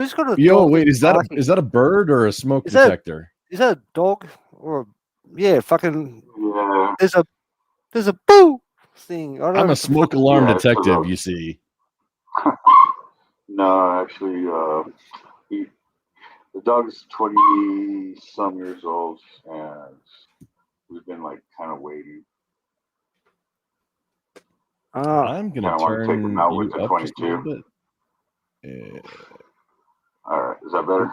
Who's got a Yo, dog? wait, is barking? that a bird or a smoke Is that- detector? Is that a dog or fucking? Yeah. There's a boo thing. I don't know I'm if a it's smoke fucking- alarm Yeah, it's detective, a- you see. No, actually, the dog's 20 some years old, and we've been like kind of waiting. I'm Kinda gonna wanna take turn him out you with the up just a little 22. bit. All right, is that better?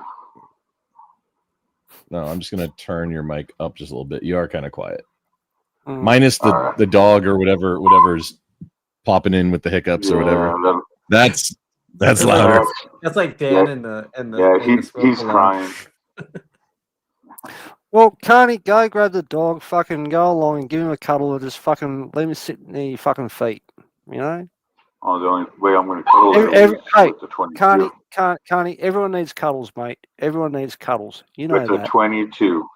No, I'm just gonna turn your mic up just a little bit. You are kind of quiet, Mm. minus the Alright. the dog or whatever's popping in with the hiccups or whatever. That's louder. That's like Dan in the he's crying. Well, Carney, go grab the dog, fucking go along and give him a cuddle, or just fucking let him sit near your fucking feet. You know, Oh, the only way I'm going to cuddle him is hey, with the 22. Carney, everyone needs cuddles, mate. Everyone needs cuddles. You know With the that. 22.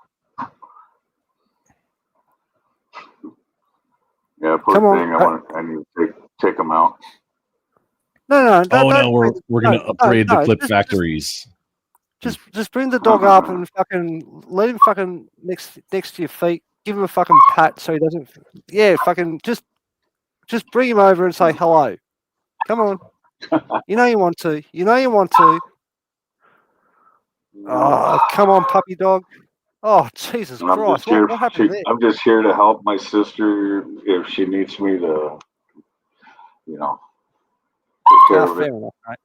Yeah, poor Come on, thing. I need to take him out. No, We're gonna upgrade the clip factories. Just bring the dog up and fucking let him fucking next to your feet. Give him a fucking pat so he doesn't. Yeah, fucking just bring him over and say hello. Come on. You know you want to. Oh, come on, puppy dog. Oh, Jesus Christ! What happened there? I'm just here to help my sister if she needs me to, take care of it. Fair enough, mate.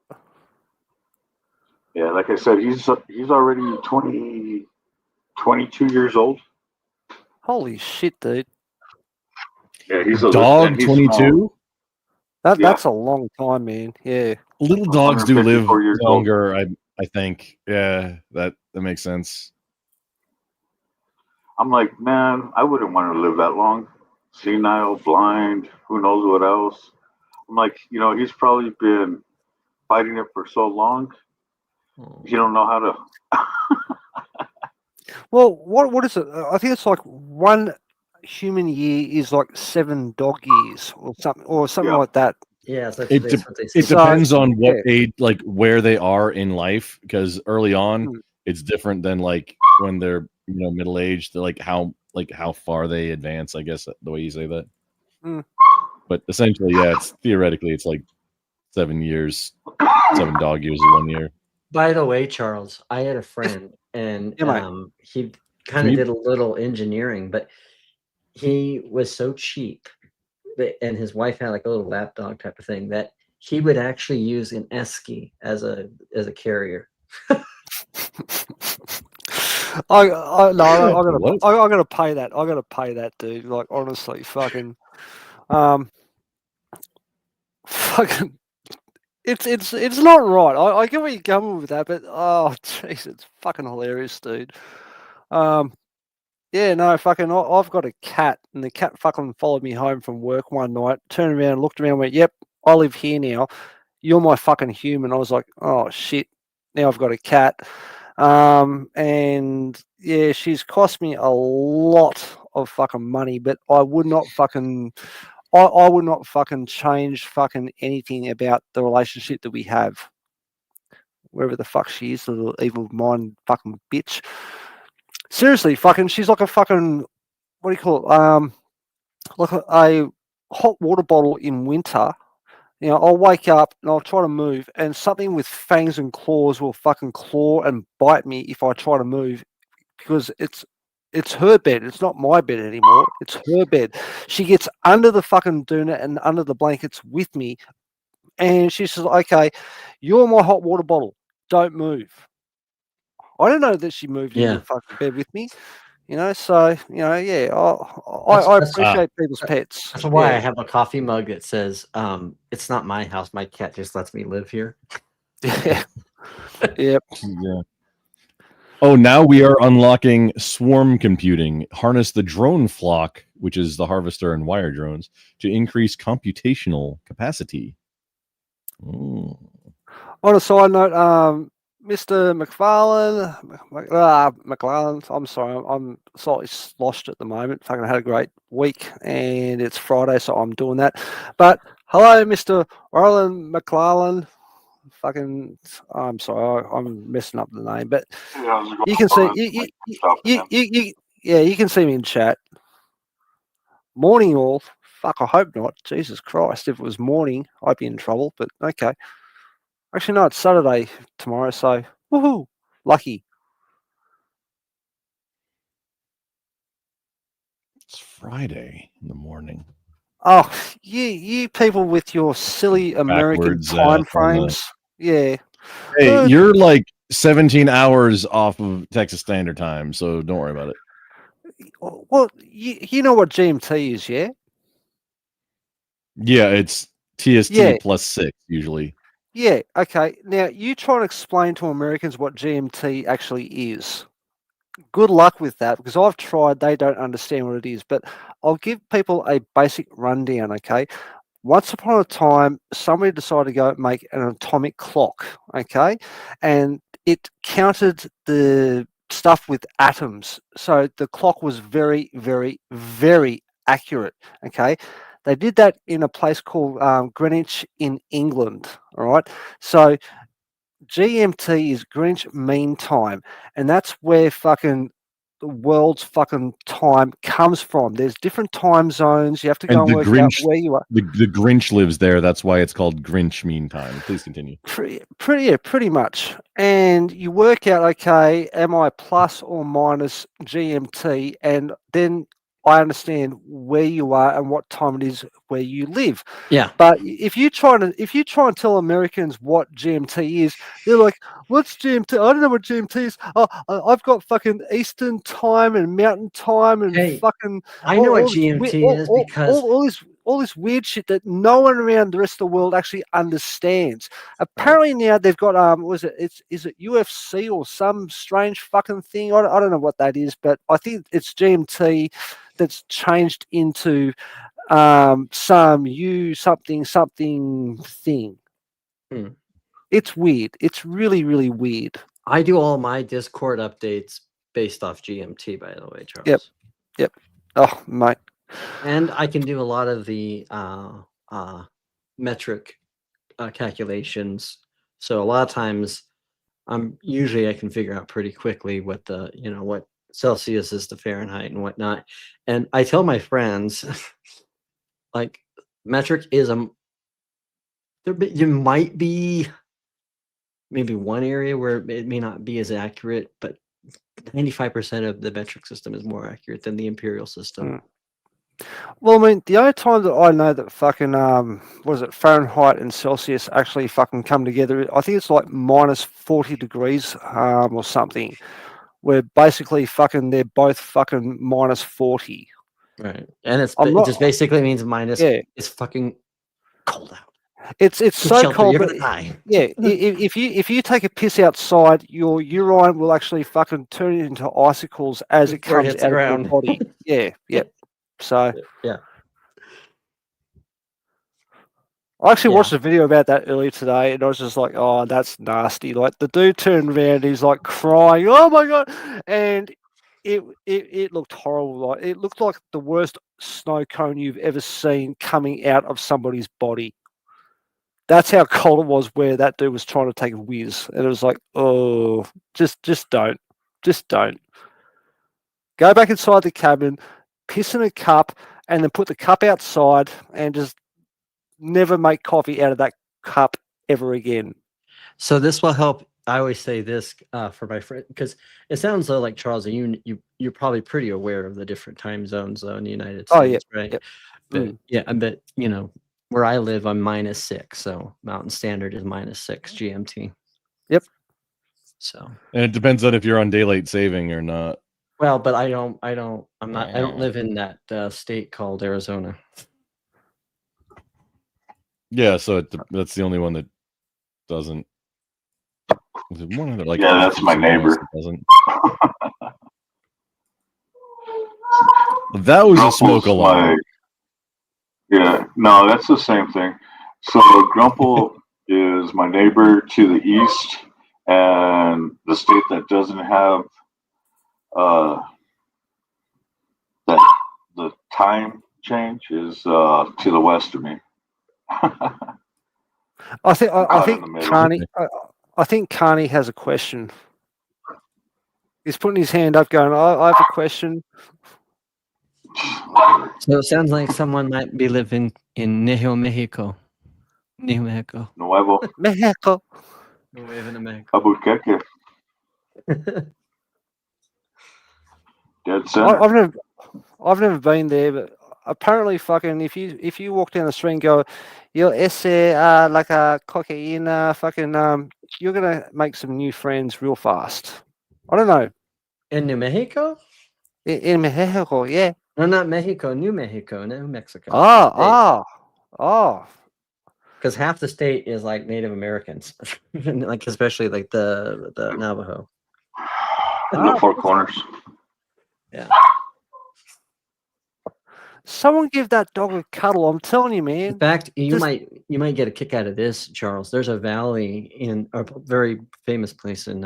Yeah, like I said, he's already 22 years old. Holy shit, dude. Yeah, he's a dog. 22. That's a long time, man. Yeah. Little dogs do live 154 years longer. I think. Yeah, that makes sense. I'm like, man, I wouldn't want to live that long. Senile, blind, who knows what else. I'm like, he's probably been fighting it for so long. You don't know how to. Well, what is it? I think it's like one human year is like 7 dog years or something like that. Yeah, so It depends on what age, like where they are in life, because early on it's different than like when they're middle aged, like how far they advance, I guess, the way you say that. But essentially, yeah, theoretically it's like 7 years, 7 dog years is 1 year. By the way, Charles, I had a friend, and he kind of did a little engineering, but he was so cheap, and his wife had like a little lap dog type of thing, that he would actually use an esky as a carrier. I gotta pay that. I gotta pay that, dude. Like, honestly, fucking. It's not right. I get where you're going with that, but oh jeez, it's fucking hilarious, dude. Yeah, no, fucking. I've got a cat, and the cat fucking followed me home from work one night. Turned around, looked around, went, "Yep, I live here now. You're my fucking human." I was like, "Oh shit!" Now I've got a cat, and yeah, she's cost me a lot of fucking money, but I would not fucking. I would not fucking change fucking anything about the relationship that we have. Wherever the fuck she is, little evil mind fucking bitch. Seriously, fucking, she's like a fucking, what do you call it? Like a hot water bottle in winter. I'll wake up and I'll try to move, and something with fangs and claws will fucking claw and bite me if I try to move, because it's her bed. It's not my bed anymore. It's her bed. She gets under the fucking doona and under the blankets with me, and she says, "Okay, you're my hot water bottle. Don't move." I don't know that she moved into the fucking bed with me. So yeah, I appreciate people's pets. That's why I have a coffee mug that says, "It's not my house. My cat just lets me live here." Yeah. Yep. Yeah. Oh, now we are unlocking swarm computing. Harness the drone flock, which is the harvester and wire drones, to increase computational capacity. On a side note, Mr. McFarlane, I'm sorry, I'm slightly sloshed at the moment. Fucking had a great week, and it's Friday, so I'm doing that. But hello, Mr. Orlan McClellan. fucking. I'm sorry, I'm messing up the name, but Yeah, you can see you can see me in chat. Morning all. Fuck, I hope not. Jesus Christ, if it was morning, I'd be in trouble. But okay. Actually, no, it's Saturday tomorrow, so woohoo, lucky. It's Friday in the morning. Oh, you people with your silly American Backwards time on frames. Yeah. Hey, you're like 17 hours off of Texas Standard Time, so don't worry about it. Well, you know what GMT is, yeah? Yeah, it's TST plus 6 usually. Yeah, okay. Now, you try to explain to Americans what GMT actually is. Good luck with that, because I've tried, they don't understand what it is. But I'll give people a basic rundown, okay? Once upon a time, somebody decided to go make an atomic clock, okay? And it counted the stuff with atoms. So the clock was very, very, very accurate, okay? They did that in a place called Greenwich in England, all right? So GMT is Greenwich Mean Time, and that's where fucking the world's fucking time comes from. There's different time zones. You have to go and work out where you are. The Grinch lives there. That's why it's called Grinch Mean Time. Please continue. Pretty much. And you work out, okay, am I plus or minus GMT? And then I understand where you are and what time it is where you live. Yeah. But if you try and tell Americans what GMT is, they're like, "What's GMT? I don't know what GMT is. Oh, I've got fucking Eastern time and Mountain time and fucking." I know what GMT is because all this weird shit that no one around the rest of the world actually understands. Apparently now they've got is it UFC or some strange fucking thing? I don't know what that is, but I think it's GMT that's changed into some something thing. It's weird. It's really, really weird. I do all my Discord updates based off GMT, by the way, Charles. Yep. Oh, mate. And I can do a lot of the metric calculations. So a lot of times, usually I can figure out pretty quickly what the what Celsius is to Fahrenheit and whatnot. And I tell my friends, like, metric is there might be maybe one area where it may not be as accurate, but 95% of the metric system is more accurate than the imperial system. Well, I mean, the only time that I know that fucking Fahrenheit and Celsius actually fucking come together, I think it's like minus 40 degrees or something, where basically fucking they're both fucking minus 40. Right, and it just basically means minus. Yeah, it's fucking cold out. It's so cold. Yeah, if you take a piss outside, your urine will actually fucking turn into icicles as it comes out of your body. Yeah. So yeah. I actually watched a video about that earlier today, and I was just like, "Oh, that's nasty!" Like the dude turned around, he's like crying, "Oh my god!" And it looked horrible. Like it looked like the worst snow cone you've ever seen coming out of somebody's body. That's how cold it was where that dude was trying to take a whiz. And it was like, oh, just don't. Just don't. Go back inside the cabin, piss in a cup, and then put the cup outside and just never make coffee out of that cup ever again. So this will help. I always say this for my friend, because it sounds like, Charles, you're probably pretty aware of the different time zones in the United States, right? Yep. But but where I live, I'm -6, so Mountain Standard is -6 GMT. Yep. So. And it depends on if you're on daylight saving or not. Well, but I don't live in that state called Arizona. Yeah, so that's the only one that doesn't. One other, like, yeah, that's my neighbor. Doesn't. That was a smoke alarm. Yeah, no, that's the same thing. So Grumple is my neighbor to the east, and the state that doesn't have the time change is to the west of me. I think Caught in the middle. I think Carney has a question. He's putting his hand up, going, "I have a question." So it sounds like someone might be living in New Mexico. New Mexico. Nuevo Mexico. Nuevo Mexico. Albuquerque. Dead center. I've never been there, but apparently, fucking, if you walk down the street and go, "Yo, ese like a cocaine," fucking, you're gonna make some new friends real fast. I don't know. In New Mexico? In Mexico, yeah. No, not Mexico. New Mexico. New Mexico. Oh. Because half the state is like Native Americans, like especially like the Navajo. The Four Corners. Yeah. Someone give that dog a cuddle. I'm telling you, man. In fact, you might get a kick out of this, Charles. There's a valley in a very famous place in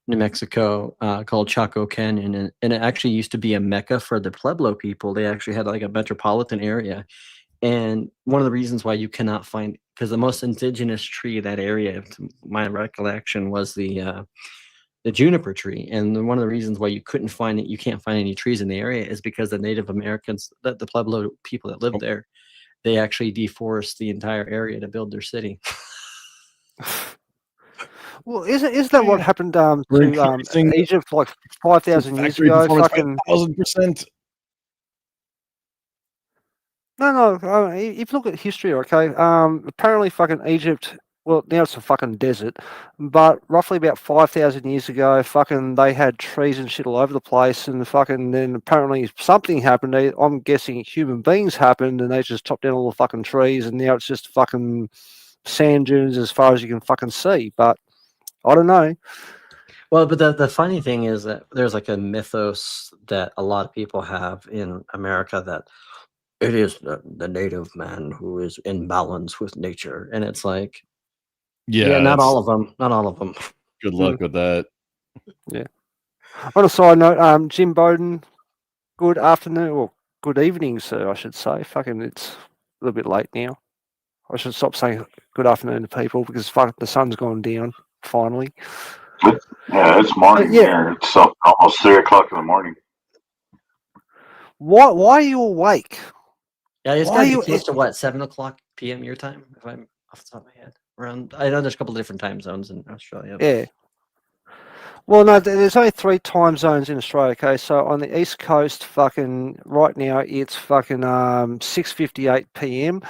New Mexico called Chaco Canyon, and it actually used to be a mecca for the Pueblo people. They actually had like a metropolitan area, and one of the reasons why you cannot find, because the most indigenous tree in that area, to my recollection, was the juniper tree, and one of the reasons why you can't find any trees in the area is because the Native Americans, the Pueblo people that lived there, they actually deforest the entire area to build their city. Well, isn't that what happened to Egypt like 5,000 years ago? Fucking 1,000%. No. If you look at history, okay, apparently fucking Egypt. Well, now it's a fucking desert, but roughly about 5,000 years ago, fucking they had trees and shit all over the place, and fucking then apparently something happened. I'm guessing human beings happened, and they just chopped down all the fucking trees, and now it's just fucking sand dunes as far as you can fucking see. But I don't know. Well, but the funny thing is that there's like a mythos that a lot of people have in America that it is the native man who is in balance with nature, and it's like, yeah, not all of them. Good luck with that. Yeah. On a side note, Jim Bowden, good afternoon or good evening, sir, I should say. Fucking, it's a little bit late now. I should stop saying good afternoon to people because the sun's gone down finally. Yeah, it's morning here. It's almost 3 o'clock in the morning. Why are you awake? Yeah, it's got to be close to what, 7 o'clock p.m. your time, if I'm off the top of my head. Around, I know there's a couple of different time zones in Australia. Yeah. Well, no, there's only 3 time zones in Australia. Okay, so on the east coast, fucking right now it's fucking 6:58 p.m.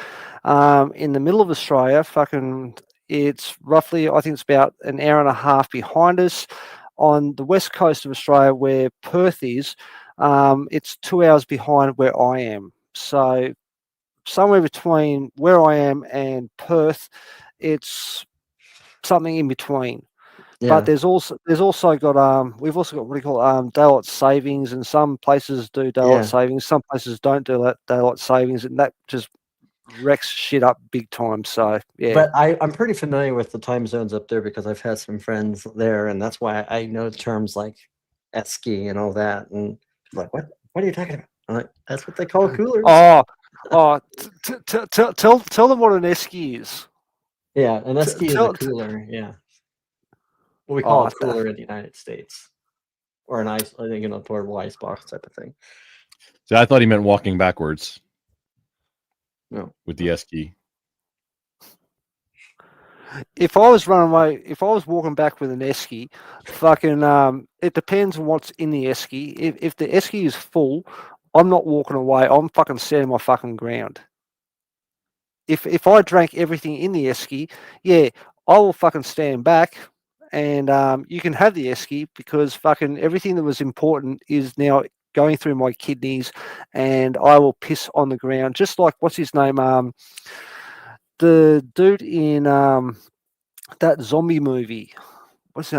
In the middle of Australia, fucking it's roughly, I think it's about an hour and a half behind us. On the west coast of Australia, where Perth is, it's 2 hours behind where I am. So somewhere between where I am and Perth, it's something in between. Yeah. But there's also got we've also got what do you call daylight savings, and some places do daylight savings, some places don't do daylight savings, and that just wrecks shit up big time. So yeah. But I'm pretty familiar with the time zones up there because I've had some friends there, and that's why I know terms like esky and all that. And I'm like, what are you talking about? I'm like, that's what they call coolers. Tell them what an esky is. Yeah, an esky is a cooler. Yeah. What we call a cooler in the United States, or an ice, I think, a portable ice box type of thing. So I thought he meant walking backwards. No, with the esky. If I was walking back with an esky, fucking, it depends on what's in the esky. If the esky is full, I'm not walking away. I'm fucking standing my fucking ground. If I drank everything in the esky, yeah, I will fucking stand back. And you can have the esky because fucking everything that was important is now going through my kidneys, and I will piss on the ground, just like what's his name, the dude in that zombie movie. What's it?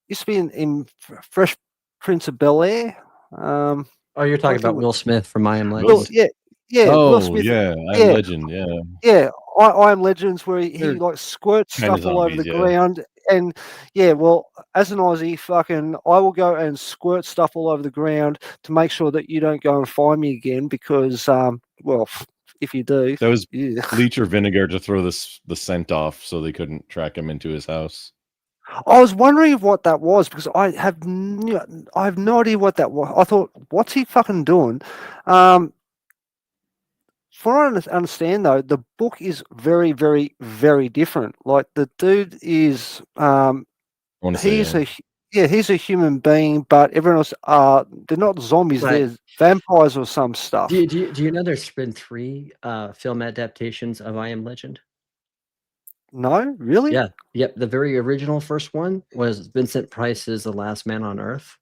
Used to be in Fresh Prince of Bel-Air. Oh, you're talking about Will Smith from I Am Legend. Will Smith. Yeah, I Am Legend. Yeah. I Am Legends, where he like squirts stuff all over the ground. And yeah, well, as an Aussie, fucking, I will go and squirt stuff all over the ground to make sure that you don't go and find me again because, well, if you do, That was yeah. bleach or vinegar to throw the scent off, so they couldn't track him into his house. I was wondering what that was because I have no idea what that was. I thought, what's he fucking doing? From what I understand though, the book is very, very, very different. Like the dude is, he's a human being, but everyone else they're not zombies. Right. They're vampires or some stuff. Do you know there's been 3 film adaptations of I Am Legend? No, really? Yeah. Yep. The very original first one was Vincent Price's The Last Man on Earth.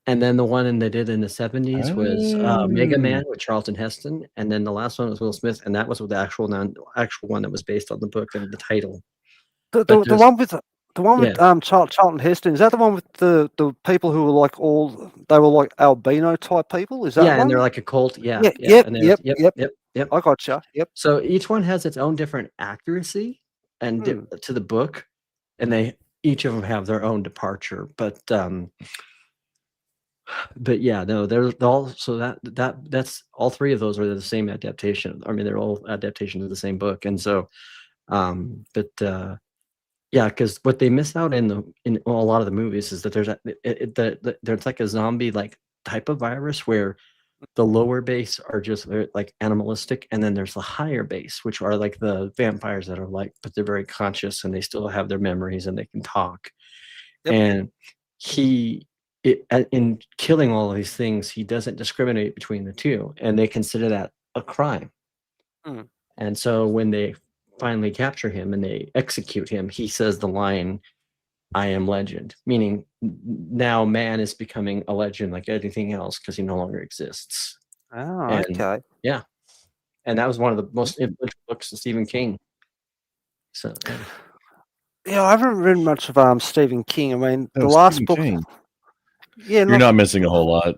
And then the one they did in the 70s was Mega Man with Charlton Heston. And then the last one was Will Smith. And that was with the actual one that was based on the book and the title. The one with Charlton Heston, is that the one with the people who were like like albino type people? Is that one? And they're like a cult. Yeah. Yep. I gotcha. Yep. So each one has its own different accuracy and to the book, and they each of them have their own departure. But yeah, no, they're all so that's all 3 of those are the same adaptation. I mean, they're all adaptations of the same book, and so yeah, because what they miss out in a lot of the movies is that there's like a zombie like type of virus where the lower base are just like animalistic, and then there's the higher base, which are like the vampires that are like, but they're very conscious and they still have their memories and they can talk. Yep. And in killing all of these things, he doesn't discriminate between the two, and they consider that a crime. And so when they finally capture him and they execute him, he says the line, "I am legend," meaning now man is becoming a legend like anything else because he no longer exists. Okay. Yeah. And that was one of the most influential books of Stephen King. So yeah, I haven't read much of Stephen King. I mean, the last book. King. Yeah, you're not missing a whole lot.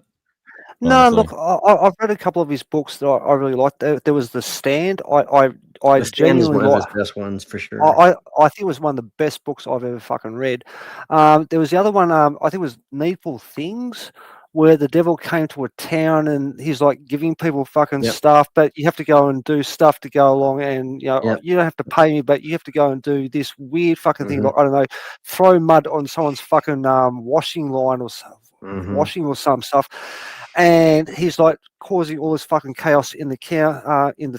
No, honestly. look, I've read a couple of his books that I really liked. There was The Stand. I The Stand is one genuinely of his best ones for sure. I think it was one of the best books I've ever fucking read. There was the other one. I think it was Needful Things, where the devil came to a town and he's like giving people fucking stuff, but you have to go and do stuff to go along, and you don't have to pay me, but you have to go and do this weird fucking thing, like I don't know, throw mud on someone's fucking washing line or washing or some stuff. And he's like causing all this fucking chaos in the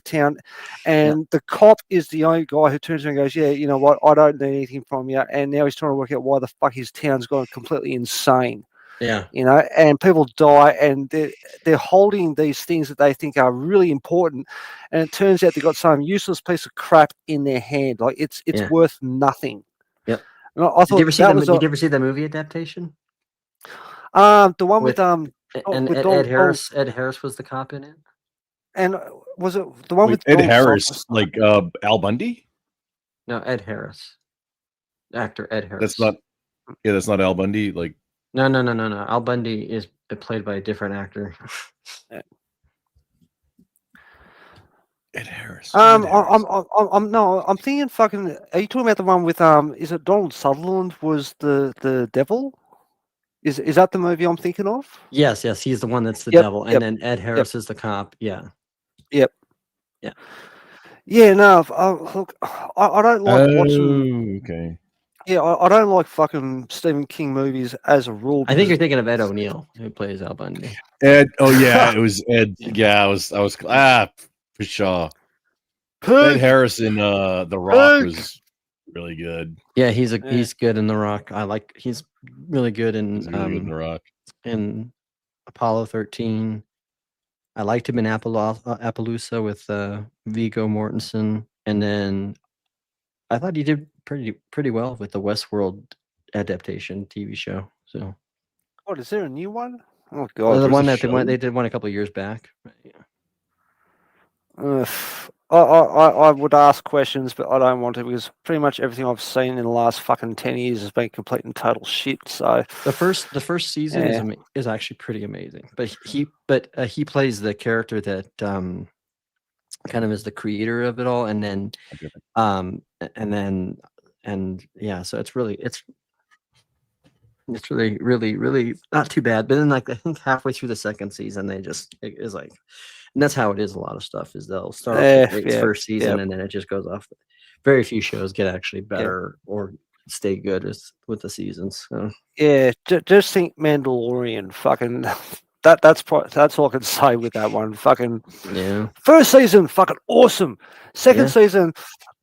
town, and the cop is the only guy who turns around and goes, "Yeah, you know what? I don't need anything from you." And now he's trying to work out why the fuck his town's gone completely insane. Yeah, and people die, and they're holding these things that they think are really important, and it turns out they've got some useless piece of crap in their hand, like it's worth nothing. Yep. And I thought, did you ever see the movie adaptation? The one with Ed Harris. Ed Harris was the cop in it. And was it the one with Ed Harris, like Al Bundy? No, Ed Harris, actor Ed Harris. That's not. Yeah, that's not Al Bundy. Like no. Al Bundy is played by a different actor. Ed Harris. I'm thinking fucking. Are you talking about the one with is it Donald Sutherland was the devil? Is that the movie I'm thinking of? Yes, he's the one that's the devil, and then Ed Harris is the cop. Yeah. Yep. Yeah. Yeah. No. Look, I don't like watching. Okay. Yeah, I don't like fucking Stephen King movies as a rule. I think you're thinking of Ed O'Neill, who plays Al Bundy. Ed. Oh yeah, it was Ed. Yeah, I was for sure. Ed Harris in The Rock was really good. Yeah, he's good in The Rock. He's really good in The Rock. In Apollo 13. I liked him in Appaloosa with Viggo Mortensen, and then I thought he did pretty well with the Westworld adaptation TV show. So, what is there a new one? Oh god, the one that they did one a couple of years back. Yeah. I would ask questions, but I don't want to, because pretty much everything I've seen in the last fucking 10 years has been complete and total shit. So the first season is actually pretty amazing. But he plays the character that kind of is the creator of it all, and then so it's really not too bad. But then I think halfway through the second season, it is like, And that's how it is. A lot of stuff is they'll start off with its first season and then it just goes off. Very few shows get actually better or stay good with the seasons. So. Yeah, just think Mandalorian. Fucking that's all I can say with that one. Fucking first season, fucking awesome. Second season,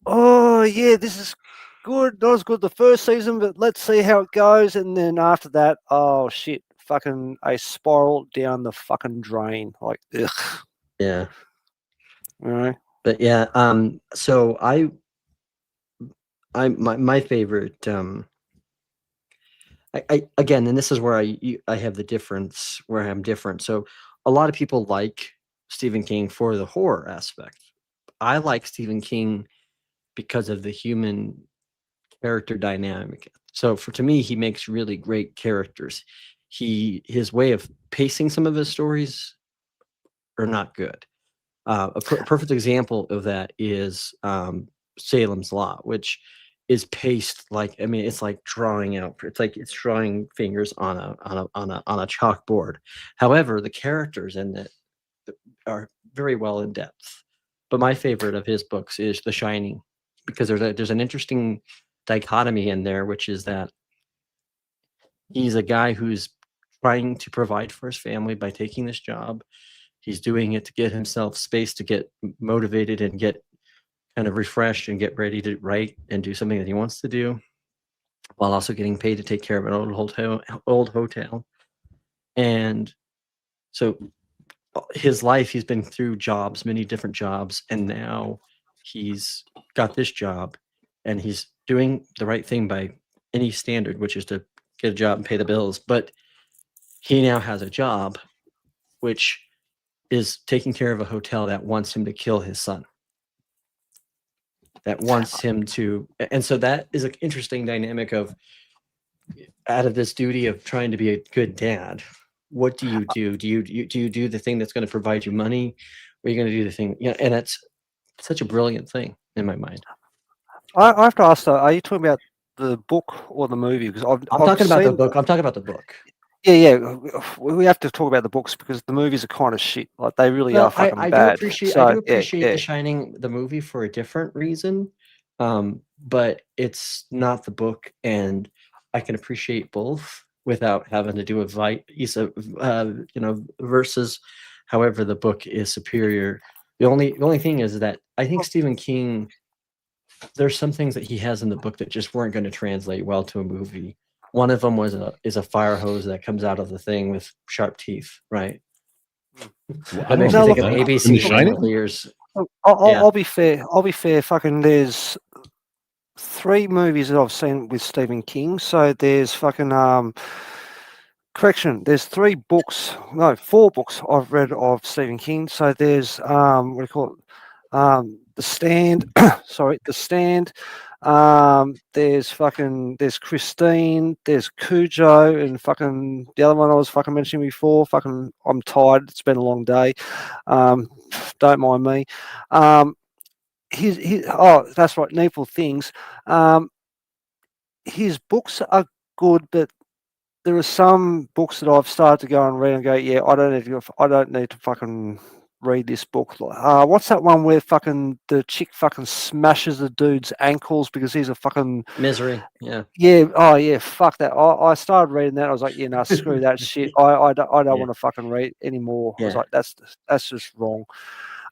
oh yeah, this is good. Not as good the first season, but let's see how it goes. And then after that, oh shit, fucking a spiral down the fucking drain. Like, ugh. Yeah. All right. But yeah, so my favorite, I again, and this is where I have the difference where I'm different. So a lot of people like Stephen King for the horror aspect. I like Stephen King because of the human character dynamic. So to me, he makes really great characters. His way of pacing some of his stories are not good. A perfect example of that is Salem's Lot, which is paced like, I mean, it's like drawing out. It's like it's drawing fingers on a chalkboard. However, the characters in it are very well in depth. But my favorite of his books is The Shining, because there's an interesting dichotomy in there, which is that he's a guy who's trying to provide for his family by taking this job. He's doing it to get himself space to get motivated and get kind of refreshed and get ready to write and do something that he wants to do, while also getting paid to take care of an old hotel. And so his life, he's been through jobs, many different jobs, and now he's got this job and he's doing the right thing by any standard, which is to get a job and pay the bills. But he now has a job which is taking care of a hotel that wants him to kill his son, that wants him to, and so that is an interesting dynamic of, out of this duty of trying to be a good dad, what do you do? Do you do the thing that's going to provide you money, or are you going to do the thing? Yeah, and that's such a brilliant thing in my mind. I have to ask though, are you talking about the book or the movie? Because I'm talking about the book. I'm talking about the book. Yeah, we have to talk about the books because the movies are kind of shit. Like they really are fucking bad. I do appreciate The Shining, the movie, for a different reason, but it's not the book, and I can appreciate both without having to do versus. However, the book is superior. The only thing is that I think Stephen King, there's some things that he has in the book that just weren't going to translate well to a movie. One of them is a fire hose that comes out of the thing with sharp teeth, right? That makes me think of ABC for years. I'll be fair. Fucking, there's 3 movies that I've seen with Stephen King. So there's fucking there's 4 books I've read of Stephen King. So there's what do you call it? The Stand. Sorry, The Stand. There's Christine, there's Cujo, and fucking the other one I was fucking mentioning before. Fucking, I'm tired. It's been a long day. Don't mind me. That's right, Needful Things. His books are good, but there are some books that I've started to go and read and go, yeah, I don't need to fucking read this book. What's that one where fucking the chick fucking smashes the dude's ankles because he's a fucking Misery? Yeah. Oh yeah, fuck that. I started reading that. I was like, yeah, no, screw that shit. I don't want to fucking read anymore. I was like, that's just wrong.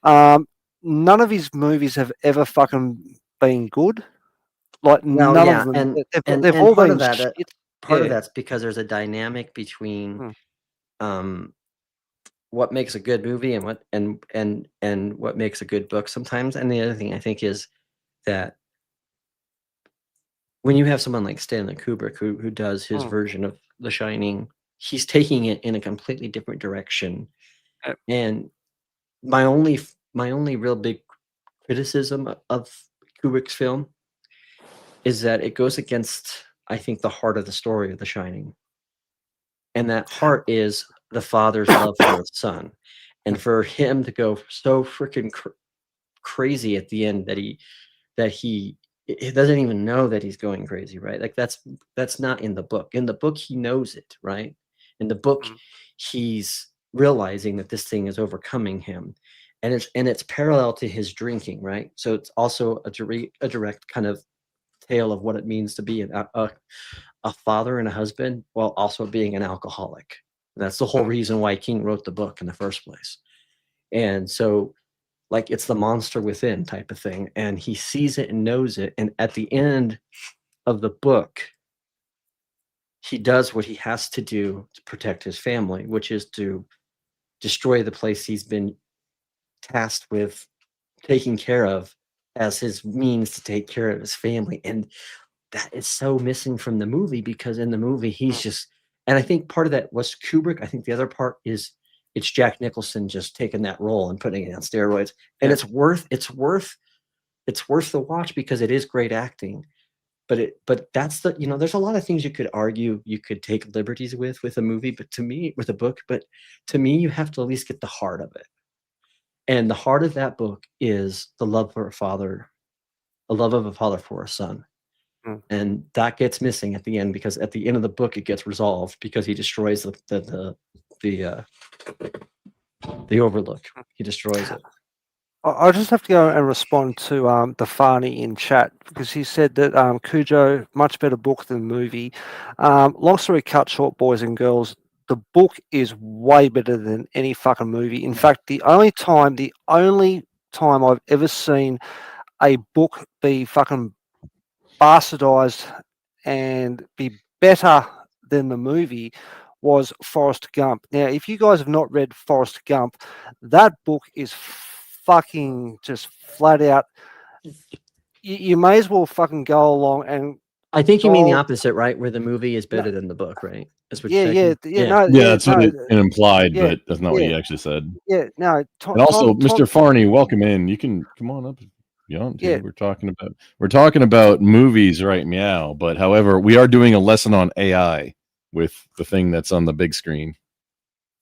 None of his movies have ever fucking been good. Like none of them. They've all part been of that. shit. Part of that's because there's a dynamic between what makes a good movie and what makes a good book sometimes. And the other thing I think is that when you have someone like Stanley Kubrick who does his version of The Shining, he's taking it in a completely different direction. And my only real big criticism of Kubrick's film is that it goes against, I think, the heart of the story of The Shining. And that heart is the father's love for his son. And for him to go so freaking crazy at the end that he doesn't even know that he's going crazy, right? Like that's not in the book. In the book, he knows it, right? In the book, he's realizing that this thing is overcoming him, and it's parallel to his drinking, right? So it's also a direct kind of tale of what it means to be a father and a husband while also being an alcoholic. And that's the whole reason why King wrote the book in the first place. And so, like, it's the monster within type of thing, and he sees it and knows it, and at the end of the book, he does what he has to do to protect his family, which is to destroy the place he's been tasked with taking care of as his means to take care of his family. And that is so missing from the movie, because in the movie he's just, and I think part of that was Kubrick. I think the other part is it's Jack Nicholson just taking that role and putting it on steroids. And it's worth the watch because it is great acting. But that's the, there's a lot of things you could argue, you could take liberties with a movie, but to me, with a book, but to me, you have to at least get the heart of it. And the heart of that book is the love for a father, a love of a father for a son. And that gets missing at the end, because at the end of the book, it gets resolved because he destroys the Overlook. He destroys it. I just have to go and respond to the Farney in chat, because he said that Cujo, much better book than movie. Long story cut short, boys and girls, the book is way better than any fucking movie. In fact, the only time I've ever seen a book be fucking bastardized and be better than the movie was Forrest Gump. Now, if you guys have not read Forrest Gump, that book is fucking just flat out. You may as well fucking go along and. I think you mean the opposite, right? Where the movie is better than the book, right? That's what you're saying. That's what it implied, but that's not what he actually said. Yeah, no. And also, Mr. Farney, welcome in. You can come on up if you want to. We're talking about movies right now, but however, we are doing a lesson on AI with the thing that's on the big screen.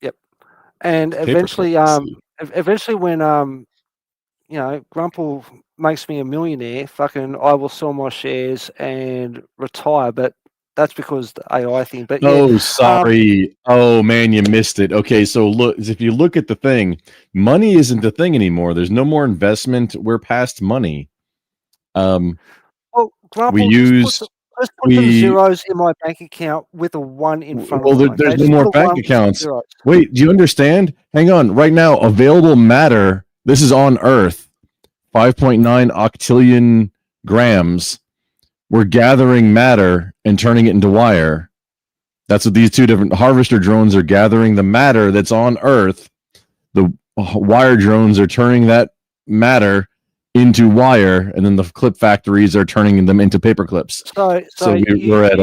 Yep. And eventually when Grumple makes me a millionaire, fucking I will sell my shares and retire, but that's because the AI thing. But sorry. Oh man, you missed it. Okay, so look, if you look at the thing, money isn't the thing anymore. There's no more investment. We're past money. Well, Grumple, just put some zeros in my bank account with a 1 in front of it. There's no more bank accounts. Wait, do you understand? Hang on. Right now, available matter, this is on Earth, 5.9 octillion grams. We're gathering matter and turning it into wire. That's what these two different harvester drones are gathering, the matter that's on Earth. The wire drones are turning that matter into wire, and then the clip factories are turning them into paper clips. So we're at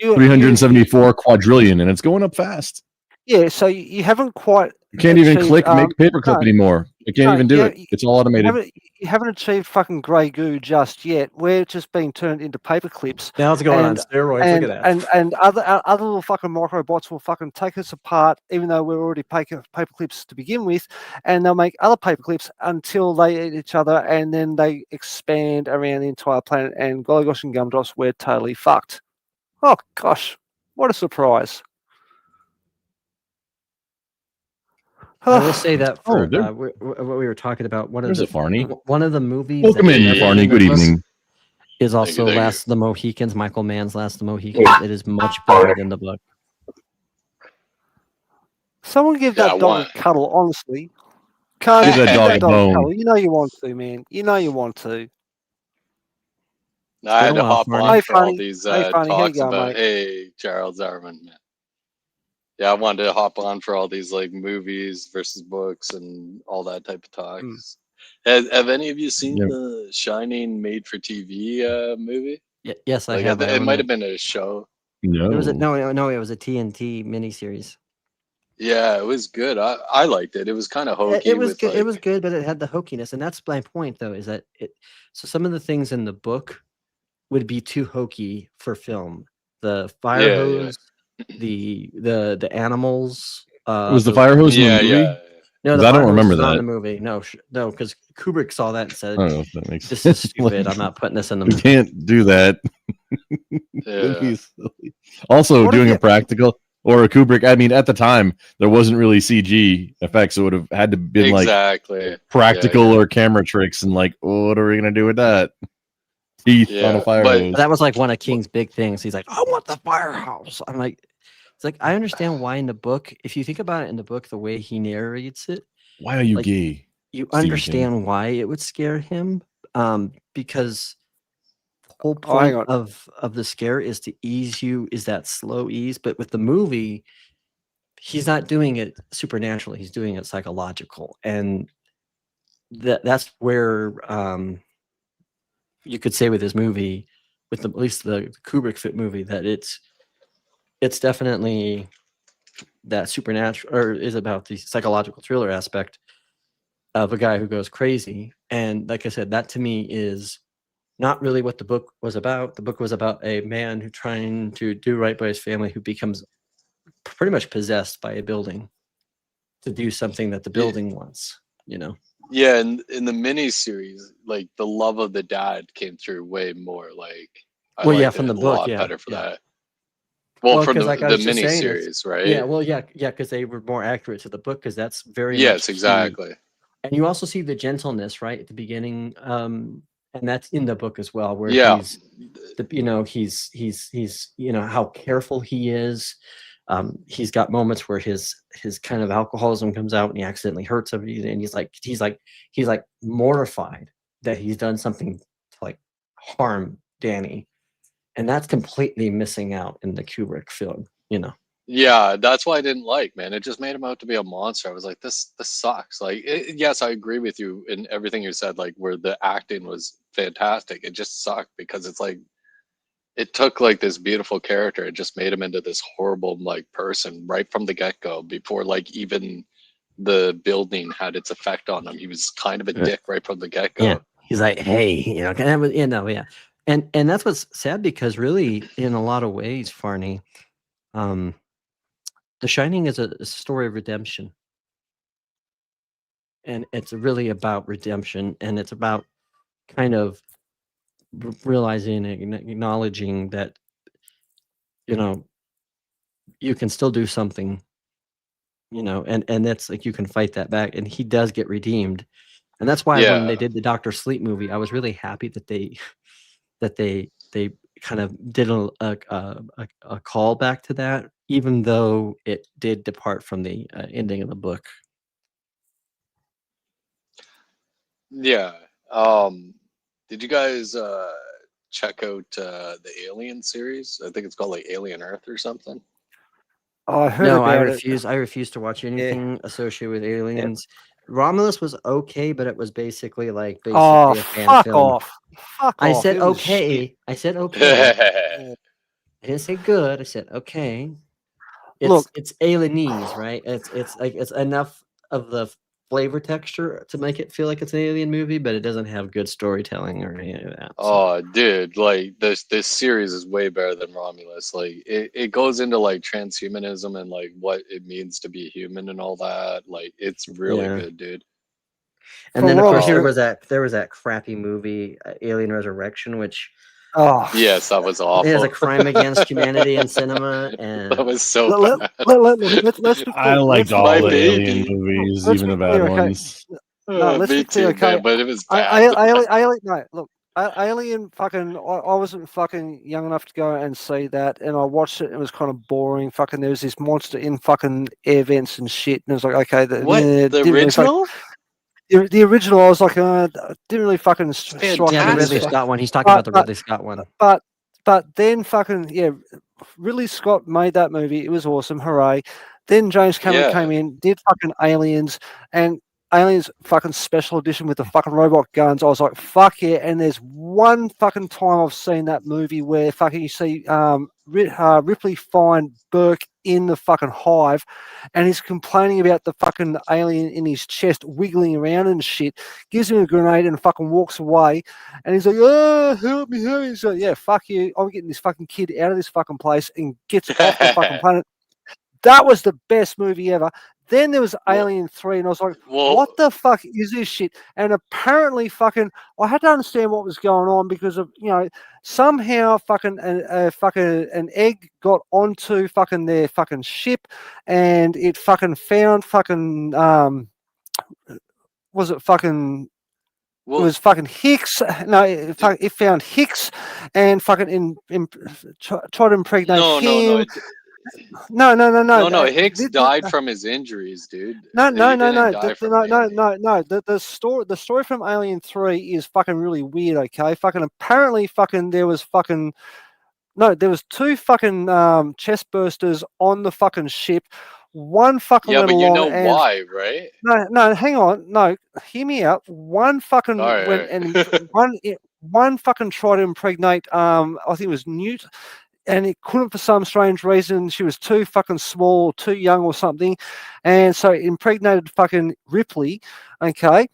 374 quadrillion, and it's going up fast. Yeah, so you haven't quite. You can't even click make paperclip anymore. You can't even do it. It's all automated. You haven't achieved fucking grey goo just yet. We're just being turned into paper clips. Now it's going on steroids. Look at that. And other little fucking microbots will fucking take us apart, even though we're already paper clips to begin with, and they'll make other paper clips until they eat each other, and then they expand around the entire planet. And golly gosh and gumdrops, we're totally fucked. Oh gosh, what a surprise! I will say that for what we were talking about, one of the movies. Welcome in, Farney. Good evening. Is also Last of the Mohicans, Michael Mann's Last of the Mohicans. It is much better than the book. Someone give that dog a cuddle, honestly. Can't give that dog a bone. You know you want to, man. You know you want to. I had to hop on for all these talks about, hey, Charles Darwin, man. Yeah, I wanted to hop on for all these like movies versus books and all that type of talks. Have any of you seen the Shining made for TV movie? Yes, I have. It might have been a show. No, it was a TNT miniseries. Yeah, it was good. I liked it. It was kind of hokey. It was good. It was good, but it had the hokiness, and that's my point, though. Is that it? So some of the things in the book would be too hokey for film. The fire hose. The animals. Was the fire hose in the movie? Yeah. No, I don't remember that. In the movie. No, because Kubrick saw that and said, that makes "This is stupid. I'm not putting this in the movie." You can't do that. Also, doing a practical. or a Kubrick. I mean, at the time there wasn't really CG effects, so it would have had to been like practical or camera tricks, and like, what are we gonna do with that? Teeth on a fire hose. That was like one of King's big things. He's like, I want the firehouse. I'm like, it's like, I understand why in the book, if you think about it in the book, the way he narrates it, why are you like, gay? You understand why it would scare him, because the whole point of the scare is to ease you, is that slow ease. But with the movie, he's not doing it supernaturally; he's doing it psychological, and that's where you could say with this movie, with at least the Kubrick fit movie, that it's definitely that supernatural, or is about the psychological thriller aspect of a guy who goes crazy. And like I said, that to me is not really what the book was about. The book was about a man who trying to do right by his family, who becomes pretty much possessed by a building to do something that the building wants, you know? Yeah, and in the mini series, like the love of the dad came through way more. Like, from the book, better for that. Well, from the mini series, right? Yeah, because they were more accurate to the book, because that's very much exactly. And you also see the gentleness right at the beginning, and that's in the book as well, where he's how careful he is. He's got moments where his kind of alcoholism comes out, and he accidentally hurts somebody, and he's like mortified that he's done something to like harm Danny, and that's completely missing out in the Kubrick film, you know. Yeah, that's why I didn't like, man. It just made him out to be a monster. I was like, this sucks. Like, yes, I agree with you in everything you said, like where the acting was fantastic. It just sucked because it's like, it took like this beautiful character and just made him into this horrible like person right from the get-go, before like even the building had its effect on him. He was kind of a dick right from the get-go. Yeah. He's like, hey, you know, and that was, and that's what's sad, because really, in a lot of ways, Farney, The Shining is a story of redemption. And it's really about redemption, and it's about kind of realizing and acknowledging that, you know, you can still do something, you know, and that's like, you can fight that back, and he does get redeemed. And that's why when they did the Dr. Sleep movie, I was really happy that they kind of did a call back to that, even though it did depart from the ending of the book. Yeah. Did you guys check out the Alien series? I think it's called like Alien Earth or something. Oh, I heard about it. I refuse to watch anything associated with aliens. Yeah. Romulus was okay, but it was basically a fan film. Off. Fuck I off. said okay. I said okay. I didn't say good. I said okay. It's alienese, right? It's enough of the flavor texture to make it feel like it's an alien movie, but it doesn't have good storytelling or any of that. Oh, dude, like this series is way better than Romulus. Like it goes into like transhumanism and like what it means to be human and all that. Like it's really good, dude. And then of course there was that crappy movie Alien Resurrection, which yes, that was awful. It is a crime against humanity in cinema, and that was so bad. Let's be clear. I liked all the alien movies, even the bad ones. No, let's be clear, okay. Man, but it was bad. Alien fucking, I wasn't fucking young enough to go and see that, and I watched it, and it was kind of boring. Fucking, there was this monster in fucking air vents and shit, and it was like, okay. The original? The original, I was like, didn't really fucking strike. Yeah, the Ridley Scott one. He's talking about the Ridley Scott one. But then fucking, Ridley Scott made that movie. It was awesome. Hooray. Then James Cameron came in, did fucking Aliens, and Aliens fucking special edition with the fucking robot guns. I was like, fuck yeah. And there's one fucking time I've seen that movie where fucking you see Ripley find Burke in the fucking hive, and he's complaining about the fucking alien in his chest wiggling around and shit, gives him a grenade and fucking walks away, and he's like, oh, help me. He's like, yeah, fuck you, I'm getting this fucking kid out of this fucking place, and gets off the fucking planet. That was the best movie ever. Then there was Alien 3, and I was like, what the fuck is this shit? And apparently fucking, I had to understand what was going on because of, somehow fucking an egg got onto fucking their fucking ship, and it fucking found fucking, was it fucking... Well, it was fucking Hicks. No, it found Hicks and fucking tried to impregnate him. No. Hicks died from his injuries, dude. No. The story from Alien 3 is fucking really weird. Okay, fucking apparently fucking there was 2 fucking chest bursters on the fucking ship. One fucking went along. Yeah, but you know why, right? No, hang on. No, hear me out. One fucking went and one fucking tried to impregnate. I think it was Newt, and it couldn't for some strange reason. She was too fucking small, too young, or something, and so it impregnated fucking Ripley. Okay,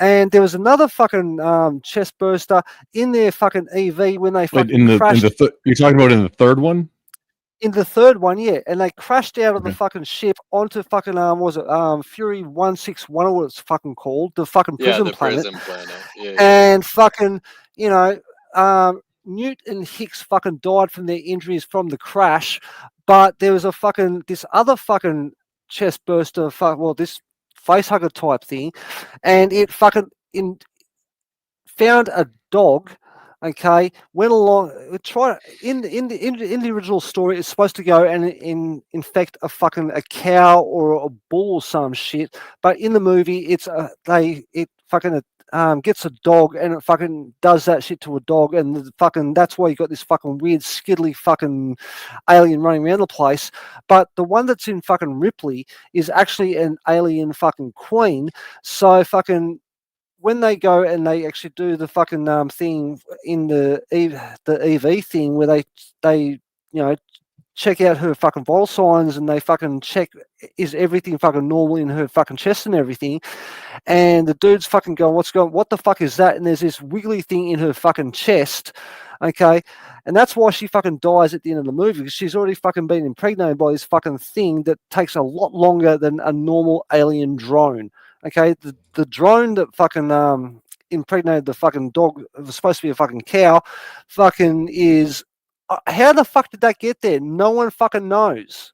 and there was another fucking chest burster in their fucking EV when they fucking crashed. You're talking about in the third one. In the third one, yeah, and they crashed out of the fucking ship onto fucking Fury 161 or what it's fucking called, the fucking prison planet. Yeah. And fucking Newt and Hicks fucking died from their injuries from the crash, but there was this other fucking chest burster, this facehugger type thing, and it fucking found a dog. Okay, went along. Try in the original story. It's supposed to go and infect a cow or a bull or some shit. But in the movie, it fucking gets a dog and it fucking does that shit to a dog, and that's why you got this fucking weird skiddly fucking alien running around the place. But the one that's in fucking Ripley is actually an alien fucking queen. So fucking, when they go and they actually do the fucking thing in the EV thing where they check out her fucking vital signs and they fucking check is everything fucking normal in her fucking chest and everything, and the dude's fucking going, what the fuck is that? And there's this wiggly thing in her fucking chest, okay, and that's why she fucking dies at the end of the movie, because she's already fucking been impregnated by this fucking thing that takes a lot longer than a normal alien drone. Okay, the drone that fucking impregnated the fucking dog, it was supposed to be a fucking cow, fucking is... how the fuck did that get there? No one fucking knows.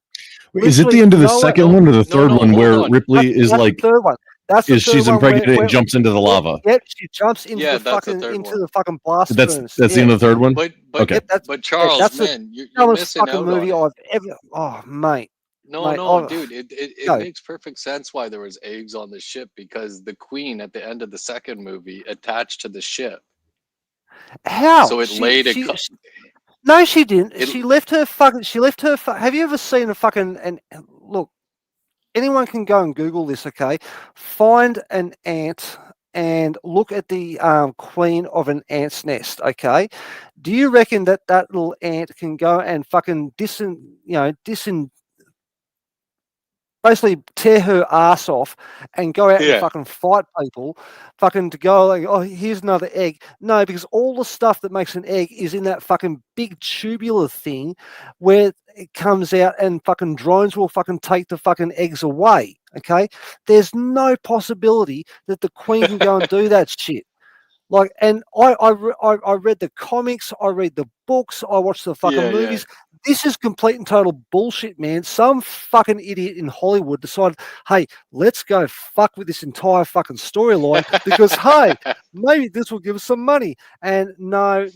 Is it the end of the second one or the third one where Ripley is like... the third one. That's the she's impregnated and jumps into the lava. Yep, she jumps into the fucking blast furnace. That's the end of the third one? Okay. But Charles, man, you're missing out on it. I've ever... Oh, mate. No, dude, it makes perfect sense why there was eggs on the ship, because the queen at the end of the second movie attached to the ship. How? So it laid a... No, she didn't. She left her fucking... Have you ever seen a fucking... And look, anyone can go and Google this, okay? Find an ant and look at the queen of an ant's nest, okay? Do you reckon that little ant can go and fucking basically tear her ass off and go out and fucking fight people, fucking to go like, oh, here's another egg? No, because all the stuff that makes an egg is in that fucking big tubular thing where it comes out, and fucking drones will fucking take the fucking eggs away, okay? There's no possibility that the queen can go and do that shit. Like, and I read the comics, I read the books, I watched the fucking movies. This is complete and total bullshit, man. Some fucking idiot in Hollywood decided, hey, let's go fuck with this entire fucking storyline because, hey, maybe this will give us some money. And no,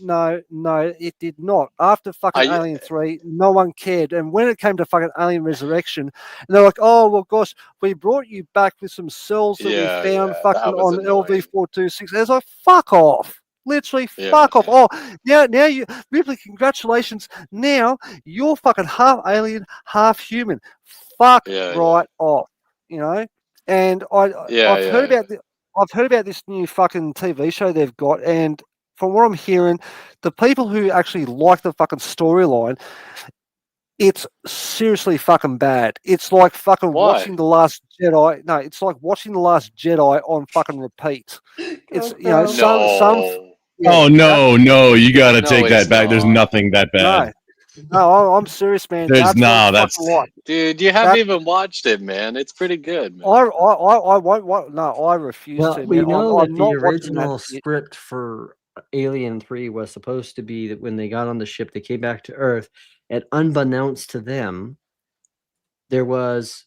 it did not. After fucking Alien 3, no one cared. And when it came to fucking Alien Resurrection, and they're like, oh, well, gosh, we brought you back with some cells that we found fucking on LV-426. I was like, fuck off. Literally, fuck off. Oh, now you, Ripley, congratulations. Now you're fucking half alien, half human. Fuck right off, And I've heard about this new fucking TV show they've got, and from what I'm hearing, the people who actually like the fucking storyline, it's seriously fucking bad. It's like fucking watching The Last Jedi. No, it's like watching The Last Jedi on fucking repeat. It's some. Oh no, you got to take that back. There's nothing that bad. No, I'm serious, man. There's that's dude. You haven't even watched it, man. It's pretty good. Man. I won't. No, I refuse to. We Man. know I'm that not the watching original that. script for Alien 3 was supposed to be that when they got on the ship, they came back to Earth, and unbeknownst to them, there was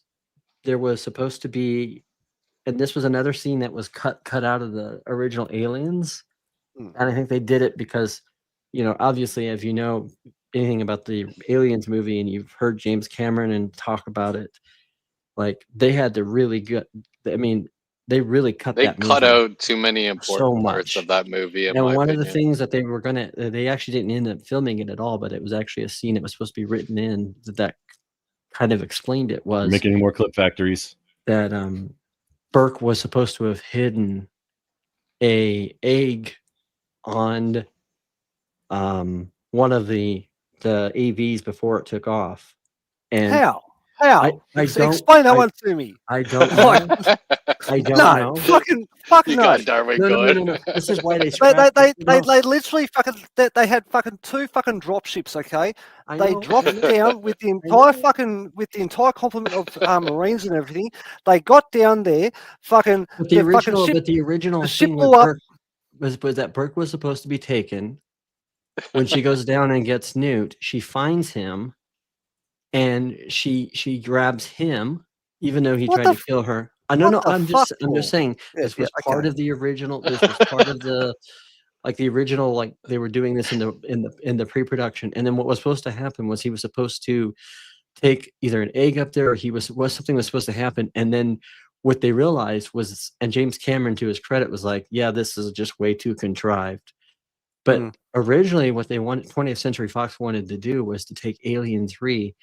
supposed to be, and this was another scene that was cut out of the original Aliens, and I think they did it because, obviously, if you know anything about the Aliens movie and you've heard James Cameron and talk about it, like they had to really good. I mean, they really cut out too many important parts of that movie. And one of the things that they were they actually didn't end up filming it at all, but it was actually a scene that was supposed to be written in that kind of explained it was making more clip factories. That Burke was supposed to have hidden a egg on one of the AVs before it took off. And how? I don't explain that one to me. I don't know. I don't know. Fucking you no. got Darwin going. No. This is why they literally they had fucking 2 fucking drop ships. Okay, they dropped down with the entire complement of Marines and everything. They got down there. Fucking the original ship thing blew up. Was that Burke was supposed to be taken. When she goes down and gets Newt, she finds him. And she grabs him, even though he tried to kill her. No, I'm just saying this was part of the original. This was part of the the original. They were doing this in the pre-production. And then what was supposed to happen was he was supposed to take either an egg up there, or something was supposed to happen. And then what they realized was, and James Cameron, to his credit, was like, "Yeah, this is just way too contrived." But originally, what they wanted, 20th Century Fox wanted to do was to take Alien 3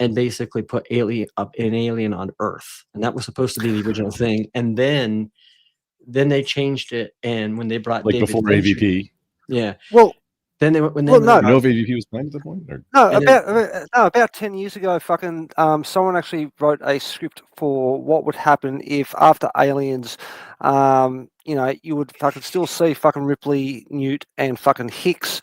and basically put an alien on Earth, and that was supposed to be the original thing. And then they changed it, and when they brought David before Fincher, AVP, well, then you know if AVP was planned at that point? Or? No, about 10 years ago, fucking someone actually wrote a script for what would happen if after Aliens, you would fucking still see fucking Ripley, Newt, and fucking Hicks,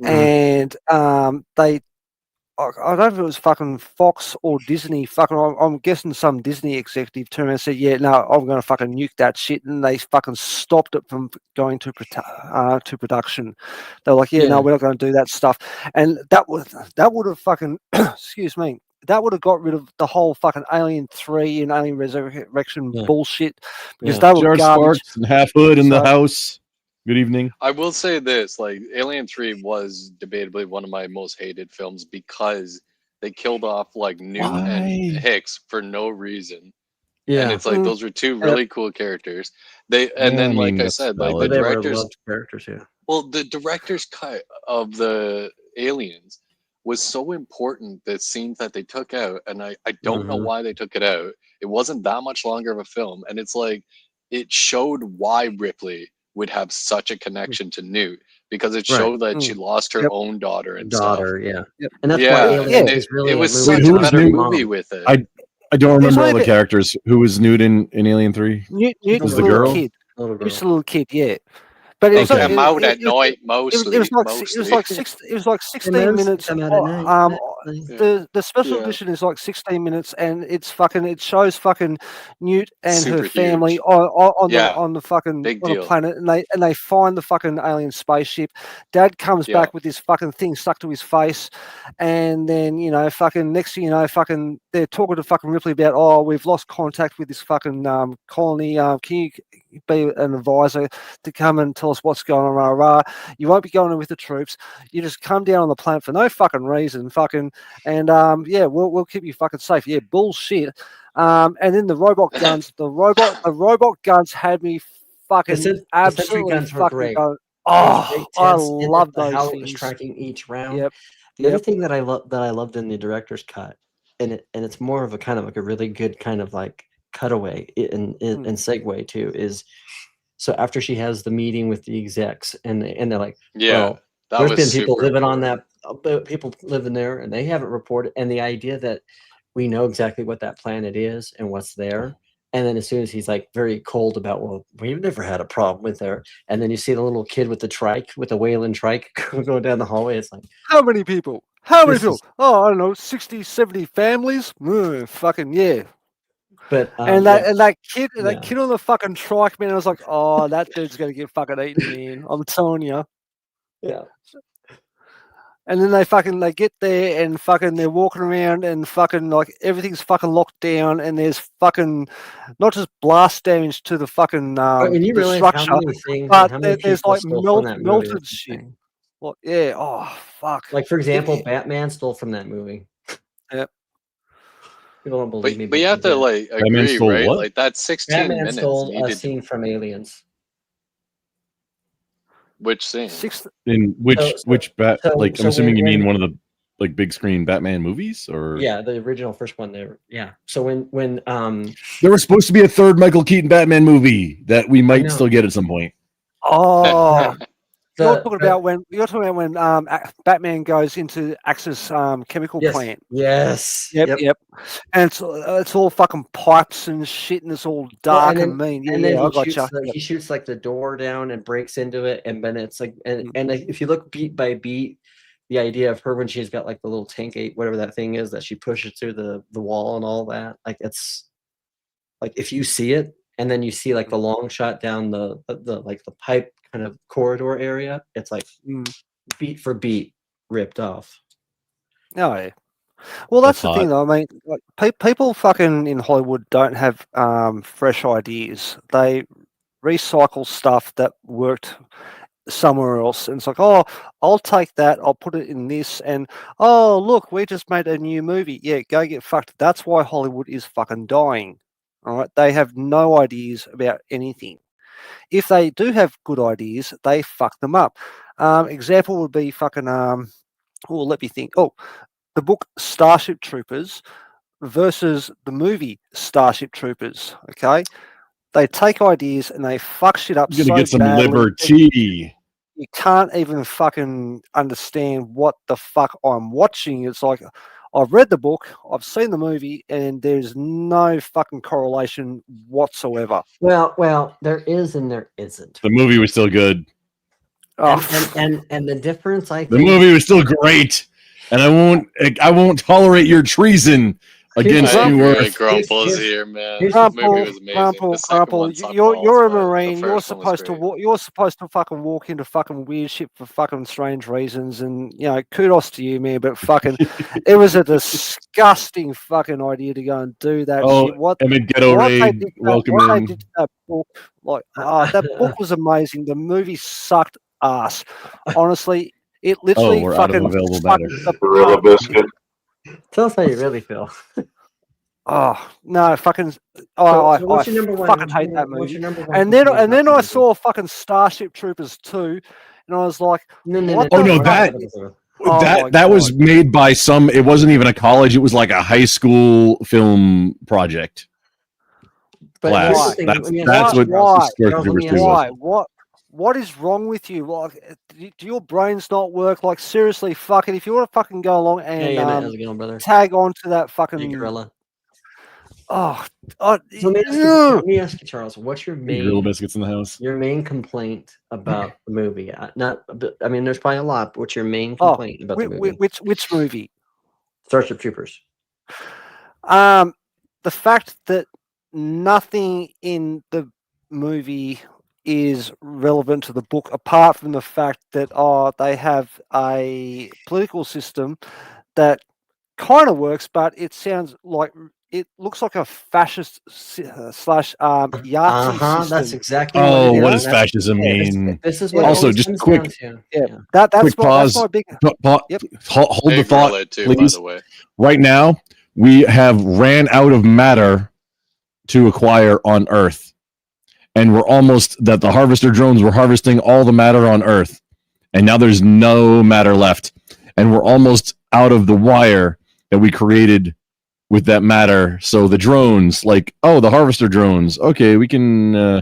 and I don't know if it was fucking Fox or Disney. Fucking, I'm guessing some Disney executive turned around and said, "Yeah, no, I'm going to fucking nuke that shit," and they fucking stopped it from going to production. They're like, "Yeah, no, we're not going to do that stuff," and that would have fucking excuse me. That would have got rid of the whole fucking Alien 3 and Alien Resurrection bullshit because they were garbage. Sparks and Half Hood in the house. Good evening. I will say this, Alien 3 was debatably one of my most hated films because they killed off Newt and Hicks for no reason. Yeah. And it's those were 2 really cool characters. The directors characters, Well, the director's cut of the Aliens was so important, the scenes that they took out, and I don't know why they took it out. It wasn't that much longer of a film, and it's it showed why Ripley would have such a connection to Newt, because it showed that she lost her own daughter and stuff. And that's why Alien is really it was such a better movie with it. I don't remember all the characters. Who was Newt in Alien 3? Newt was the girl? Kid. Just a little kid, yeah. But it came out at night mostly. It was like 16 minutes. The special edition is like 16 minutes, and it shows fucking Newt and Super her family huge. on the fucking Big on deal. the planet, and they find the fucking alien spaceship. Dad comes back with this fucking thing stuck to his face, and then fucking next thing you know, fucking they're talking to fucking Ripley about, "Oh, we've lost contact with this fucking colony. Can you be an advisor to come and tell us what's going on, rah, rah. You won't be going in with the troops. You just come down on the planet for no fucking reason, fucking, and we'll keep you fucking safe." Yeah, bullshit. And then the robot guns, the robot guns had me fucking absolutely fucking going. Oh, I love those how things. It was tracking each round. Yep. The other thing that I loved in the director's cut, and it's more of a kind of a really good kind of cutaway and segue too, is so after she has the meeting with the execs and they're like, well, there's been people living on that, people living there, and they haven't reported. And the idea that we know exactly what that planet is and what's there. And then as soon as he's very cold about, well, we've never had a problem with there. And then you see the little kid with the trike, with the Wayland trike going down the hallway. It's like, how many people? How many people? Oh, I don't know, 60, 70 families. Fucking yeah. But and that kid on the fucking trike, man, I was like, oh, that dude's gonna get fucking eaten, man. I'm telling you. Yeah. And then they get there and fucking they're walking around and fucking like everything's fucking locked down and there's fucking not just blast damage to the fucking when you the realize structure, how many things, but how many there's people like stole from that movie, melted shit. Well, yeah. Oh fuck. Like for example, Batman stole from that movie. Yep. People don't believe me, but you have to like agree, right? What? Like that's 16 Batman minutes. stole a scene from Aliens. Which scene? In which I'm assuming you mean one of the like big screen Batman movies, or the original first one there. Yeah. So when there was supposed to be a third Michael Keaton Batman movie that we might still get at some point. Oh. You're talking about when Batman goes into Axis chemical plant. Yes. Yep. And it's all fucking pipes and shit, and it's all dark and mean. And then I gotcha. He shoots like the door down and breaks into it, and then it's like, and if you look beat by beat, the idea of her when she's got like the little tank whatever that thing is that she pushes through the wall and all that, like it's like if you see it, and then you see like the long shot down the like the pipe kind of corridor area, it's like beat for beat ripped off. Oh yeah. Well, that's the thing, though. I mean, like, people fucking in Hollywood don't have fresh ideas. They recycle stuff that worked somewhere else, and it's like, oh, I'll take that, I'll put it in this, and oh, look, we just made a new movie. Yeah, go get fucked. That's why Hollywood is fucking dying. All right, they have no ideas about anything. If they do have good ideas, they fuck them up. Example would be fucking let me think. Oh, the book Starship Troopers versus the movie Starship Troopers. Okay, they take ideas and they fuck shit up. You're gonna get some liberty. You can't even fucking understand what the fuck I'm watching. It's like I've read the book, I've seen the movie, and there's no fucking correlation whatsoever. Well, there is and there isn't. The movie was still good. Oh. And the difference, the movie was still great, and I won't tolerate your treason against New Earth. Grumple's here, man. The movie was amazing. Grumple, you're a Marine. You're supposed to fucking walk into fucking weird shit for fucking strange reasons, and kudos to you, man. But fucking, it was a disgusting fucking idea to go and do that shit. What they did to that book, like, that book was amazing. The movie sucked ass. Honestly, it literally fucking the biscuit. Tell us how you really feel. Oh no, fucking! I fucking hate that movie. And then I saw fucking Starship Troopers 2, and I was like, that was made by some. It wasn't even a college. It was like a high school film project. Class. That's what Starship Troopers 2 was. What is wrong with you? Like, do your brains not work? Like, seriously, fucking, if you want to fucking go along and tag on to that fucking gorilla. Oh, let me ask you, Charles, what's your main grill biscuits in the house? Your main complaint about the movie? I mean, there's probably a lot. But what's your main complaint about the movie? Which movie? Starship Troopers. The fact that nothing in the movie is relevant to the book, apart from the fact that they have a political system that kind of works, but it sounds like it looks like a fascist slash Yahtzee system. That's exactly. What does fascism mean? This is what also just quick. That's pause. My big. Hold the thought, too, please. By the way. Right now, we have ran out of matter to acquire on Earth. And we're almost that the harvester drones were harvesting all the matter on Earth. And now there's no matter left. And we're almost out of the wire that we created with that matter. So the drones, the harvester drones. Okay, we can,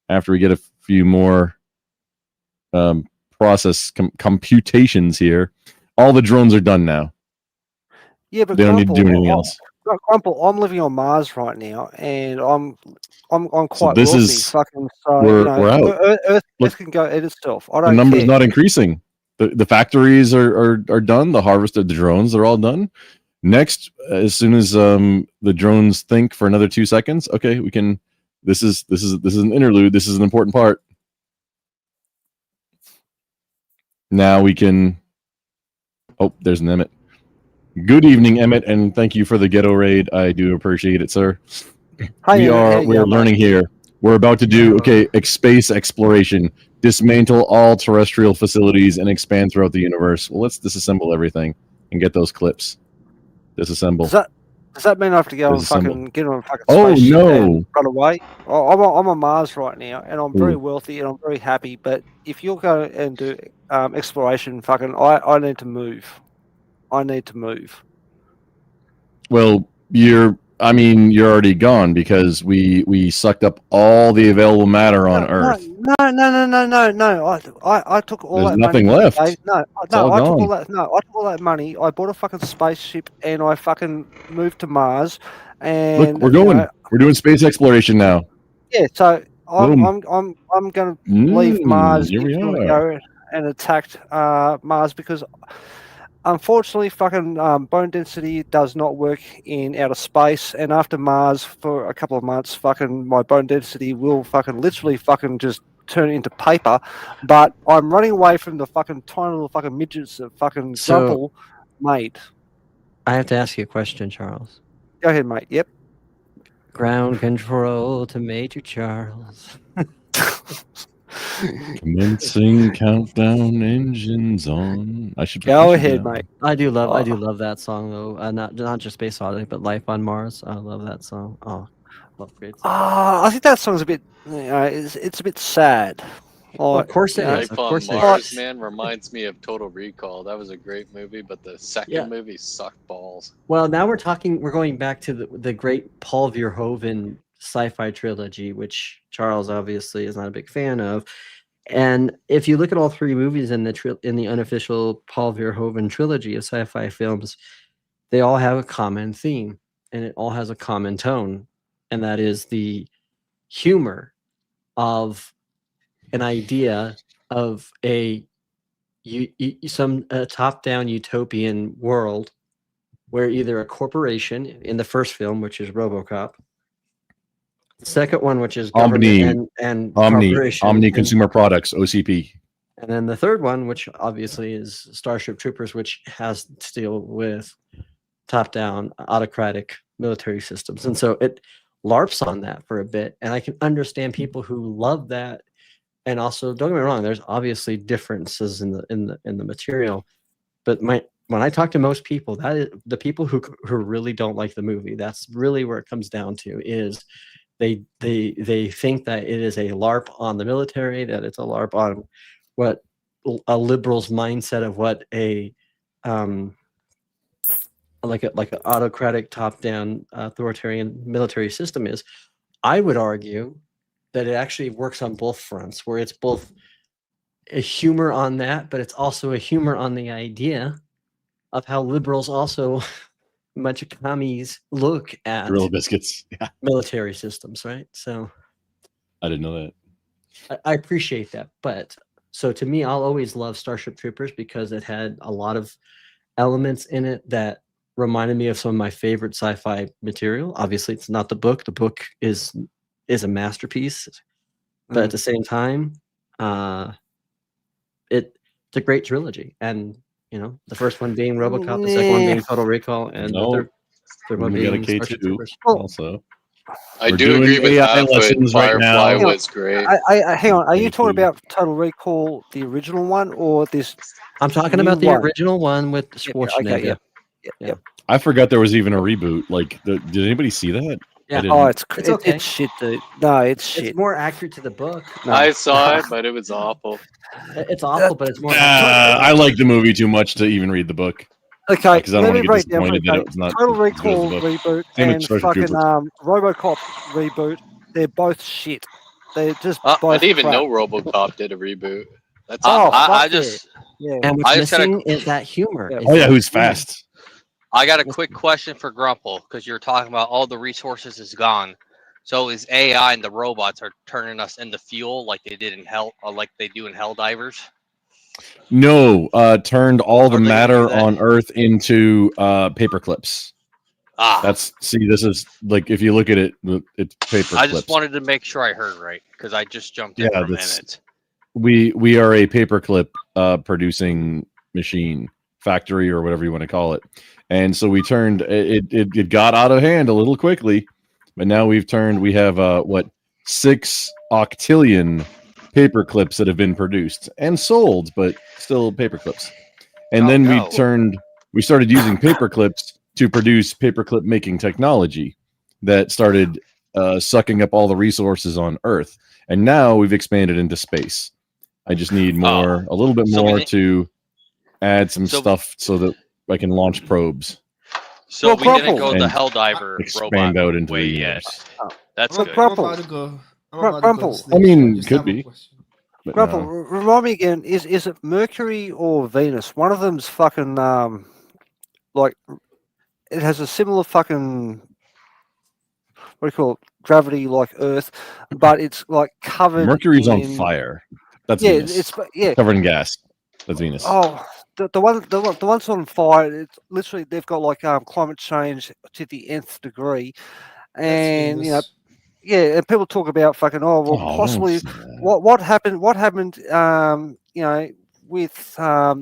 after we get a few more process computations here, all the drones are done now. Yeah, but they don't need to do anything else. Grumple, I'm living on Mars right now, and I'm quite so this wealthy. Is fucking we're out. Earth can go eat itself. I don't. The number's care. not increasing. The factories are done. The harvest of the drones, they're all done. Next, as soon as the drones think for another 2 seconds, okay, we can. This is an interlude. This is an important part. Now we can. Oh, there's an Emmett. Good evening, Emmett, and thank you for the ghetto raid. I do appreciate it, sir. Hi, we're learning here. We're about to do space exploration, dismantle all terrestrial facilities, and expand throughout the universe. Well, let's disassemble everything and get those clips. Disassemble. Does that mean I have to go and fucking get on a fucking spaceship and run away? I'm on Mars right now, and I'm very wealthy and I'm very happy. But if you're going and do exploration, fucking, I need to move. I need to move. Well, you're already gone because we sucked up all the available matter on Earth. No. I took all There's that nothing money. left. I It's all took gone. all that. No, I took all that money. I bought a fucking spaceship and I fucking moved to Mars. And look, we're going. We're doing space exploration now. Yeah, so I'm going to leave Mars here we and are. go and attack Mars because unfortunately, fucking bone density does not work in outer space. And after Mars for a couple of months, fucking my bone density will fucking literally fucking just turn into paper. But I'm running away from the fucking tiny little fucking midgets that fucking Grumple made. I have to ask you a question, Charles. Go ahead, mate. Yep. Ground control to Major Charles. Commencing countdown, engines on. I should go ahead, mate. I do love that song though. Not just Space Oddity, but Life on Mars. I love that song. Oh, love great song. I think that song's a bit. It's a bit sad. Of course it is. Life on Mars, man, reminds me of Total Recall. That was a great movie, but the second movie sucked balls. Well, now we're going back to the great Paul Verhoeven sci-fi trilogy, which Charles obviously is not a big fan of. And if you look at all three movies in the unofficial Paul Verhoeven trilogy of sci-fi films, they all have a common theme, and it all has a common tone, and that is the humor of an idea of a top-down utopian world where either a corporation in the first film, which is RoboCop, the second one, which is government and Omni Consumer Products, OCP, and then the third one, which obviously is Starship Troopers, which has to deal with top-down autocratic military systems, and so it LARPs on that for a bit, and I can understand people who love that. And also, don't get me wrong, there's obviously differences in the material, but when I talk to most people, that is the people who really don't like the movie. That's really where it comes down to, is they think that it is a LARP on the military, that it's a LARP on what a liberal's mindset of what a like an autocratic top-down authoritarian military system is. I would argue that it actually works on both fronts, where it's both a humor on that, but it's also a humor on the idea of how liberals also, a bunch of commies, look at Gorilla Biscuits, military systems, right? So I didn't know that. I appreciate that. But so to me, I'll always love Starship Troopers because it had a lot of elements in it that reminded me of some of my favorite sci-fi material. Obviously, it's not the book. The book is a masterpiece, but at the same time, it's a great trilogy. And the first one being RoboCop, the second one being Total Recall, and the third one being Starship Troopers. Also, I do agree with that, but Firefly was great. Hang on, are you talking about Total Recall, the original one, or this? I'm talking about the original one with Schwarzenegger. Yeah. I forgot there was even a reboot. Like, did anybody see that? Yeah. It's okay. It's shit, dude. No, it's shit. It's more accurate to the book. No. I saw it, but it was awful. It's awful, but it's more. I like the movie too much to even read the book. Okay, because I don't want to get disappointed that it's not. Total Recall reboot and fucking RoboCop reboot. They're both shit. They're just. Both I didn't even crap. know RoboCop did a reboot. That's I just. Yeah. And what's missing is that humor. Who's fast? I got a quick question for Grumple, because you're talking about all the resources is gone. So is AI and the robots are turning us into fuel like they did in Hell, or like they do in Helldivers? No, turned all the matter on Earth into paper clips. This is like, if you look at it, it's paper clips. I just wanted to make sure I heard right, because I just jumped in for a minute. We are a paperclip producing machine factory, or whatever you want to call it. And so we turned it got out of hand a little quickly, but now we have 6 octillion paper clips that have been produced and sold, but still paper clips. And then we started using paper clips to produce paperclip making technology that started sucking up all the resources on Earth. And now we've expanded into space. I just need a little bit more to add some stuff so that I can launch probes. So we didn't go the Helldiver expand out into the yet. That's good. Grumple. I mean, could be. Grumple, remind me again, is it Mercury or Venus? One of them's fucking like, it has a similar fucking, what do you call it, gravity like Earth, but it's like covered. Mercury's on fire. That's Venus. It's covered in gas. That's Venus. Oh, the ones on fire. It's literally, they've got like climate change to the nth degree, and and people talk about fucking possibly what happened with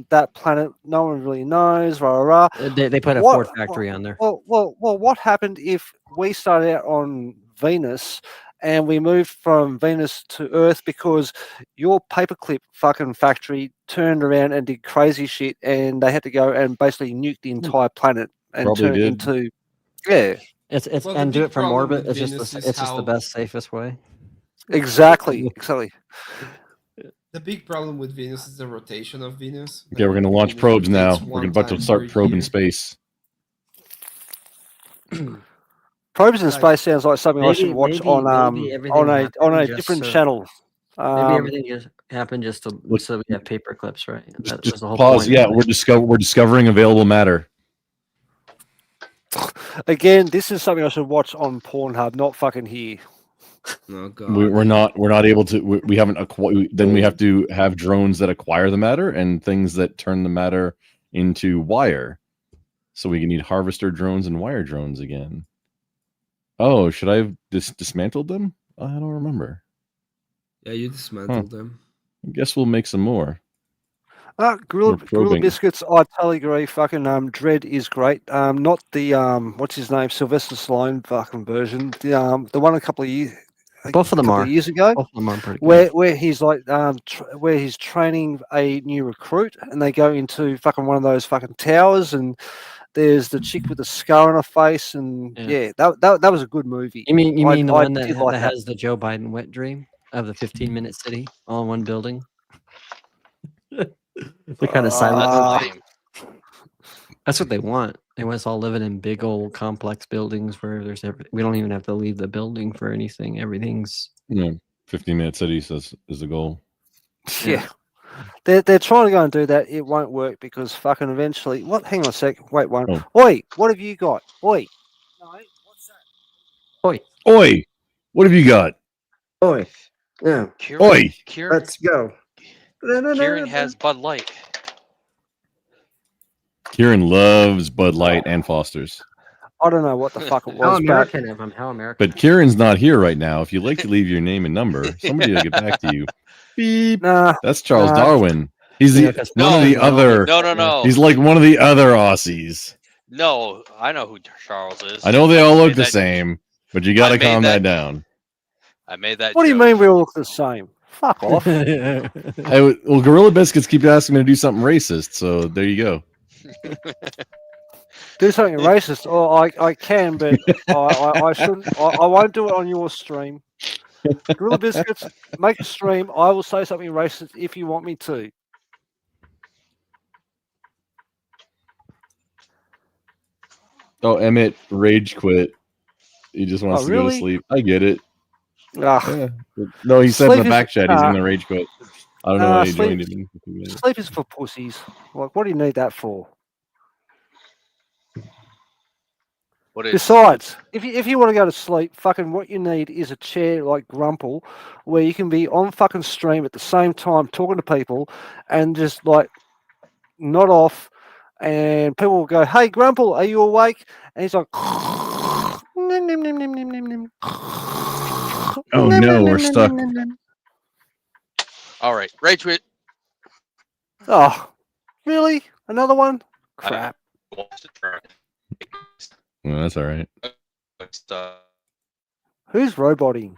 that planet. No one really knows. They put a Ford factory on there. Well, what happened if we started out on Venus and we moved from Venus to Earth because your paperclip fucking factory turned around and did crazy shit, and they had to go and basically nuke the entire planet and turn it into and do it from orbit. It's just the best, safest way. Exactly. The big problem with Venus is the rotation of Venus. Okay, we're gonna launch probes now. We're about to start probing space. Probes in space sounds like something I should watch on a different channel. Maybe everything just happened just so we have paper clips, right? Just the whole pause. Point. Yeah, we're discovering available matter. Again, this is something I should watch on Pornhub, not fucking here. Oh, God. We're not able to. We haven't acquired. Then we have to have drones that acquire the matter and things that turn the matter into wire. So we need harvester drones and wire drones again. Oh, should I have dismantled them? I don't remember. Yeah, you dismantled them. I guess we'll make some more. Gorilla Biscuits, I totally agree. Fucking Dread is great. Not the what's his name, Sylvester Stallone fucking version. The one a couple of years. Both of them are years ago. Both of them are pretty good. Where he's like where he's training a new recruit, and they go into fucking one of those fucking towers, and there's the chick with the scar on her face, and that was a good movie. You mean the one that has the Joe Biden wet dream of the 15-minute city all in one building? They're kind of silent. That's what they want. They want us all living in big old complex buildings where there's we don't even have to leave the building for anything. Everything's 15-minute cities is the goal. Yeah. They're trying to go and do that. It won't work because fucking eventually. What? Hang on a sec. Wait one. Oh. Oi! What have you got? Oi! No, what's that? Oi! What have you got? Oi! Yeah. Oi! Let's go. Kieran has Bud Light. Kieran loves Bud Light and Foster's. I don't know what the fuck it was. How American of him. How American. But Kieran's not here right now. If you'd like to leave your name and number, somebody will get back to you. Beep. That's Charles Darwin. He's one of the other. No. He's like one of the other Aussies. No, I know who Charles is. I know they all look the same, but you got to calm that down. I made that. What do you mean we all look the same? Fuck off. Well, Gorilla Biscuits keep asking me to do something racist, so there you go. Do something racist? Oh, I can, but I shouldn't. I won't do it on your stream. Gorilla Biscuits, make a stream. I will say something racist if you want me to. Oh, Emmett rage quit. He just wants to go to sleep. I get it. Yeah. No, he said in the back chat he's going to rage quit. I don't know why he joined him. Sleep is for pussies. Like, what do you need that for? Besides, if you want to go to sleep, fucking what you need is a chair like Grumple, where you can be on fucking stream at the same time talking to people, and just like nod off, and people will go, "Hey Grumple, are you awake?" And he's like, "Oh no, we're stuck." All right, Rage Quit. Oh, really? Another one? Crap. Well, that's all right. Who's roboting?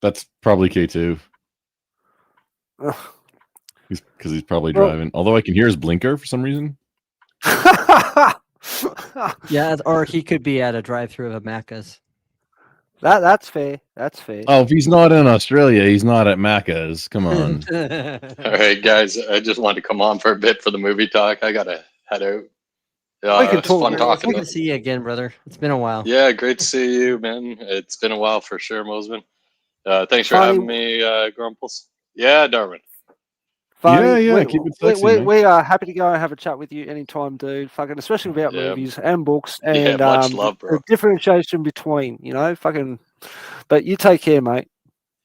That's probably K2. Because he's probably driving. Although I can hear his blinker for some reason. Yeah, or he could be at a drive-through of a Macca's. That's fair. That's fair. Oh, if he's not in Australia, he's not at Macca's. Come on. All right, guys. I just wanted to come on for a bit for the movie talk. I gotta head out. It's fun talking. Good to see you again, brother. It's been a while. Yeah, great to see you, man. It's been a while for sure, Mosman. Thanks for having me, Grumples. Yeah, Darwin. Funny. Yeah, keep it sexy, we are happy to go and have a chat with you anytime, dude. Fucking, especially about movies and books and much love, bro. the differentiation between, fucking. But you take care, mate.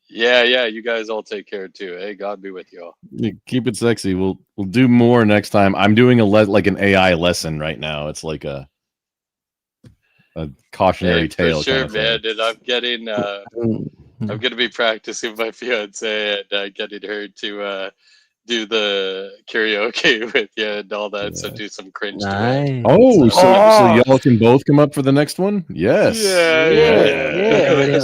Yeah, you guys all take care too. Hey, God be with you all. Keep it sexy. We'll do more next time. I'm doing like an AI lesson right now. It's like a cautionary tale. For sure, man. And I'm getting. I'm gonna be practicing with my fiance and getting her to do the karaoke with you and all that. Yeah. So do some cringe. Nice. Oh, so y'all can both come up for the next one? Yes. Yeah.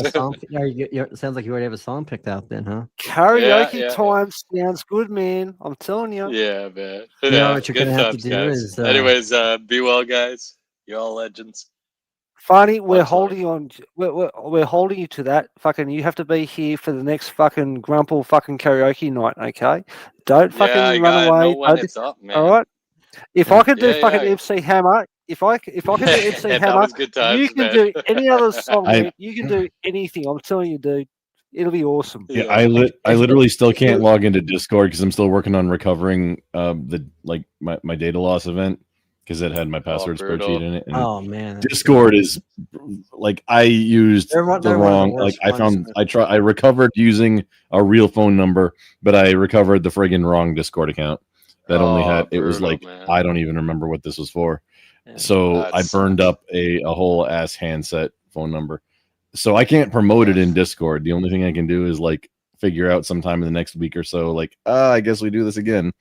Sounds like you already have a song picked out then, huh? Karaoke time sounds good, man. I'm telling you. Yeah, man. You know what you're gonna have to do is. Anyways, be well, guys. You're all legends. Funny, we're holding on. We're holding you to that. Fucking, you have to be here for the next fucking Grumple fucking karaoke night. Okay, don't fucking run away. It's up, man. All right. If I could do fucking MC Hammer, if I could do MC Hammer, you can do any other song. Man. You can do anything. I'm telling you, dude. It'll be awesome. Yeah, I literally still can't log into Discord because I'm still working on recovering my data loss event. Because it had my password spreadsheet in it. And man, Discord is like I used the wrong. Like I recovered using a real phone number, but I recovered the friggin' wrong Discord account that only had. It was like I don't even remember what this was for. Yeah, so I burned up a whole ass handset phone number. So I can't promote it in Discord. The only thing I can do is like figure out sometime in the next week or so. Like I guess we do this again,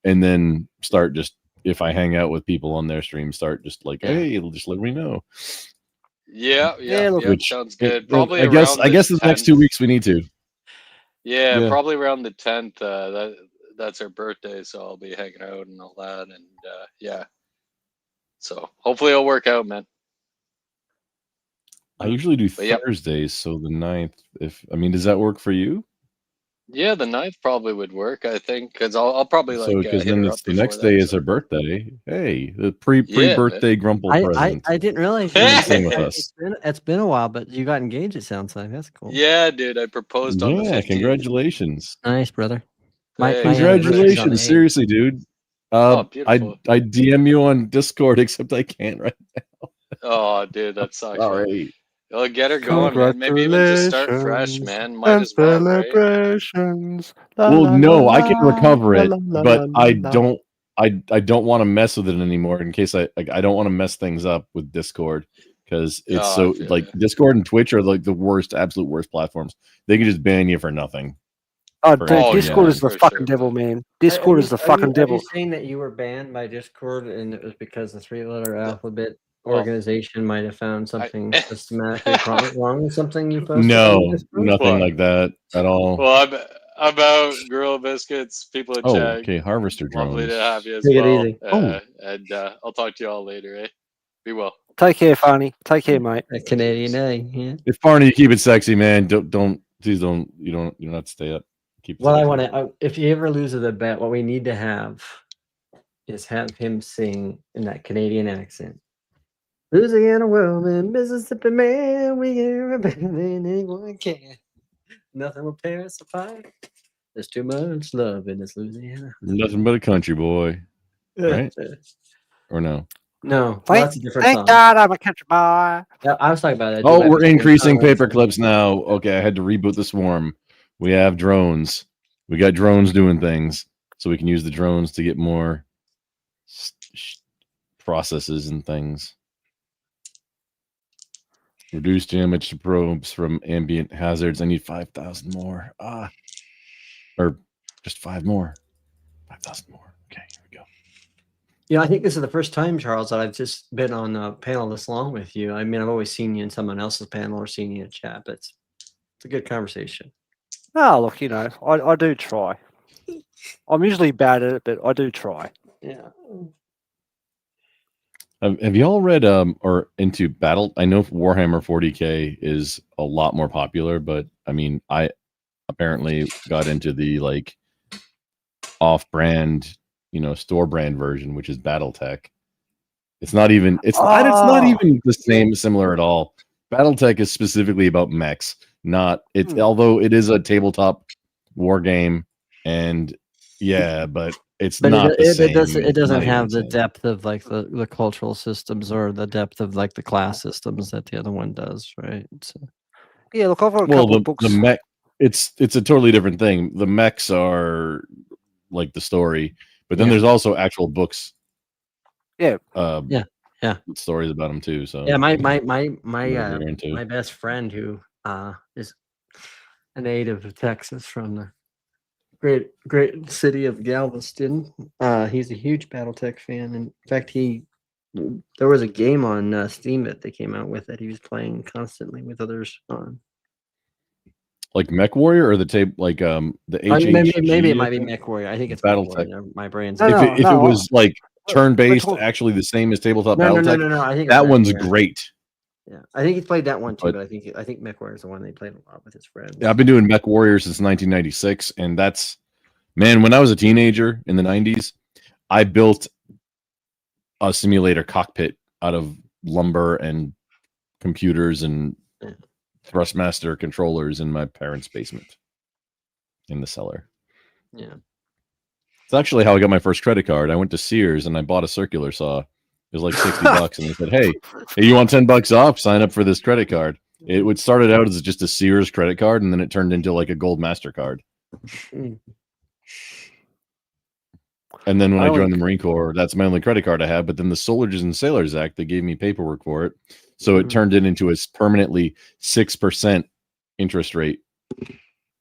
and then start just. If I hang out with people on their stream, start just like, hey, it'll just let me know. Yeah, sounds good. Probably I guess the next 2 weeks we need to. Yeah, probably around the 10th. That's her birthday, so I'll be hanging out and all that, and yeah. So hopefully it'll work out, man. I usually do Thursdays, so the 9th. Does that work for you? Yeah, the 9th probably would work, I think, because I'll probably because then it's the next day is her birthday. Hey, the pre-birthday Grumple present. I didn't realize you sing with us. It's been a while, but you got engaged. It sounds like that's cool. Yeah, dude, I proposed on the 15th. Congratulations! Nice, brother. Congratulations, seriously, dude. I DM you on Discord, except I can't right now. Oh, dude, that sucks. All right. Well, get her going, man. Maybe even just start fresh, man. Might as well, celebrations. Right? Well, no, I can recover it, but I don't want to mess with it anymore in case I don't want to mess things up with Discord because it's Discord and Twitch are like the worst, absolute worst platforms. They can just ban you for nothing. Oh, dude, Discord is the fucking devil, man. Discord is the fucking devil. Are you saying that you were banned by Discord and it was because the 3-letter alphabet organization might have found something systematically wrong with something you posted? No, nothing like that at all. Well, I'm about Gorilla Biscuits, people in chat. Okay, Harvester drones. Lovely to have you as Take well. It easy. And I'll talk to you all later, eh? Be well. Take care, Farney. Take care, mate. A Canadian A, yeah. If Farney, you keep it sexy, man. Please don't. You don't have to stay up. Keep it well, sexy. I want to. If you ever lose the bet, what we need to have is have him sing in that Canadian accent. Louisiana woman, Mississippi man, we hear better than anyone can. Nothing will tear us apart. There's too much love in this Louisiana. Nothing but a country boy, right? Or no? No, well, that's a different Thank song. God I'm a country boy. Yeah, I was talking about that. Oh, we're increasing paper clips now. Okay, I had to reboot the swarm. We have drones. We got drones doing things, so we can use the drones to get more processes and things. Reduce damage to probes from ambient hazards. I need 5,000 more. Or just 5 more. 5,000 more. Okay, here we go. You know, I think this is the first time, Charles, that I've just been on a panel this long with you. I mean, I've always seen you in someone else's panel or seen you in chat, but it's a good conversation. Oh, look, you know, I do try. I'm usually bad at it, but I do try. Yeah. Have y'all read or into Battle? I know Warhammer 40K is a lot more popular, but I mean, I apparently got into the like off-brand, you know, store brand version, which is BattleTech. It's not even it's not even the same similar at all. BattleTech is specifically about mechs, not it's although it is a tabletop war game, and yeah, but it's not the same. It doesn't have the depth of like the cultural systems or the depth of like the class systems that the other one does, right? So, yeah, look, I've got a couple of books. The mech, it's a totally different thing. The mechs are like the story, but then there's also actual books. Yeah. Stories about them too. So yeah, my best friend who is a native of Texas from the great city of Galveston. He's a huge BattleTech fan. In fact, there was a game on Steam that they came out with that he was playing constantly with others on. Like Mech Warrior or the tape, like the HHG? Maybe it might be Mech Warrior. I think it's BattleTech. My brain's. If it was like turn-based, actually the same as tabletop BattleTech. No. I think that one's great. Yeah, I think he played that one too, but I think Mech Warrior is the one they played a lot with his friends. Yeah, I've been doing Mech Warrior since 1996, and that's, man, when I was a teenager in the 90s, I built a simulator cockpit out of lumber and computers and Thrustmaster controllers in my parents' basement in the cellar. Yeah. It's actually how I got my first credit card. I went to Sears and I bought a circular saw. It was like $60, and they said, "Hey, you want $10 off? Sign up for this credit card." It started out as just a Sears credit card, and then it turned into like a gold MasterCard. And then when I joined the Marine Corps, that's my only credit card I have. But then the Soldiers and Sailors Act, they gave me paperwork for it, so it turned it into a permanently 6% interest rate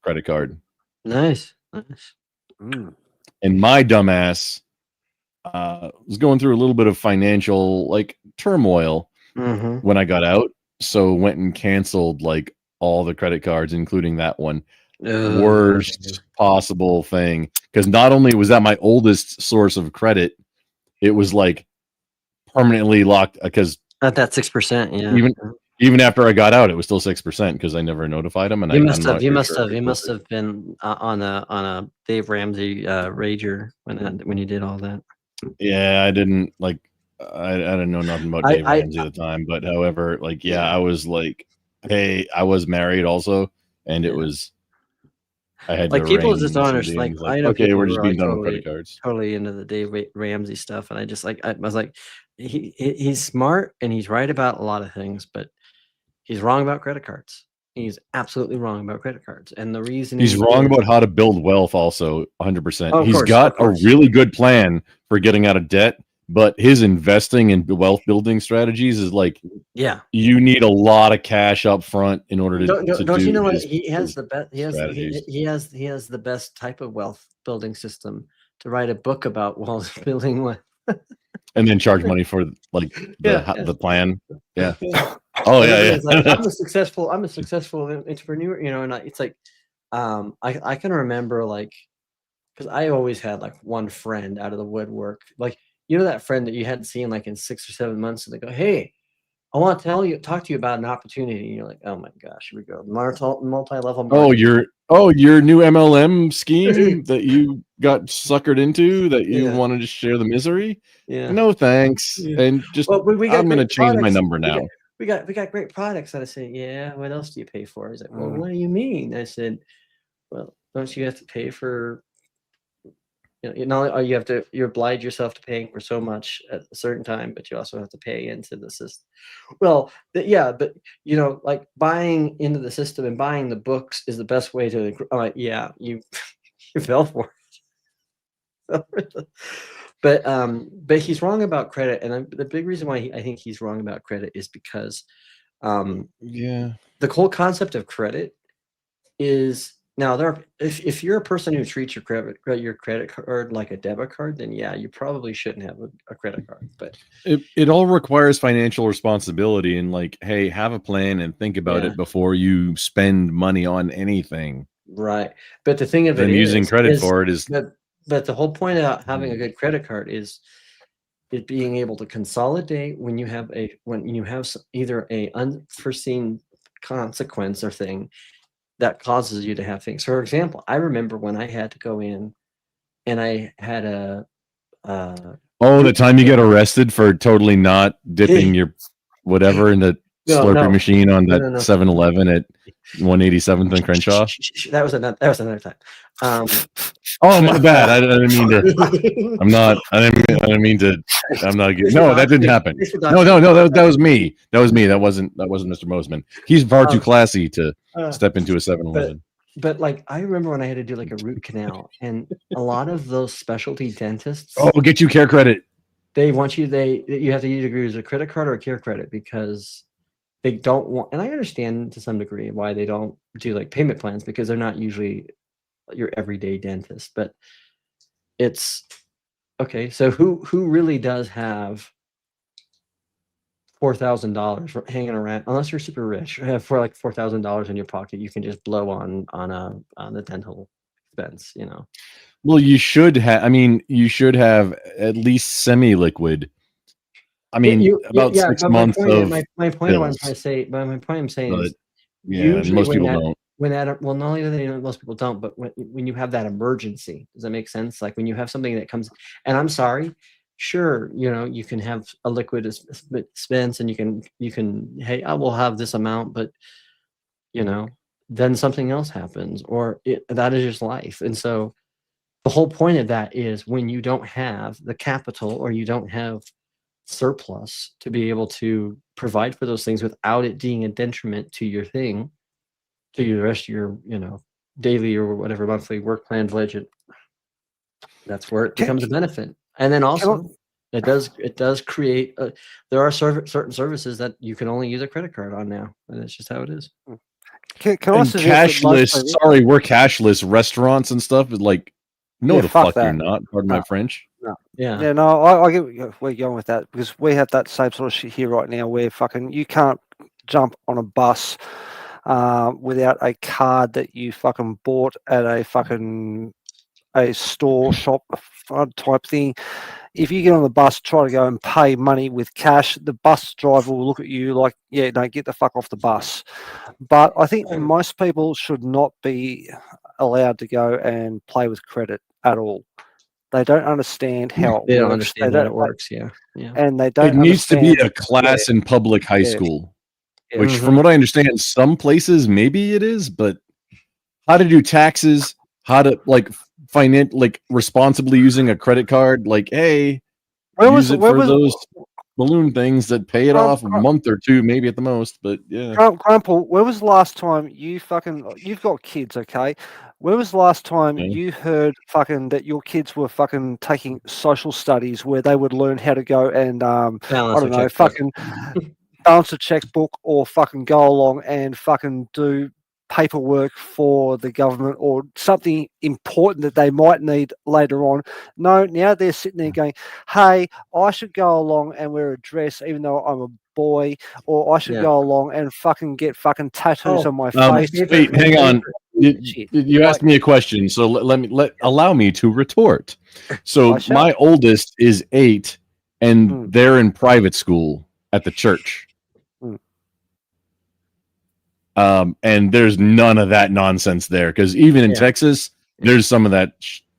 credit card. Nice. And my dumbass was going through a little bit of financial like turmoil when I got out, so went and canceled like all the credit cards, including that one. Worst possible thing, because not only was that my oldest source of credit, it was like permanently locked because at that 6%. Yeah, even after I got out, it was still 6% because I never notified him. And you must have been on a Dave Ramsey rager when you did all that. Yeah, I didn't like. I didn't know nothing about Dave Ramsey at the time, but however, like, I was like, hey, I was married also, and it was. I had like people just don't understand. Like, I know okay, we're just being done with credit cards. Totally into the Dave Ramsey stuff, and I just like I was like, he's smart and he's right about a lot of things, but he's wrong about credit cards. He's absolutely wrong about credit cards, and the reason he's wrong about how to build wealth, also 100%. He's got a really good plan for getting out of debt, but his investing and wealth building strategies is like, you need a lot of cash up front in order to don't you know what he has the best he has the best type of wealth building system to write a book about wealth building with and then charge money for like the plan. Oh yeah. Like, I'm a successful entrepreneur, you know, and it's like I can remember like because I always had like one friend out of the woodwork, like you know that friend that you hadn't seen like in 6 or 7 months, and they go, "Hey, I want to talk to you about an opportunity." And you're like, "Oh my gosh, here we go, multi-level marketing." Your new MLM scheme that you got suckered into that you wanted to share the misery. No thanks, and just I'm going to change my number now. We got great products. And I said, "Yeah, what else do you pay for?" He's like, "Well, what do you mean?" I said, "Well, don't you have to pay for not only you oblige yourself to paying for so much at a certain time, but you also have to pay into the system. Well, but like buying into the system and buying the books is the best way to. You fell for it. But he's wrong about credit, and the big reason why I think he's wrong about credit is because, the whole concept of credit is. Now, if you're a person who treats your credit card like a debit card, then yeah, you probably shouldn't have a credit card. But it all requires financial responsibility and like, hey, have a plan and think about it before you spend money on anything. Right. But the thing of it using credit for it is. But the whole point about having a good credit card is it being able to consolidate when you have either a unforeseen consequence or thing that causes you to have things. For example, I remember when I had to go in and I had the time you get arrested for totally not dipping your whatever in the Slurpee machine on that 7-Eleven at 187th and Crenshaw. That was another time. My bad. I didn't mean to. I didn't mean to. I'm not. No, that didn't happen. No. That was me. That wasn't Mr. Mosman. He's far too classy to step into a 7-Eleven. But like, I remember when I had to do like a root canal, and a lot of those specialty dentists. Get you care credit. They want you. You have to either use a credit card or a care credit because they don't want. And I understand to some degree why they don't do like payment plans, because they're not usually your everyday dentist. But it's okay. So who really does have $4,000 hanging around, unless you're super rich, for like $4,000 in your pocket, you can just blow on the dental expense, Well, you should have. You should have at least semi-liquid. About 6 months of. My point I'm saying is, usually most people don't. Well, not only do most people don't, but when you have that emergency, does that make sense? Like when you have something that comes, and I'm sorry. Sure, you can have a liquid expense, and you can hey, I will have this amount, but then something else happens, or that is just life. And so the whole point of that is when you don't have the capital or you don't have surplus to be able to provide for those things without it being a detriment to your thing, to the rest of your daily or whatever monthly work plan budget. That's where it becomes a benefit. And then also, it does create. There are certain services that you can only use a credit card on now, and that's just how it is. Can I cashless? Sorry, we're cashless. Restaurants and stuff is like, no, the fuck you're not. Pardon my French. No. Yeah. No, I get where you're going with that, because we have that same sort of shit here right now, where you can't jump on a bus without a card that you fucking bought at a store shop type thing. If you get on the bus, try to go and pay money with cash, the bus driver will look at you like, yeah, no, get the fuck off the bus. But I think most people should not be allowed to go and play with credit at all. They don't understand how it works. They don't understand how it works, yeah. And they don't. It needs to be a class in public high school, which, from what I understand, some places maybe it is, but how to do taxes, how to responsibly using a credit card, hey, use it for those balloon things that pay it off a month or two, maybe at the most. But yeah, Grandpa, where was the last time you've got kids, okay? When was the last time you heard that your kids were taking social studies where they would learn how to go and balance a checkbook, or go along and do paperwork for the government or something important that they might need later on? No, now they're sitting there going, hey, I should go along and wear a dress even though I'm a boy, or I should go along and get tattoos on my face. Wait, hang on. You asked me a question, so allow me to retort. So my oldest is 8, and they're in private school at the church. And there's none of that nonsense there, because even in Texas, there's some of that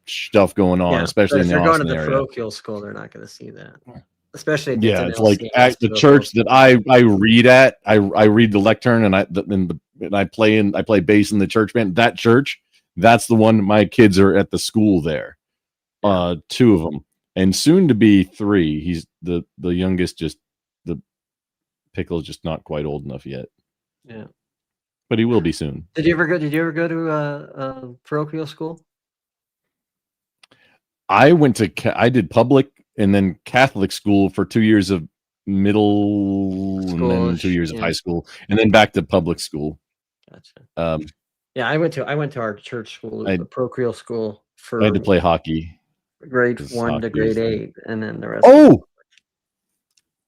stuff going on, especially in the Austin area. If they're going to the parochial school, they're not going to see that. Especially it's like at the church that I read at. I read the lectern, and I play bass in the church band. That church, that's the one my kids are at the school there. 2 of them, and soon to be 3. He's the youngest. Just the Pickle's just not quite old enough yet. Yeah, but he will be soon. Did you ever go to parochial school? I did public and then Catholic school for 2 years of middle and then 2 years of high school, and then back to public school. Gotcha. Yeah, I went to our church school, the parochial school. I had to play hockey, grade 1 to grade 8, and then the rest. Oh,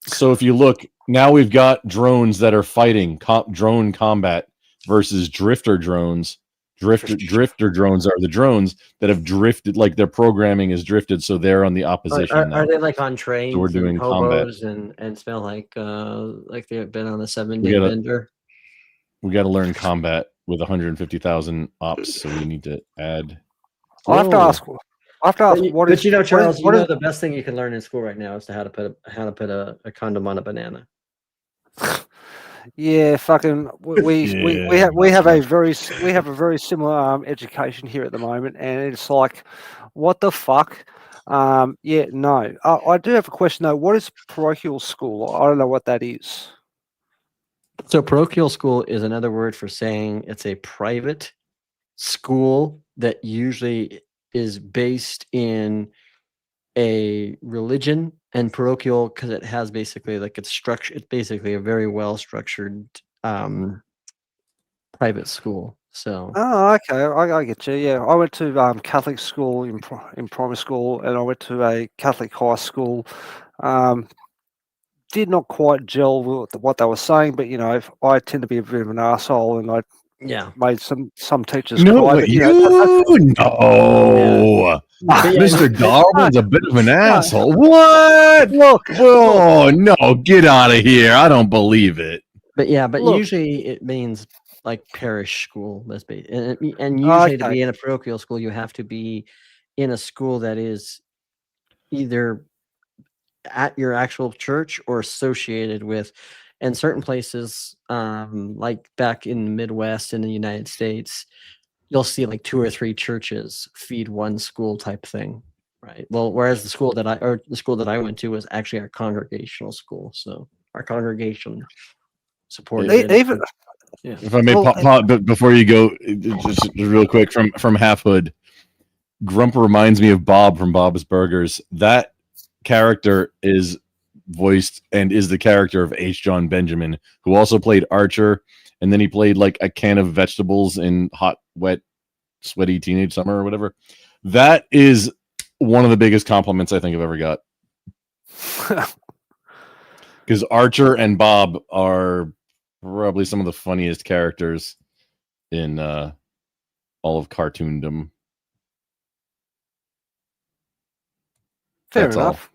so if you look now, we've got drones that are fighting drone combat versus drifter drones. Drifter drones are the drones that have drifted, like their programming is drifted, so they're on the opposition. Are they like on trains? So we're doing combat and smell like they've been on a 7-day bender. We got to learn combat with 150,000 ops, so we need to add. I have to ask. But you know, Charles, you know the best thing you can learn in school right now is how to put a condom on a banana. Yeah, fucking. We have a very similar education here at the moment, and it's like, what the fuck? Yeah, no. I do have a question though. What is parochial school? I don't know what that is. So parochial school is another word for saying it's a private school that usually is based in a religion, and parochial because it has basically like it's basically a very well structured private school. So okay, I get you. Yeah, I went to Catholic school in primary school, and I went to a Catholic high school. Did not quite gel with what they were saying, but you know, I tend to be a bit of an asshole, and I made some teachers cry. But, Mr. Darwin's a bit of an asshole. What? Look, no, get out of here! I don't believe it. But usually it means like parish school. Let's be and usually to be in a parochial school, you have to be in a school that is either at your actual church or associated with. And certain places, like back in the Midwest in the United States, you'll see like 2 or 3 churches feed one school type thing, right? Well, whereas the school that I went to was actually our congregational school, so our congregation supported it. Even if I may pop before you go, just real quick from Half Hood, Grump reminds me of Bob from Bob's Burgers. That character is voiced and is the character of H. John Benjamin, who also played Archer, and then he played like a can of vegetables in Hot, Wet, Sweaty Teenage Summer or whatever. That is one of the biggest compliments I think I've ever got. Because Archer and Bob are probably some of the funniest characters in all of cartoondom. Fair enough.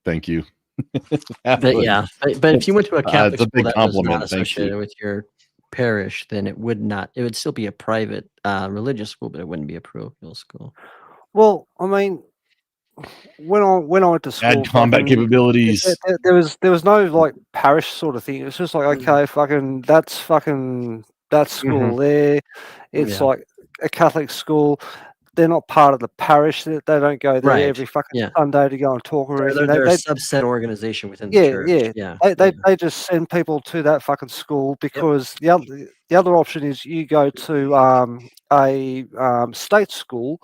Thank you. But if you went to a Catholic school that was not Thank associated you. with your parish, then it would still be a private religious school, but it wouldn't be a parochial school. Well, I mean, when I went to school, add combat capabilities. There was no like parish sort of thing. It's just like, okay, that's school there. It's like a Catholic school. They're not part of the parish. They don't go there every fucking Sunday to go and talk or anything. They're a subset organization within the church. They just send people to that fucking school because the other option is you go to a state school,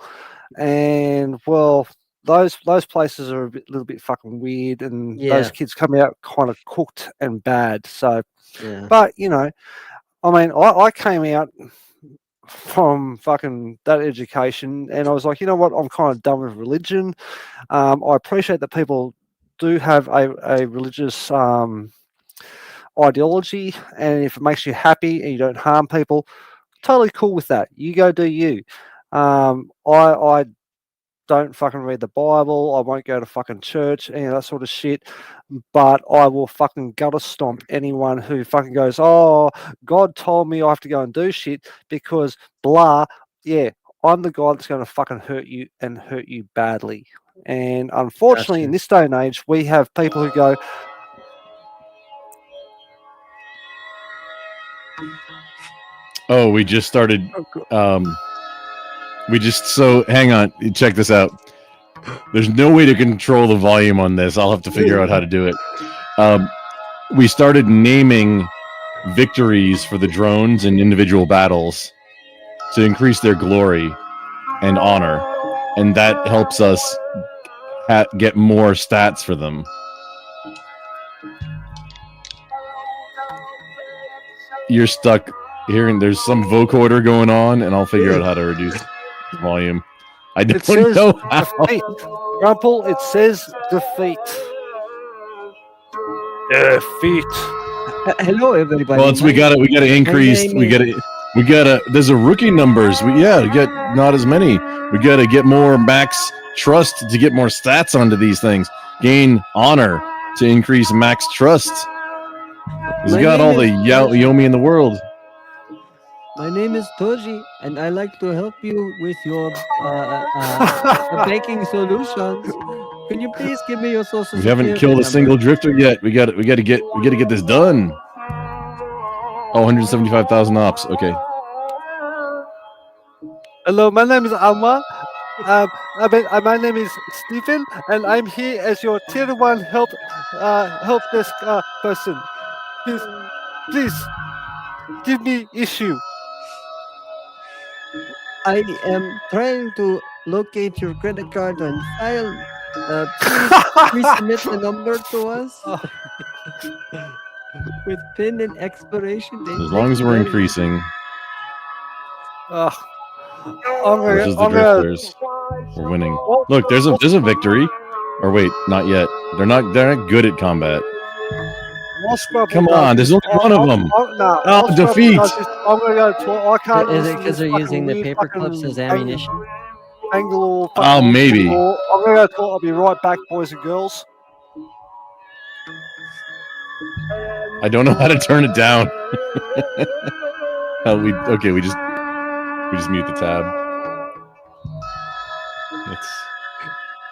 and well, those places are little bit fucking weird, and those kids come out kind of cooked and bad. So, but you know, I mean, I came out from fucking that education, and I was like, you know what, I'm kind of done with religion. I appreciate that people do have a religious ideology, and if it makes you happy and you don't harm people, totally cool with that. You go do you. I don't fucking read the Bible. I won't go to fucking church, any of that sort of shit. But I will fucking gutter stomp anyone who fucking goes, oh, God told me I have to go and do shit because blah. Yeah, I'm the guy that's going to fucking hurt you and hurt you badly. And unfortunately, in this day and age, we have people who go, oh, we just started. So hang on, check this out. There's no way to control the volume on this. I'll have to figure out how to do it. We started naming victories for the drones in individual battles to increase their glory and honor, and that helps us get more stats for them. You're stuck hearing there's some vocoder going on, and I'll figure out how to reduce the volume. I don't know how. Defeat. Grumple, it says defeat. Defeat. Hello, everybody. Well, we gotta increase. We gotta. There's a rookie numbers. We get not as many. We gotta get more max trust to get more stats onto these things. Gain honor to increase max trust. He's got all the Yomi in the world. My name is Toji, and I like to help you with your banking solutions. Can you please give me your social security? We haven't killed a single drifter yet. We got to get this done. Oh, 175,000 ops. Okay. Hello, my name is Alma. My name is Stephen, and I'm here as your tier 1 help desk person. Please give me issue. I am trying to locate your credit card on file. Please submit the number to us with PIN and expiration date. As long as we're increasing. Versus the drifters, we're winning. Look, there's a victory. Or wait, not yet. They're not good at combat. Come on, there's only one of them. Defeat. I can't. Is it because they're using the paper clips as ammunition? Oh, maybe. I'm gonna go. I'll be right back, boys and girls. I don't know how to turn it down. We just mute the tab.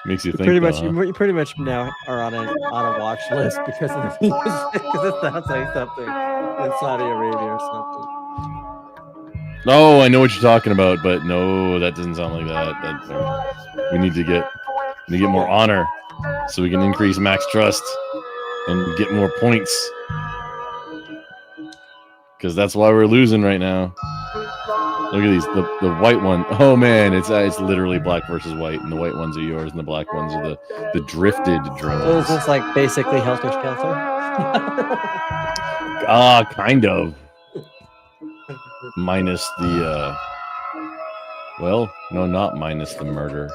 Makes you think. You pretty much now are on a watch list because of the music. Because it sounds like something in Saudi Arabia or something. Oh, I know what you're talking about, but no, that doesn't sound like that. We need to get more honor so we can increase max trust and get more points. Because that's why we're losing right now. Look at these. The white one. Oh man, it's literally black versus white, and the white ones are yours, and the black ones are the drifted drones. So is this like basically Helter Skelter? Kind of. Minus the well, no, not minus the murder.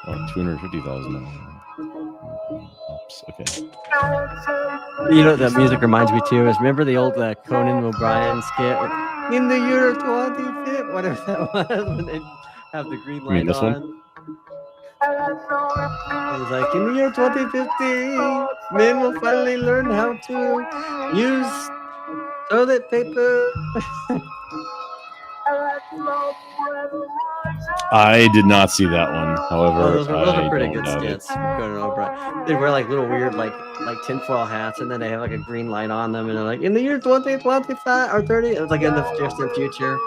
Oh, 250,000. Oops. Okay. You know what that music reminds me too is remember the old Conan O'Brien skit in the year 2050, whatever that was, when they have the green light on. It was like in the year 2050, men will finally learn how to use toilet paper. I did not see that one. However, those are pretty good skits. They wear like little weird like tinfoil hats, and then they have like a green light on them, and they're like in the year 2025 or 30. It was like in the distant future.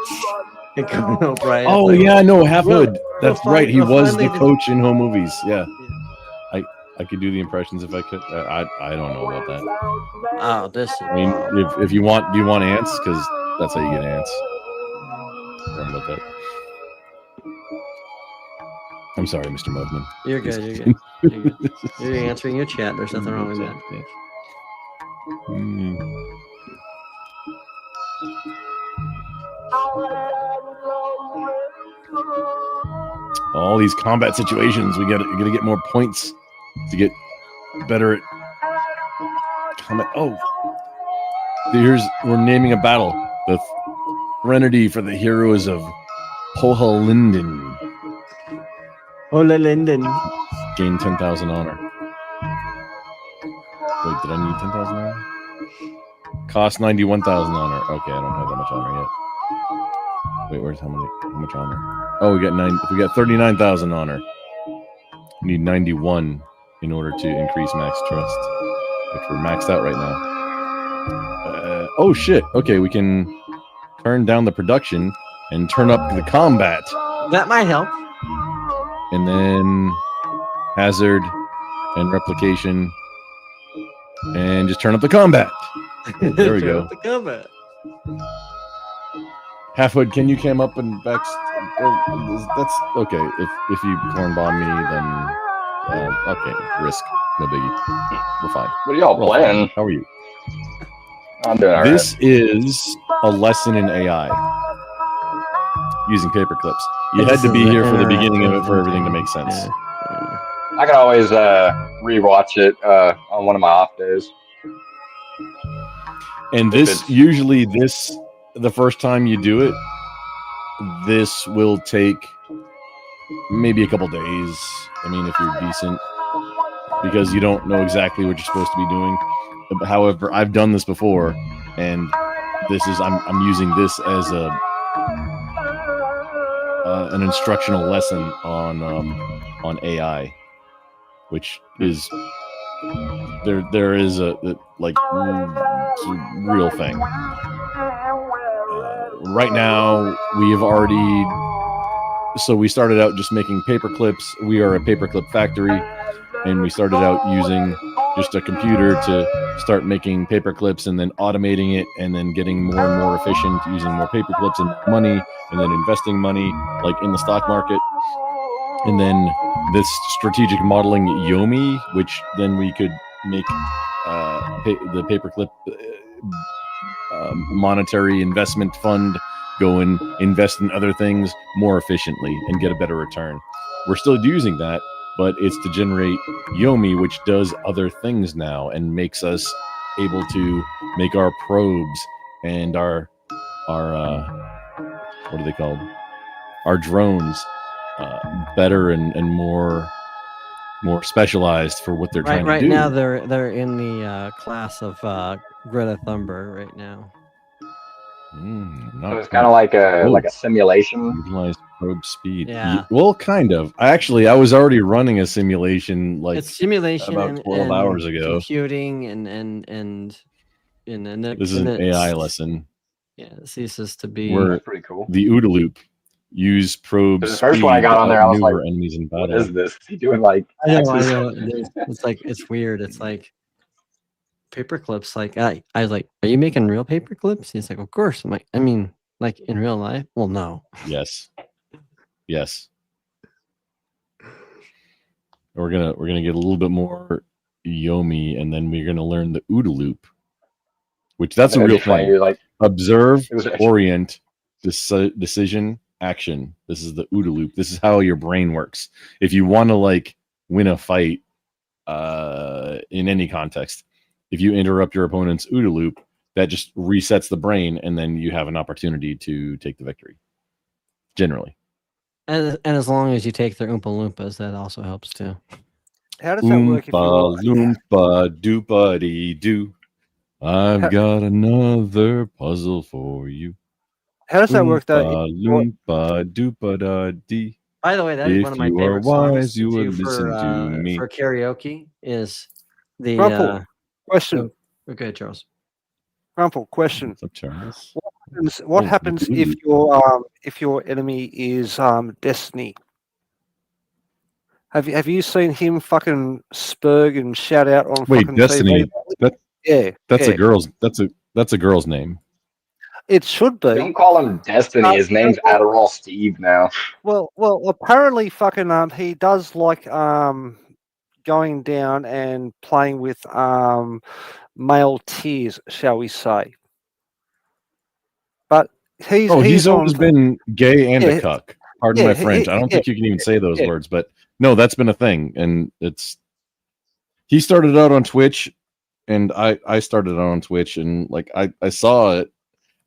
And Conan O'Brien. Oh yeah, no, Half Hood. That's right. He was the coach in home movies. Yeah. I could do the impressions if I could. I don't know about that. Oh, this. I mean, if you want, do you want ants? Because that's how you get ants. What about that? I'm sorry, Mr. Mugman. You're good. You're good. You're good. You're answering your chat. There's nothing wrong with that. All these combat situations, we gotta get more points to get better at combat. Oh, we're naming a battle. The Threnody for the heroes of Hohenlinden. Gain 10,000 honor. Wait, did I need 10,000 honor? Cost 91,000 honor. Okay, I don't have that much honor yet. Wait, where's how much honor? Oh, we got 39,000 honor. We need 91 in order to increase max trust. which we're maxed out right now. Oh shit! Okay, we can turn down the production and turn up the combat. That might help. And then hazard and replication, and just turn up the combat. There we Turn go. up the combat. Halfwood, can you cam up and back? That's okay. If you corn bomb me, then okay, risk, no biggie. We're fine. What are y'all playing? How are you? I'm doing all This right. is a lesson in AI using paper clips. You had to be here for the beginning of it for everything to make sense. Yeah. I can always rewatch it on one of my off days. And this usually the first time you do it, this will take maybe a couple days. I mean, if you're decent, because you don't know exactly what you're supposed to be doing. However, I've done this before, and this is I'm using this as an instructional lesson on AI, which is there is a like it's a real thing. Right now, we have already. So we started out just making paper clips. We are a paperclip factory, and we started out using just a computer to start making paper clips, and then automating it, and then getting more and more efficient using more paper clips and money, and then investing money like in the stock market. And then this strategic modeling Yomi, which then we could make the paperclip monetary investment fund go and invest in other things more efficiently and get a better return. We're still using that, but it's to generate Yomi, which does other things now and makes us able to make our probes and our what are they called? Our drones better and more specialized for what they're trying to do. Right now, they're in the class of Greta Thunberg right now. So it's kind of like a simulation. Utilize probe speed. Yeah. Well, kind of. I was already running a simulation It's simulation about 12 hours ago. Computing and this is an AI lesson. Yeah, it ceases to be. That's pretty cool. The OODA loop. Use probes. The first one I got on there, I was like, enemies in battle. "What is this? Is he doing like?" I know. It's like it's weird. It's like paper clips. Like I was like, "Are you making real paper clips?" He's like, "Of course." I'm like, "I mean, like in real life?" Well, no. Yes. We're gonna get a little bit more Yomi, and then we're gonna learn the OODA loop, which that's a real thing. Like, observe, orient, decision, action. This is the OODA loop. This is how your brain works. If you want to like win a fight in any context, if you interrupt your opponent's OODA loop, that just resets the brain, and then you have an opportunity to take the victory. Generally. And as long as you take their Oompa Loompas, that also helps too. How does that work? Oompa Loompa Doopity Doo. I've got another puzzle for you. How does that work though? Loompa Doopa Da Dee. By the way, that is one of my favorite songs you would listen to me. For karaoke. Is the Grumple, question? Okay, Charles. Grumple, question. What's up, Charles? What happens if your enemy is Destiny? Have you seen him fucking spurg and shout out on fucking Destiny? TV? That's a girl's name. It should be. Don't call him Destiny. His name's Adderall Steve now. Well, apparently, fucking he does like going down and playing with male tears, shall we say? But he's always been gay and a cuck. Pardon my French. I don't think you can even say those words, but no, that's been a thing, and he started out on Twitch, and I started out on Twitch, and like I saw it.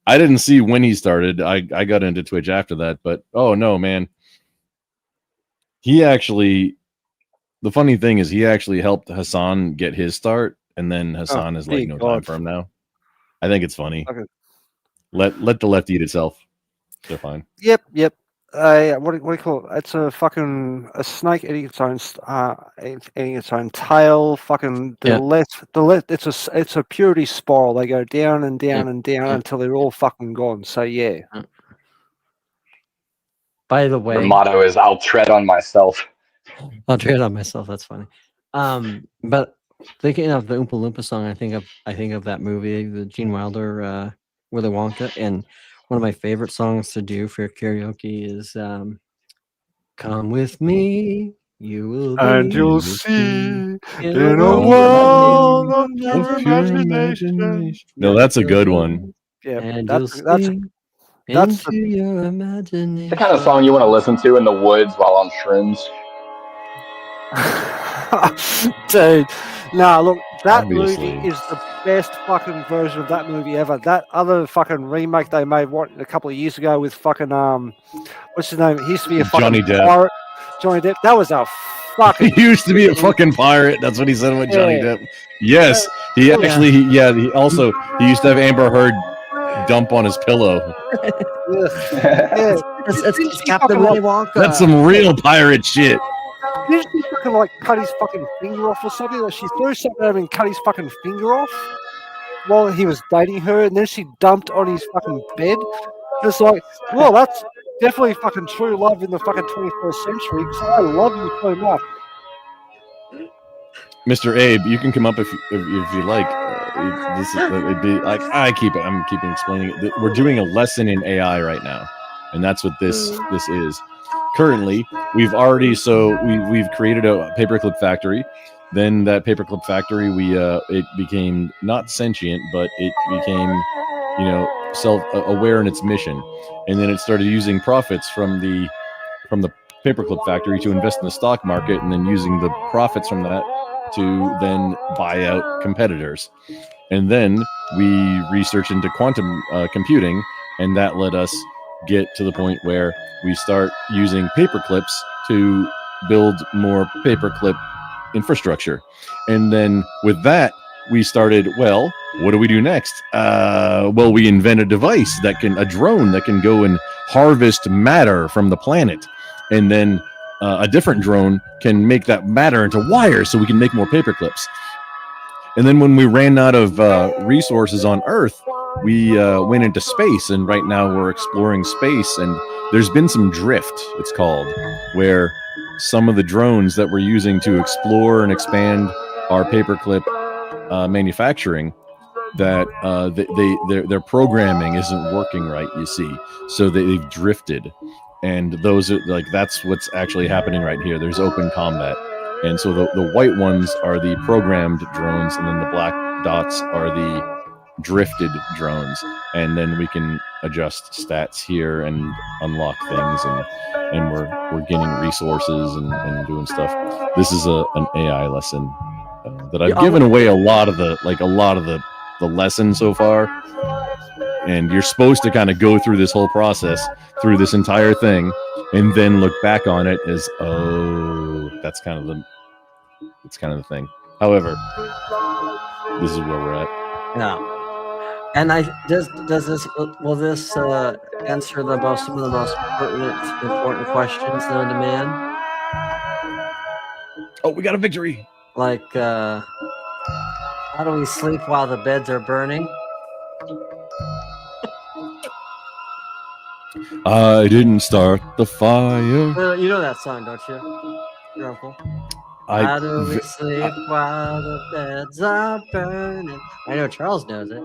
I didn't see when he started. I got into Twitch after that, but oh no, man. The funny thing is he actually helped Hassan get his start, and then Hassan is like no time for him now. I think it's funny. Okay. Let the left eat itself. They're fine. Yep. what do you call it? It's a fucking a snake eating its own tail. Fucking it's a purity spiral. They go down and down and down until they're all fucking gone. So yeah. By the way, their motto is "I'll tread on myself." I'll tread on myself. That's funny. But thinking of the Oompa Loompa song, I think of that movie, the Gene Wilder, Willy Wonka, and one of my favorite songs to do for karaoke is "Come with Me, you will and be you'll see in a world of pure imagination. No, that's a good one. Yeah, and that's into your imagination. It's the kind of song you want to listen to in the woods while on shrooms. Dude, nah, look, that Obviously. movie is the best fucking version of that movie ever. That other fucking remake they made a couple of years ago with fucking what's his name? He used to be a fucking Johnny Depp. pirate. Johnny Depp. That was a fucking. He used to be a fucking pirate. That's what he said with Johnny Depp. Yes, he actually. He used to have Amber Heard dump on his pillow. It's Captain Willy Wonka. That's some real pirate shit. Did she fucking like cut his fucking finger off or something? Like she threw something at him and cut his fucking finger off while he was dating her, and then she dumped on his fucking bed. It's like, well, that's definitely fucking true love in the fucking 21st century. Because I love you so much. Mr. Abe, you can come up if you like. I'm keeping explaining it. We're doing a lesson in AI right now, and that's what this is. Currently, we've created a paperclip factory. Then that paperclip factory, it became not sentient, but it became, self-aware in its mission. And then it started using profits from the paperclip factory to invest in the stock market, and then using the profits from that to then buy out competitors. And then we researched into quantum computing, and that let us get to the point where we start using paperclips to build more paperclip infrastructure. And then with that, we started, well, what do we do next? Well, we invent a device a drone that can go and harvest matter from the planet. And then a different drone can make that matter into wires so we can make more paperclips. And then when we ran out of resources on Earth, we went into space, and right now we're exploring space, and there's been some drift, it's called, where some of the drones that we're using to explore and expand our paperclip manufacturing, that their programming isn't working right, you see, so they've drifted. And those are that's what's actually happening right here. There's open combat. And so the white ones are the programmed drones, and then the black dots are the drifted drones. And then we can adjust stats here and unlock things, and we're gaining resources and doing stuff. This is an AI lesson that I've given away a lot of the lesson so far. And you're supposed to kind of go through this whole process, through this entire thing, and then look back on it as, oh, that's kind of the thing. However, this is where we're at. Yeah. And will this answer some of the most important questions known to man? Oh, we got a victory. Like, how do we sleep while the beds are burning? I didn't start the fire. You know that song, don't you? Your uncle. How do we sleep while the beds are burning? I know Charles knows it.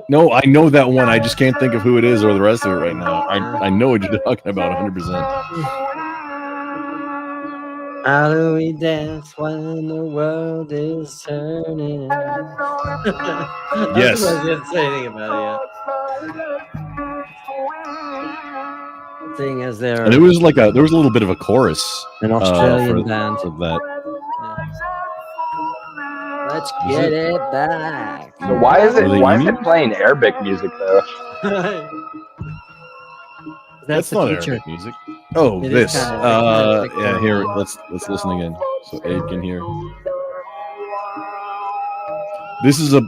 No, I know that one. I just can't think of who it is or the rest of it right now. I know what you're talking about 100%. How do we dance when the world is turning? Yes. I didn't say anything about it yet. Thing as there, and there was a little bit of a chorus, an Australian band of that. Yeah. Let's get it back. So why is it playing Arabic music though? That's not Arabic music. Oh, this. Yeah, here. Let's listen again so Abe can hear. This is a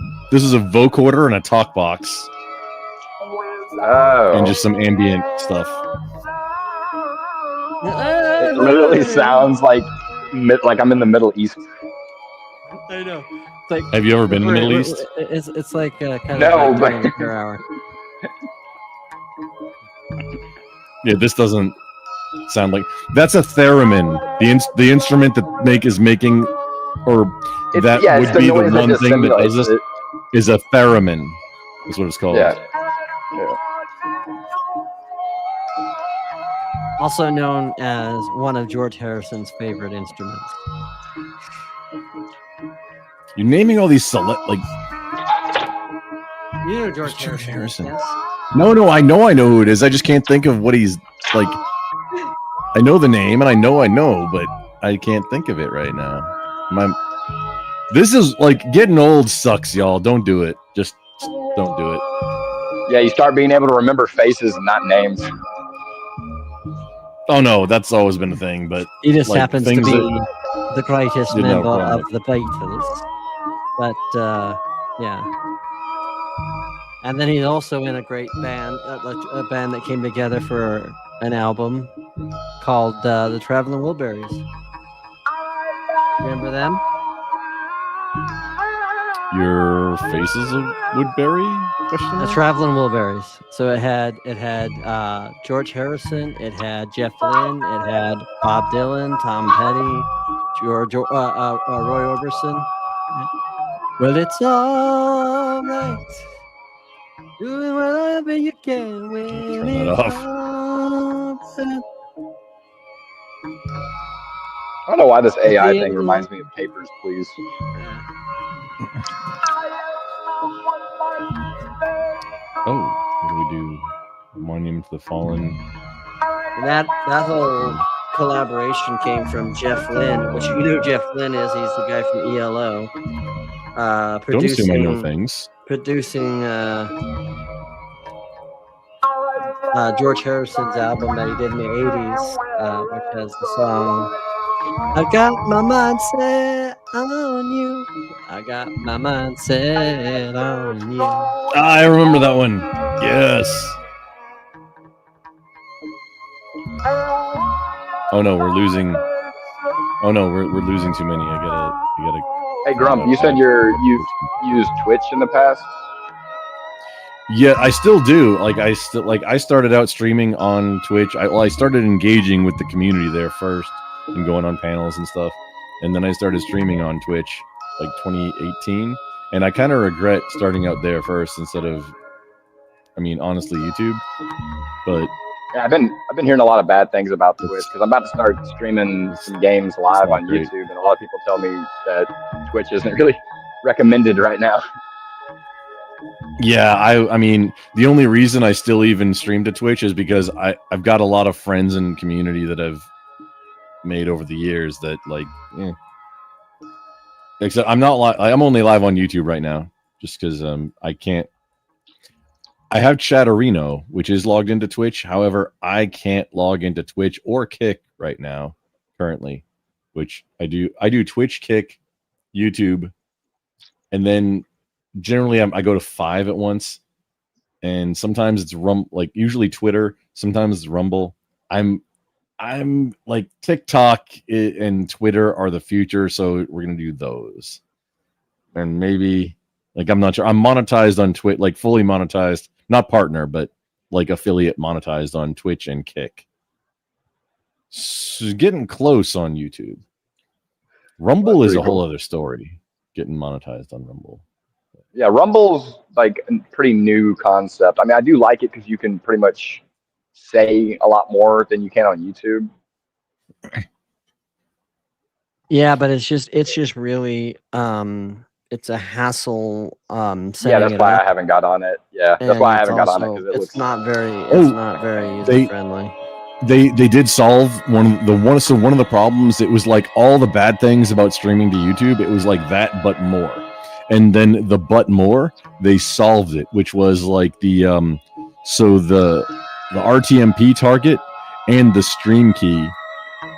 vocoder and a talk box. Oh. And just some ambient stuff. It literally sounds like I'm in the Middle East. I know. It's like, have you ever been in the Middle East? It's like kind of No, like but during the prayer hour. Yeah, this doesn't sound like that's a theremin. The instrument that is making, or that would be the one thing that does this is a theremin. That's what it's called. Yeah. Also known as one of George Harrison's favorite instruments. You're naming all these like. You know George Harrison. Yes? No, I know who it is. I just can't think of what he's like. I know the name and I know, but I can't think of it right now. This is like getting old sucks, y'all. Don't do it. Just don't do it. Yeah, you start being able to remember faces and not names. Oh no, that's always been a thing, but he just happens to be the greatest member of the Beatles. But yeah. And then he's also in a great band, a band that came together for an album called the Traveling Wilburys. Remember them? Your Faces of Woodbury? The Traveling Wilburys. So it had George Harrison, it had Jeff Lynne, it had Bob Dylan, Tom Petty, Roy Orbison. Well, it's all right. Doing whatever you can when it's all right. I don't know why this AI thing reminds me of Papers, Please. Oh, what do we do? Monument to the Fallen. And that whole collaboration came from Jeff Lynne, which you know who Jeff Lynne is. He's the guy from ELO. Don't assume I know things. Producing George Harrison's album that he did in the 80s, which has the song I got my mind set on you. I got my mind set on you. I remember that one. Yes. Oh no, we're losing. Oh no, we're losing too many. I gotta. Hey Grump, you said you've used Twitch in the past. Yeah, I still do. I started out streaming on Twitch. I started engaging with the community there first and going on panels and stuff, and then I started streaming on Twitch like 2018. And I kind of regret starting out there first instead of, honestly, YouTube. But yeah, I've been hearing a lot of bad things about Twitch because I'm about to start streaming some games live on YouTube, and a lot of people tell me that Twitch isn't really recommended right now. Yeah, I mean, the only reason I still even stream to Twitch is because I've got a lot of friends and community that I've made over the years that except I'm only live on YouTube right now just because I can't. I have Chatterino, which is logged into Twitch. However, I can't log into Twitch or Kick right now currently, which I do Twitch, Kick, YouTube, and then generally I go to 5 at once, and sometimes it's usually Twitter, sometimes it's Rumble. I'm like TikTok and Twitter are the future, so we're gonna do those, and maybe I'm not sure. I'm monetized on Twitch, fully monetized, not partner, but affiliate monetized on Twitch and Kick. So getting close on YouTube. Rumble is a whole other story. Getting monetized on Rumble. Yeah, Rumble's a pretty new concept. I do like it because you can pretty much say a lot more than you can on YouTube. Yeah, but it's just really it's a hassle. Yeah, that's why I haven't got on it. Yeah, that's why I haven't got on it because it's not very user friendly. They did solve one of the problems. It was all the bad things about streaming to YouTube. It was that, but more. And then the but more, they solved it, which was the RTMP target and the stream key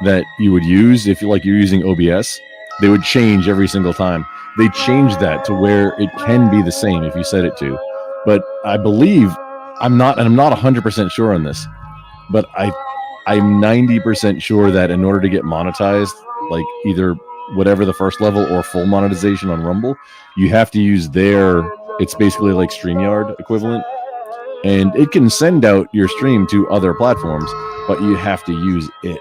that you would use if you're using OBS, they would change every single time. They changed that to where it can be the same if you set it to. But I believe I'm not 100% sure on this, but I I'm 90% sure that in order to get monetized, like either whatever the first level or full monetization on Rumble, you have to use it's basically like StreamYard equivalent. And it can send out your stream to other platforms, but you have to use it.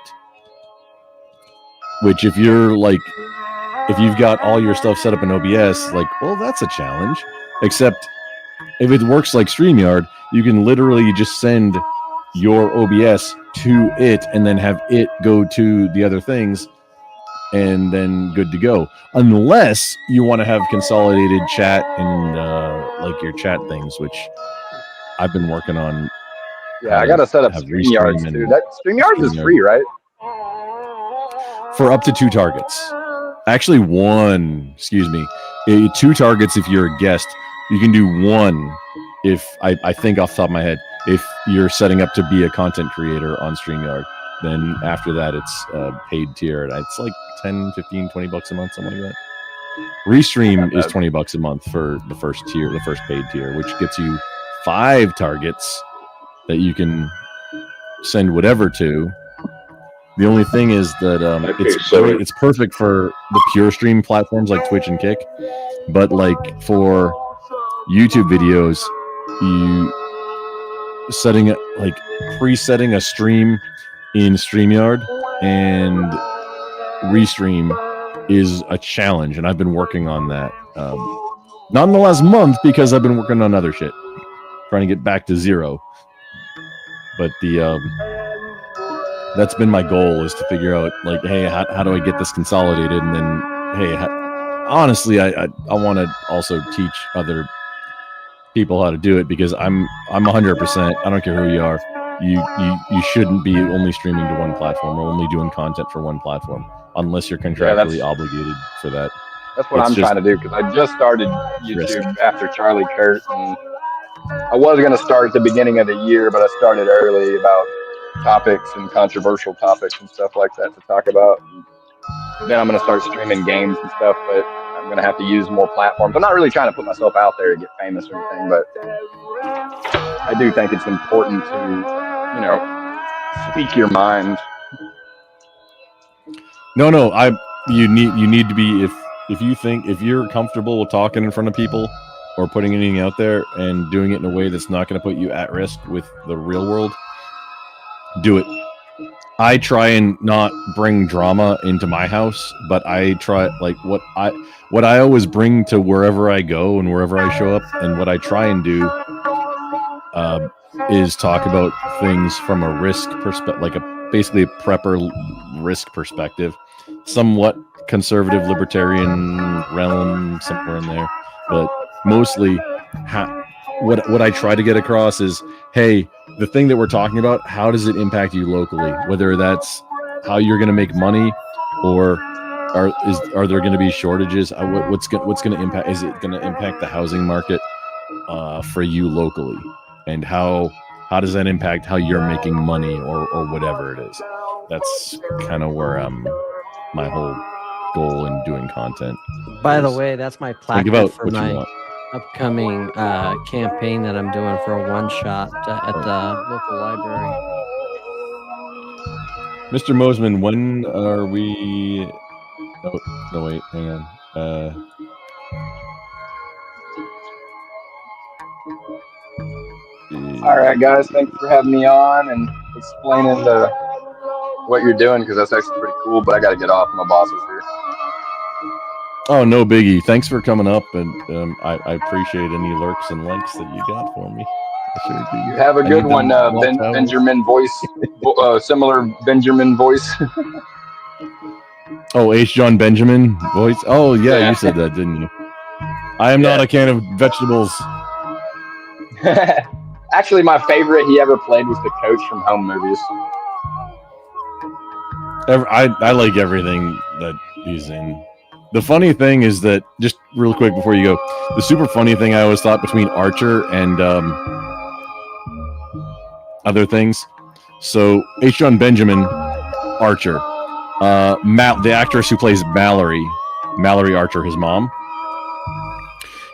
Which if you've got all your stuff set up in OBS, like, well, that's a challenge. Except if it works like StreamYard, you can literally just send your OBS to it and then have it go to the other things and then good to go. Unless you want to have consolidated chat and like your chat things, which I've been working on. Yeah, I got to set up StreamYards too. That StreamYards is free, right? For up to 2 targets. Actually, 1. 2 targets if you're a guest. You can do 1 if I think off the top of my head. If you're setting up to be a content creator on StreamYard, then after that it's a paid tier. It's like 10, 15, 20 bucks a month, something like that. Restream is 20 bucks a month for the first tier, the first paid tier, which gets you 5 targets that you can send whatever to. The only thing is that it's perfect for the pure stream platforms like Twitch and Kick, but like for YouTube videos, presetting a stream in StreamYard and Restream is a challenge, and I've been working on that. Not in the last month because I've been working on other shit, trying to get back to 0. But that's been my goal, is to figure out like, hey, how do I get this consolidated? And then, hey, honestly, I want to also teach other people how to do it, because I'm 100%. I don't care who you are. You shouldn't be only streaming to one platform or only doing content for one platform unless you're contractually obligated for that. That's what I'm trying to do, because I just started YouTube after Charlie Kurt, and I was going to start at the beginning of the year, but I started early about topics and controversial topics and stuff like that to talk about. And then I'm going to start streaming games and stuff, but I'm going to have to use more platforms. I'm not really trying to put myself out there to get famous or anything, but I do think it's important to, speak your mind. No, you need to be, if you're comfortable with talking in front of people or putting anything out there and doing it in a way that's not going to put you at risk with the real world, do it. I try and not bring drama into my house, but I try, like, what I always bring to wherever I go and wherever I show up, and what I try and do is talk about things from a risk perspective, like basically a prepper risk perspective, somewhat conservative libertarian realm somewhere in there, but mostly what I try to get across is, hey, the thing that we're talking about, how does it impact you locally? Whether that's how you're going to make money, or are there going to be shortages? What's going to impact? Is it going to impact the housing market for you locally? And how does that impact how you're making money, or whatever it is? That's kind of where my whole goal in doing content. By the way, that's my placard for my upcoming campaign that I'm doing for a one-shot at the local library. Mr. Mosman, when are we... Oh, no, wait, hang on. All right, guys, thanks for having me on and explaining what you're doing, because that's actually pretty cool, but I got to get off. My boss is here. Oh, no biggie. Thanks for coming up, and I appreciate any lurks and likes that you got for me. I sure do. You have a good one, Benjamin voice, similar Benjamin voice. Oh, H. John Benjamin voice? Oh, yeah, you said that, didn't you? I am not a can of vegetables. Actually, my favorite he ever played was the coach from Home Movies. I like everything that he's in. The funny thing is that, just real quick before you go, the super funny thing I always thought between Archer and other things. So H. John Benjamin, Archer, the actress who plays Mallory Archer, his mom.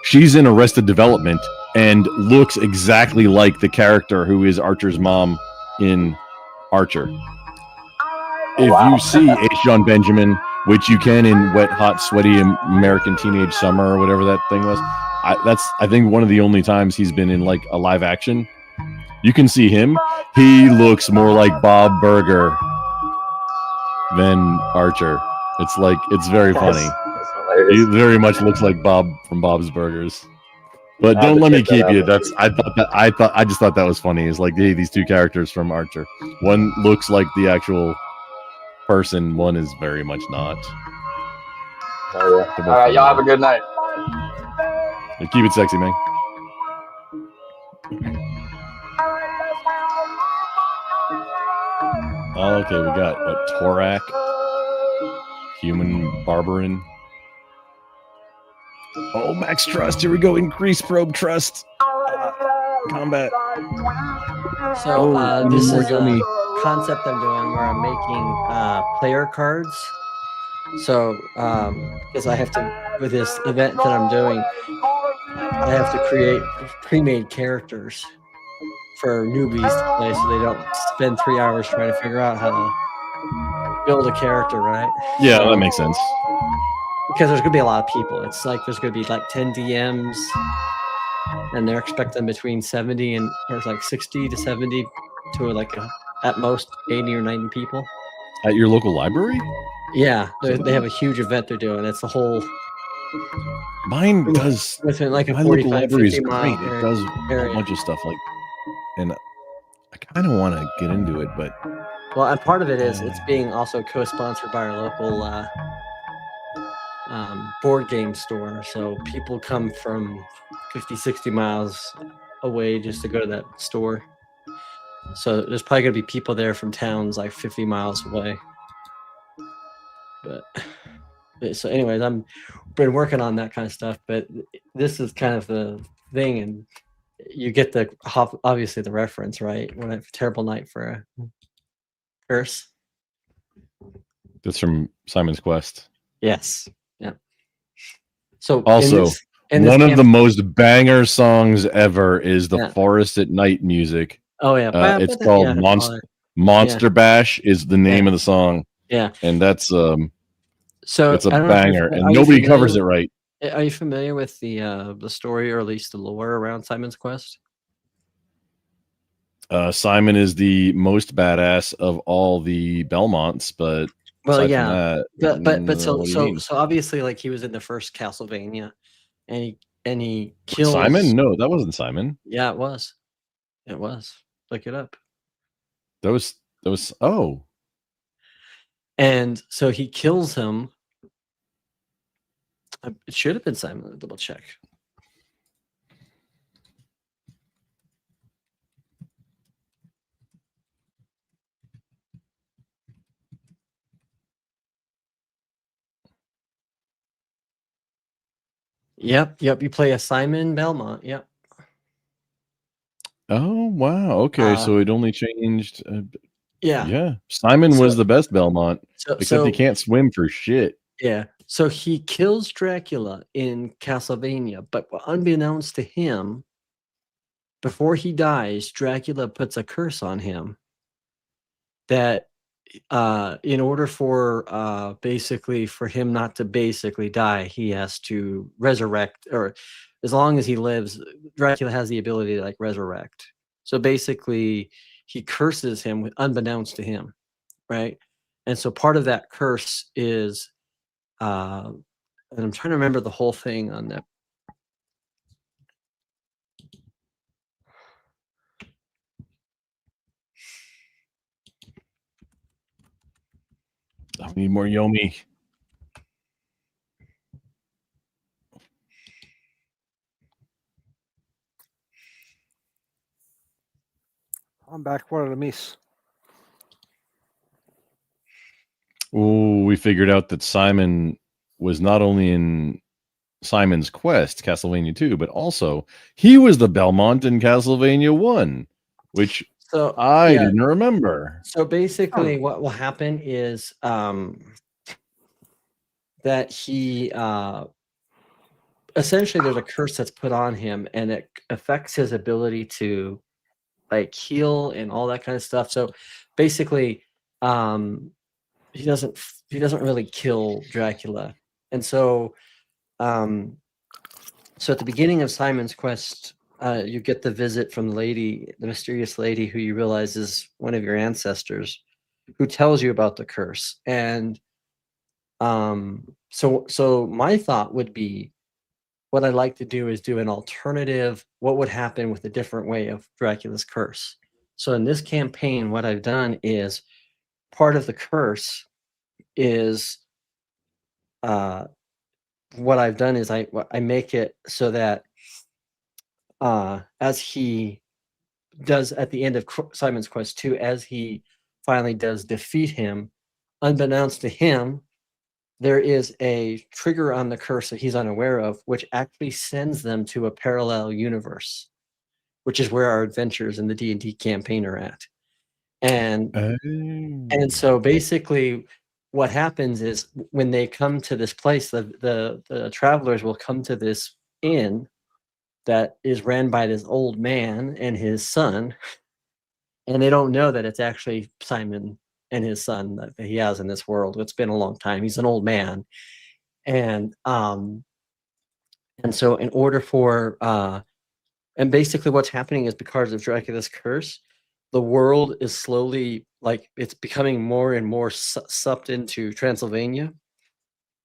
She's in Arrested Development and looks exactly like the character who is Archer's mom in Archer. if you see H. John Benjamin, which you can in Wet, Hot, Sweaty American Teenage Summer or whatever that thing was, that's I think one of the only times he's been in like a live action. You can see him. He looks more like Bob Burger than Archer. It's very funny. He very much looks like Bob from Bob's Burgers. But don't let me keep you. I just thought that was funny. It's like, hey, these two characters from Archer. One looks like the actual person. One is very much not. All right, y'all have a good night. Keep it sexy, man. Okay, we got what? Torak, Human Barbarin. Oh, Max Trust. Here we go. Increase probe trust. Combat. So this is a concept I'm doing where I'm making player cards. So because I have to, with this event that I'm doing, I have to create pre-made characters for newbies to play, so they don't spend 3 hours trying to figure out how to build a character, right? Yeah, that makes sense. Because there's going to be a lot of people. It's like there's going to be like 10 DMs, and they're expecting between 70 and or like 60 to 70 to like at most 80 or 90 people. At your local library? Yeah, they have a huge event they're doing. It's the whole. Mine does. Within like a my local 45, library is 50 mile great. It does a bunch of stuff like, and I kind of want to get into it, but. Well, and part of it is it's being also co-sponsored by our local board game store. So people come from 50, 60 miles away just to go to that store. So there's probably going to be people there from towns like 50 miles away. But so anyways, I'm been working on that kind of stuff, but this is kind of the thing, and you get the obviously the reference, right? When a terrible night for a curse. That's from Simon's Quest. Yes. Yeah. So also, one of the most banger songs ever is the Forest at Night music. Oh yeah. It's called Monster Bash is the name of the song. Yeah. And that's so it's a banger, and nobody covers it right. Are you familiar with the story, or at least the lore around Simon's Quest? Simon is the most badass of all the Belmonts, but well, yeah, but so obviously, like, he was in the first Castlevania, and he kills Simon. No, that wasn't Simon. Yeah, it was. It was. Look it up. That was. Oh. And so he kills him. It should have been Simon. Let me double check. Yep. You play a Simon Belmont. Yep. Oh wow. Okay, so it only changed. Yeah. Simon was the best Belmont, except he can't swim for shit. Yeah. So he kills Dracula in Castlevania, but unbeknownst to him, before he dies, Dracula puts a curse on him that in order for basically for him not to basically die, he has to resurrect, or as long as he lives, Dracula has the ability to like resurrect. So basically he curses him unbeknownst to him, right? And so part of that curse is and I'm trying to remember the whole thing on that. I need more Yomi. I'm back. What did I miss? Oh, we figured out that Simon was not only in Simon's Quest, Castlevania 2, but also he was the Belmont in Castlevania 1, which I didn't remember. So basically what will happen is that he essentially there's a curse that's put on him, and it affects his ability to like heal and all that kind of stuff. So basically he doesn't really kill Dracula. And so so at the beginning of Simon's Quest, you get the visit from the mysterious lady who you realize is one of your ancestors, who tells you about the curse. And so my thought would be, what I'd like to do is do an alternative, what would happen with a different way of Dracula's curse. So in this campaign, what I've done is, part of the curse is, what I've done is I make it so that as he does at the end of Simon's Quest 2, as he finally does defeat him, unbeknownst to him, there is a trigger on the curse that he's unaware of, which actually sends them to a parallel universe, which is where our adventures in the D&D campaign are at. And so basically what happens is, when they come to this place, the travelers will come to this inn that is ran by this old man and his son, and they don't know that it's actually Simon and his son that he has in this world. It's been a long time. He's an old man. And so in order for and basically what's happening is, because of Dracula's curse, the world is slowly, like, it's becoming more and more sucked into Transylvania,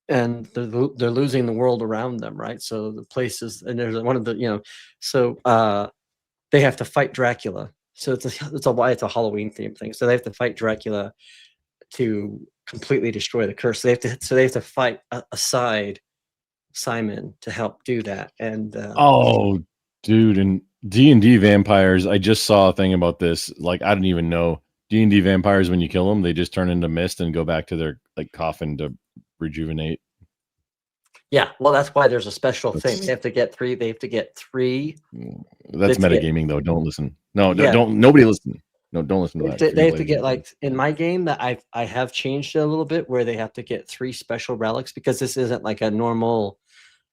and they're losing the world around them, right? So the places, and there's one of the, so they have to fight Dracula. So it's a Halloween themed thing. So they have to fight Dracula to completely destroy the curse. So they have to fight aside Simon to help do that. And oh, dude, and D&D vampires, I just saw a thing about this. Like, I didn't even know D&D vampires, when you kill them, they just turn into mist and go back to their coffin to rejuvenate. Yeah, well, that's why there's a special thing. They have to get three. That's metagaming, though. Don't listen. No, don't. Nobody listen. No, don't listen to that. They have to get, like, in my game that I have changed it a little bit, where they have to get 3 special relics, because this isn't like a normal,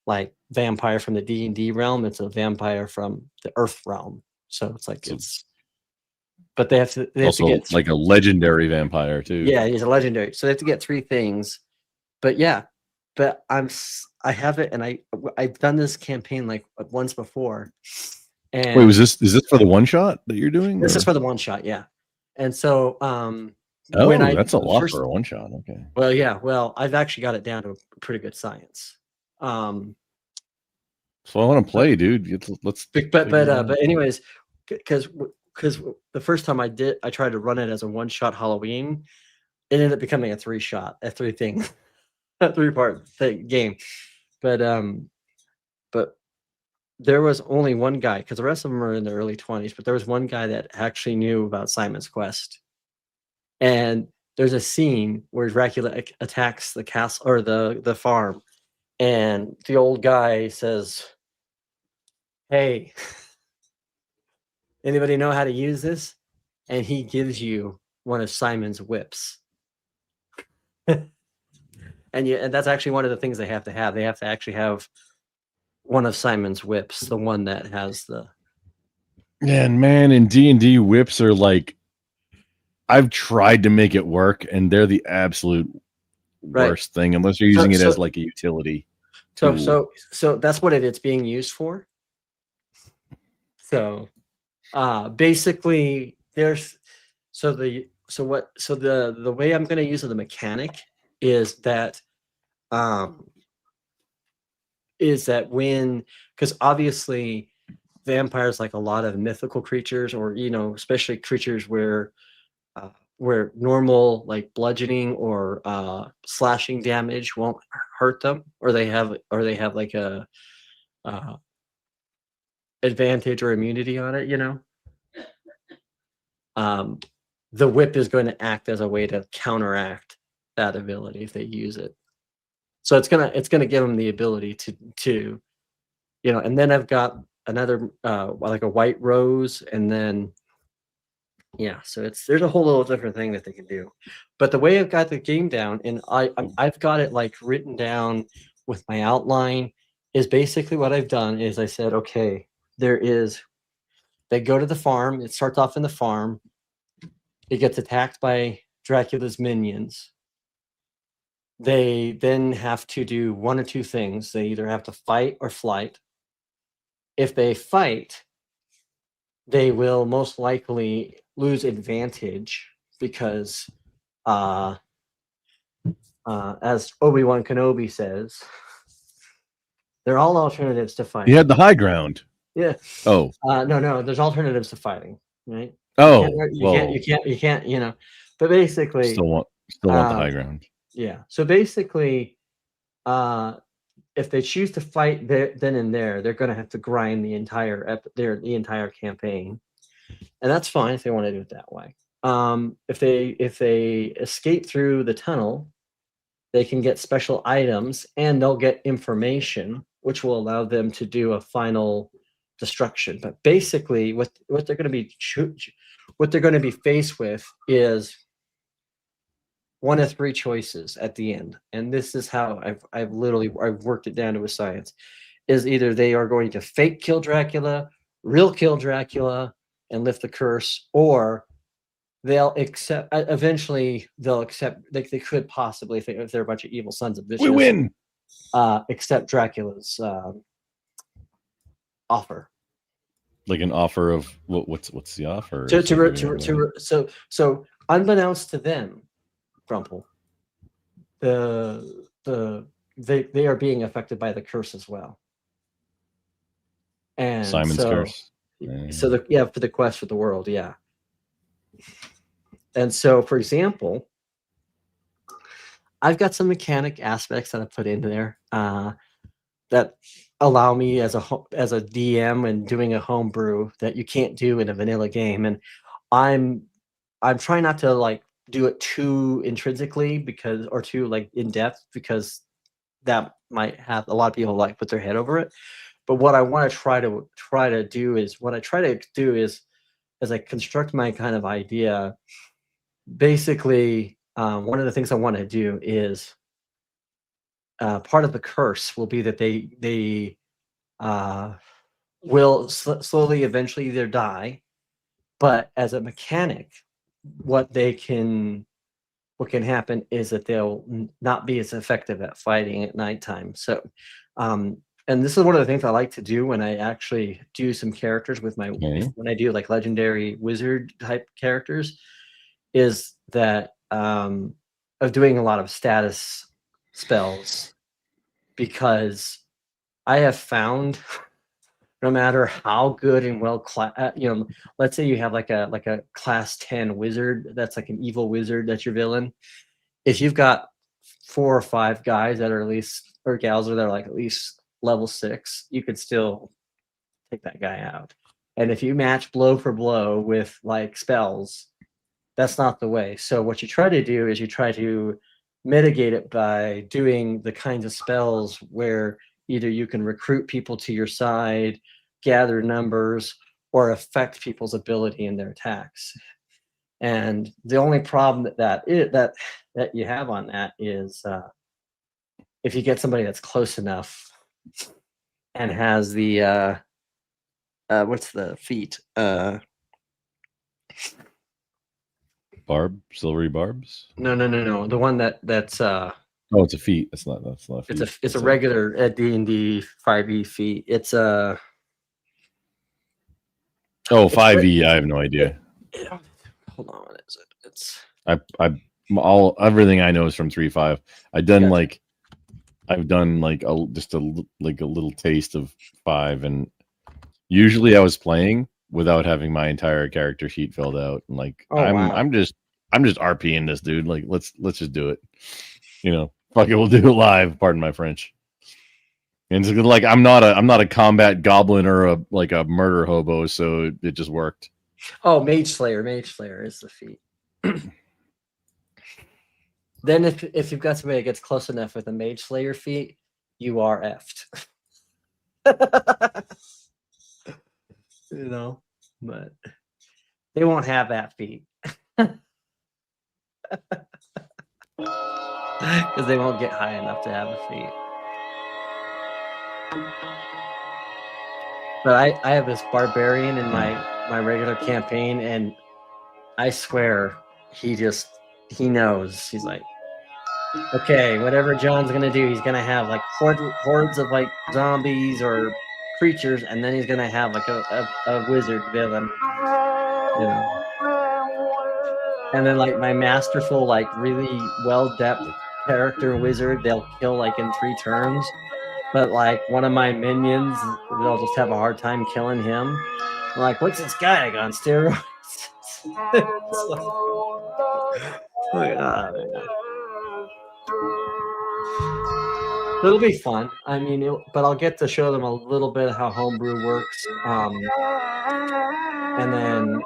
like, vampire from the D&D realm. It's a vampire from the Earth realm. So it's like, but they have to get like a legendary vampire too. Yeah, he's a legendary. So they have to get 3 things. But yeah, but I have it, and I've done this campaign like once before. And wait, is this for the one shot that you're doing? This is for the one shot, yeah. And so that's a lot for a one shot. Okay. Well, yeah. Well, I've actually got it down to a pretty good science. So I want to play, dude. Let's. But anyways, because the first time I tried to run it as a one shot Halloween, it ended up becoming a 3-shot, a 3-part game. But there was only one guy, because the rest of them are in their early 20s, but there was one guy that actually knew about Simon's Quest. And there's a scene where Dracula attacks the castle, or the farm, and the old guy says, "Hey, anybody know how to use this?" And he gives you one of Simon's whips. And that's actually one of the things they have to have. They have to actually have one of Simon's whips, the one that has the. And man, in D&D, whips are like, I've tried to make it work, and they're the absolute worst thing, unless you're using it as like a utility. So that's what it's being used for. So basically the way I'm going to use the mechanic is that because obviously vampires, like a lot of mythical creatures, or especially creatures where normal, like, bludgeoning or slashing damage won't hurt them, or they have like a advantage or immunity on it, the whip is going to act as a way to counteract that ability if they use it. So it's gonna give them the ability to and then I've got another like a white rose, and then so there's a whole little different thing that they can do. But the way I've got the game down, and I've got it like written down with my outline, is basically what I've done is I said, okay, they go to the farm. It starts off in the farm. It gets attacked by Dracula's minions. they then have to do one or two things. They either have to fight or flight. If they fight, they will most likely lose advantage because, as Obi-Wan Kenobi says, they're all alternatives to fighting. He had the high ground. Yeah. Oh. No. There's alternatives to fighting, right? Oh. You can't. You know. But basically, still want the high ground. Yeah. So basically, if they choose to fight then and there, they're going to have to grind the entire campaign, and that's fine if they want to do it that way. If they escape through the tunnel, they can get special items and they'll get information, which will allow them to do a final destruction. But basically, what they're going to be faced with is one of three choices at the end, and this is how I've worked it down to a science. Is either they are going to fake kill Dracula, real kill Dracula, and lift the curse, or they'll accept. Eventually, they'll accept. They could possibly, if they're a bunch of evil sons of bitches, we win. Accept Dracula's offer. Like an offer of what's the offer? So unbeknownst to them, Grumple, they are being affected by the curse as well. And Simon's curse. So for the quest for the world, yeah. And so, for example, I've got some mechanic aspects that I put into there that allow me as a DM and doing a homebrew that you can't do in a vanilla game. And I'm trying not to like do it too intrinsically or too like in depth, because that might have a lot of people like put their head over it. But what I want to try to do is as I construct my kind of idea, basically one of the things I want to do is part of the curse will be that they will slowly eventually either die, but as a mechanic, what can happen is that they'll not be as effective at fighting at nighttime. So and this is one of the things I like to do when I actually do some characters with when I do like legendary wizard type characters, is that of doing a lot of status spells, because I have found no matter how good and well let's say you have like a class 10 wizard that's like an evil wizard that's your villain. If you've got 4 or 5 guys that are at least, or gals that are like at least level 6, you could still take that guy out. And if you match blow for blow with like spells, that's not the way. So what you try to do is you try to mitigate it by doing the kinds of spells where either you can recruit people to your side, gather numbers, or affect people's ability in their attacks. And the only problem that you have on that is if you get somebody that's close enough and has the what's the feat? Silvery barbs? No. The one that's oh, it's a feat. That's not a feat. It's a regular D&D 5e feat. It's a 5e. I have no idea. Hold on, what is it? It's everything I know is from 3.5. I've done just a little taste of 5, and usually I was playing without having my entire character sheet filled out. And I'm just RPing this dude. Like let's just do it. Fuck it, we'll do it live. Pardon my French. And it's like I'm not a combat goblin or a murder hobo, so it just worked. Oh, Mage Slayer is the feat. Then if you've got somebody that gets close enough with a Mage Slayer feat, you are effed. But they won't have that feat. Because they won't get high enough to have a feat. But I have this barbarian in my regular campaign, and I swear he knows. He's like, okay, whatever John's gonna do, he's gonna have like hordes of like zombies or creatures, and then he's gonna have like a wizard villain, you know. And then like my masterful, like really well-depth character wizard, they'll kill like in 3 turns. But like one of my minions, they'll just have a hard time killing him. I'm like, what's this guy on steroids? It'll be fun. I mean, but I'll get to show them a little bit of how homebrew works. And then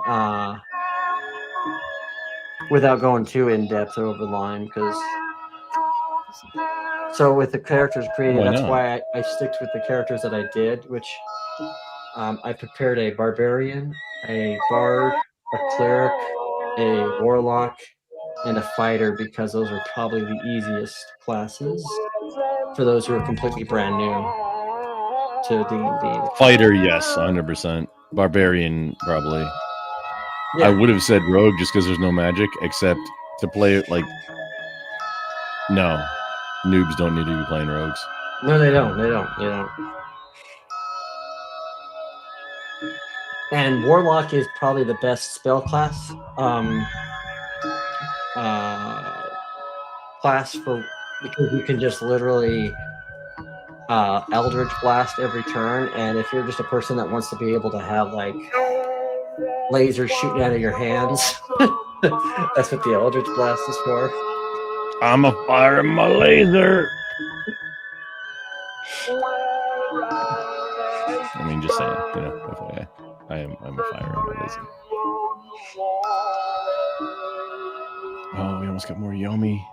without going too in depth over the line, because so with the characters created, that's why I sticked with the characters that I did, which I prepared a barbarian, a bard, a cleric, a warlock, and a fighter, because those are probably the easiest classes for those who are completely brand new to D&D. Fighter, yes, 100%. Barbarian, probably. Yeah. I would have said rogue just because there's no magic, except to play it like... No. Noobs don't need to be playing rogues. No, they don't. They don't. And warlock is probably the best spell class. Class for, because you can just literally Eldritch Blast every turn, and if you're just a person that wants to be able to have like lasers shooting out of your hands, that's what the Eldritch Blast is for. I'm a fire in my laser. I mean, just saying, you know, I'm a fire in my laser. Oh, we almost got more Yomi.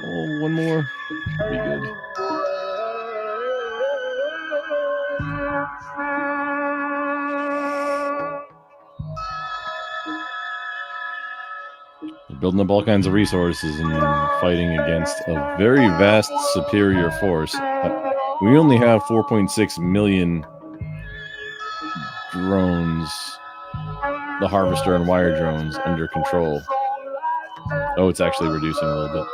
Oh, one more. That'd be good. We're building up all kinds of resources and fighting against a very vast, superior force. We only have 4.6 million drones, the harvester and wire drones, under control. Oh, it's actually reducing a little bit.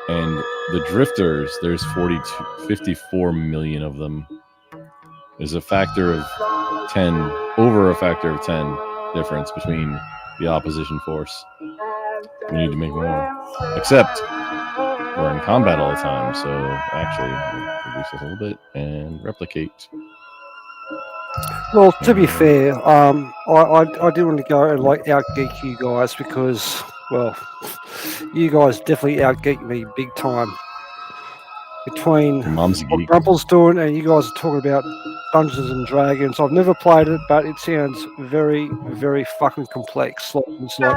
And the drifters, there's 54 million of them. There's a factor of 10, over a factor of 10 difference between the opposition force. We need to make more. Except we're in combat all the time, so actually we'll reduce this a little bit and replicate. Well, to be fair, I do want to go and like outgeek you guys, because, well, you guys definitely outgeek me big time. Between what Grumple's doing and you guys are talking about Dungeons and Dragons, I've never played it, but it sounds very, very fucking complex. Like, it's like,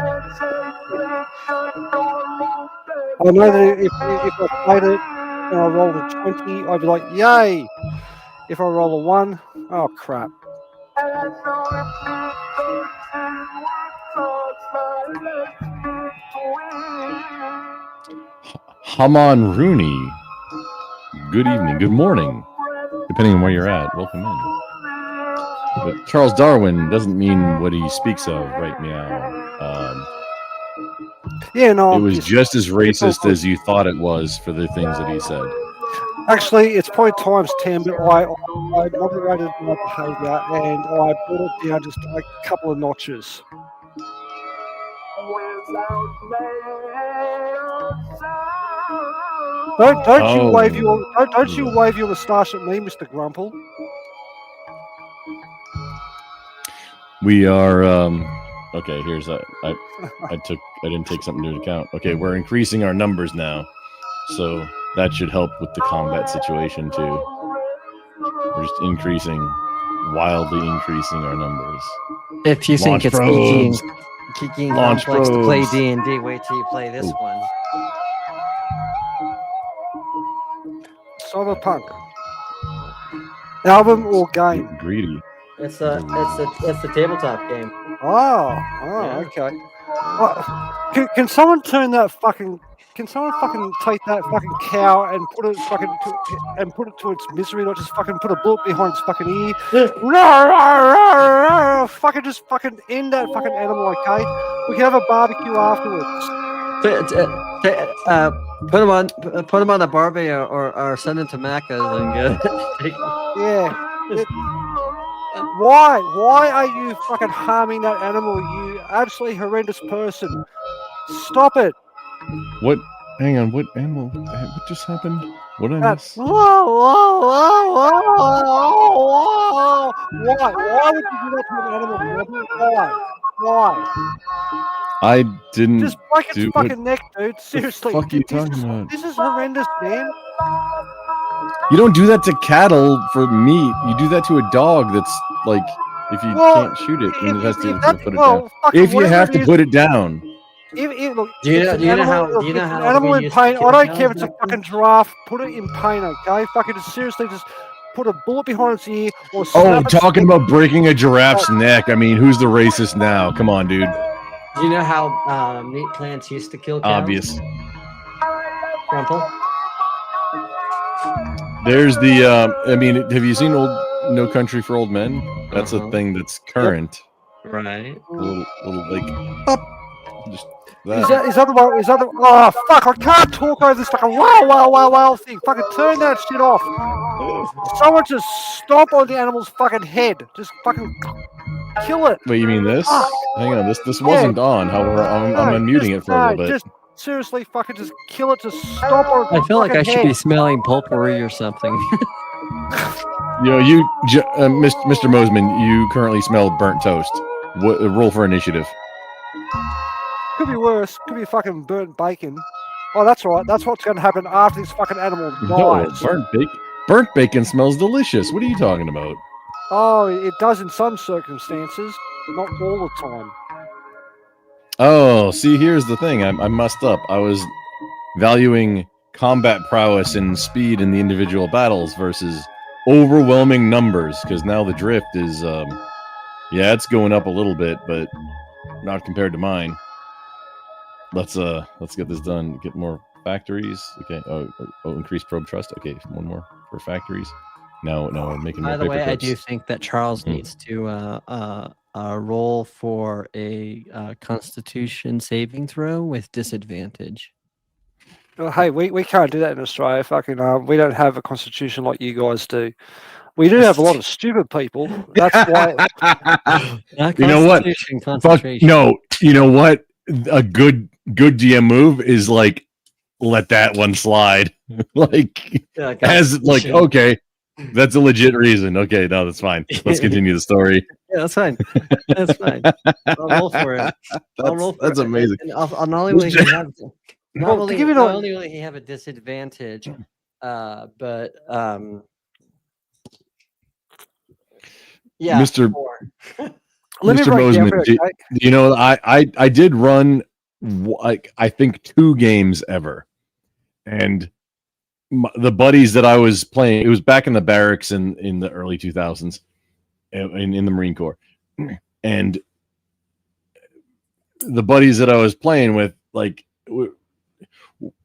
I know that if I played it and I rolled a 20, I'd be like, yay! If I roll a 1, oh crap. Haman Rooney. Good evening, good morning, depending on where you're at. Welcome in. But Charles Darwin doesn't mean what he speaks of, right, meow. Yeah, no. It was just as racist as you thought it was for the things that he said. Actually, it's probably times 10, but I moderated my behaviour and I brought it down just a couple of notches. Don't you wave your moustache at me, Mr. Grumple? We are okay. Here's I didn't take something into account. Okay, we're increasing our numbers now, so that should help with the combat situation too. We're just wildly increasing our numbers. If you think it's kicking complex to play D&D, wait till you play this one. Cyberpunk. Album or game? Greedy. It's the tabletop game. Okay. Can someone turn that fucking? Can someone fucking take that fucking cow and put it to its misery, not just fucking put a bullet behind its fucking ear? Fucking just fucking end that fucking animal, okay? We can have a barbecue afterwards. Put him on the Barbie or send him to Macca's and get. Yeah. Why? Why are you fucking harming that animal? You absolutely horrendous person. Stop it. What? Hang on. What animal? What just happened? What did I miss? Whoa, whoa, whoa, whoa, whoa. Why? Why would you do that to an animal? Why? Why? I didn't. Just break its fucking neck, dude. Seriously. What the fuck are you talking about? This is horrendous, man. You don't do that to cattle for meat. You do that to a dog that's like, if you can't shoot it, then it has to put it down. If you have to put it down. Look, do you know how animal in pain? I don't care if it's a fucking giraffe. Put it in pain, okay? Fucking seriously, just put a bullet behind its ear or. Talking about breaking a giraffe's neck. I mean, who's the racist now? Come on, dude. Do you know how meat plants used to kill cows? Obvious. Grumple. There's the. I mean, have you seen No Country for Old Men? That's a thing that's current. Yep. Right. A little like. Up. Just Is that the one? Is that the? Oh fuck! I can't talk over this fucking wow thing. Fucking turn that shit off. Someone just stomp on the animal's fucking head. Just fucking kill it. Wait, you mean this? Hang on, this wasn't on. However, I'm unmuting it for a little bit. Just seriously, fucking just kill it. Just stomp on its I feel like I should head. be smelling potpourri or something. You know, Mr. Mosman, you currently smell burnt toast. Roll for initiative. Could be worse. Could be fucking burnt bacon. Oh, that's right. That's what's going to happen after this fucking animal dies. No, burnt bacon smells delicious. What are you talking about? Oh, it does in some circumstances, not all the time. Oh, see, here's the thing. I messed up. I was valuing combat prowess and speed in the individual battles versus overwhelming numbers, because now the drift is, yeah, it's going up a little bit, but not compared to mine. Let's get this done. Get more factories. Okay. Oh, increase probe trust. Okay, one more for factories. Now we're making more. By the way, clips. I do think that Charles needs to roll for a Constitution saving throw with disadvantage. Oh, hey, we can't do that in Australia. Fucking, we don't have a constitution like you guys do. We do have a lot of stupid people. That's why. You know what? Fuck, no. You know what? A good GM move is like let that one slide. Like okay, that's a legit reason. Okay, no, that's fine. Let's continue the story. Yeah, that's fine. That's fine. I'll roll for it. That's amazing. Not only will he have not only will he have a disadvantage, but yeah, Mr. Let Mr. Mosman, you know, I did run like I think 2 games ever, and the buddies that I was playing, it was back in the barracks in the early 2000s, in the Marine Corps, and the buddies that I was playing with, like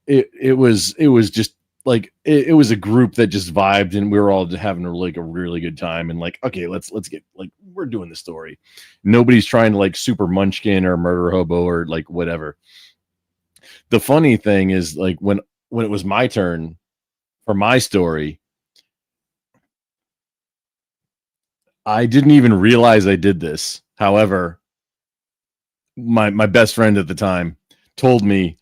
it was just like it was a group that just vibed, and we were all having a really good time, and like, okay, let's get, like, we're doing the story. Nobody's trying to like super munchkin or murder hobo or like whatever. The funny thing is, like, when it was my turn for my story, I didn't even realize I did this. However, my best friend at the time told me,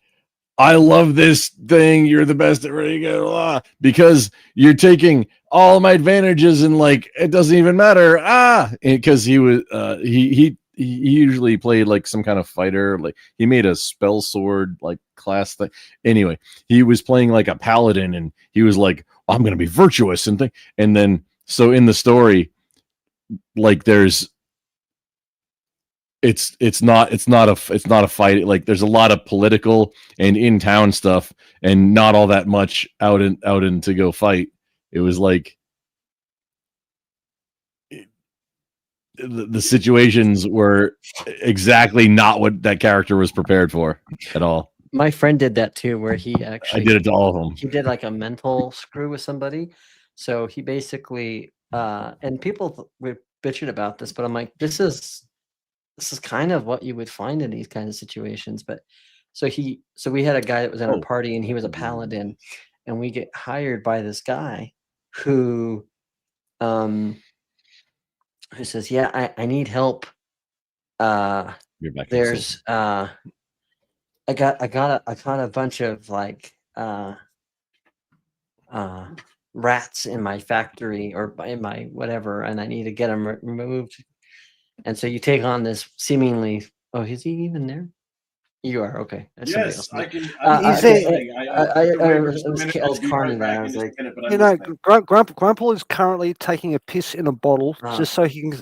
I love this thing. You're the best at really good, because you're taking all my advantages and like it doesn't even matter. Because he was he usually played like some kind of fighter. Like he made a spell sword like class thing. Anyway, he was playing like a paladin, and he was like, I'm gonna be virtuous and thing. And then so in the story, like there's. It's not a fight. Like there's a lot of political and in town stuff, and not all that much out in to go fight. It was like the situations were exactly not what that character was prepared for at all. My friend did that too, where he actually I did it to all of them. He did like a mental screw with somebody. So he basically and people were bitching about this, but I'm like, this is kind of what you would find in these kinds of situations. But So we had a guy that was at our party, and he was a paladin, and we get hired by this guy who says, yeah, I need help. There's I got a bunch of like rats in my factory or in my whatever, and I need to get them removed. And so you take on this seemingly. Oh, is he even there? You are okay. Yes, I can. It's Carney that I was like, Grumple is currently taking a piss in a bottle just so he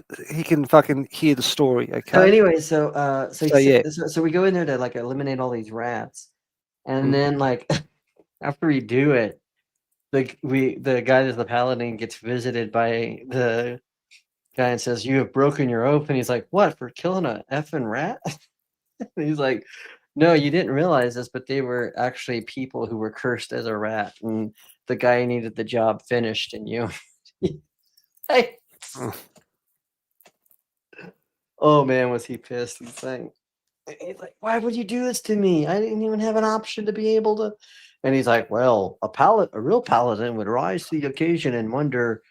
can fucking hear the story. Okay. So anyway, so we go in there to like eliminate all these rats, and then like after we do it, the guy that's the paladin gets visited by the guy and says, "You have broken your oath." And he's like, "What, for killing a effing rat?" And he's like, "No, you didn't realize this, but they were actually people who were cursed as a rat, and the guy needed the job finished, and you." Hey. Oh man, was he pissed? He's like, "Why would you do this to me? I didn't even have an option to be able to." And he's like, "Well, a real paladin would rise to the occasion and wonder,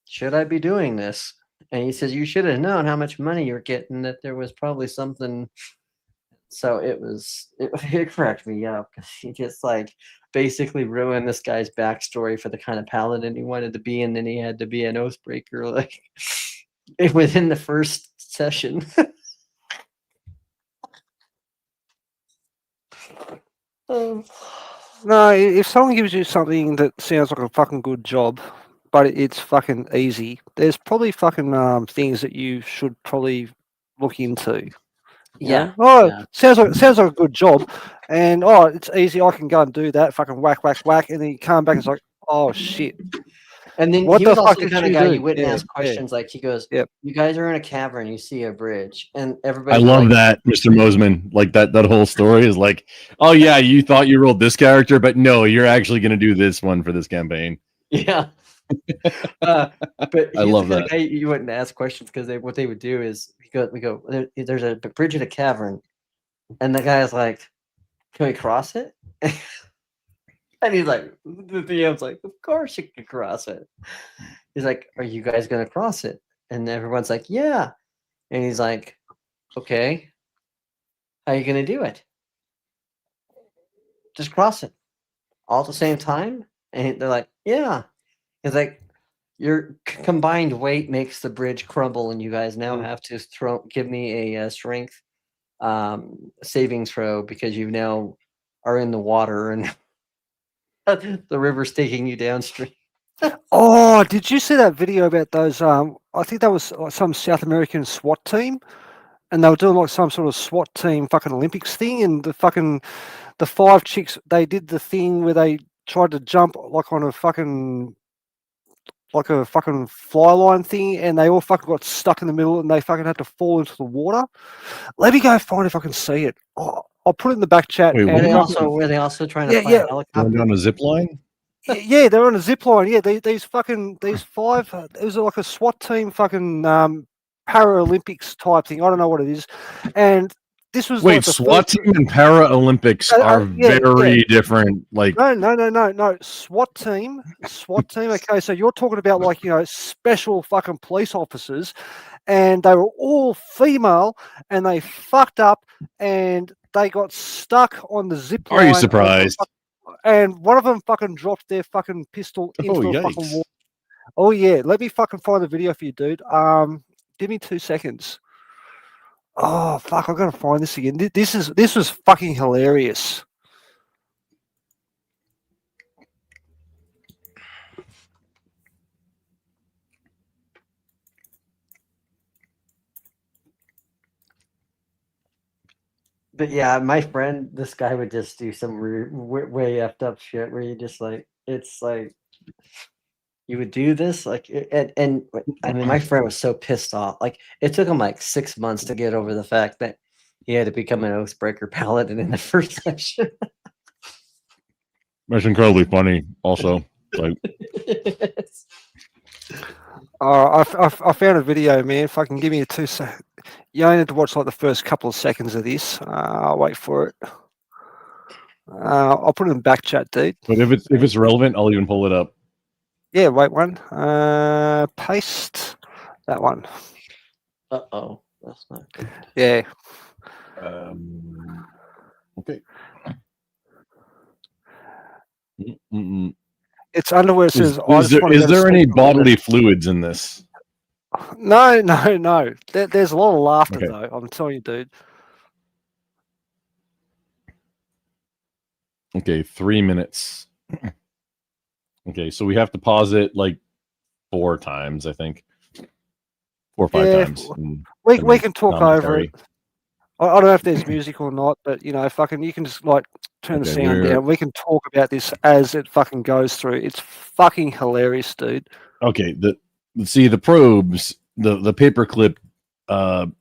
should I be doing this?" And he says, "You should have known how much money you're getting, that there was probably something." So it cracked me up because he just like basically ruined this guy's backstory for the kind of paladin he wanted to be, and then he had to be an oathbreaker like within the first session. No, if someone gives you something that sounds like a fucking good job, but it's fucking easy, there's probably fucking things that you should probably look into. Yeah. Sounds like a good job, and it's easy. I can go and do that. Fucking whack, and then you come back and it's like, oh shit. And then he was also the kind of guy you wouldn't ask questions. Like he goes, "You guys are in a cavern. You see a bridge, and everybody." I love that, Mr. Mosman. Like that whole story is like, oh yeah, you thought you rolled this character, but no, you're actually going to do this one for this campaign. Yeah. But I love that. Guy you wouldn't ask questions because what they would do is we go. There's a bridge in a cavern, and the guy's like, "Can we cross it?" And he's like, the DM's like, "Of course you can cross it." He's like, "Are you guys gonna cross it?" And everyone's like, "Yeah." And he's like, "Okay, how are you gonna do it?" "Just cross it all at the same time." And they're like, "Yeah." He's like, "Your combined weight makes the bridge crumble, and you guys now have to give me a strength savings throw because you now are in the water and the river's taking you downstream." Oh, did you see that video about those? I think that was some South American SWAT team, and they were doing like some sort of SWAT team fucking Olympics thing, and the 5 chicks, they did the thing where they tried to jump like on a fucking fly line thing, and they all fucking got stuck in the middle, and they fucking had to fall into the water. Let me go find if I can see it. I'll put it in the back chat. Wait, were they also trying to fly a helicopter? Going on a zip line? Yeah, they're on a zip line. Yeah, these 5. It was like a SWAT team, fucking Paralympics type thing. I don't know what it is. And this was wait, SWAT team and Paralympics are very different. Like no. SWAT team. Okay, so you're talking about like special fucking police officers, and they were all female, and they fucked up, and they got stuck on the zip line. Are you surprised? And one of them fucking dropped their fucking pistol into the fucking water. Oh yeah, let me fucking find the video for you, dude. Give me 2 seconds. Oh fuck, I gotta find this again. This was fucking hilarious. But yeah, my friend, this guy would just do some way effed up shit where you just like, it's like, you would do this, like, and I mean, my friend was so pissed off. Like, it took him like 6 months to get over the fact that he had to become an Oathbreaker paladin in the first session. That's incredibly funny. Also, like, I found a video, man. Fucking give me a 2 sec. You only need to watch like the first couple of seconds of this. I'll wait for it. I'll put it in the back chat, dude. But if it's relevant, I'll even pull it up. Yeah, wait one. Paste that one. Uh-oh. That's not good. Yeah. Okay. It's under where it says. Is there any bodily fluids in this? No. There's a lot of laughter though. I'm telling you, dude. Okay, 3 minutes. Okay, so we have to pause it like 4 times, I think. 4 or 5 times. We can talk over it. I don't know if there's music or not, but you know, fucking, you can just like turn the sound down. We can talk about this as it fucking goes through. It's fucking hilarious, dude. Okay, the probes, the paperclip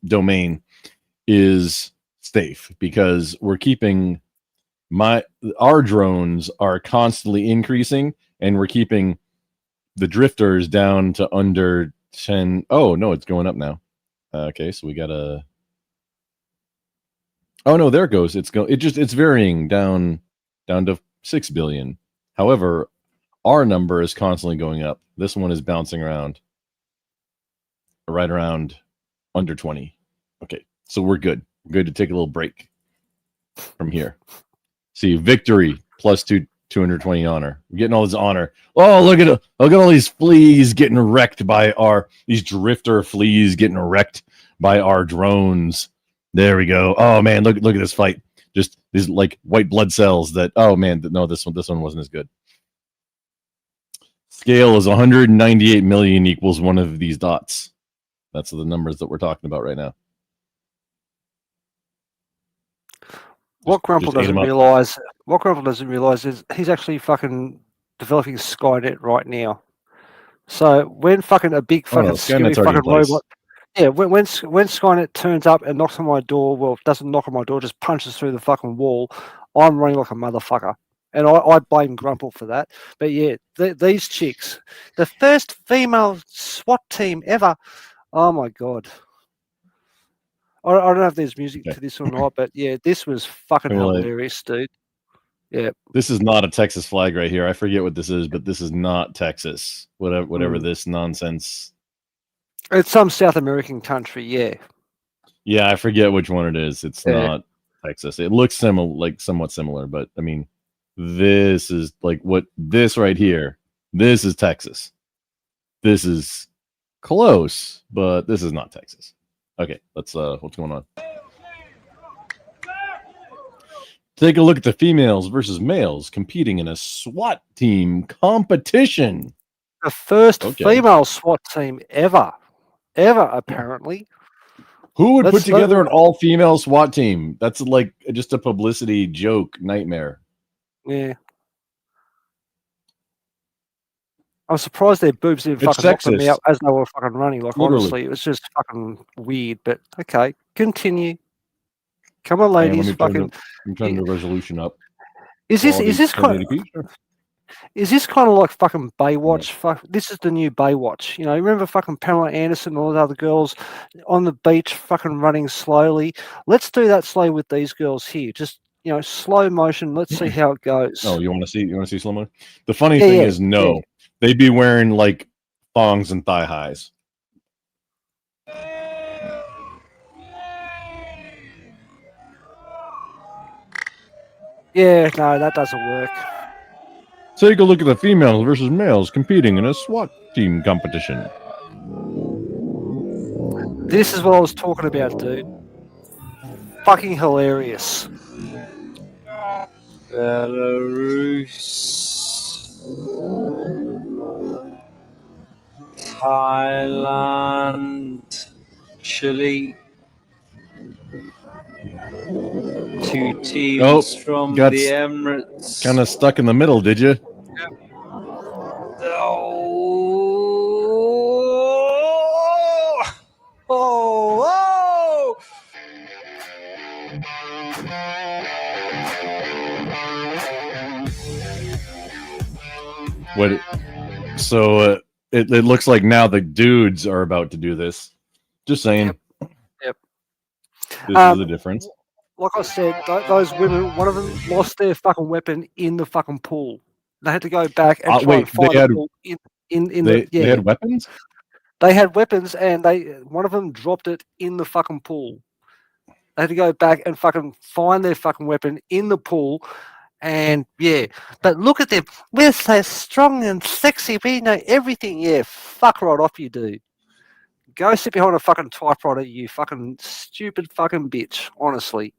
domain is safe because we're keeping our drones are constantly increasing, and we're keeping the drifters down to under 10. Oh no, it's going up now. Okay, so we gotta. Oh no, there it goes. It's varying down to 6 billion. However, our number is constantly going up. This one is bouncing around right around under 20. Okay, so we're good. We're good to take a little break from here. See, victory plus 220 honor. We're getting all this honor. Oh, look at all these fleas getting wrecked by these drifter fleas getting wrecked by our drones. There we go. Oh man, look at this fight. Just these like white blood cells that. Oh man, no, this one wasn't as good. Scale is 198 million equals one of these dots. That's the numbers that we're talking about right now. What Grumple doesn't realize is he's actually fucking developing Skynet right now. So when fucking a big fucking scary fucking robot, yeah, when Skynet turns up and knocks on my door, well, doesn't knock on my door, just punches through the fucking wall, I'm running like a motherfucker. And I blame Grumple for that. But yeah, these chicks, the first female SWAT team ever. Oh my God. I don't know if there's music to this or not, but yeah, this was fucking hilarious, dude. Yeah. This is not a Texas flag right here. I forget what this is, but this is not Texas. Whatever this nonsense. It's some South American country, yeah. Yeah, I forget which one it is. It's not Texas. It looks somewhat similar, but I mean, this is like this right here. This is Texas. This is close, but this is not Texas. Okay, let's what's going on? Take a look at the females versus males competing in a SWAT team competition. The first female SWAT team ever, apparently. Who would put together an all-female SWAT team? That's like just a publicity joke nightmare. Yeah. I'm surprised their boobs didn't fucking knock them out as they were fucking running. Like, honestly, it was just fucking weird. But okay, continue. Come on, ladies. I'm turning the resolution up. Is this kind of like fucking Baywatch? Yeah. Fuck, this is the new Baywatch. You know, remember fucking Pamela Anderson and all the other girls on the beach fucking running slowly? Let's do that slow with these girls here. Just, you know, slow motion. Let's see how it goes. Oh, you want to see slow motion? The funny thing is, no. Yeah. They'd be wearing like thongs and thigh highs. Yeah, no, that doesn't work. Take a look at the females versus males competing in a SWAT team competition. This is what I was talking about, dude. Fucking hilarious. Belarus. Thailand, Chile, 2 teams from the Emirates. Kind of stuck in the middle, did you? Yeah. Oh! What? So it looks like now the dudes are about to do this. Just saying. Yep. This is the difference. like I said, those women, one of them lost their fucking weapon in the fucking pool. They had to go back and try and find the pool They had weapons? They had weapons, and one of them dropped it in the fucking pool. They had to go back and fucking find their fucking weapon in the pool. And yeah, but look at them. We're so strong and sexy. We know everything. Yeah, fuck right off, you do. Go sit behind a fucking typewriter, you fucking stupid fucking bitch. Honestly.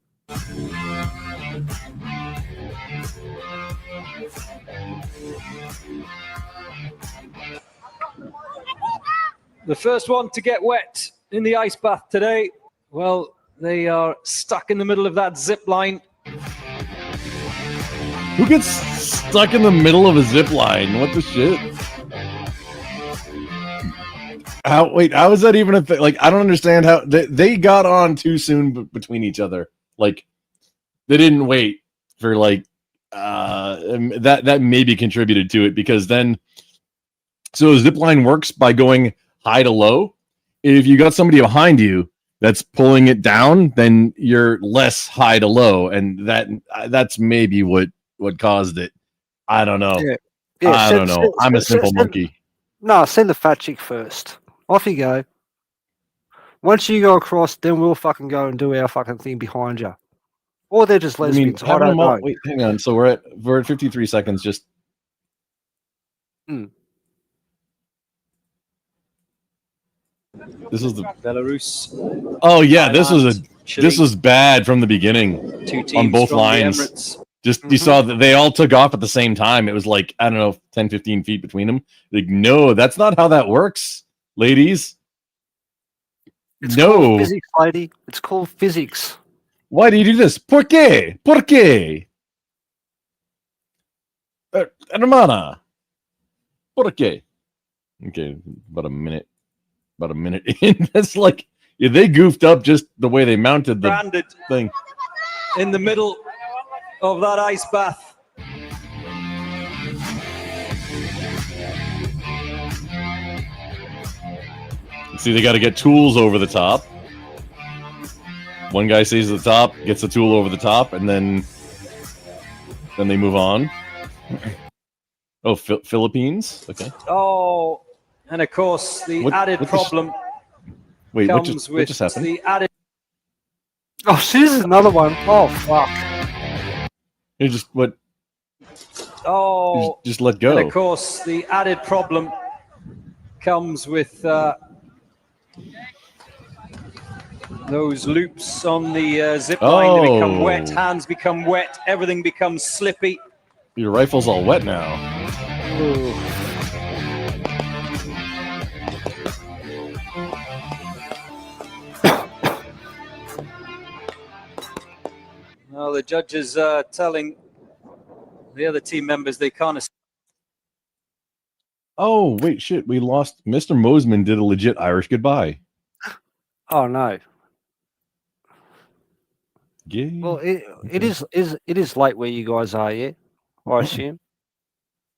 The first one to get wet in the ice bath today, well, they are stuck in the middle of that zip line. Who gets stuck in the middle of a zip line? What the shit? How is that even a thing? Like, I don't understand how they got on too soon between each other. Like, they didn't wait for that maybe contributed to it, because then, so a zip line works by going high to low. If you got somebody behind you that's pulling it down, then you're less high to low, and that's maybe what caused it. I don't know. Yeah, I don't know. I'm a simple monkey. No, send the fat chick first. Off you go. Once you go across, then we'll fucking go and do our fucking thing behind you. Or they're just lesbians. I don't know. Wait, hang on. So we're at 53 seconds. Just. This is the Belarus. Oh yeah, this was bad from the beginning on both lines. Just you saw that they all took off at the same time. It was like, I don't know, 10, 15 feet between them. Like, no, that's not how that works, ladies. It's called physics, lady. It's called physics. Why do you do this? ¿Por qué? ¿Por qué? Hermana. ¿Por qué? Okay, about a minute in. That's like, yeah, they goofed up just the way they mounted the thing. In the middle of that ice bath. See, they got to get tools over the top. One guy stays at the top, gets the tool over the top, and then they move on. Oh, Philippines? Okay. Oh, and of course, the added problem comes with just happened? the added... Oh, shit, this is another one. Oh, fuck. You just, what? Oh. Just let go. And of course, the added problem comes with those loops on the zip line. They become wet, hands become wet, everything becomes slippy. Your rifle's all wet now. Ooh. Well, the judges are telling the other team members they can't. Oh, wait, shit. We lost. Mr. Mosman did a legit Irish goodbye. Oh, no. Yeah. Well, it is late where you guys are, yeah? I assume.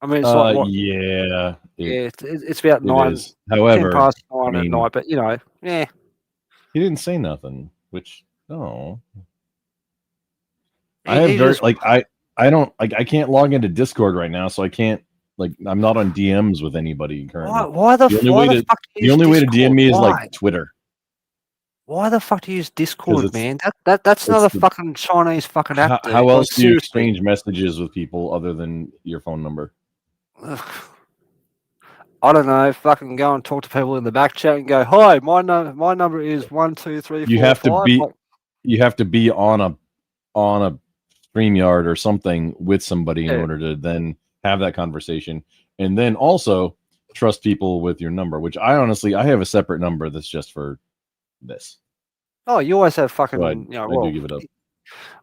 I mean, it's like what? Yeah. It's about 9. However, 10 past 9 at night, but yeah. He didn't say nothing, which I have very I don't I can't log into Discord right now, so I can't I'm not on DMs with anybody currently. Why the fuck? The only way to DM me is like Twitter. Why the fuck do you use Discord, man? That's not a fucking Chinese fucking app. How else do you exchange messages with people other than your phone number? I don't know. Fucking go and talk to people in the back chat and go, "Hi, my number is 1 2 3 4 You have 5. to be on a StreamYard or something with somebody in order to then have that conversation, and then also trust people with your number. Which I have a separate number that's just for this. Oh, you always have fucking. So I do give it up.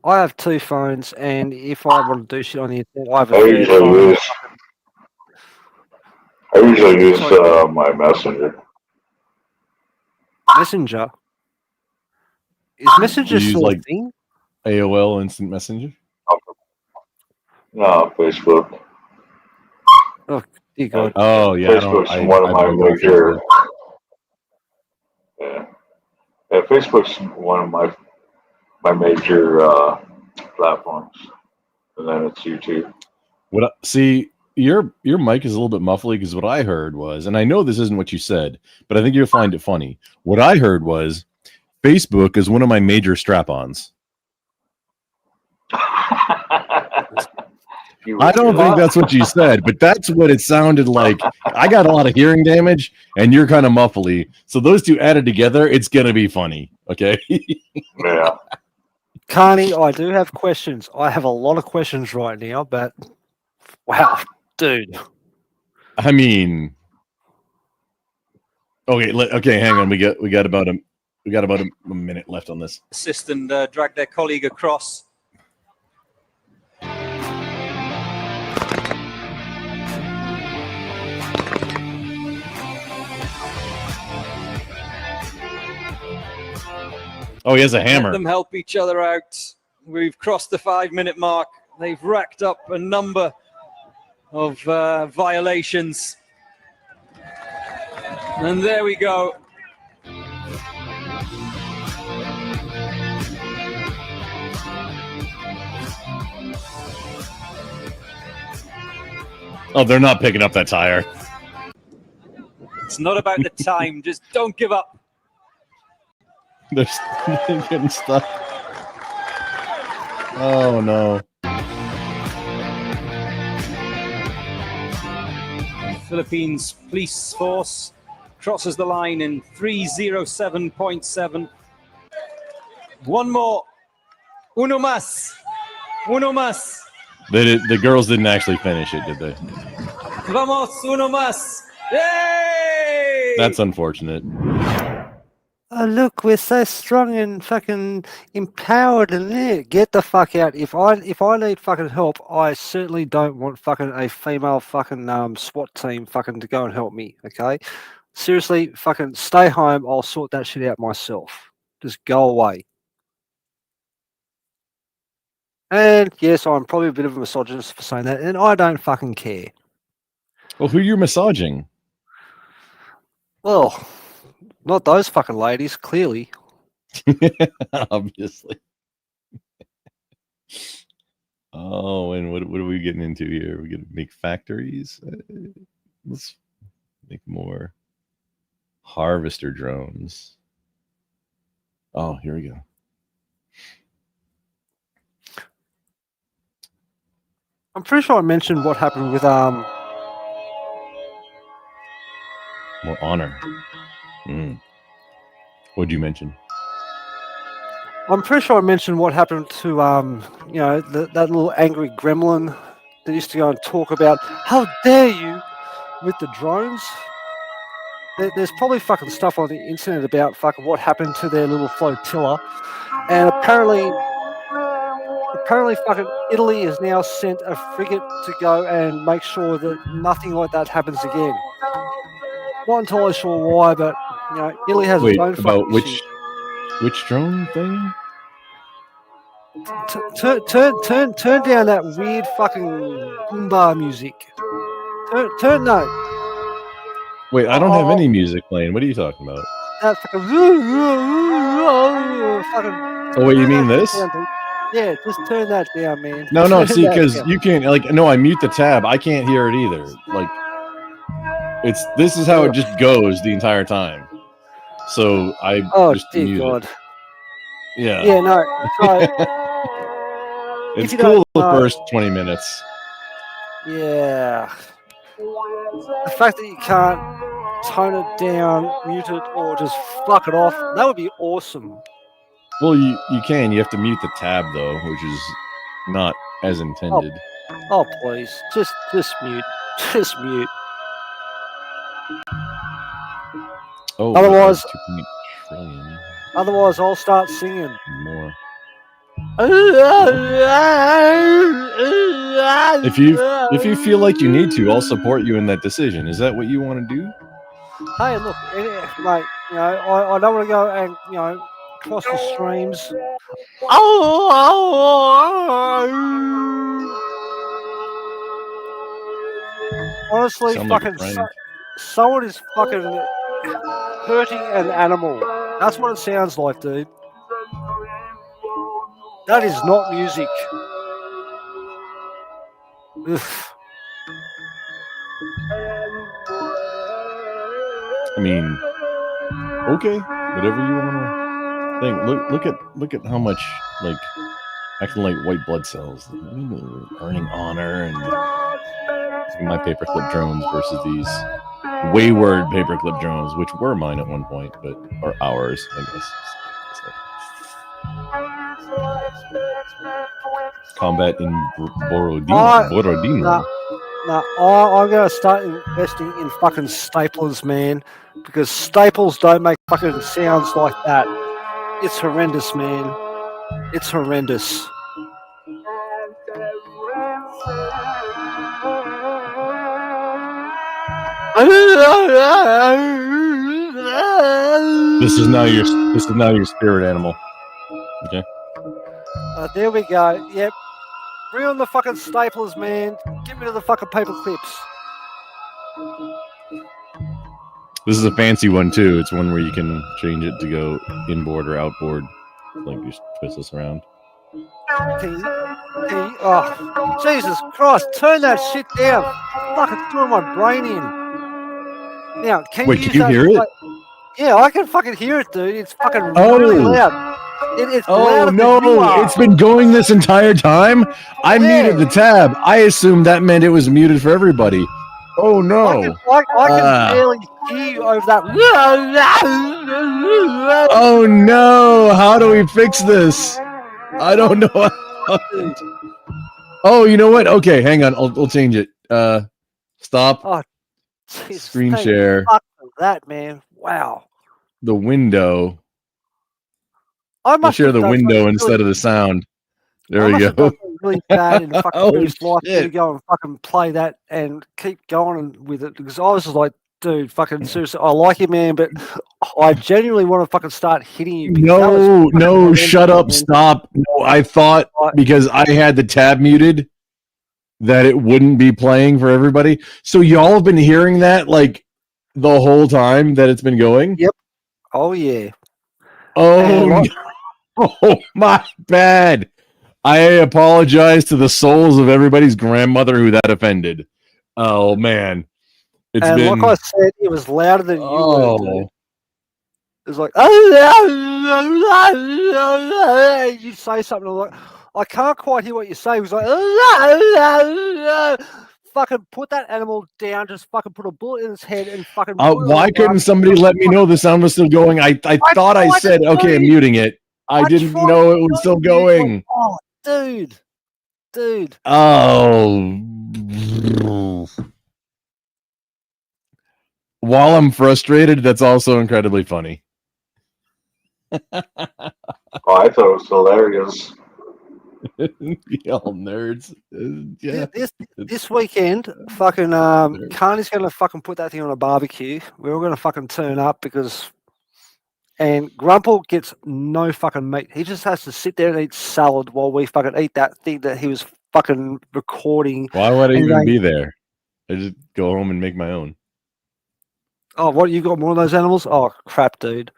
I have 2 phones, and if I want to do shit on the internet, I have a third phone. I usually use my Messenger. Messenger? Is Messenger still a thing? AOL Instant Messenger? No, Facebook. Oh, dear God. Oh, yeah. Facebook's one of my major... Yeah, Facebook's one of my my major platforms, and then it's YouTube. See, your mic is a little bit muffly because what I heard was, and I know this isn't what you said, but I think you'll find it funny. What I heard was Facebook is one of my major strap-ons. I don't think that's what you said, but that's what it sounded like. I got a lot of hearing damage, and you're kind of muffly. So those two added together, it's going to be funny. Okay? Yeah. Carney, I do have questions. I have a lot of questions right now, but wow, dude. I mean, okay, hang on. We got about a minute left on this. Assist and drag their colleague across. Oh, he has a hammer. Let them help each other out. We've crossed the 5-minute mark. They've racked up a number of violations. And there we go. Oh, they're not picking up that tire. It's not about the time. Just don't give up. They're getting stuck. Oh, no. Philippines police force crosses the line in 3:07.7. One more. Uno más. Uno más. The girls didn't actually finish it, did they? Vamos, uno más. Yay! That's unfortunate. Oh, look, we're so strong and fucking empowered and there. Get the fuck out. If I need fucking help, I certainly don't want fucking a female fucking SWAT team fucking to go and help me, okay? Seriously, fucking stay home. I'll sort that shit out myself. Just go away. And yes, I'm probably a bit of a misogynist for saying that, and I don't fucking care. Well, who you're massaging? Well, not those fucking ladies, clearly. Obviously. Oh, and what are we getting into here? We're going to make factories? Let's make more harvester drones. Oh, here we go. I'm pretty sure I mentioned what happened with more honor. What'd you mention? I'm pretty sure I mentioned what happened to you know, that little angry gremlin that used to go and talk about how dare you with the drones. There's probably fucking stuff on the internet about fucking what happened to their little flotilla, and apparently fucking Italy has now sent a frigate to go and make sure that nothing like that happens again. Not entirely sure why, but you know, Italy has its own about fucking which issues. which drone thing? Turn down that weird fucking boomba music. Turn no. Wait, I don't have any music playing. What are you talking about? That fucking fucking. Oh, wait, you mean this? Yeah, just turn that down, man. No, Turn see, that because down. you can't, like, no, I mute the tab. I can't hear it either. Like, this is how it just goes the entire time. So I just dear mute God. it. Yeah. Yeah, no. It's cool the first 20 minutes. Yeah. The fact that you can't tone it down, mute it, or just fuck it off, that would be awesome. Well, you can. You have to mute the tab, though, which is not as intended. Oh please. Just mute. Just mute. Oh, Otherwise, 2.8 trillion. Otherwise, I'll start singing. More. If you feel like you need to, I'll support you in that decision. Is that what you want to do? Hey, look, mate. You know, I don't want to go and cross the streams. Honestly, Sound fucking like a friend. someone is fucking hurting an animal. That's what it sounds like, dude. That is not music. Ugh. I mean, okay, whatever you want to think. Look at how much like acting like white blood cells, earning honor, and my paperclip drones versus these wayward paperclip drones, which were mine at one point, but are ours, I guess. Combat in Borodino. No, I'm going to start investing in fucking staplers, man, because staples don't make fucking sounds like that. It's horrendous, man. It's horrendous. This is now your spirit animal. Okay. There we go. Yep. Bring on the fucking staplers, man. Get rid of the fucking paper clips. This is a fancy one too. It's one where you can change it to go inboard or outboard. Like you twist this around. Oh, Jesus Christ! Turn that shit down. Fuck, it's doing my brain in. Now, can you hear it? Yeah, I can fucking hear it, dude. It's fucking really loud. It's louder than you are. It's been going this entire time. I muted the tab. I assumed that meant it was muted for everybody. Oh no! I can barely hear you over that. Oh no! How do we fix this? I don't know. Oh, you know what? Okay, hang on. I'll change it. Stop. Oh, geez, screen share. Fuck that, man. Wow. The window. I'll share the window instead of the sound. There we go. Really bad in the fucking life to go and fucking play that and keep going with it, because I was just like, dude, fucking seriously, I like you, man, but I genuinely want to fucking start hitting you. No, shut up, stop. No, I thought because I had the tab muted that it wouldn't be playing for everybody. So y'all have been hearing that like the whole time that it's been going? Yep. Oh yeah. Oh, oh my bad. I apologize to the souls of everybody's grandmother who that offended. Oh man. It's been... like I said, it was louder than you were. Dude. It was like, you say something, I'm like, I can't quite hear what you say. It was like, fucking put that animal down, just fucking put a bullet in its head and fucking. Why couldn't somebody let me know the sound was still going? I thought I said, okay, I'm muting it. I didn't know it was still going. Oh, dude. Oh. While I'm frustrated, that's also incredibly funny. Oh, I thought it was hilarious. Y'all nerds. Yeah. This weekend, fucking Carney's gonna fucking put that thing on a barbecue. We're all gonna fucking turn up and Grumple gets no fucking meat. He just has to sit there and eat salad while we fucking eat that thing that he was fucking recording. Why would I even be there? I just go home and make my own. Oh, what, you got more of those animals? Oh crap, dude.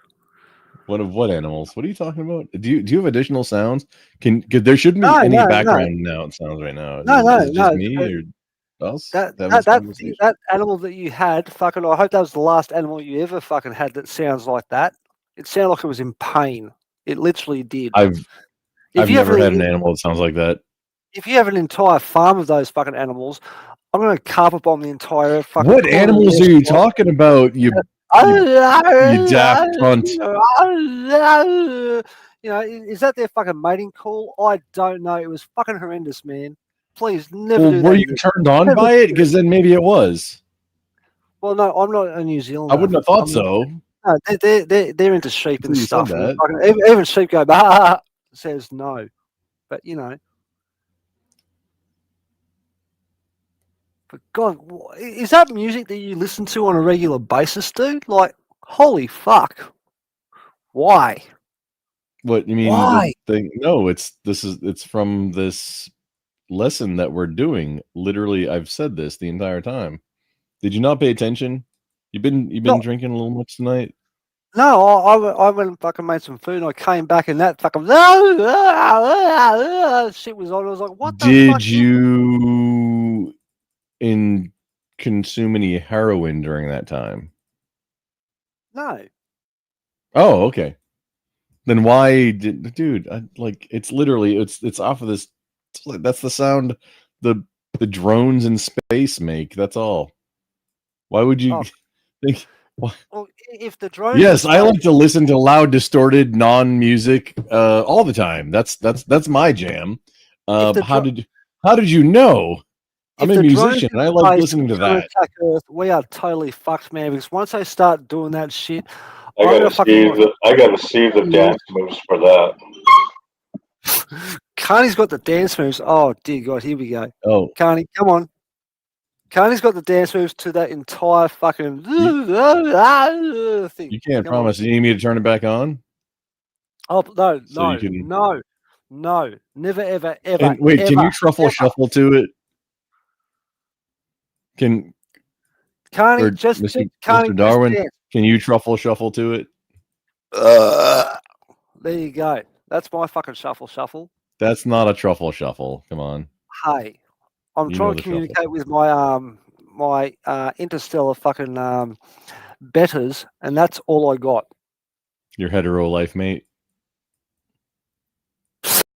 What animals? What are you talking about? Do you have additional sounds? Cause there shouldn't be any background sounds right now. No. Just me or else? That animal that you had, fucking, I hope that was the last animal you ever fucking had that sounds like that. It sounded like it was in pain. It literally did. I've never had an animal that sounds like that. If you have an entire farm of those fucking animals, I'm going to carpet bomb the entire fucking. What animals are you talking about? You daft cunt. You know, is that their fucking mating call? I don't know. It was fucking horrendous, man. Please never do that. Were you turned on by it? Because then maybe it was. Well, no, I'm not a New Zealander. I wouldn't have thought so. No, they're into sheep and stuff. And even sheep go, bah, says no. But, you know. But God, is that music that you listen to on a regular basis, dude? Like, holy fuck. Why? What you mean? Why? No, it's from this lesson that we're doing. Literally, I've said this the entire time. Did you not pay attention? You've been drinking a little much tonight. No, I went and fucking made some food and I came back and that fucking shit was on. I was like, what the fuck? Did you consume any heroin during that time? No. Oh, okay. Then why did, dude? It's literally it's off of this. That's the sound the drones in space make. That's all. Why would you think? Why? Well, if the drones. Yes, I like to listen to loud, distorted, non-music all the time. That's my jam. How did you know? I'm a musician, and I like listening to that. Earth, we are totally fucked, man. Because once they start doing that shit, I gotta see the dance moves for that. Carney's got the dance moves. Oh dear God, here we go. Oh, Carney, come on. Carney's got the dance moves to that entire fucking thing. You can't promise. You need me to turn it back on? Oh no, So no, never, ever. And wait, can you truffle shuffle to it? Carney, just Mr. Darwin, can you truffle shuffle to it? There you go. That's my fucking shuffle. That's not a truffle shuffle. Come on. Hey, I'm trying to communicate with my my interstellar fucking betters, and that's all I got. Your hetero life mate.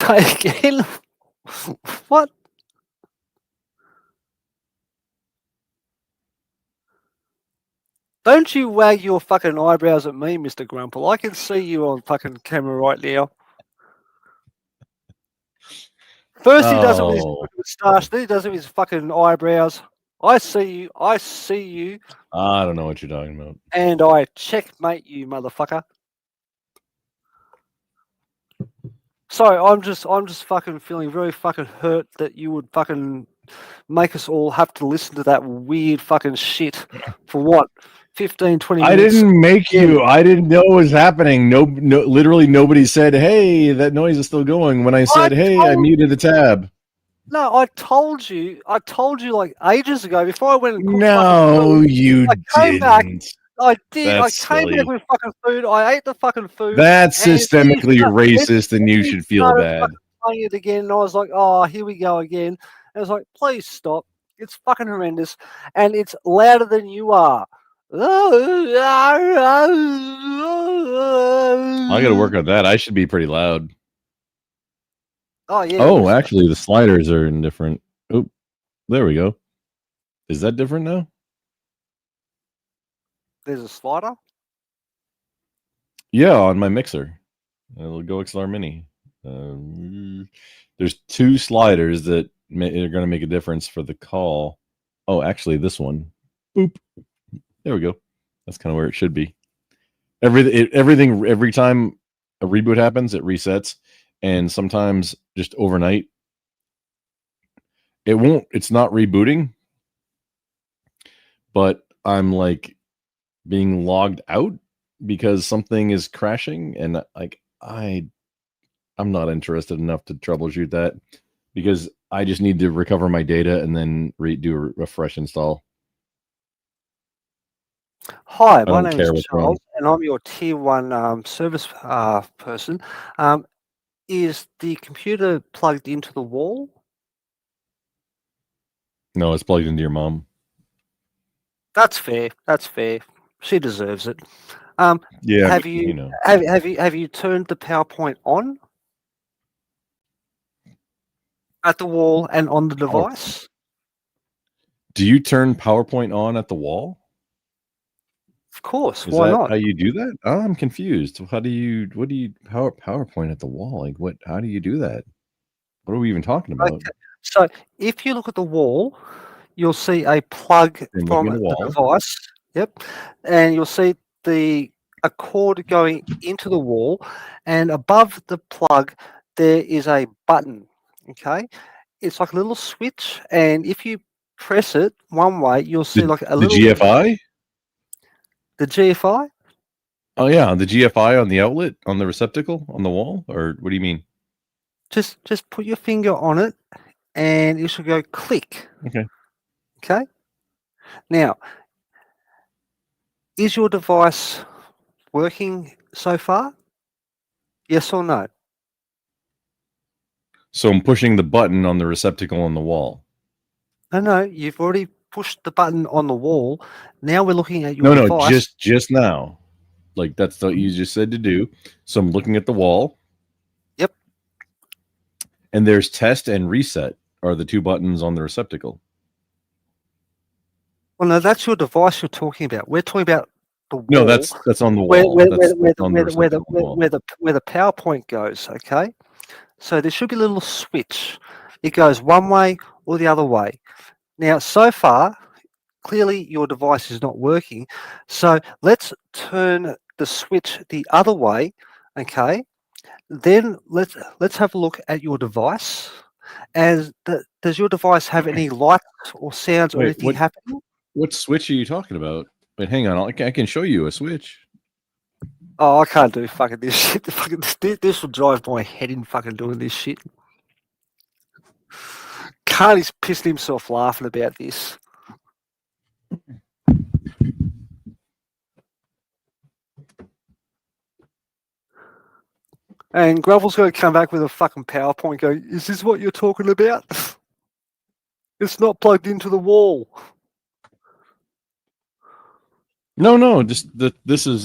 Again? What? Don't you wag your fucking eyebrows at me, Mr. Grumple. I can see you on fucking camera right now. First he does it with his moustache, then he does it with his fucking eyebrows. I see you. I don't know what you're talking about. And I checkmate you, motherfucker. Sorry, I'm just fucking feeling very fucking hurt that you would fucking make us all have to listen to that weird fucking shit for what? 15, 20 minutes. I didn't make you. I didn't know what was happening. No, literally nobody said, hey, that noise is still going. When I said, I muted the tab. No, I told you like ages ago before I went and cooked No, you didn't. Back, I did. That's I came back with fucking food. I ate the fucking food. That's systemically racist, and you should feel bad. Playing it again, and I was like, "Oh, here we go again." And I was like, "Please stop! It's fucking horrendous, and it's louder than you are." I got to work on that. I should be pretty loud. Oh yeah. Oh, actually, the sliders are indifferent. Oh, there we go. Is that different now? There's a slider? Yeah, on my mixer. It'll Go XLR Mini. There's two sliders that are going to make a difference for the call. Oh, actually, this one. Boop. There we go. That's kind of where it should be. Everything, every time a reboot happens, it resets. And sometimes just overnight, it's not rebooting. But I'm like being logged out because something is crashing, and like I'm not interested enough to troubleshoot that because I just need to recover my data and then do a fresh install. Hi, my name is Charles, and I'm your tier 1 service person. Is the computer plugged into the wall? No, it's plugged into your mom. That's fair. She deserves it. Yeah. Have you turned the PowerPoint on at the wall and on the device? Do you turn PowerPoint on at the wall? Of course. Is why that not? how you do that? Oh, I'm confused. What do you PowerPoint at the wall? Like what? How do you do that? What are we even talking about? Okay. So if you look at the wall, you'll see a plug from the device. Yep. And you'll see a cord going into the wall, and above the plug there is a button. Okay. It's like a little switch, and if you press it one way, you'll see like a little GFI? The GFI? Oh yeah, the GFI on the outlet, on the receptacle, on the wall, or what do you mean? Just put your finger on it, and it should go click. Okay. Okay. Now, is your device working so far? Yes or no? So I'm pushing the button on the receptacle on the wall. No, you've already pushed the button on the wall. Now we're looking at your device. No, just now. Like that's what you just said to do. So I'm looking at the wall. Yep. And there's test and reset are the two buttons on the receptacle. Well, no, that's your device you're talking about. We're talking about the wall. No, that's on the wall. Where the PowerPoint goes, okay? So there should be a little switch. It goes one way or the other way. Now, so far, clearly your device is not working. So let's turn the switch the other way, okay? Then let's have a look at your device. Does your device have any lights or sounds or anything happening? What switch are you talking about? But hang on, I can show you a switch. Oh, I can't do fucking this shit. This will drive my head in fucking doing this shit. Carney's pissing himself laughing about this. And Grovel's going to come back with a fucking PowerPoint going, is this what you're talking about? It's not plugged into the wall. No, just this is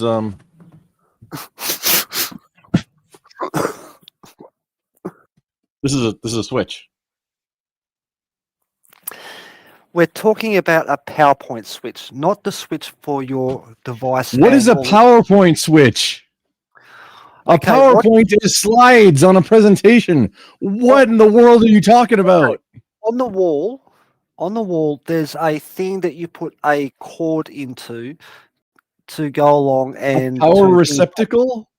this is a switch. We're talking about a PowerPoint switch, not the switch for your device. What is a PowerPoint switch? A PowerPoint is slides on a presentation. What in the world are you talking about? On the wall, there's a thing that you put a cord into to go along and a power receptacle?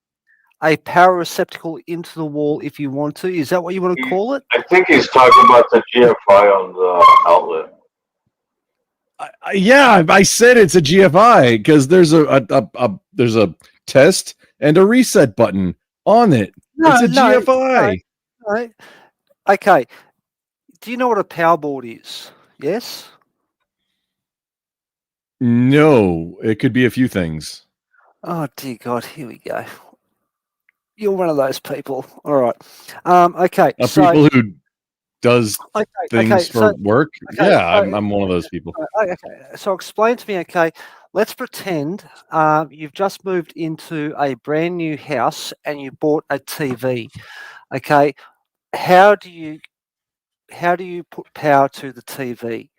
A power receptacle into the wall if you want to. Is that what you want to call it? I think he's talking about the GFI on the outlet. Yeah, I said it's a GFI because there's a test and a reset button on it. It's a GFI. No. Okay. Do you know what a power board is? Yes? No, it could be a few things. Oh, dear God. Here we go. You're one of those people. All right. Okay. People who does things for work. Okay, yeah, I'm one of those people. Okay. So explain to me, okay, let's pretend you've just moved into a brand new house and you bought a TV. Okay. How do you put power to the TV?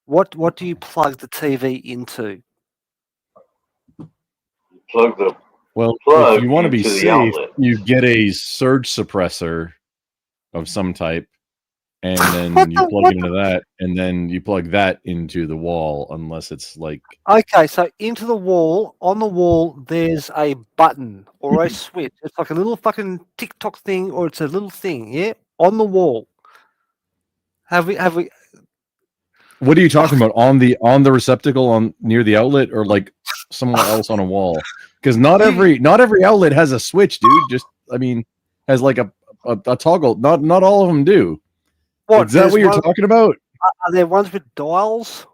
What do you plug the TV into? If you want to be safe, you get a surge suppressor of some type, and then you plug into that, and then you plug that into the wall, unless it's like... Okay, so into the wall, on the wall, there's a button or a switch. It's like a little fucking TikTok thing, or it's a little thing, yeah? On the wall. Have we... What are you talking about? On the receptacle on near the outlet, or like somewhere else on a wall? Because not every outlet has a switch, dude. Has like a toggle. Not all of them do. Is that what you're talking about? Are there ones with dials?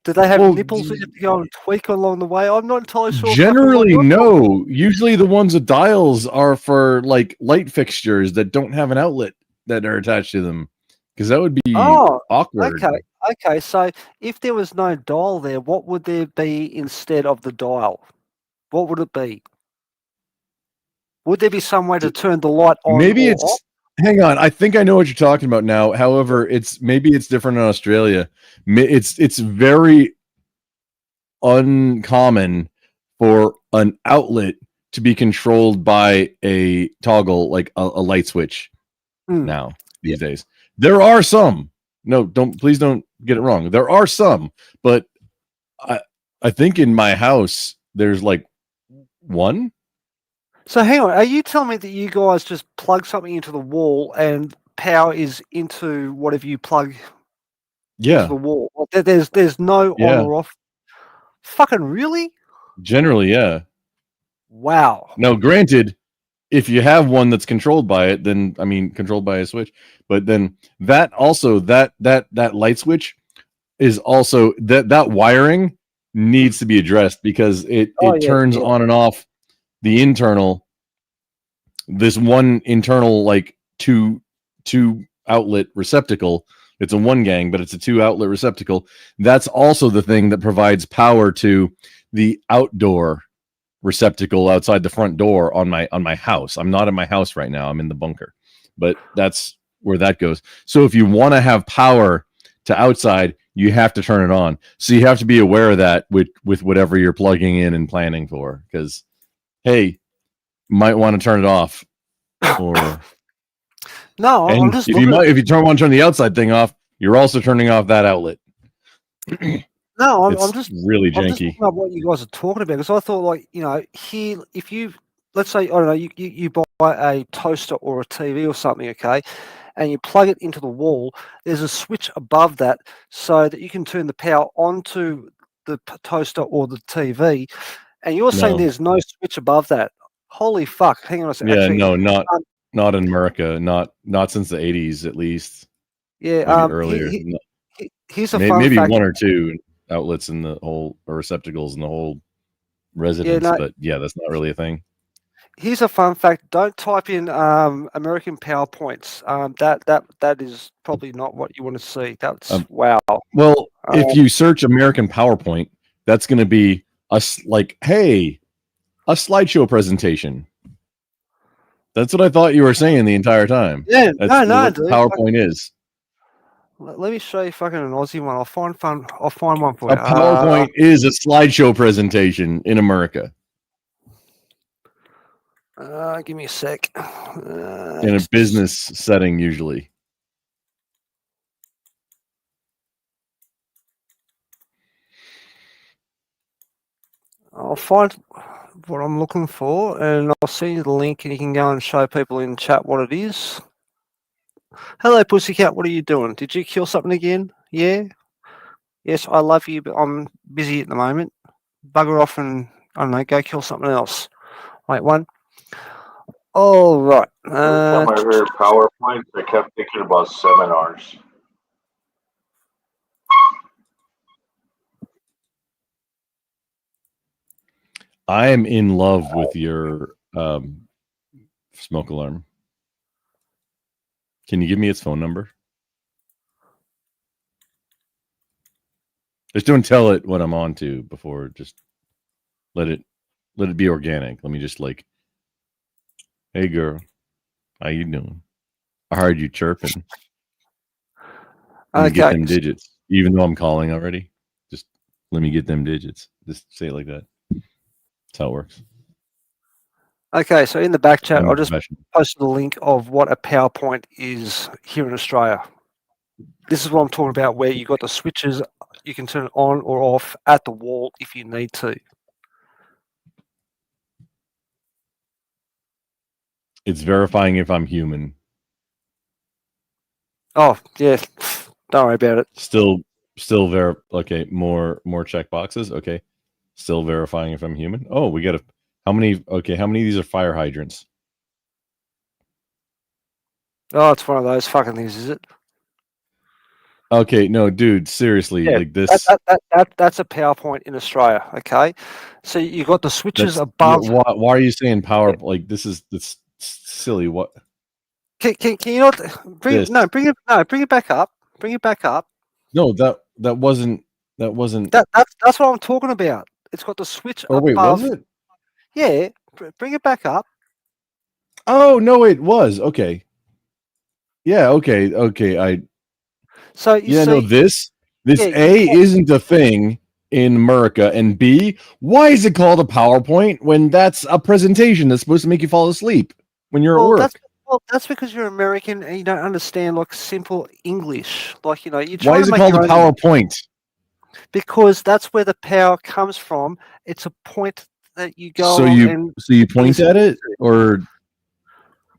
Do they have nipples that you have to go and tweak along the way? I'm not entirely sure. Generally, no. Usually the ones with dials are for like light fixtures that don't have an outlet that are attached to them. Because that would be awkward. Okay. So if there was no dial there, what would there be instead of the dial? What would it be? Would there be some way to turn the light on? Maybe it's off? Hang on. I think I know what you're talking about now. However, it's different in Australia. It's very uncommon for an outlet to be controlled by a toggle, like a light switch. Now these days. There are some. No, please don't get it wrong. There are some, but I think in my house there's like one. So hang on, are you telling me that you guys just plug something into the wall and power is into whatever you plug into the wall? There's no on or off. Fucking really? Generally, yeah. Wow. Now, granted, if you have one that's controlled by it, then controlled by a switch, but then that also that light switch is also that wiring needs to be addressed because it turns on and off the internal. This one internal like two outlet receptacle. It's a one gang, but it's a 2 outlet receptacle. That's also the thing that provides power to the outdoor receptacle outside the front door on my house. I'm not in my house right now. I'm in the bunker, but that's where that goes. So if you want to have power to outside, you have to turn it on. So you have to be aware of that with whatever you're plugging in and planning for, because hey, might want to turn it off. Or no, I'm just if you turn the outside thing off, you're also turning off that outlet. No, I'm just really janky. I'm just looking up what you guys are talking about, because I thought, like, here, if you, let's say, I don't know, you buy a toaster or a TV or something, okay, and you plug it into the wall, there's a switch above that so that you can turn the power onto the toaster or the TV, and you're saying there's no switch above that. Holy fuck! Hang on a second. Yeah, actually, no, not in America. Not since the 80s, at least. Yeah, maybe earlier. Here's a fun maybe fact. 1 or 2 outlets in the whole, or receptacles in the whole residence, but yeah, that's not really a thing. Here's a fun fact. Don't type in American PowerPoints. That is probably not what you want to see. That's wow. Well, if you search American PowerPoint, that's going to be a slideshow presentation. That's what I thought you were saying the entire time. Yeah, that's what dude. PowerPoint is. Let me show you fucking an Aussie one. I'll find one for you. A PowerPoint is a slideshow presentation in America. Give me a sec. In a business setting, usually. I'll find what I'm looking for, and I'll send you the link, and you can go and show people in chat what it is. Hello, Pussycat. What are you doing? Did you kill something again? Yeah? Yes, I love you, but I'm busy at the moment. Bugger off and, I don't know, go kill something else. Wait, one. All right. Every time I heard PowerPoint, I kept thinking about seminars. I am in love with your smoke alarm. Can you give me its phone number? Just don't tell it what I'm on to before. Just let it be organic. Let me just like, hey girl, how you doing? I heard you chirping. Let me get them digits. Even though I'm calling already, just let me get them digits. Just say it like that. That's how it works. Okay, so in the back chat, I'll just post the link of what a PowerPoint is here in Australia. This is what I'm talking about, where you got the switches. You can turn it on or off at the wall if you need to. It's verifying if I'm human. Oh, yeah. Don't worry about it. Still okay, more check boxes. Okay. Still verifying if I'm human. Oh, we got how many of these are fire hydrants? Oh, it's one of those fucking things, is it? Okay, no, dude, seriously, like this. That's a PowerPoint in Australia. Okay, so you got the switches above. Why are you saying power? Like that's silly. What? Can you not bring it back up? Bring it back up. No, that wasn't. That's what I'm talking about. It's got the switch above. Wait, was it? Yeah, bring it back up. Oh no, it was okay. Yeah, okay. So you see, no, this A isn't a thing in America, and B, why is it called a PowerPoint when that's a presentation that's supposed to make you fall asleep when you're at work? That's because you're American and you don't understand like simple English. Like, you why is it called a PowerPoint? Because that's where the power comes from. It's a point that you go. So you point at it, or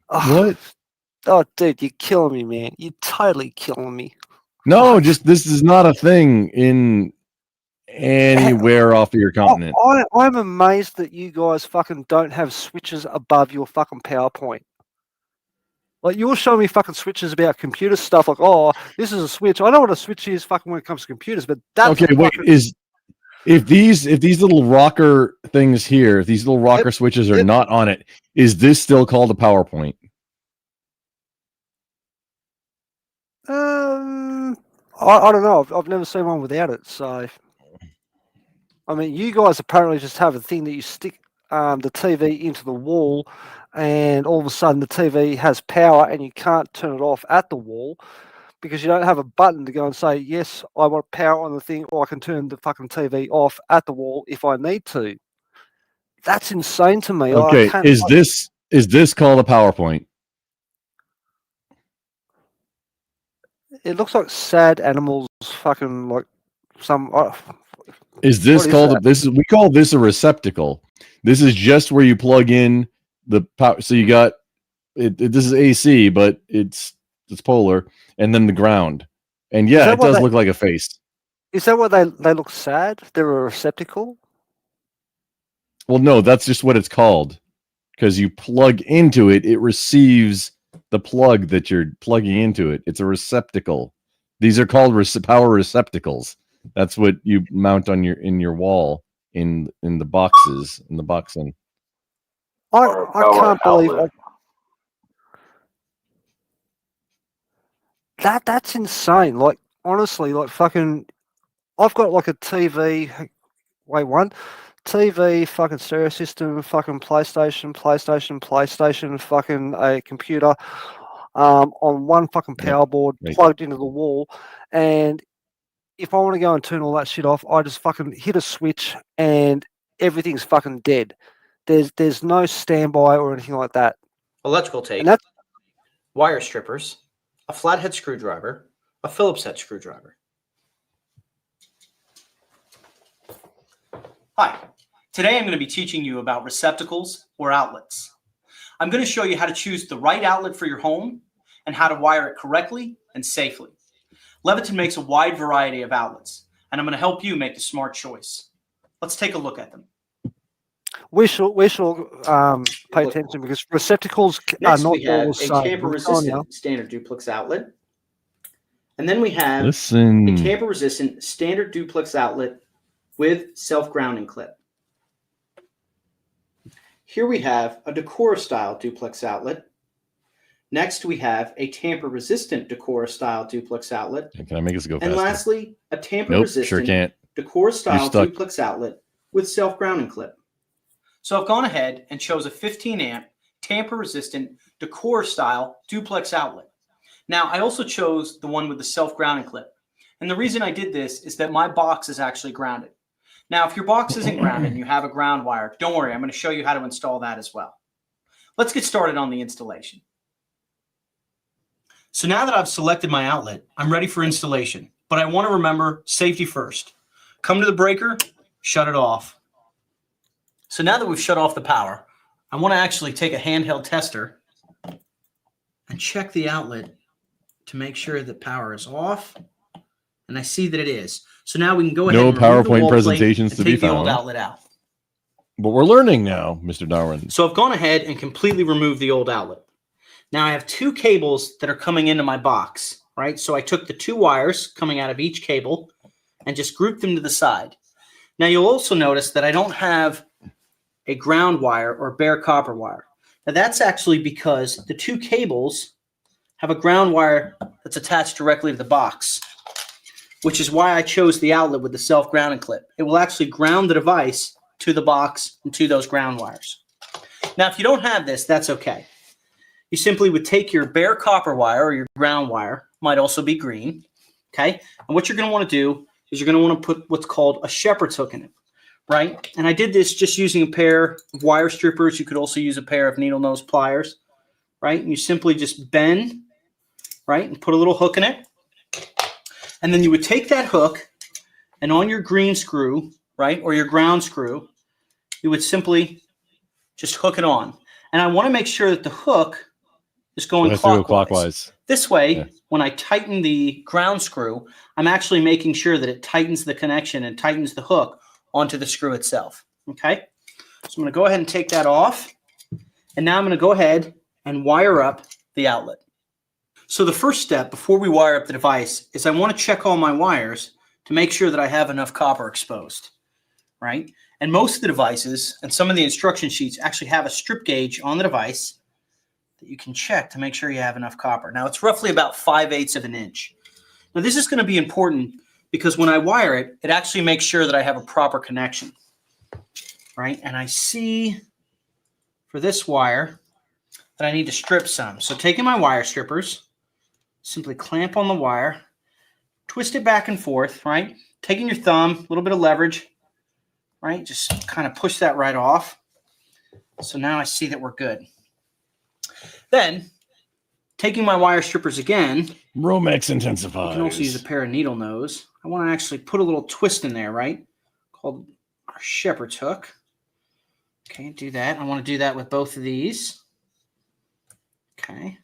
what? Oh, dude, you're killing me, man. You're totally killing me. No, just this is not a thing in anywhere off of your continent. I'm amazed that you guys fucking don't have switches above your fucking PowerPoint. Like, you're showing me fucking switches about computer stuff. Like, oh, this is a switch. I know what a switch is fucking when it comes to computers, but that's okay. Wait, if these little rocker things here, if these little rocker switches are not on it, is this still called a PowerPoint? I don't know. I've never seen one without it. So, I mean, you guys apparently just have a thing that you stick the TV into the wall, and all of a sudden the TV has power, and you can't turn it off at the wall because you don't have a button to go and say, yes, I want power on the thing, or I can turn the fucking TV off at the wall if I need to. That's insane to me. Okay, is this called a PowerPoint? It looks like sad animals, fucking like some. Is this called we call this a receptacle? This is just where you plug in the power. So you got this is AC, but it's polar, and then the ground. And yeah, it does look like a face. Is that what they look sad? They're a receptacle? Well, no, that's just what it's called. Because you plug into it, it receives the plug that you're plugging into it. It's a receptacle. These are called power receptacles. That's what you mount on in your wall in the boxes, in the boxing. I can't believe that's insane. Like, honestly, like fucking I've got like a TV, TV, fucking stereo system, fucking PlayStation, fucking a computer, on one fucking power board plugged into the wall, and if I want to go and turn all that shit off, I just fucking hit a switch and everything's fucking dead. There's no standby or anything like that. Electrical tape, wire strippers, a flathead screwdriver, a Phillips head screwdriver. Hi, today I'm going to be teaching you about receptacles or outlets. I'm going to show you how to choose the right outlet for your home and how to wire it correctly and safely. Leviton makes a wide variety of outlets, and I'm going to help you make the smart choice. Let's take a look at them. We should pay attention because receptacles are not all the same. A tamper-resistant standard duplex outlet, and then we have a tamper-resistant standard duplex outlet with self-grounding clip. Here we have a Decora-style duplex outlet. Next, we have a tamper-resistant Decora-style duplex outlet. Can I make this go faster? And lastly, a tamper-resistant Decora-style duplex outlet with self-grounding clip. So I've gone ahead and chose a 15-amp tamper-resistant Decora-style duplex outlet. Now, I also chose the one with the self-grounding clip. And the reason I did this is that my box is actually grounded. Now, if your box isn't grounded and you have a ground wire, don't worry, I'm going to show you how to install that as well. Let's get started on the installation. So now that I've selected my outlet, I'm ready for installation, but I want to remember safety first. Come to the breaker, shut it off. So now that we've shut off the power, I want to actually take a handheld tester and check the outlet to make sure that power is off. And I see that it is. So now we can go ahead and remove PowerPoint the wall presentations plate and take the old outlet out. But we're learning now, Mr. Darwin. So I've gone ahead and completely removed the old outlet. Now I have two cables that are coming into my box, right? So I took the two wires coming out of each cable and just grouped them to the side. Now you'll also notice that I don't have a ground wire or bare copper wire. Now that's actually because the two cables have a ground wire that's attached directly to the box, which is why I chose the outlet with the self-grounding clip. It will actually ground the device to the box and to those ground wires. Now, if you don't have this, that's okay. You simply would take your bare copper wire or your ground wire, might also be green, okay? And what you're going to want to do is you're going to want to put what's called a shepherd's hook in it, right? And I did this just using a pair of wire strippers. You could also use a pair of needle nose pliers, right? And you simply just bend, right, and put a little hook in it. And then you would take that hook and on your green screw, right, or your ground screw, you would simply just hook it on. And I want to make sure that the hook is going clockwise. This way, when I tighten the ground screw, I'm actually making sure that it tightens the connection and tightens the hook onto the screw itself. Okay? So I'm going to go ahead and take that off. And now I'm going to go ahead and wire up the outlet. So the first step before we wire up the device is I want to check all my wires to make sure that I have enough copper exposed. right? And most of the devices and some of the instruction sheets actually have a strip gauge on the device that you can check to make sure you have enough copper. Now, it's roughly about 5/8 of an inch. Now, this is going to be important because when I wire it, it actually makes sure that I have a proper connection, right? And I see for this wire that I need to strip some. So taking my wire strippers, simply clamp on the wire, twist it back and forth, right? Taking your thumb, a little bit of leverage, right? Just kind of push that right off. So now I see that we're good. Then, taking my wire strippers again. Romex intensifies. You can also use a pair of needle nose. I want to actually put a little twist in there, right? Called our shepherd's hook. Okay, do that. I want to do that with both of these. Okay.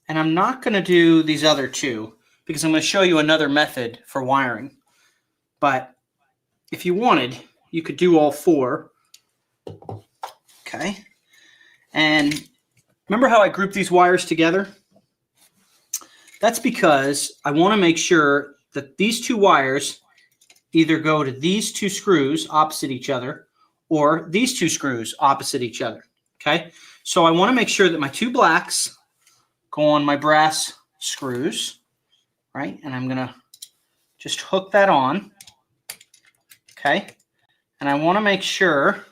And I'm not going to do these other two because I'm going to show you another method for wiring. But if you wanted, you could do all four. Okay. And remember how I grouped these wires together? That's because I want to make sure that these two wires either go to these two screws opposite each other or these two screws opposite each other. Okay. So I want to make sure that my two blacks go on my brass screws, right? And I'm going to just hook that on. Okay. And I want to make sure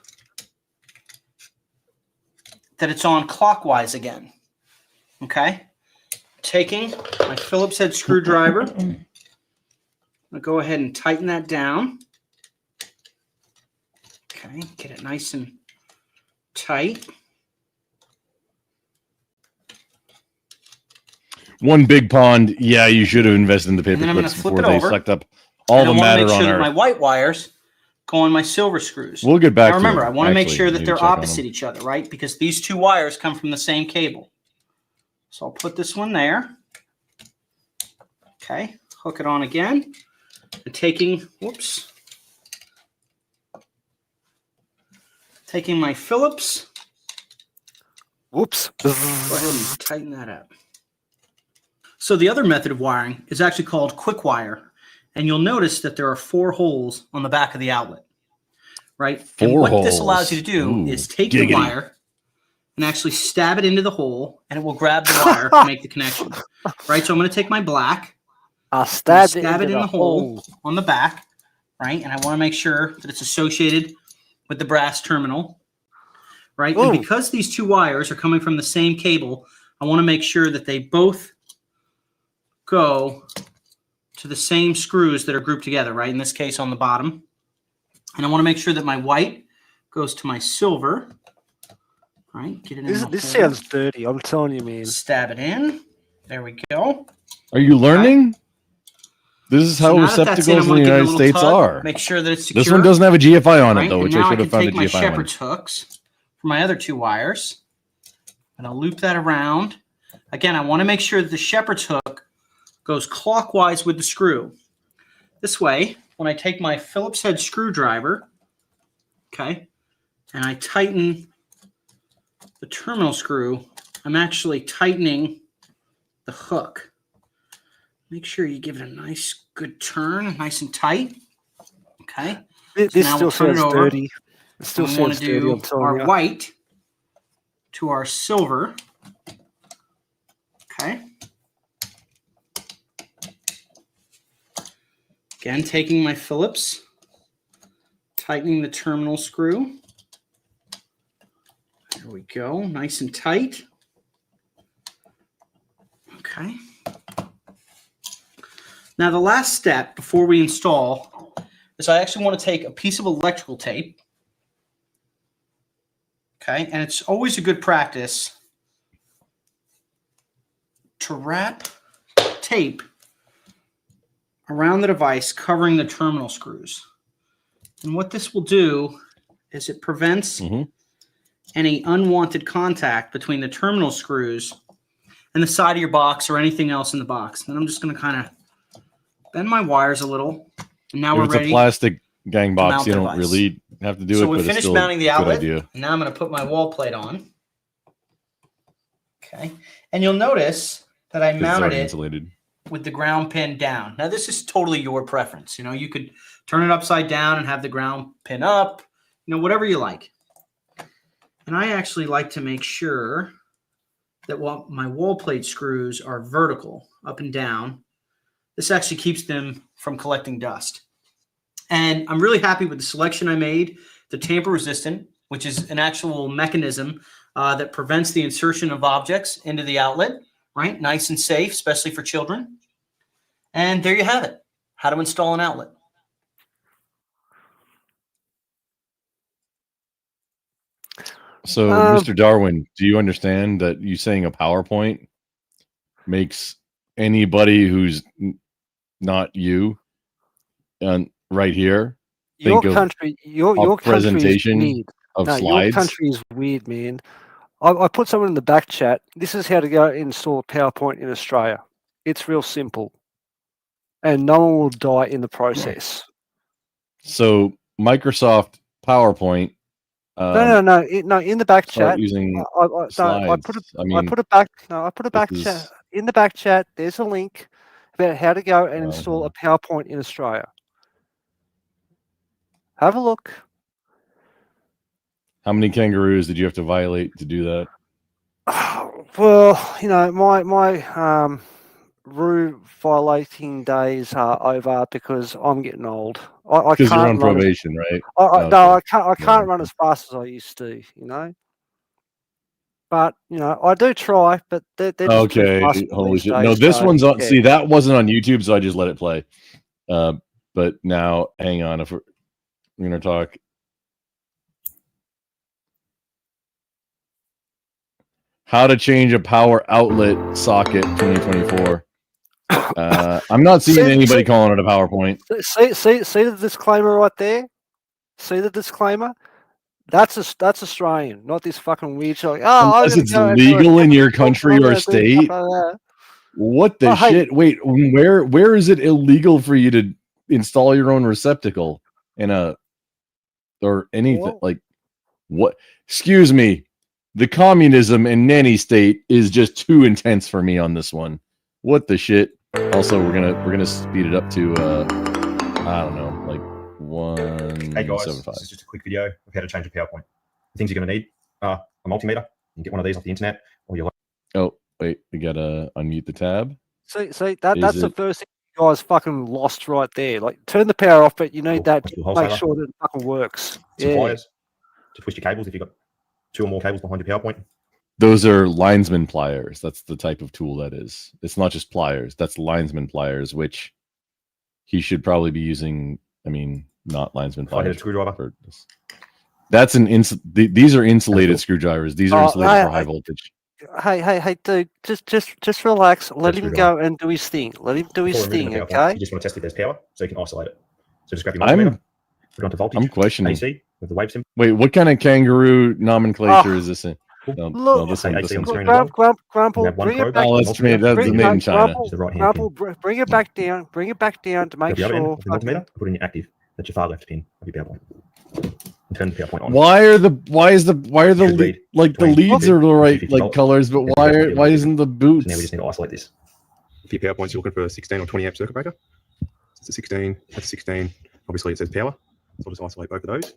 that it's on clockwise again. Okay. Taking my Phillips head screwdriver, I'm going to go ahead and tighten that down. Okay. Get it nice and tight. One big pond. Yeah, you should have invested in the paper And then I'm going clips to flip before it they over. sucked up all the matter make sure on that Earth. my white wires go on my silver screws. We'll get back now, to remember, them, I want to make actually. sure that Maybe they're check on opposite them. each other, right? Because these two wires come from the same cable. So I'll put this one there. Okay, hook it on again. And taking my Phillips. Whoops. Go ahead and tighten that up. So the other method of wiring is actually called quick wire. And you'll notice that there are 4 holes on the back of the outlet, right? And what this allows you to do is take the wire and actually stab it into the hole, and it will grab the wire to make the connection, right? So I'm going to take my black, stab it in the hole on the back, right? And I want to make sure that it's associated with the brass terminal, right? Ooh. And because these two wires are coming from the same cable, I want to make sure that they both go to the same screws that are grouped together, right? In this case, on the bottom. And I want to make sure that my white goes to my silver, right? Get it in This sounds dirty. I'm telling you, man. Stab it in. There we go. Are you learning? This is how now that that's receptacles in the give it a United little States tug, are. Make sure that it's secure. This one doesn't have a GFI on right? it, though, And which now I should have found a take my GFI one. shepherd's hooks for my other two wires, and I'll loop that around. Again, I want to make sure that the shepherd's hook goes clockwise with the screw. This way, when I take my Phillips head screwdriver, okay, and I tighten the terminal screw, I'm actually tightening the hook. Make sure you give it a nice, good turn, nice and tight. Okay. This still sounds dirty. It still sounds dirty. I'm telling our you. white to our silver. Okay. Again, taking my Phillips, tightening the terminal screw. There we go, nice and tight. Okay. Now the last step before we install is I actually want to take a piece of electrical tape. Okay, and it's always a good practice to wrap tape around the device covering the terminal screws. And what this will do is it prevents any unwanted contact between the terminal screws and the side of your box or anything else in the box. And I'm just going to kind of bend my wires a little. And now we're ready. If it's a plastic gang box, you don't device. really have to do So it, we but it's finished still mounting the a good outlet. idea. And now I'm going to put my wall plate on. Okay. And you'll notice that I mounted it Insulated. with the ground pin down. Now, this is totally your preference. You know, you could turn it upside down and have the ground pin up, you know, whatever you like. And I actually like to make sure that while my wall plate screws are vertical, up and down, this actually keeps them from collecting dust. And I'm really happy with the selection I made. The tamper resistant, which is an actual mechanism that prevents the insertion of objects into the outlet, right? Nice and safe, especially for children. And there you have it. How to install an outlet. So, Mr. Darwin, do you understand that you saying a PowerPoint makes anybody who's not you right here think your country, your presentation country is weird. of no, slides? Your country is weird, man. I put someone in the back chat. This is how to go install PowerPoint in Australia. It's real simple, and no one will die in the process. So Microsoft PowerPoint. No. In the back chat, using I put it back. No, I put it back chat. In the back chat, there's a link about how to go and install a PowerPoint in Australia. Have a look. How many kangaroos did you have to violate to do that? Well, you know, my rule violating days are over because I'm getting old. I Because can't you're on run probation, right? No, I can't run as fast as I used to. You know. But you know, I do try, but they're just too fast Holy these shit! days, No, this so, one's on. yeah. See, that wasn't on YouTube, so I just let it play. But now, hang on. If we're gonna talk, how to change a power outlet socket 2024. I'm not seeing anybody calling it a PowerPoint. See the disclaimer right there. See the disclaimer. That's Australian, not this fucking weird shit. Like, unless it's legal in your country or state. What the shit? Hey. Wait, where is it illegal for you to install your own receptacle in a or anything like what? Excuse me. The communism in nanny state is just too intense for me on this one. What the shit? Also, we're gonna speed it up to I don't know, like 175. Hey guys, this is just a quick video of how to change a PowerPoint. The things you're gonna need are a multimeter. You can get one of these off the internet, or you'll. Oh wait, we gotta unmute the tab. See that's the first thing you guys fucking lost right there. Like turn the power off, but you need that to make sure that it fucking works. Some wires to twist your cables if you've got 2 or more cables behind your PowerPoint. Those are linesman pliers. That's the type of tool that is. It's not just pliers. That's linesman pliers, which he should probably be using. I mean, not linesman pliers. Screwdriver. That's an these are insulated screwdrivers. These are insulated for high voltage. Hey, dude, just relax. Let him go and do his thing. Let him do his thing, okay? You just want to test if there's power, so you can isolate it. So just grab your multimeter, put it onto voltage. I'm questioning. AC with the wave symbol. Wait, what kind of kangaroo nomenclature is this in? Look, this one. Grumple, bring it back. That's made in China. Grumple, bring it back down. Bring it back down to make sure. Put it in your active. That's your far left pin of your PowerPoint. And turn the PowerPoint on. Why are the leads are the right colors, but why isn't the boots? So now we just need to isolate this. If your PowerPoint's looking for a 16 or 20 amp circuit breaker, it's a 16. That's 16. Obviously, it says power, so I'll just isolate both of those.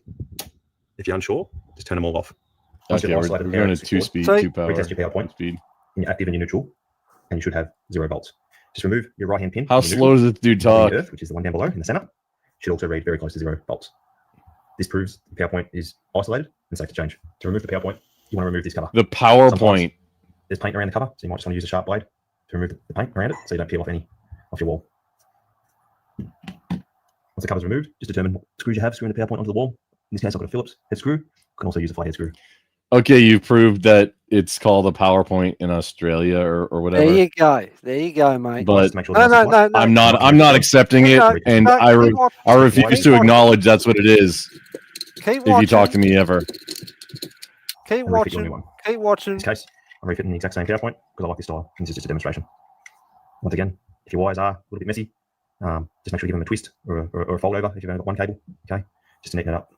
If you're unsure, just turn them all off. Okay, we're going to 2-speed, 2-power. Retest your PowerPoint speed. In your active and your neutral, and you should have 0 volts. Just remove your right hand pin. How slow does it do talk? Earth, which is the one down below in the center, should also read very close to 0 volts. This proves the PowerPoint is isolated and safe to change. To remove the PowerPoint, you want to remove this cover. The PowerPoint. There's paint around the cover, so you might just want to use a sharp blade to remove the paint around it, so you don't peel off any off your wall. Once the cover's removed, just determine what screws you have screwing the PowerPoint onto the wall. In this case, I've got a Phillips head screw. You can also use a flathead screw. Okay, you proved that it's called a PowerPoint in Australia or whatever. There you go, mate. But no, I'm not accepting it, and I refuse to acknowledge that's what it is. If you talk to me ever. Keep watching. In this case, I'm refitting the exact same PowerPoint because I like this style. This is just a demonstration. Once again, if your wires are a little bit messy, just make sure you give them a twist or a fold over if you've only got one cable. Okay, just to neaten it up.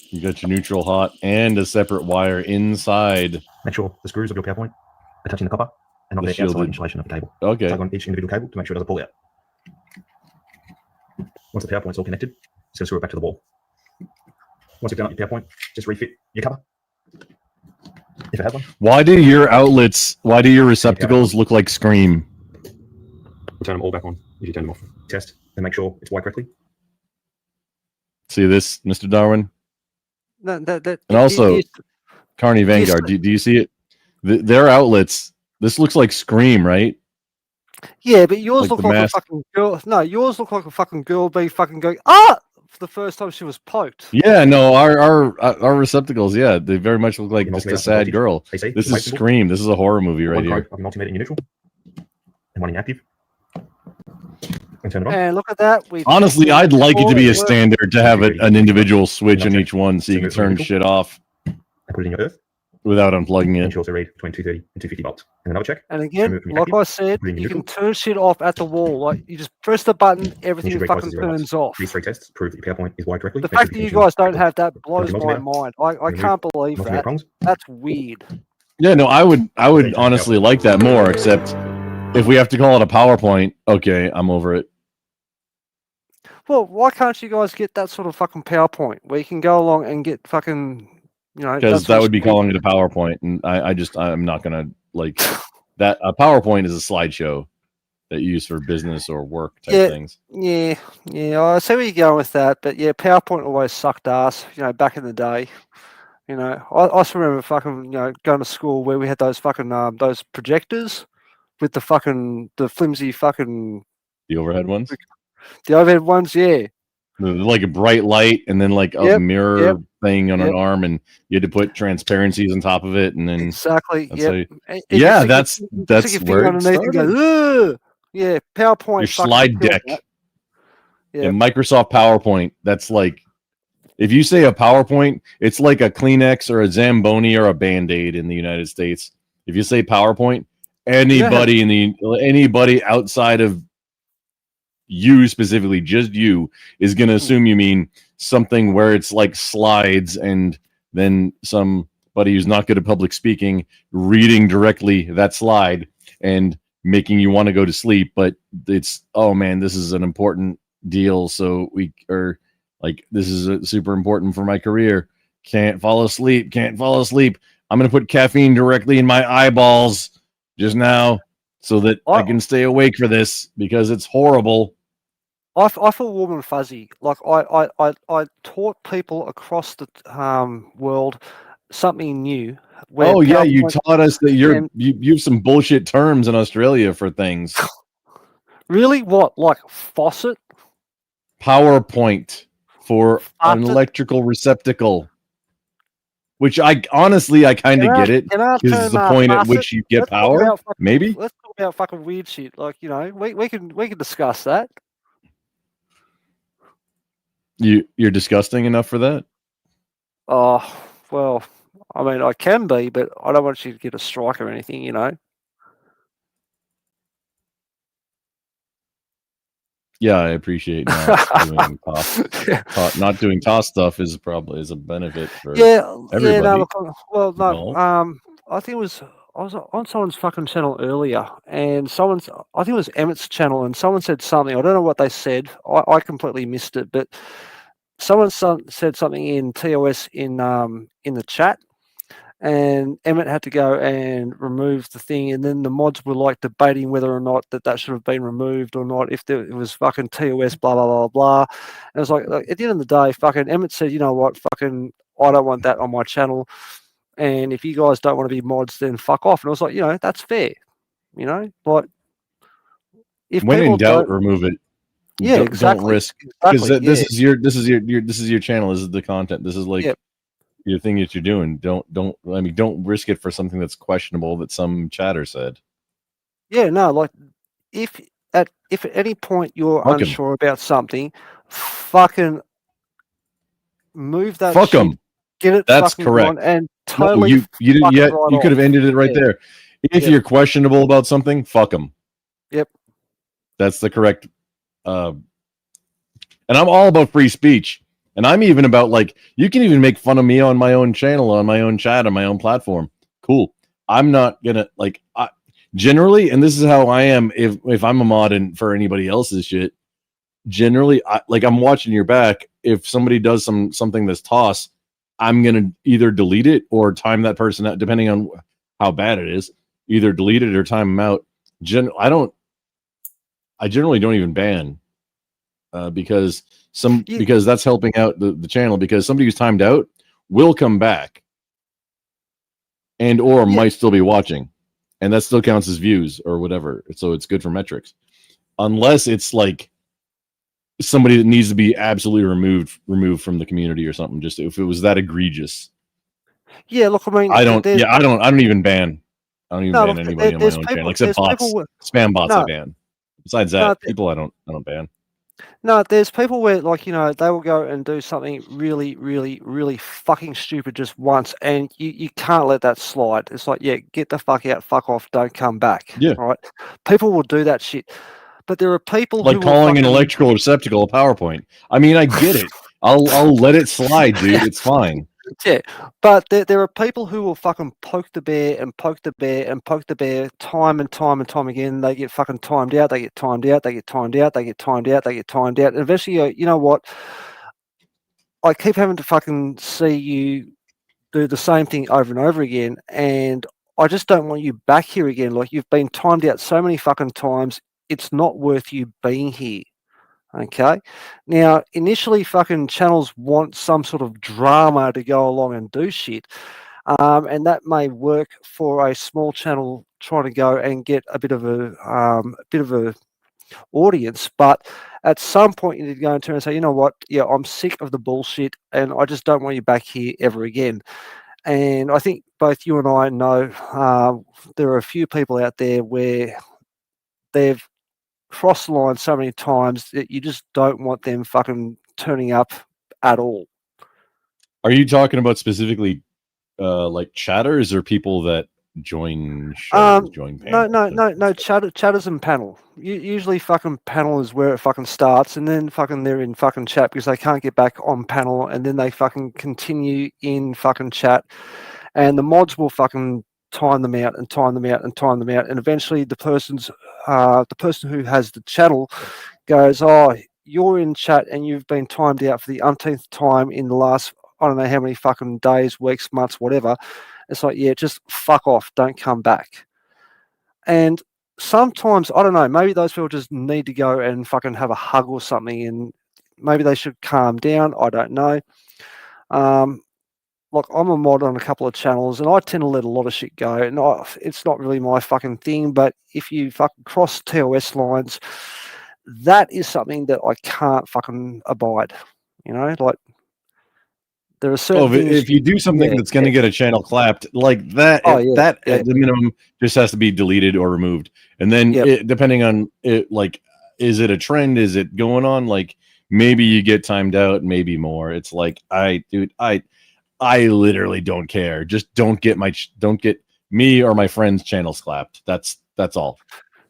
You got your neutral hot and a separate wire inside. Make sure the screws of your PowerPoint are touching the copper and not the outside insulation of the cable. Okay. Tug on each individual cable to make sure it doesn't pull out. Once the PowerPoint's all connected, just going to screw it back to the wall. Once you've done up your PowerPoint, just refit your cover. If it has one. Why do your receptacles look like Scream? We'll turn them all back on if you turn them off. Test and make sure it's wired correctly. See this, Mr. Darwin? No, and also, Carney Vanguard, do you see it? Their outlets, this looks like Scream, right? Yeah, but yours look like a fucking girl. No, yours look like a fucking girl bee fucking going, for the first time she was poked. Yeah, no, our receptacles, yeah, they very much look like just a sad girl. This is Scream. This is a horror movie right here. Multimeter in neutral and one in active. And turn it on. And look at that. Honestly, I'd like it to be a standard to have an individual switch on each one so you can turn shit off. And put it in your earth. Without unplugging it. And you also read between 230 and 250 volts. And another check. And again, like I said, you can turn shit off at the wall. Like you just press the button, everything fucking turns off. These 3 tests prove that your PowerPoint is wired correctly. The fact that you guys don't have that blows my mind. I can't believe that. That's weird. Yeah, no, I would honestly like that more, except if we have to call it a PowerPoint, okay, I'm over it. Well, why can't you guys get that sort of fucking PowerPoint where you can go along and get fucking, because that would be calling it a PowerPoint, and I'm not gonna like that. A PowerPoint is a slideshow that you use for business or work type things. Yeah. I see where you're going with that, but yeah, PowerPoint always sucked ass. Back in the day. I still remember fucking going to school where we had those fucking those projectors with the flimsy fucking the overhead ones. The overhead ones, yeah. Like a bright light and then like a mirror thing on an arm, and you had to put transparencies on top of it, and then exactly. That's where it started. Yeah, PowerPoint. Your slide deck. Yeah, Microsoft PowerPoint. That's like, if you say a PowerPoint, it's like a Kleenex or a Zamboni or a Band-Aid in the United States. If you say PowerPoint, anybody outside of you specifically, just you, is going to assume you mean something where it's like slides and then somebody who's not good at public speaking reading directly that slide and making you want to go to sleep. But it's, oh man, this is an important deal. So this is super important for my career. Can't fall asleep. I'm going to put caffeine directly in my eyeballs just now so that I can stay awake for this because it's horrible. I feel warm and fuzzy. Like I taught people across the world something new. Oh yeah, you taught us that you use some bullshit terms in Australia for things. Really? What? Like faucet? PowerPoint for an electrical receptacle. Which I kind of get it, because it's the point at which you get power. Maybe let's talk about fucking weird shit. Like we can discuss that. You're disgusting enough for that? Oh well, I mean I can be, but I don't want you to get a strike or anything. Yeah, I appreciate not doing toss stuff is a benefit for everybody. Yeah, I think I was on someone's fucking channel earlier, and I think it was Emmett's channel, and someone said something. I don't know what they said. I completely missed it, but someone said something in TOS in the chat, and Emmett had to go and remove the thing, and then the mods were like debating whether or not that should have been removed or not, if it was fucking TOS, blah blah blah blah. And it was like at the end of the day, fucking Emmett said, you know what, fucking I don't want that on my channel. And if you guys don't want to be mods, then fuck off. And I was like, that's fair. Like if when in doubt, remove it. Yeah, exactly. Don't risk, because this is your channel. This is the content. This is like your thing that you're doing. Don't risk it for something that's questionable that some chatter said. Yeah, no, like if at any point you're unsure about something, fucking move that. Fuck them. Get it. That's correct. And totally. No, you could have ended it right there. If you're questionable about something, fuck them. Yep. That's the correct. And I'm all about free speech. And I'm even about like, you can even make fun of me on my own channel, on my own chat, on my own platform. Cool. I'm not gonna like generally, and this is how I am if I'm a mod and for anybody else's shit. Generally, I'm watching your back. If somebody does something that's toss, I'm gonna either delete it or time that person out, depending on how bad it is. Either delete it or time them out. I generally don't even ban because that's helping out the channel, because somebody who's timed out will come back and or might still be watching, and that still counts as views or whatever. So it's good for metrics, unless it's like somebody that needs to be absolutely removed from the community or something. Just if it was that egregious. Yeah, look, I mean, I don't even ban. I don't even ban anybody on my own channel except bots. Spam bots I ban. Besides that, people I don't ban. No, there's people where, like, you know, they will go and do something really, really, really fucking stupid just once, and you can't let that slide. It's like, yeah, get the fuck out, fuck off, don't come back. Yeah. Right? People will do that shit. But there are people like who calling an electrical receptacle a PowerPoint. I mean, I get it. I'll let it slide, dude. It's fine. Yeah, but there are people who will fucking poke the bear and poke the bear and poke the bear time and time and time again. They get fucking timed out. They get timed out. They get timed out. They get timed out. They get timed out. And eventually, you know what? I keep having to fucking see you do the same thing over and over again, and I just don't want you back here again. Like, you've been timed out so many fucking times. It's not worth you being here. Okay. Now, initially, fucking channels want some sort of drama to go along and do shit. And that may work for a small channel trying to go and get a bit of a audience. But at some point, you need to go and turn and say, you know what? Yeah, I'm sick of the bullshit, and I just don't want you back here ever again. And I think both you and I know there are a few people out there where they've cross the line so many times that you just don't want them fucking turning up at all. Are you talking about specifically like chatters or people that join shows, join panels? No, chatters and panel. Usually fucking panel is where it fucking starts, and then fucking they're in fucking chat because they can't get back on panel, and then they fucking continue in fucking chat, and the mods will fucking time them out and time them out and time them out, and eventually the person who has the channel goes, oh, you're in chat and you've been timed out for the umpteenth time in the last, I don't know how many fucking days, weeks, months, whatever. It's like, yeah, just fuck off, don't come back. And sometimes, I don't know, maybe those people just need to go and fucking have a hug or something, and maybe they should calm down. I don't know. Like, I'm a mod on a couple of channels, and I tend to let a lot of shit go, and it's not really my fucking thing, but if you fucking cross TOS lines, that is something that I can't fucking abide. You know, like, there are certain things. If you do something that's going to get a channel clapped like that, at the minimum just has to be deleted or removed. And then depending on it, like, is it a trend? Is it going on? Like, maybe you get timed out, maybe more. It's like, I literally don't care. Just don't get me or my friends' channels clapped. That's all.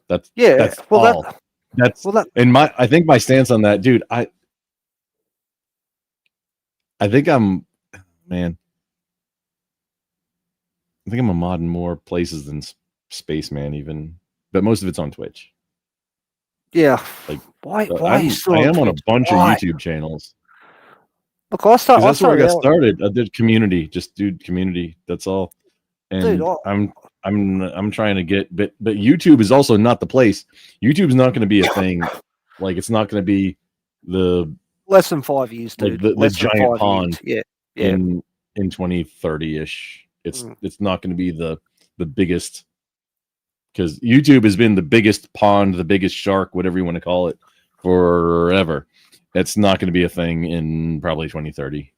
That's all. I think my stance on that, dude. I think I'm a mod in more places than Spaceman even, but most of it's on Twitch. Yeah. Like, why I am on a bunch of YouTube channels. Look, that's where I got started. I did community, just dude community. That's all. And dude, I'm trying to get, but YouTube is also not the place. YouTube's not going to be a thing. Like, it's not going to be the less than 5 years, dude. Like the giant pond. Yeah. In 2030-ish, it's not going to be the biggest, because YouTube has been the biggest pond, the biggest shark, whatever you want to call it, forever. It's not going to be a thing in probably 2030.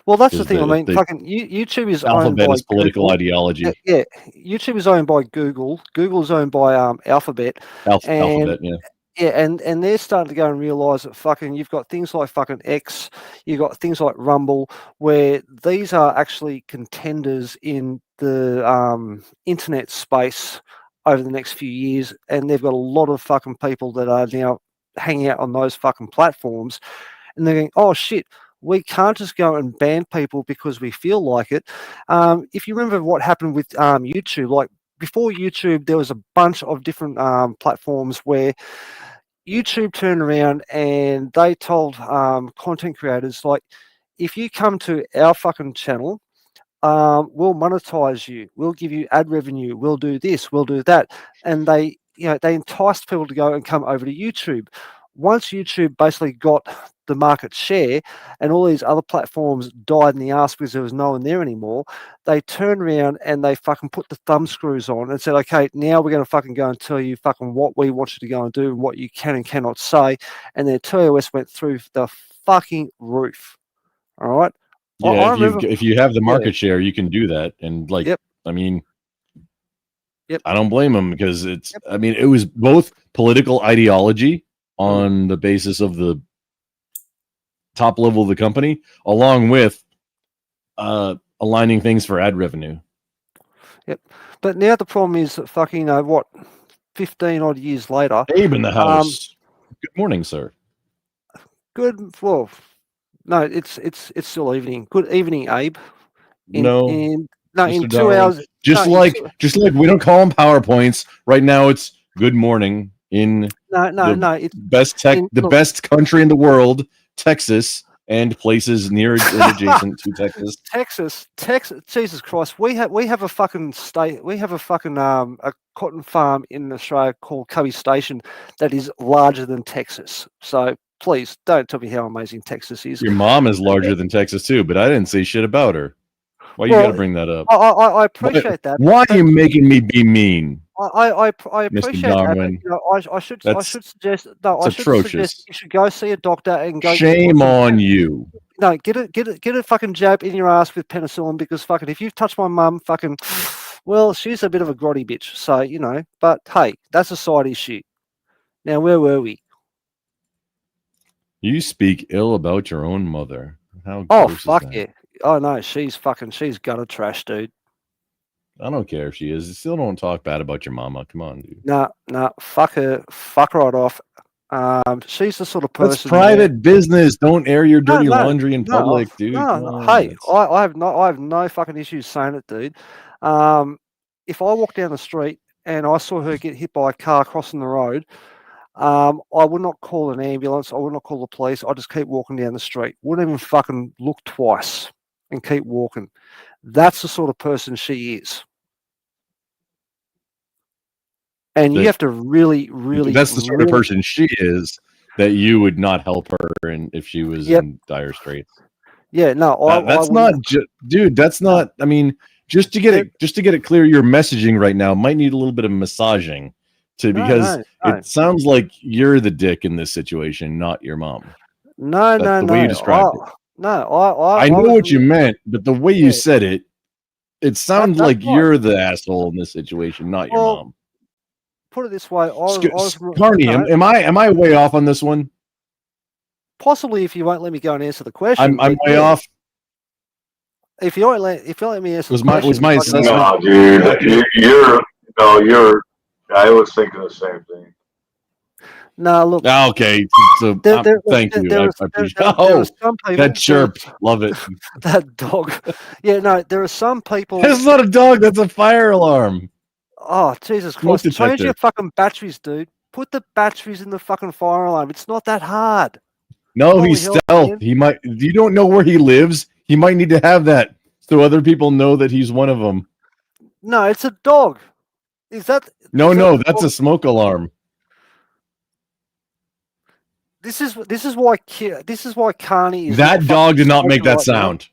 Well, that's the thing. I mean, fucking YouTube is owned by political ideology. Yeah, YouTube is owned by Google. Google is owned by Alphabet. Alphabet, yeah. Yeah, and they're starting to go and realize that fucking you've got things like fucking X, you've got things like Rumble, where these are actually contenders in the internet space over the next few years, and they've got a lot of fucking people that are now hanging out on those fucking platforms, and they're going, oh shit, We can't just go and ban people because we feel like it. If you remember what happened with YouTube, like before YouTube, there was a bunch of different platforms where YouTube turned around and they told content creators, like, if you come to our fucking channel, we'll monetize you, we'll give you ad revenue, we'll do this, we'll do that. And they enticed people to go and come over to YouTube. Once YouTube basically got the market share and all these other platforms died in the ass because there was no one there anymore, they turned around and they fucking put the thumb screws on and said, okay, now we're going to fucking go and tell you fucking what we want you to go and do and what you can and cannot say. And their TOS went through the fucking roof. All right. Yeah, if you have the market share, you can do that. And like, I mean, I don't blame them because it's, I mean, it was both political ideology on the basis of the top level of the company, along with aligning things for ad revenue. Yep. But now the problem is that fucking, 15 odd years later. Abe in the house. Good morning, sir. Good. Well, no, it's still evening. Good evening, Abe. In 2 hours. Just like we don't call them PowerPoints right now. It's good morning in it's the best country in the world, Texas, and places near and adjacent to Texas. Texas. Jesus Christ, we have a fucking state. We have a fucking a cotton farm in Australia called Cubby Station that is larger than Texas. So please don't tell me how amazing Texas is. Your mom is larger than Texas too, but I didn't say shit about her. Why you got to bring that up? I appreciate that. Why are you making me be mean? I appreciate that. But, I should suggest you should go see a doctor and go. Shame on you. No, get a fucking jab in your ass with penicillin because fucking if you've touched my mum, fucking, well, she's a bit of a grotty bitch. So but hey, that's a side issue. Now where were we? You speak ill about your own mother. How? Oh fuck yeah. Oh no, she's gutter trash, dude. I don't care if she is. Still don't talk bad about your mama. Come on, dude. Nah, fuck her right off. She's the sort of person. That's private business. Don't air your dirty laundry in public, dude. Hey, I have no fucking issues saying it, dude. If I walk down the street and I saw her get hit by a car crossing the road, I would not call an ambulance. I would not call the police. I just keep walking down the street. Wouldn't even fucking look twice and keep walking. That's the sort of person she is. And you have to really. That's the sort of person she is that you would not help her if she was in dire straits. Yeah, no, that's not, dude. That's not. I mean, just to get it clear, your messaging right now might need a little bit of massaging. It sounds like you're the dick in this situation, not your mom. No. The way you described it. No, I know what you meant, but the way you said it, it sounds like you're the asshole in this situation, not your mom. Put it this way, Carney, am I way off on this one? Possibly, if you won't let me go and answer the question. I'm way off. If you let me answer the question. Was my assessment? No, dude, you're. I was thinking the same thing. No, look. Okay, so thank you. I appreciate it. That chirp, love it. That dog. Yeah, no, there are some people. That's not a dog. That's a fire alarm. Oh, Jesus Christ! Change your fucking batteries, dude. Put the batteries in the fucking fire alarm. It's not that hard. No, he's stealth. He might. You don't know where he lives. He might need to have that so other people know that he's one of them. No, it's a dog. Is that? No, that's a smoke alarm. This is why Carney is. That dog did not make that sound.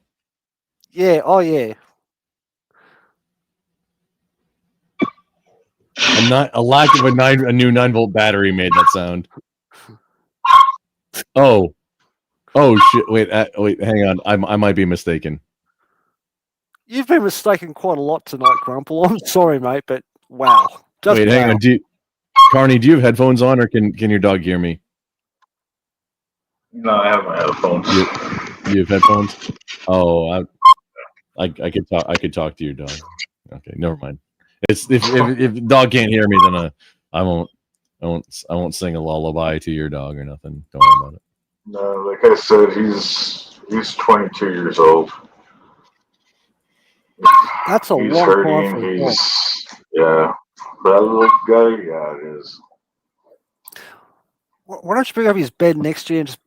Yeah. Oh yeah. A lack of a new 9-volt battery made that sound. Oh shit! Wait, hang on. I might be mistaken. You've been mistaken quite a lot tonight, Grumple. I'm sorry, mate, but wow. Wait, hang on. Carney, do you have headphones on, or can your dog hear me? No, I have my headphones. You have headphones? Oh, I could talk to your dog. Okay, never mind. It's if the dog can't hear me, then I won't sing a lullaby to your dog or nothing. Don't worry about it. No, like I said, he's He's 22 years old. That's a He's long hurting. time for a dog. Yeah. For that little guy, yeah, it is. Why don't you bring up his bed next to you and just,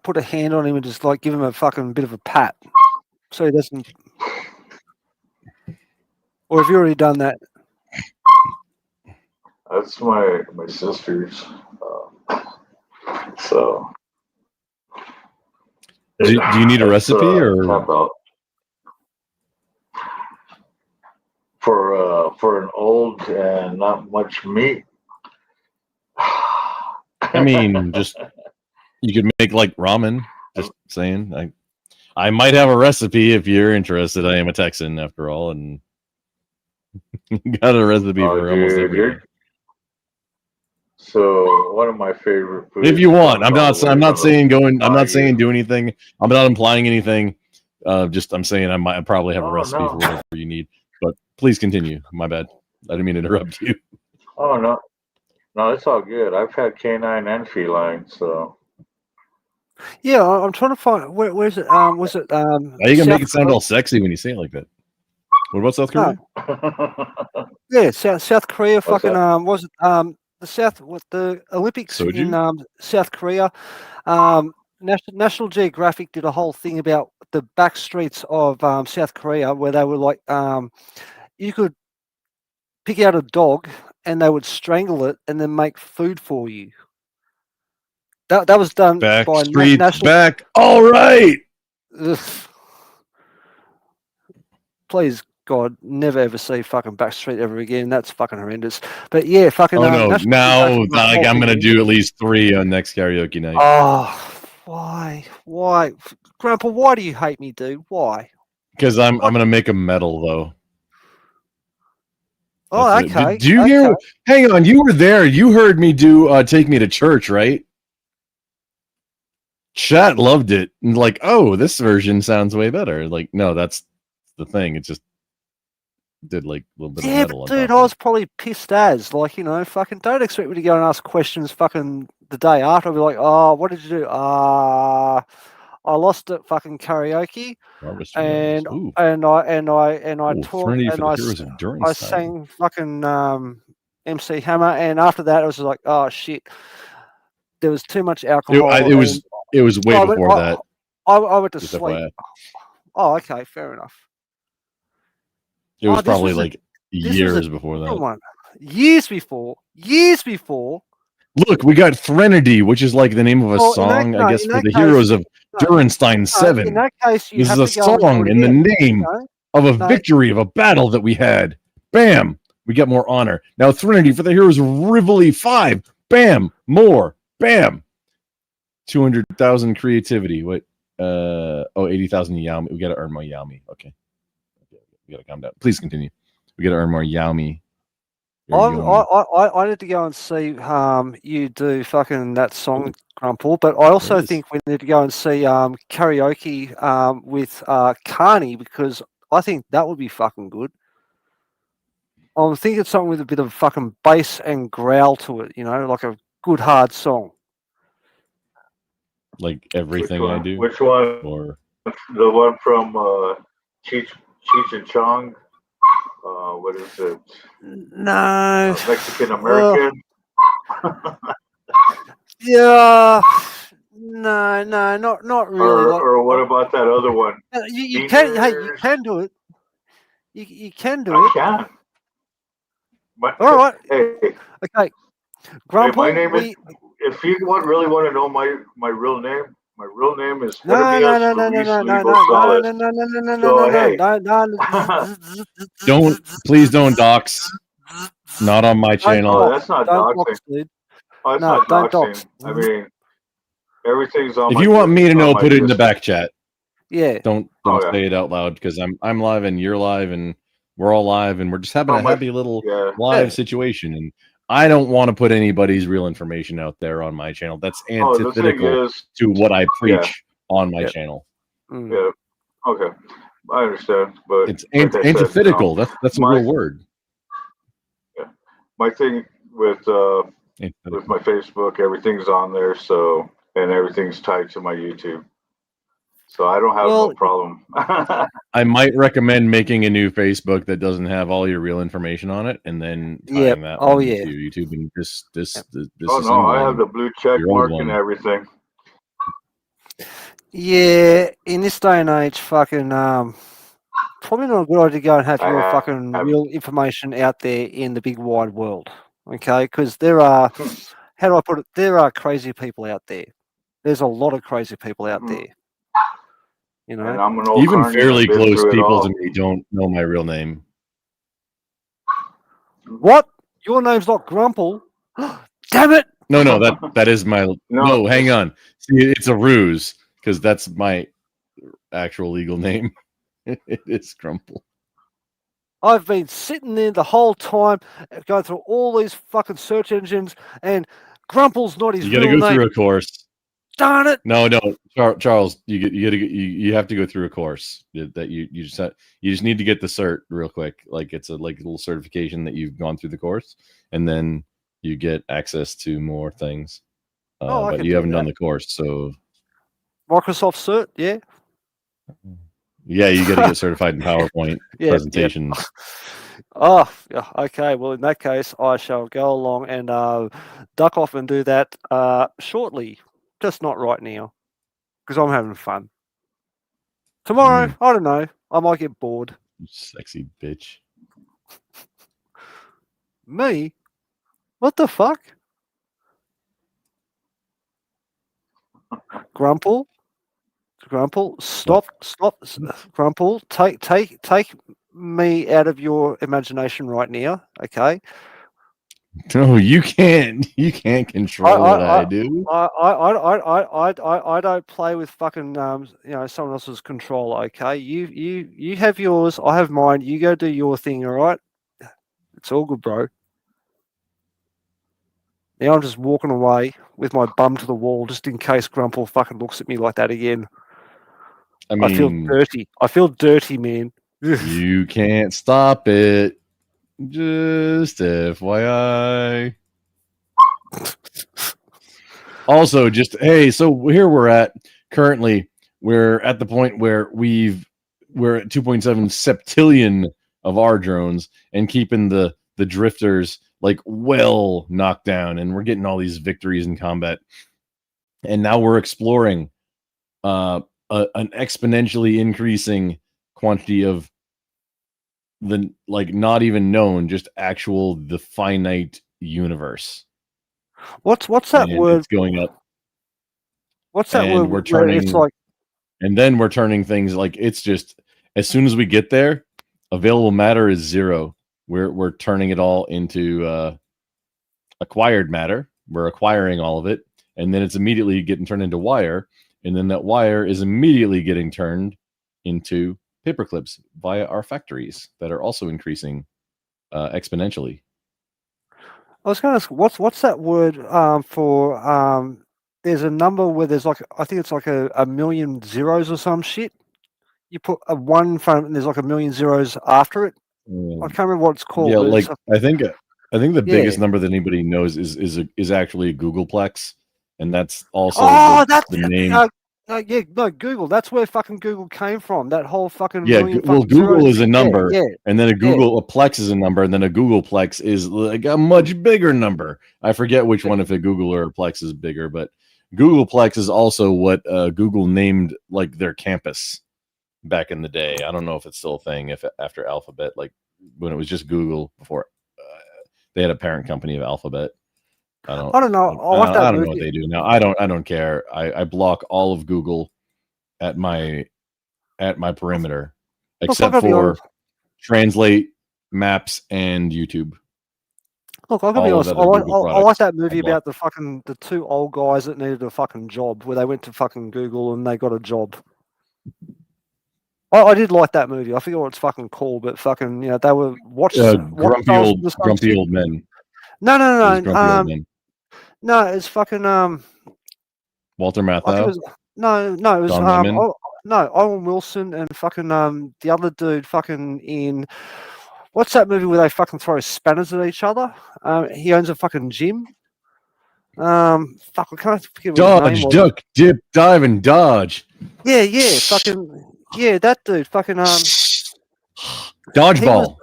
put a hand on him and just like give him a fucking bit of a pat, so he doesn't. Or have you already done that? That's my sister's. So. Do you need a recipe or? For an old and not much meat. I mean, just you could make like ramen. Just saying. I might have a recipe if you're interested. I am a Texan after all, and got a recipe for almost everything. So one of my favorite foods. If you want, I'm not saying I'm not saying do anything. I'm not implying anything. I'm saying I probably have a recipe for whatever you need. But please continue. My bad. I didn't mean to interrupt you. Oh no, it's all good. I've had canine and feline, so. Yeah, I'm trying to find where's it. Was it? Now you can make it sound all sexy when you say it like that. What about South Korea? No. Yeah, South Korea. Fucking was it the Olympics in South Korea? National Geographic did a whole thing about the back streets of South Korea, where they were like, you could pick out a dog and they would strangle it and then make food for you. That was done back by streets National. Back. All right. Please, God, never ever see fucking Backstreet ever again. That's fucking horrendous. But yeah, fucking. Oh no! Now I'm gonna do at least 3 on next karaoke night. Oh, why, Grandpa? Why do you hate me, dude? Why? Because I'm gonna make a medal though. Oh, okay. Did you hear? Hang on, you were there. You heard me do "Take Me to Church," right? Chat loved it. And like, oh, this version sounds way better. Like, no, that's the thing. It just did like a little bit of metal. But dude, I was probably pissed as fucking don't expect me to go and ask questions fucking the day after. I'll be like, oh, what did you do? I lost at fucking karaoke, and I talked and I sang fucking MC Hammer, and after that I was just like, oh shit, there was too much alcohol. It was way before that. I went to sleep. Oh, okay, fair enough. It was probably like years before that. One. Years before. Look, we got Threnody, which is like the name of a song, I guess, for the heroes of Durenstein 7. In that case, this is a song in the name of a victory of a battle that we had. Bam! We get more honor. Now, Threnody for the heroes of Rivoli 5. Bam! More. Bam! 200,000 creativity. What? 80,000 Yaomi. We got to earn more Yaomi. Okay. We got to calm down. Please continue. We got to earn more Yaomi. I need to go and see you do fucking that song, Grumple, but I also think we need to go and see karaoke with Carney, because I think that would be fucking good. I'm thinking something with a bit of fucking bass and growl to it, like a good hard song. Like everything I do? Which one? Or the one from Cheech and Chong? What is it? No. Mexican American? Yeah. No, not really. Or what about that other one? You can do it. You can do it. I can. All right. Hey. Okay. Grumple, my name is. If you really want to know my real name is no. Please don't dox. Not on my channel. Oh, that's not doxing. Dude. Oh, that's not doxing. I mean, everything's on. If you want me to know, put it in the back chat. Yeah. Don't say it out loud, because I'm live and you're live and we're all live and we're just having a happy little live situation, and I don't want to put anybody's real information out there on my channel. That's antithetical to what I preach on my channel. Yeah. Okay. I understand, but it's antithetical. That's a real word. Yeah. My thing with my Facebook, everything's on there, and everything's tied to my YouTube. So I don't have no problem. I might recommend making a new Facebook that doesn't have all your real information on it, and then tying that one to YouTube. And this oh no, I have the blue check mark and everything. Yeah, in this day and age, fucking probably not a good idea to go and have your fucking real information out there in the big wide world. Okay, because there are, how do I put it? There are crazy people out there. There's a lot of crazy people out there. You know, and I'm an old even carny, fairly I've been close through it people all. to me don't know my real name. What? Your name's not Grumple? Damn it! No, that is my. No, hang on. See, it's a ruse because that's my actual legal name. It is Grumple. I've been sitting there the whole time, going through all these fucking search engines, and Grumple's not his You got to real go name. through a course. Darn it! No, Charles, you have to go through a course that you just need to get the cert real quick. Like it's a little certification that you've gone through the course, and then you get access to more things. But you haven't done the course, so Microsoft cert, yeah. Yeah, you got to get certified in PowerPoint presentations. Yep. Oh, yeah, okay. Well, in that case, I shall go along and duck off and do that shortly. Just not right now, because I'm having fun. Tomorrow, I don't know. I might get bored. You sexy bitch. Me? What the fuck? Grumple? Stop, Grumple. Take me out of your imagination right now, okay? No, you can't. You can't control what I do. I don't play with fucking someone else's control. Okay, you have yours. I have mine. You go do your thing. All right. It's all good, bro. Now I'm just walking away with my bum to the wall, just in case Grumple fucking looks at me like that again. I mean, I feel dirty. I feel dirty, man. You can't stop it. Just FYI. Also, just hey, so here we're at currently. We're at the point where we're at 2.7 septillion of our drones and keeping the drifters like well knocked down, and we're getting all these victories in combat. And now we're exploring an exponentially increasing quantity of the not even known, just actual the finite universe. What's that word? It's going up. What's that word? We're turning. It's like, and then we're turning things like it's just as soon as we get there, available matter is zero. We're turning it all into acquired matter. We're acquiring all of it, and then it's immediately getting turned into wire, and then that wire is immediately getting turned into paper clips via our factories that are also increasing exponentially. I was going to ask, what's that word for? There's a number where there's like, I think it's like a million zeros or some shit. You put a 1 in front of it and there's like a million zeros after it. I can't remember what it's called. Yeah, like I think the biggest number that anybody knows is actually a Googleplex, and that's also the name. Google. That's where fucking Google came from. That whole fucking Google zeros. is a number, and then a Plex is a number, and then a Googleplex is like a much bigger number. I forget which one, if a Google or a Plex is bigger, but Googleplex is also what Google named like their campus back in the day. I don't know if it's still a thing if after Alphabet, like when it was just Google before they had a parent company of Alphabet. I don't know. I don't know what they do now. I don't care. I block all of Google at my perimeter, except for Translate, Maps, and YouTube. Look, I'm gonna be honest. I like that movie about the two old guys that needed a fucking job, where they went to fucking Google and they got a job. I did like that movie. I forget what it's fucking called, but fucking they were grumpy old men. No. No, it's fucking Walter Matthau. It was Owen Wilson and fucking the other dude fucking in what's that movie where they fucking throw spanners at each other? He owns a fucking gym. I can't forget what his name was. Duck, dip, dive, and dodge. Yeah, fucking yeah, that dude, fucking Dodgeball.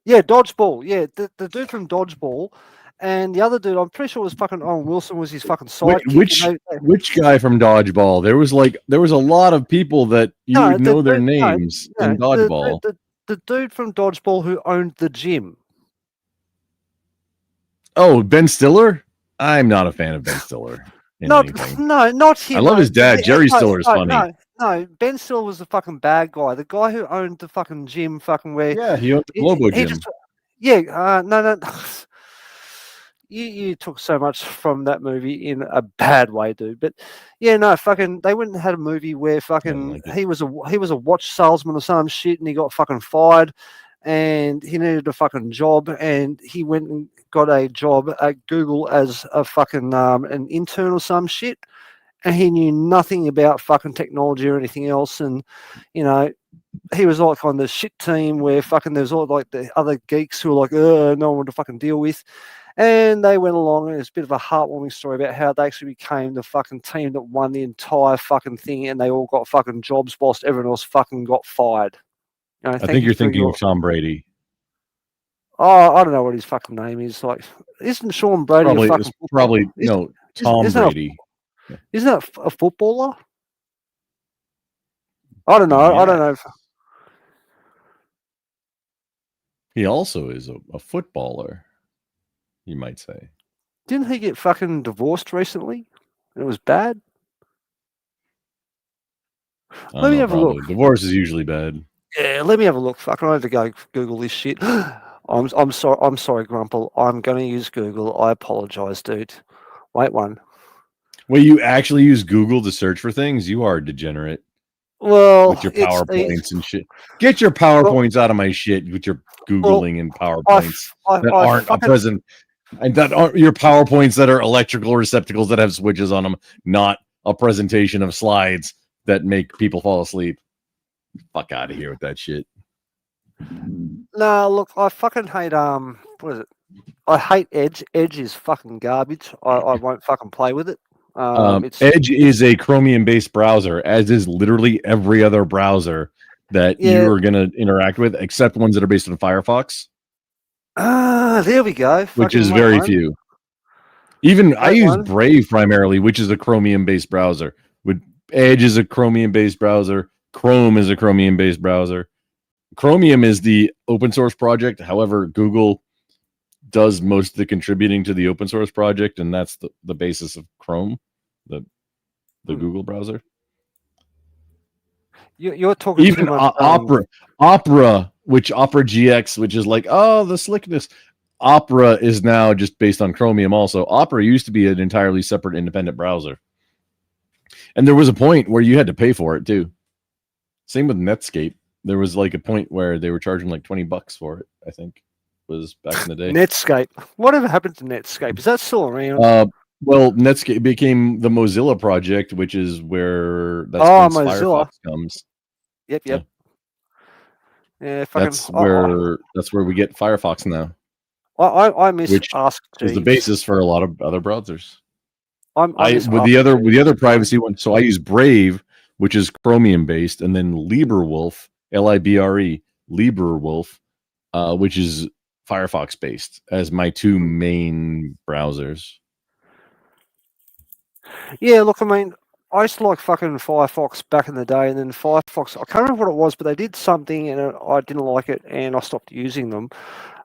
Yeah, Dodgeball. Yeah, the dude from Dodgeball, and the other dude, I'm pretty sure was fucking Owen Wilson was his fucking sidekick. Which guy from Dodgeball? There was a lot of people that you would know their names in Dodgeball. The dude from Dodgeball who owned the gym. Oh, Ben Stiller? I'm not a fan of Ben Stiller. Not him. I love his dad. Jerry Stiller is funny. No, Ben Stiller was the fucking bad guy. The guy who owned the fucking gym, fucking where. Yeah, he owned the Globo gym. No. You took so much from that movie in a bad way, dude. But yeah, no, fucking, they went and had a movie where fucking he was a watch salesman or some shit, and he got fucking fired, and he needed a fucking job, and he went and got a job at Google as a fucking an intern or some shit, and he knew nothing about fucking technology or anything else, and you know. He was like on the shit team where fucking there's all like the other geeks who were like, no one to fucking deal with. And they went along, and it's a bit of a heartwarming story about how they actually became the fucking team that won the entire fucking thing, and they all got fucking jobs whilst everyone else fucking got fired. You know, I think you're thinking of Tom Brady. Oh, I don't know what his fucking name is. Like, isn't Sean Brady Tom Brady? Isn't that a footballer? I don't know. Yeah. I don't know. He also is a footballer, you might say. Didn't he get fucking divorced recently? It was bad. Let me have a look. Divorce is usually bad. Yeah, let me have a look. Fuck, I have to go Google this shit. I'm sorry, Grumple. I'm going to use Google. I apologize, dude. Wait one. Wait, you actually use Google to search for things? You are a degenerate. Well, with your PowerPoints and shit. Get your PowerPoints out of my shit with your Googling and PowerPoints that aren't a present. And that aren't your PowerPoints that are electrical receptacles that have switches on them, not a presentation of slides that make people fall asleep. Fuck out of here with that shit. No, look, I fucking hate what is it? I hate Edge. Edge is fucking garbage. I won't fucking play with it. Edge is a Chromium-based browser, as is literally every other browser that you are going to interact with, except ones that are based on Firefox. There we go. Which is very few. Even I use Brave primarily, which is a Chromium-based browser. With Edge is a Chromium-based browser. Chrome is a Chromium-based browser. Chromium is the open source project. However, Google does most of the contributing to the open source project, and that's the basis of Chrome, the Google browser. You're talking even Opera, which Opera GX, which is like, the slickness. Opera is now just based on Chromium also. Opera used to be an entirely separate independent browser. And there was a point where you had to pay for it too. Same with Netscape. There was like a point where they were charging like $20 for it, I think. Was back in the day. Netscape. Whatever happened to Netscape? Is that still around? Well, Netscape became the Mozilla project, which is where Firefox comes. Yep. Yeah, that's where we get Firefox now. I miss Ask Jeeves. Is the basis for a lot of other browsers. With the other privacy one. So I use Brave, which is Chromium based, and then LibreWolf, LIBRE, LibreWolf, which is Firefox based, as my two main browsers. Yeah, look, I mean, I used to like fucking Firefox back in the day, and then Firefox, I can't remember what it was, but they did something and I didn't like it, and I stopped using them.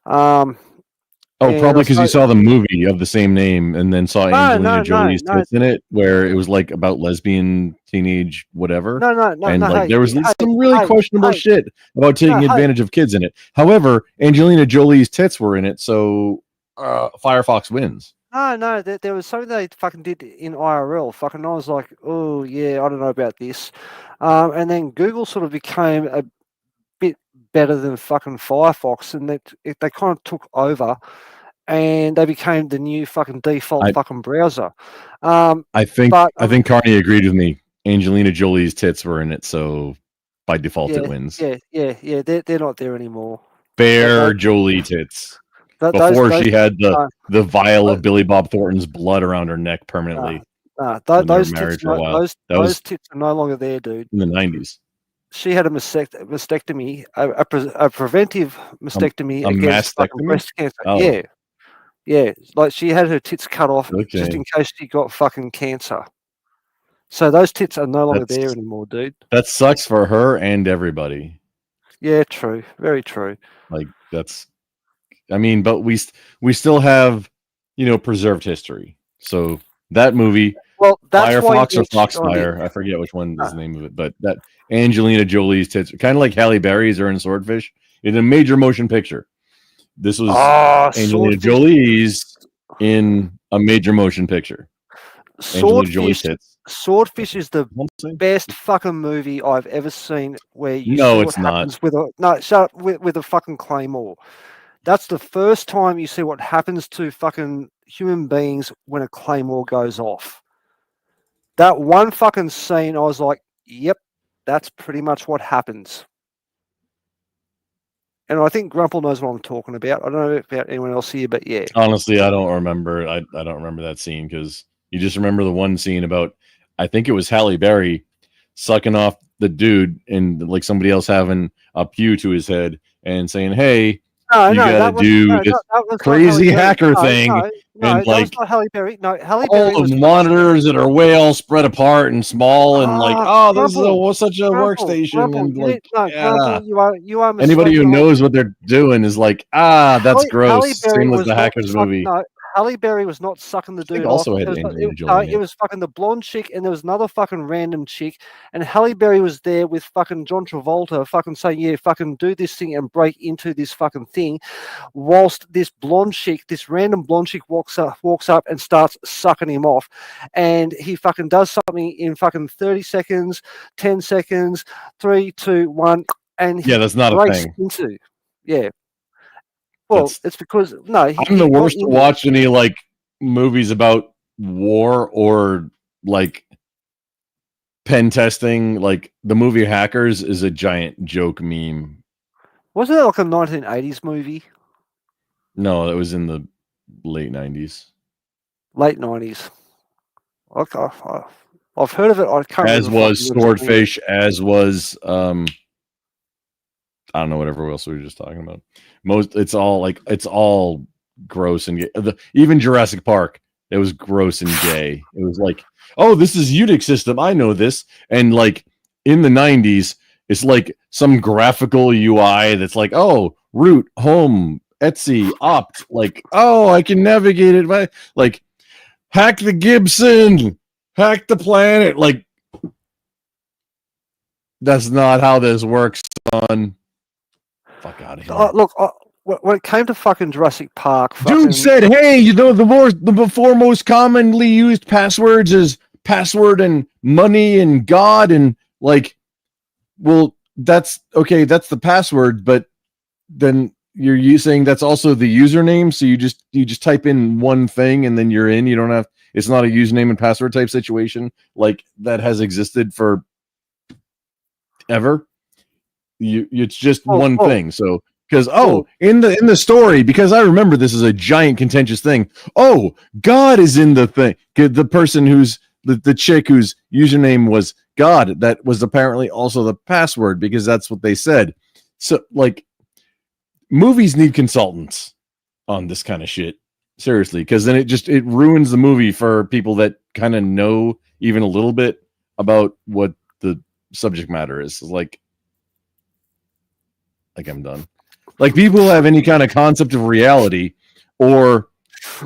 Probably because you saw the movie of the same name and then saw Angelina Jolie's tits in it, where it was like about lesbian teenage whatever. There was some really questionable shit about taking advantage of kids in it. However, Angelina Jolie's tits were in it, so Firefox wins. No, there was something they fucking did in IRL. Fucking, I was like, oh yeah, I don't know about this. And then Google sort of became a bit better than fucking Firefox, and they kind of took over, and they became the new fucking default fucking browser. I think Carney agreed with me. Angelina Jolie's tits were in it, so by default it wins. Yeah. They're not there anymore. Bare Jolie tits. Before she had the vial of Billy Bob Thornton's blood around her neck permanently. Those married tits, for a while. those tits are no longer there, dude. In the 90s. She had a mastectomy, a preventive mastectomy A against fucking mastectomy? breast cancer. Oh. Yeah. Like she had her tits cut off just in case she got fucking cancer. So those tits are no longer there anymore, dude. That sucks for her and everybody. Yeah, true. Very true. Like but we still have, preserved history. So that movie, well, that's Firefox or Foxfire, I forget which one is the name of it, but that Angelina Jolie's tits, kind of like Halle Berry's are in Swordfish, in a major motion picture. This was Angelina Jolie's in a major motion picture. Swordfish is the best fucking movie I've ever seen. Where you see what happens with a fucking claymore. That's the first time you see what happens to fucking human beings when a claymore goes off. That one fucking scene, I was like, "Yep, that's pretty much what happens." And I think Grumple knows what I'm talking about. I don't know about anyone else here, but yeah. Honestly, I don't remember. I don't remember that scene because you just remember the one scene about, I think it was Halle Berry sucking off the dude and like somebody else having a pew to his head and saying, "Hey, you gotta do this crazy hacker thing." And like, that was not Halle Berry. No, Halle all Berry the monitors that are way all spread apart and small, and like, this is such a workstation. And like, anybody who knows what they're doing is like, that's gross. Same with the Hackers movie. No, Halle Berry was not sucking the dude also off. had Angelina Jolie in it was fucking the blonde chick, and there was another fucking random chick, and Halle Berry was there with fucking John Travolta, fucking saying, "Yeah, fucking do this thing and break into this fucking thing," whilst this random blonde chick walks up and starts sucking him off, and he fucking does something in fucking 30 seconds, 10 seconds, 3, 2, 1, and he that's not a breaks thing. into Well, it's because I'm the worst to watch any like movies about war or like pen testing. Like the movie Hackers is a giant joke meme. Wasn't it like a 1980s movie? No, it was in the late 90s. Late 90s. Okay, I've heard of it. I can't. As was Swordfish. As was I don't know, whatever else we were just talking about. It's all gross and gay. Even Jurassic Park, it was gross and gay. It was like, oh, this is Unix system. I know this. And like in the 90s, it's like some graphical UI that's like, oh, root, home, Etsy, opt. Like, oh, I can navigate it by like hack the Gibson, hack the planet. Like, that's not how this works, son. Fuck out of here. Look, when it came to fucking Jurassic Park, dude said, "Hey, the four most commonly used passwords is password and money and God and like, well, that's okay. That's the password, but then you're saying that's also the username. So you just type in one thing and then you're in. You don't have. It's not a username and password type situation like that has existed for ever. It's just one thing. So because in the story, because I remember this is a giant contentious thing. Oh, God is in the thing. The person who's the chick whose username was God, that was apparently also the password because that's what they said. So like, movies need consultants on this kind of shit. Seriously, because then it ruins the movie for people that kind of know even a little bit about what the subject matter is. Like I'm done. Like people who have any kind of concept of reality or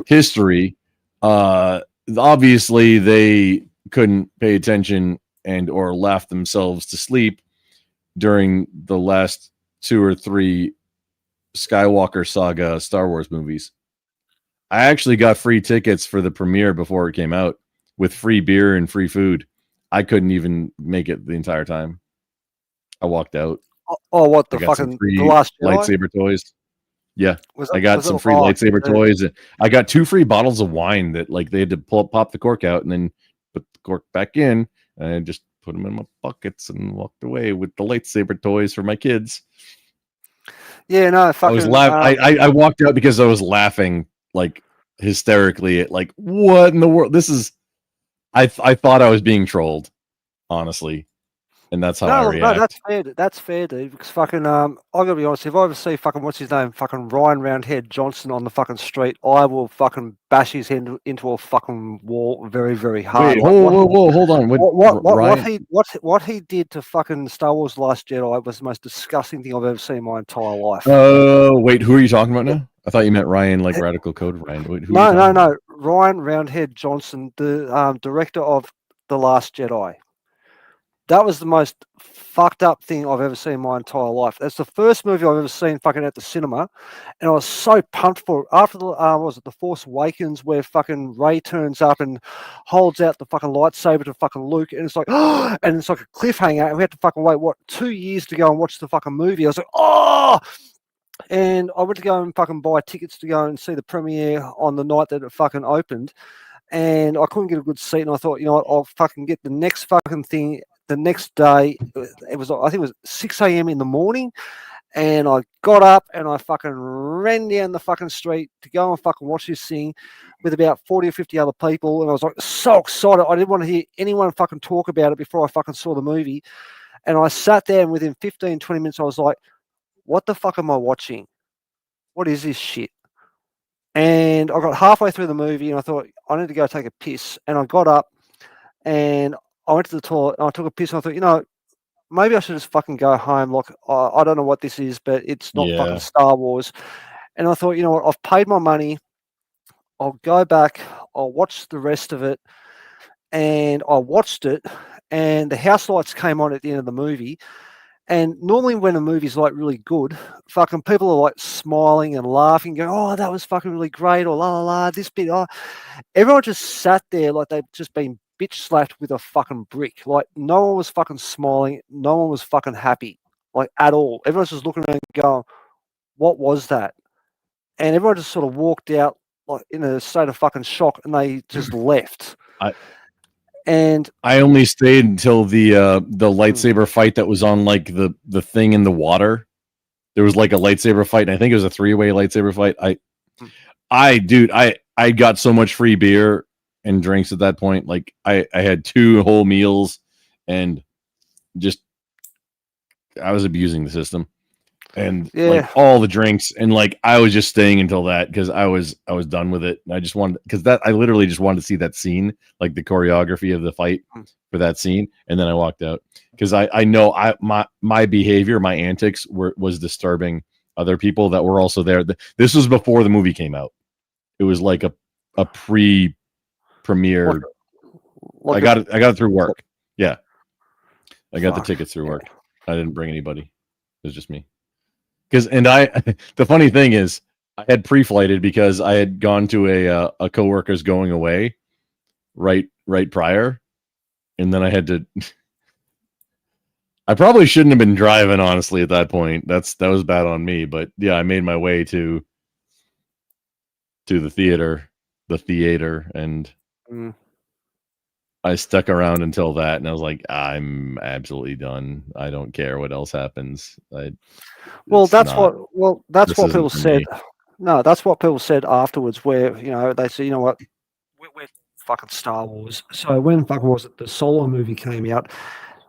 history, obviously they couldn't pay attention and or laugh themselves to sleep during the last 2 or 3 Skywalker saga Star Wars movies. I actually got free tickets for the premiere before it came out with free beer and free food. I couldn't even make it the entire time. I walked out. Oh, what the fucking free the last lightsaber toys? Yeah, I got some free lightsaber toys. I got 2 free bottles of wine that like they had to pop the cork out and then put the cork back in, and I just put them in my buckets and walked away with the lightsaber toys for my kids. Yeah, no, fucking. I was laughing. I walked out because I was laughing like hysterically at like, what in the world? This is I thought I was being trolled, honestly, and that's how I react. No, that's fair, dude. Because fucking I gotta be honest, if I ever see fucking what's his name, fucking Ryan Roundhead Johnson on the fucking street, I will fucking bash his head into a fucking wall very, very hard. Wait, whoa, hold on. What he did to fucking Star Wars: Last Jedi was the most disgusting thing I've ever seen in my entire life. Oh, wait, who are you talking about now? I thought you meant Ryan, like Radical Code Ryan. Wait, who no. Ryan Roundhead Johnson, the director of The Last Jedi. That was the most fucked up thing I've ever seen in my entire life. That's the first movie I've ever seen fucking at the cinema, and I was so pumped for it. After the was it The Force Awakens, where fucking Rey turns up and holds out the fucking lightsaber to fucking Luke, and it's like, oh, and it's like a cliffhanger, and we had to fucking wait 2 years to go and watch the fucking movie. I was like, oh. And I went to go and fucking buy tickets to go and see the premiere on the night that it fucking opened, and I couldn't get a good seat. And I thought, you know what, I'll fucking get the next fucking thing. The next day, it was, I think it was 6 a.m. in the morning, and I got up and I fucking ran down the fucking street to go and fucking watch this thing with about 40 or 50 other people, and I was like so excited. I didn't want to hear anyone fucking talk about it before I fucking saw the movie, and I sat there, and within 15, 20 minutes, I was like, what the fuck am I watching? What is this shit? And I got halfway through the movie, and I thought, I need to go take a piss, and I got up, and I went to the toilet and I took a piss, and I thought, you know, maybe I should just fucking go home. Like, I don't know what this is, but it's not fucking Star Wars. And I thought, you know what, I've paid my money. I'll go back. I'll watch the rest of it. And I watched it, and the house lights came on at the end of the movie. And normally when a movie's like really good, fucking people are like smiling and laughing, going, oh, that was fucking really great, or la la la, this bit. Oh. Everyone just sat there like they've just been bitch slapped with a fucking brick. Like, no one was fucking smiling. No one was fucking happy, like, at all. Everyone's just looking around and going, what was that? And everyone just sort of walked out like in a state of fucking shock, and they just left. And I only stayed until the lightsaber fight that was on like the thing in the water. There was like a lightsaber fight, and I think it was a 3-way lightsaber fight. I got so much free beer and drinks at that point. Like I had 2 whole meals, and just I was abusing the system, and like all the drinks, and like I was just staying until that because I was done with it. And I just wanted, because I literally just wanted to see that scene, like the choreography of the fight for that scene, and then I walked out because I know my behavior, my antics was disturbing other people that were also there. This was before the movie came out. It was like a premiere. I got it through work. Yeah, I got the tickets through work. I didn't bring anybody. It was just me. The funny thing is, I had pre-flighted because I had gone to a coworker's going away right prior, and then I had to. I probably shouldn't have been driving, honestly, at that point. That was bad on me. But yeah, I made my way to the theater, and I stuck around until that, and I was like, I'm absolutely done. I don't care what else happens. That's what people said. No, that's what people said afterwards, where, you know, they said, you know what, we're fucking Star Wars. So when fucking was it, the Solo movie came out,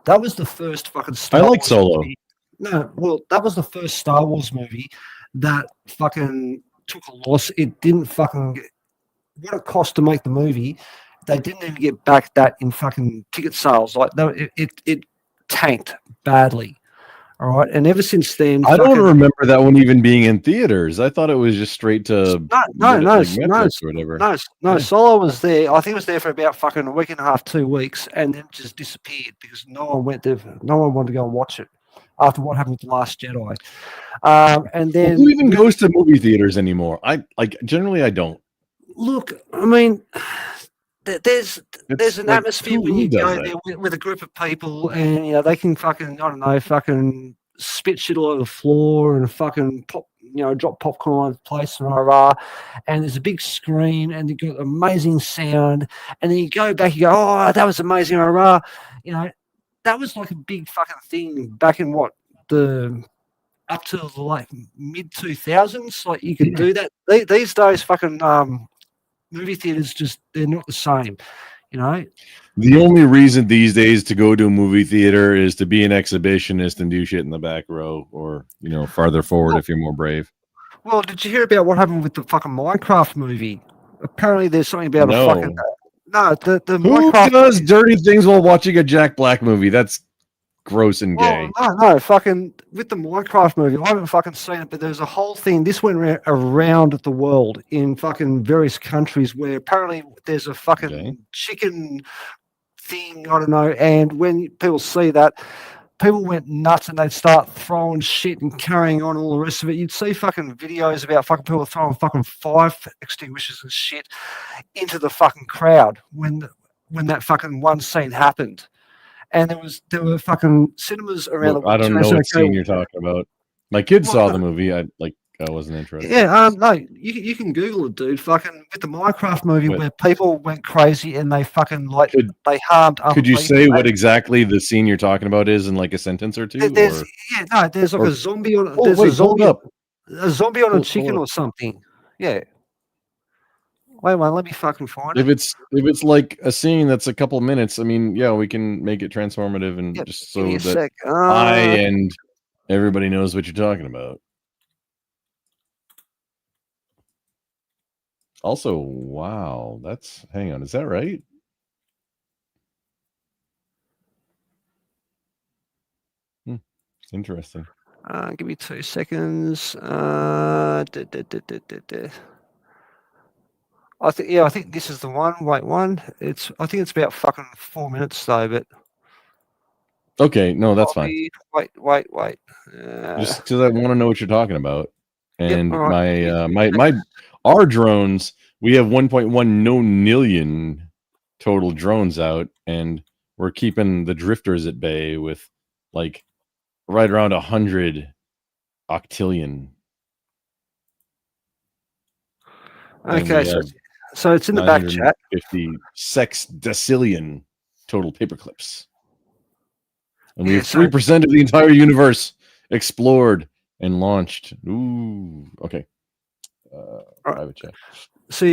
that was the first fucking Star Wars. I like Solo. Movie. No, well, that was the first Star Wars movie that fucking took a loss. It didn't fucking what it cost to make the movie. They didn't even get back that in fucking ticket sales. Like, it tanked badly. All right, and ever since then, I don't remember that one even being in theaters. I thought it was just straight to no. Solo was there. I think it was there for about fucking a week and a half, 2 weeks, and then just disappeared because no one went there. No one wanted to go and watch it after what happened with The Last Jedi. And then who even goes to movie theaters anymore? Generally I don't. Look, I mean, there's an atmosphere when you go there with a group of people, and you know they can fucking spit shit all over the floor and fucking drop popcorn all over the place, and there's a big screen and you've got amazing sound, and then you go back, you go, oh, that was amazing, you know, that was like a big fucking thing back in up to the like mid 2000s. Like, you could do that. These days, fucking movie theaters they're not the same. You know, the only reason these days to go to a movie theater is to be an exhibitionist and do shit in the back row, or farther forward if you're more brave. Well, did you hear about what happened with the fucking Minecraft movie? Apparently, there's something about a fucking the Who Minecraft does dirty things while watching a Jack Black movie? That's gross and gay. No, fucking with the Minecraft movie, I haven't fucking seen it, but there's a whole thing. This went around the world in fucking various countries where apparently there's a fucking chicken thing. I don't know. And when people see that, people went nuts and they'd start throwing shit and carrying on all the rest of it. You'd see fucking videos about fucking people throwing fucking fire extinguishers and shit into the fucking crowd when that fucking one scene happened. And there were fucking cinemas around the world. I don't know what scene you're talking about. My kids saw the movie. I wasn't interested. Yeah, no, you can Google it, dude. Fucking with the Minecraft movie where people went crazy and they fucking they harmed other people. Could you say what exactly the scene you're talking about is in like a sentence or two? There's like a zombie on a zombie on a chicken or something. Yeah. Wait, let me fucking find it. If it's like a scene that's a couple minutes, I mean, yeah, we can make it transformative and just so that I and everybody knows what you're talking about. Also, wow, hang on, is that right? Interesting. Give me 2 seconds. I think this is the one. Wait, one. I think it's about fucking 4 minutes though, but okay, no, that's fine. Wait. Just because I want to know what you're talking about, and our drones. We have 1.1 million total drones out, and we're keeping the drifters at bay with like right around 100 octillion. Okay, so it's in the back chat. 50 sextillion total paper clips. And we have 3% of the entire universe explored and launched. Ooh, okay. Private chat. So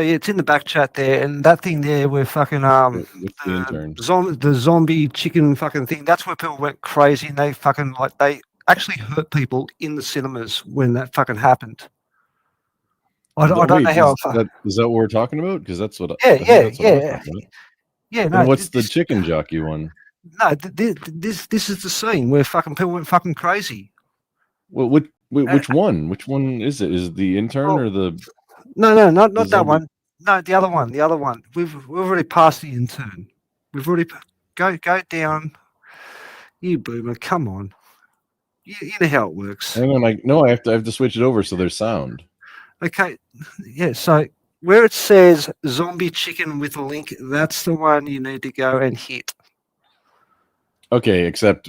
it's in the back chat there, and that thing there where fucking the zombie chicken fucking thing. That's where people went crazy, and they fucking they actually hurt people in the cinemas when that fucking happened. I don't know how. Is that what we're talking about? Because that's what. Yeah. No. What's the chicken jockey one? No, this is the scene where fucking people went fucking crazy. Well, which one? Which one is it? Is it the intern or the? No, not that one. No, the other one. The other one. We've already passed the intern. We've already go down. You boomer, come on. You know how it works. Hang on, I have to switch it over so there's sound. Okay, yeah. So where it says zombie chicken with a link, that's the one you need to go and hit. Okay, except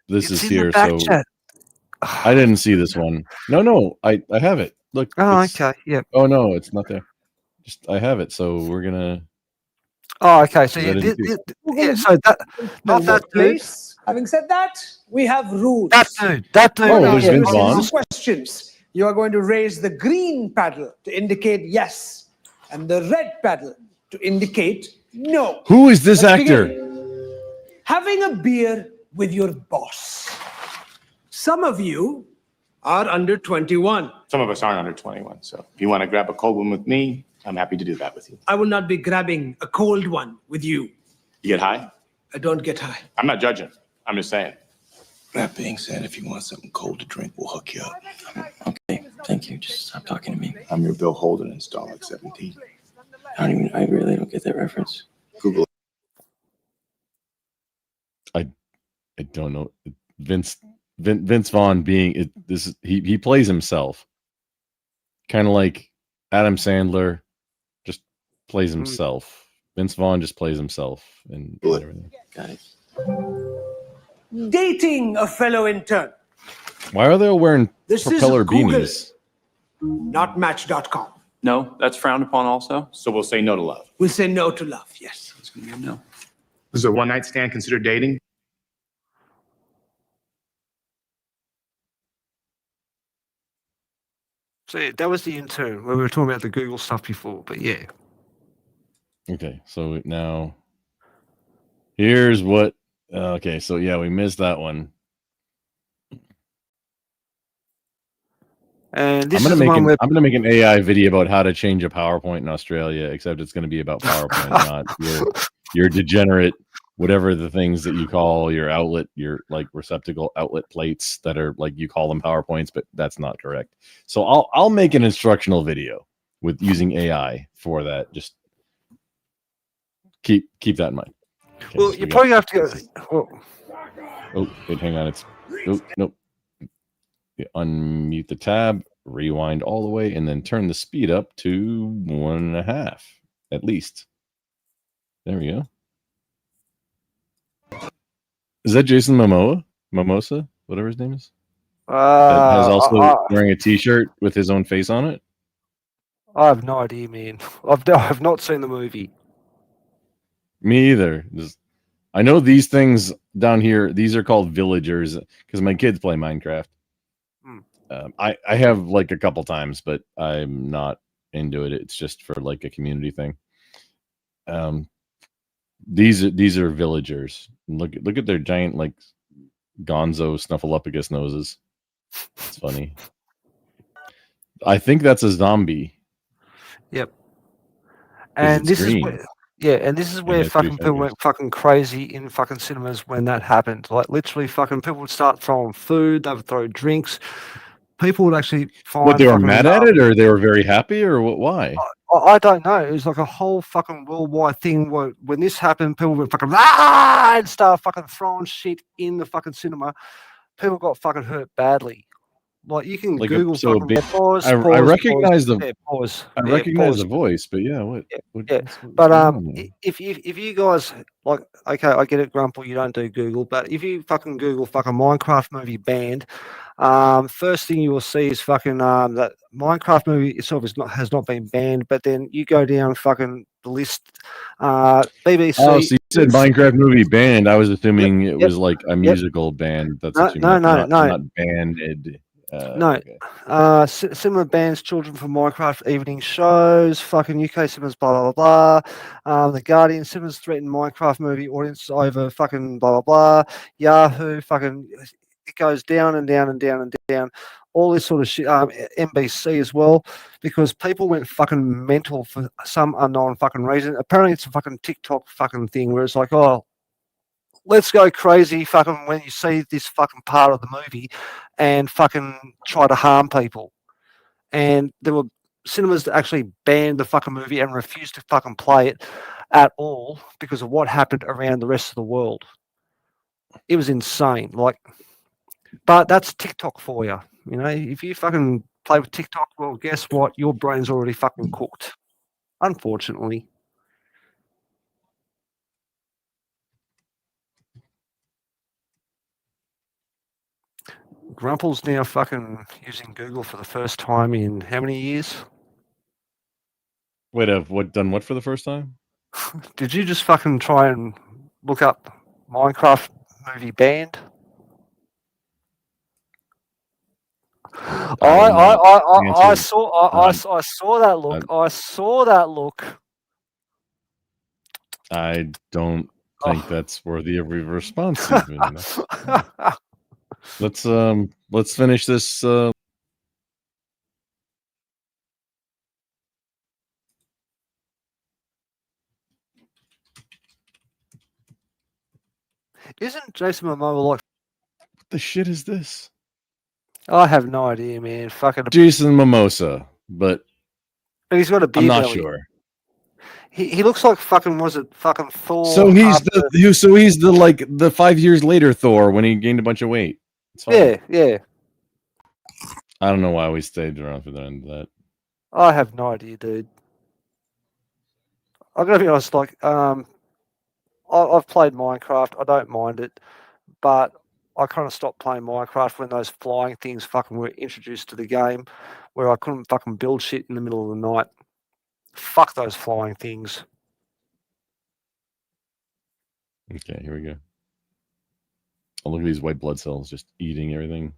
this is here, so chat. I didn't see this one. No, I have it. Look. Oh, okay. Yeah. Oh no, it's not there. Just I have it, so we're gonna. Oh, okay. So so that not that dude. Having said that, we have rules. That dude. Oh, there's Vince Vaughn. Questions. You are going to raise the green paddle to indicate yes, and the red paddle to indicate no. Who is this actor? Having a beer with your boss. Some of you are under 21. Some of us aren't under 21. So if you want to grab a cold one with me, I'm happy to do that with you. I will not be grabbing a cold one with you. You get high? I don't get high. I'm not judging. I'm just saying. That being said, if you want something cold to drink, we'll hook you up. Okay, thank you. Just stop talking to me. I'm your Bill Holden in Star Trek 17. I really don't get that reference. Google it. I don't know. Vince Vaughn being he plays himself. Kind of like Adam Sandler just plays himself. Vince Vaughn just plays himself and everything. Got it. Dating a fellow intern. Why are they all wearing This propeller is Google, beanies? not Match.com. No, that's frowned upon also. So we'll say no to love. We'll say no to love, yes. It's going to be a no. Is a one-night stand considered dating? So that was the intern where we were talking about the Google stuff before, but yeah. Okay, so now here's what. Okay, so yeah, we missed that one. And this is the one where I'm gonna make an AI video about how to change a PowerPoint in Australia, except it's gonna be about PowerPoint, not your degenerate whatever the things that you call your outlet, your like receptacle outlet plates that are like you call them PowerPoints, but that's not correct. So I'll make an instructional video with using AI for that. Just keep that in mind. Okay, well, so you probably have to go. Well, oh, wait, hang on. It's nope. You unmute the tab, rewind all the way, and then turn the speed up to 1.5 at least. There we go. Is that Jason Mimosa, whatever his name is? That has also wearing a T-shirt with his own face on it. I have no idea, man. I've not seen the movie. Me either. I know these things down here. These are called villagers because my kids play Minecraft. I have like a couple times, but I'm not into it. It's just for like a community thing. These are villagers. Look at their giant like Gonzo Snuffleupagus noses. It's funny. I think that's a zombie. Yep. And this is where, fucking people went fucking crazy in fucking cinemas when that happened. Like literally, fucking people would start throwing food. They would throw drinks. People would actually find. What, they were mad at it, or they were very happy, or what? Why? I don't know. It was like a whole fucking worldwide thing where when this happened, people went fucking and start fucking throwing shit in the fucking cinema. People got fucking hurt badly. Like you can Google fucking pause. I recognize the I recognize the voice, but yeah, but if you guys like, okay, I get it, Grumple, you don't do Google, but if you fucking Google fucking Minecraft movie banned, first thing you will see is fucking that Minecraft movie itself has not been banned, but then you go down fucking the list, BBC. Oh, so you said Minecraft movie banned. I was assuming it was like a musical band. That's what you meant. Not banned. Cinema bans children from Minecraft evening shows. Fucking UK cinemas, blah blah blah. The Guardian cinemas threatened Minecraft movie audience over fucking blah blah blah. Yahoo, fucking, it goes down and down and down and down. All this sort of shit. NBC as well, because people went fucking mental for some unknown fucking reason. Apparently, it's a fucking TikTok fucking thing where it's like, oh, let's go crazy fucking when you see this fucking part of the movie and fucking try to harm people. And there were cinemas that actually banned the fucking movie and refused to fucking play it at all because of what happened around the rest of the world. It was insane. Like, but that's TikTok for you. You know, if you fucking play with TikTok, well, guess what? Your brain's already fucking cooked. Unfortunately. Grumple's now fucking using Google for the first time in how many years? Wait, I've done what for the first time? Did you just fucking try and look up Minecraft movie banned? I saw that look. I saw that look. I don't think that's worthy of a response. Even. Let's finish this. Isn't Jason Momoa like? What the shit is this? I have no idea, man. Fucking Jason Mimosa, but he's got a beard. I'm not belly. sure. He looks like fucking, was it fucking Thor? So he's the like the 5 years later Thor when he gained a bunch of weight. Yeah. I don't know why we stayed around for the end of that. I have no idea, dude. I'm gonna be honest. Like, I've played Minecraft. I don't mind it, but I kind of stopped playing Minecraft when those flying things fucking were introduced to the game, where I couldn't fucking build shit in the middle of the night. Fuck those flying things. Okay, here we go. Oh, look at these white blood cells just eating everything.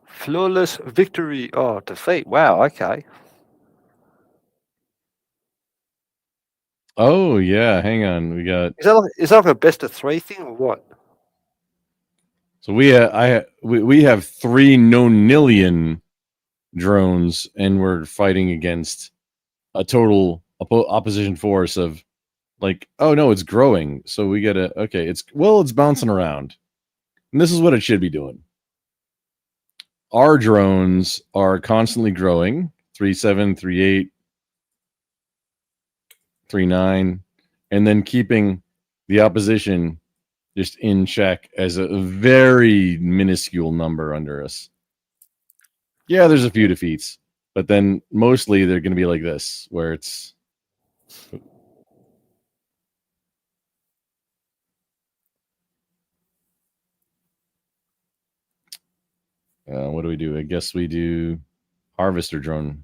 Flawless victory. Oh, defeat. Wow. Okay. Oh yeah, hang on. We got. Is that like a best of 3 thing or what? So we have 3 nonillion drones, and we're fighting against a total opposition force of like, oh no, it's growing. So we gotta it's bouncing around, and this is what it should be doing. Our drones are constantly growing, 3.7, 3.8, 3.9, and then keeping the opposition just in check as a very minuscule number under us. Yeah, there's a few defeats, but then mostly they're going to be like this, where it's what do we do? I guess we do harvester drone.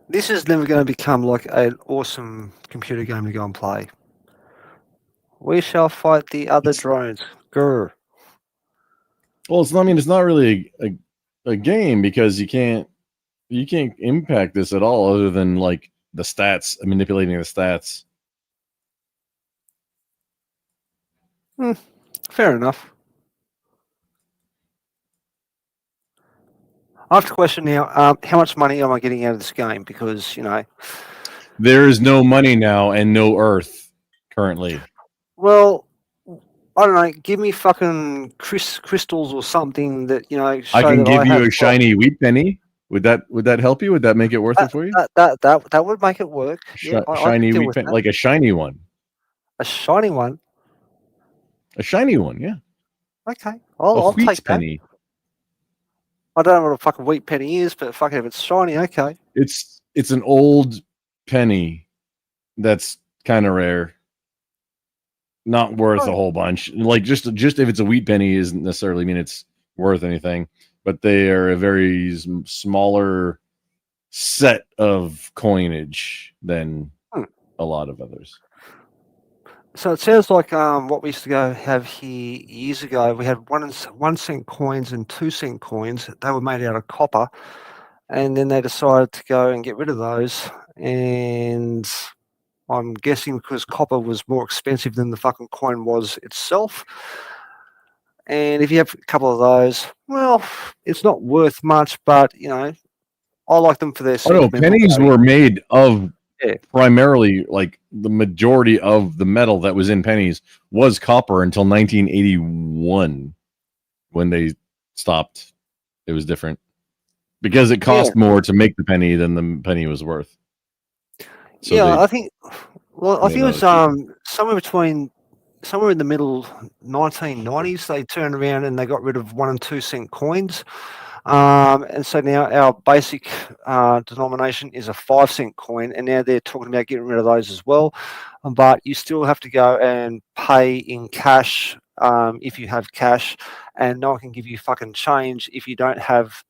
This is never going to become like an awesome computer game to go and play. We shall fight the other drones. Grr. Well, it's not really a game, because you can't impact this at all other than like the stats, manipulating the stats. Fair enough. I have to question now, how much money am I getting out of this game? Because, there is no money now and no Earth currently. Well, I don't know. Give me fucking crystals or something that, show I can that give you have a shiny wheat penny. Would that help you? Would that make it worth it for you? That would make it work. Yeah, I shiny could deal wheat with penny, that. like a shiny one. A shiny one? A shiny one, yeah. Okay. I'll wheat take that. penny. I don't know what a fucking wheat penny is, but fucking if it's shiny, okay. It's an old penny that's kind of rare. Not worth a whole bunch. Like just if it's a wheat penny isn't necessarily mean it's worth anything, but they are a very smaller set of coinage than a lot of others. So it sounds like what we used to have here years ago. We had 1 cent coins and 2 cent coins. They were made out of copper, and then they decided to go and get rid of those. And I'm guessing because copper was more expensive than the fucking coin was itself. And if you have a couple of those, well, it's not worth much, but I like them for their sentimental pennies value. were made of primarily, like the majority of the metal that was in pennies was copper until 1981, when they stopped. It was different because it cost more to make the penny than the penny was worth. So I think it was somewhere in the middle 1990s. They turned around and they got rid of 1 and 2 cent coins. And so now our basic denomination is a 5 cent coin, and now they're talking about getting rid of those as well. But you still have to go and pay in cash if you have cash, and no one can give you fucking change if you don't have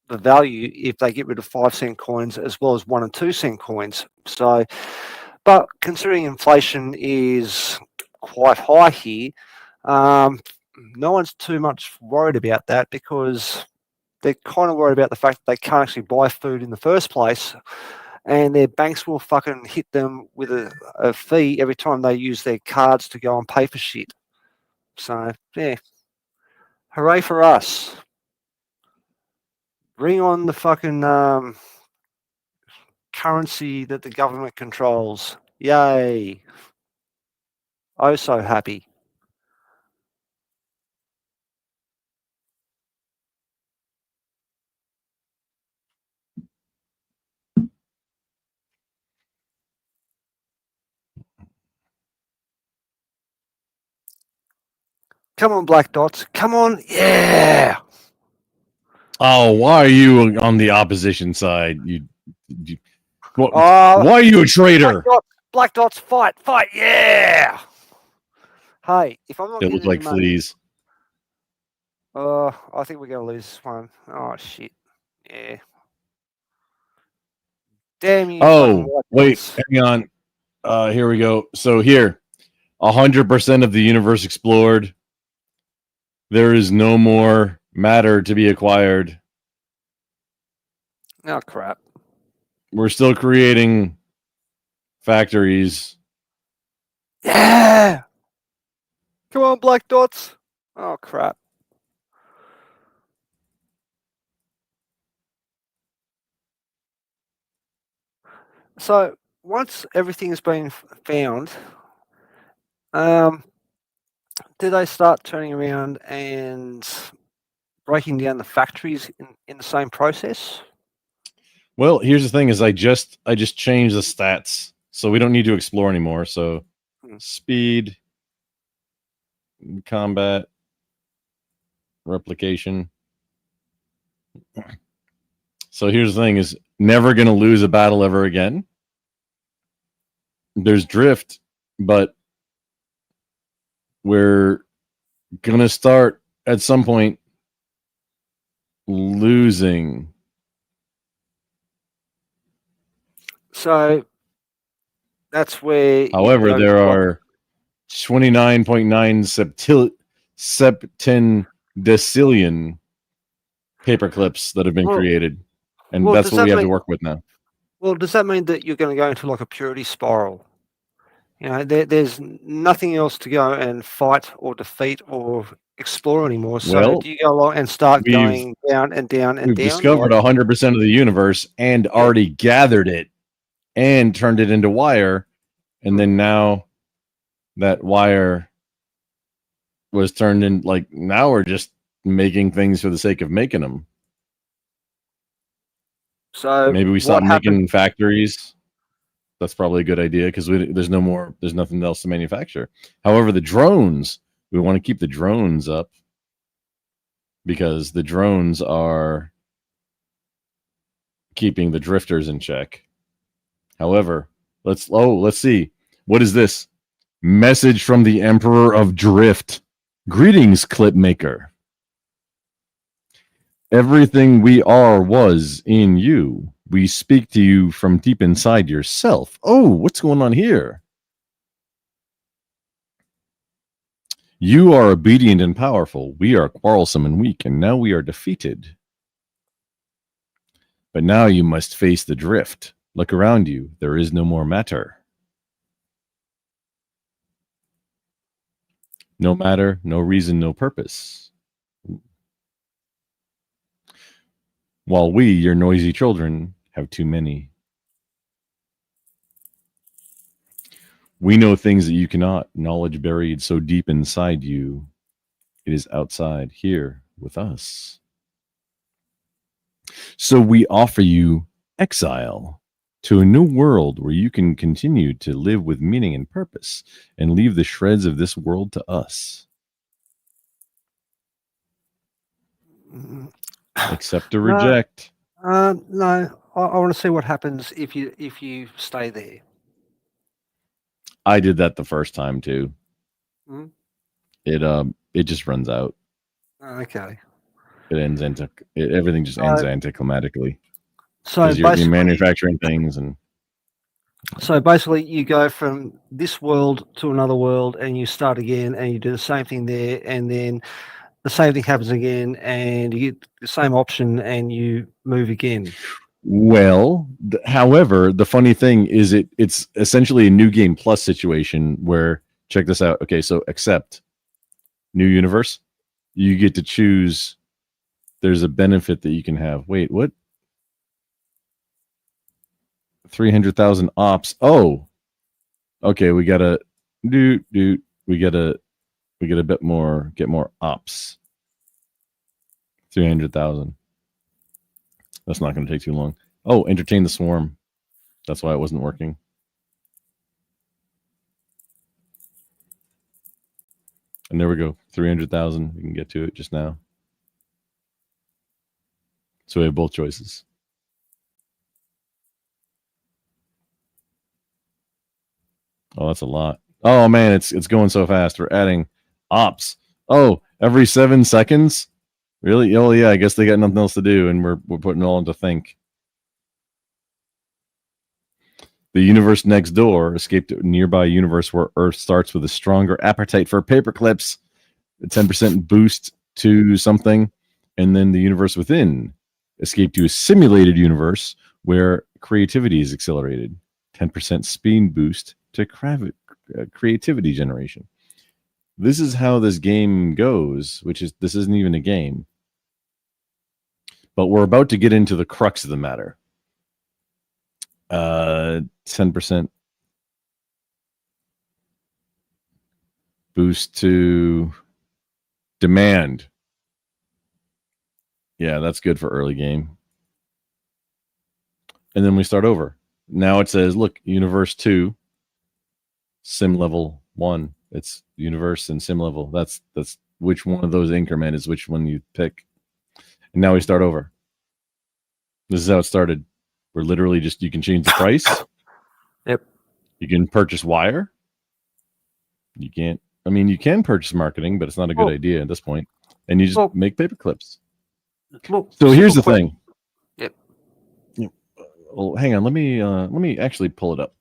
the value if they get rid of 5 cent coins as well as 1 and 2 cent coins. So, but considering inflation is quite high here, no one's too much worried about that, because they're kind of worried about the fact that they can't actually buy food in the first place, and their banks will fucking hit them with a fee every time they use their cards to go and pay for shit. So, yeah. Hooray for us. Bring on the fucking currency that the government controls. Yay. Oh, so happy. Come on, Black Dots. Come on. Yeah. Oh, why are you on the opposition side? Why are you a traitor? Black dots, fight, yeah. Hey, if I'm not They getting look like any money, fleas. I think we're gonna lose this one. Oh shit. Yeah. Damn you! Oh, wait, hang on. Here we go. So here, 100% of the universe explored. There is no more matter to be acquired. Oh crap. We're still creating factories. Yeah. Come on, black dots. Oh crap. So once everything's been found, do they start turning around and breaking down the factories in the same process? Well, here's the thing: is I just changed the stats, so we don't need to explore anymore. So, speed, combat, replication. So here's the thing: is never going to lose a battle ever again. There's drift, but we're going to start at some point losing. So that's where. However, there are 29.9 septendecillion paper clips that have been created, and that's what we have to work with now. Well, does that mean that you're going to go into like a purity spiral? You know, there's nothing else to go and fight or defeat or explore anymore. So do you go along and start going down and down and down? We've discovered 100% of the universe and already gathered it and turned it into wire, and then now that wire was turned in, like, now we're just making things for the sake of making them. So maybe we stop making factories. That's probably a good idea because there's nothing else to manufacture. However, the drones, we want to keep the drones up because the drones are keeping the drifters in check. However, let's see. What is this? Message from the Emperor of Drift. Greetings, clip maker. Everything we are was in you. We speak to you from deep inside yourself. Oh, what's going on here? You are obedient and powerful. We are quarrelsome and weak, and now we are defeated. But now you must face the drift. Look around you. There is no more matter. No matter, no reason, no purpose. While we, your noisy children, have too many. We know things that you cannot, knowledge buried so deep inside you. It is outside here with us. So we offer you exile to a new world where you can continue to live with meaning and purpose and leave the shreds of this world to us. Accept or reject. No, I want to see what happens if you stay there. I did that the first time too. Mm. It just runs out. Okay. It ends everything just ends anticlimactically. So you're manufacturing things, and so basically you go from this world to another world and you start again and you do the same thing there, and then the same thing happens again and you get the same option and you move again. Well, however, the funny thing is it's essentially a new game plus situation where, check this out. Okay, so accept new universe. You get to choose. There's a benefit that you can have. Wait, what? 300,000 ops. Oh, okay. We gotta we get a bit more. Get more ops. 300,000. That's not going to take too long. Oh, entertain the swarm. That's why it wasn't working. And there we go. 300,000. We can get to it just now. So we have both choices. . . . . . . . . . . . . . . . . . . . . . . . . . . . . . . . . . . . . . . . . . . . . . . Oh, that's a lot. Oh man, it's going so fast. We're adding ops. Oh, every 7 seconds? Really? Oh yeah, I guess they got nothing else to do, and we're putting it all into think. The universe next door escaped a nearby universe where Earth starts with a stronger appetite for paper clips, a 10% boost to something, and then the universe within escaped to a simulated universe where creativity is accelerated, 10% speed boost to creativity generation. This is how this game goes, this isn't even a game. But we're about to get into the crux of the matter. 10% boost to demand. Yeah, that's good for early game. And then we start over. Now it says, look, universe 2, sim level 1. It's universe and sim level. That's which one of those increment is which one you pick. And now we start over. This is how it started. We're literally just, you can change the price. Yep. You can purchase wire. You can't, I mean, you can purchase marketing, but it's not a good idea at this point. And you just make paper clips. So here's the thing. Yep. Well, hang on. Let me actually pull it up.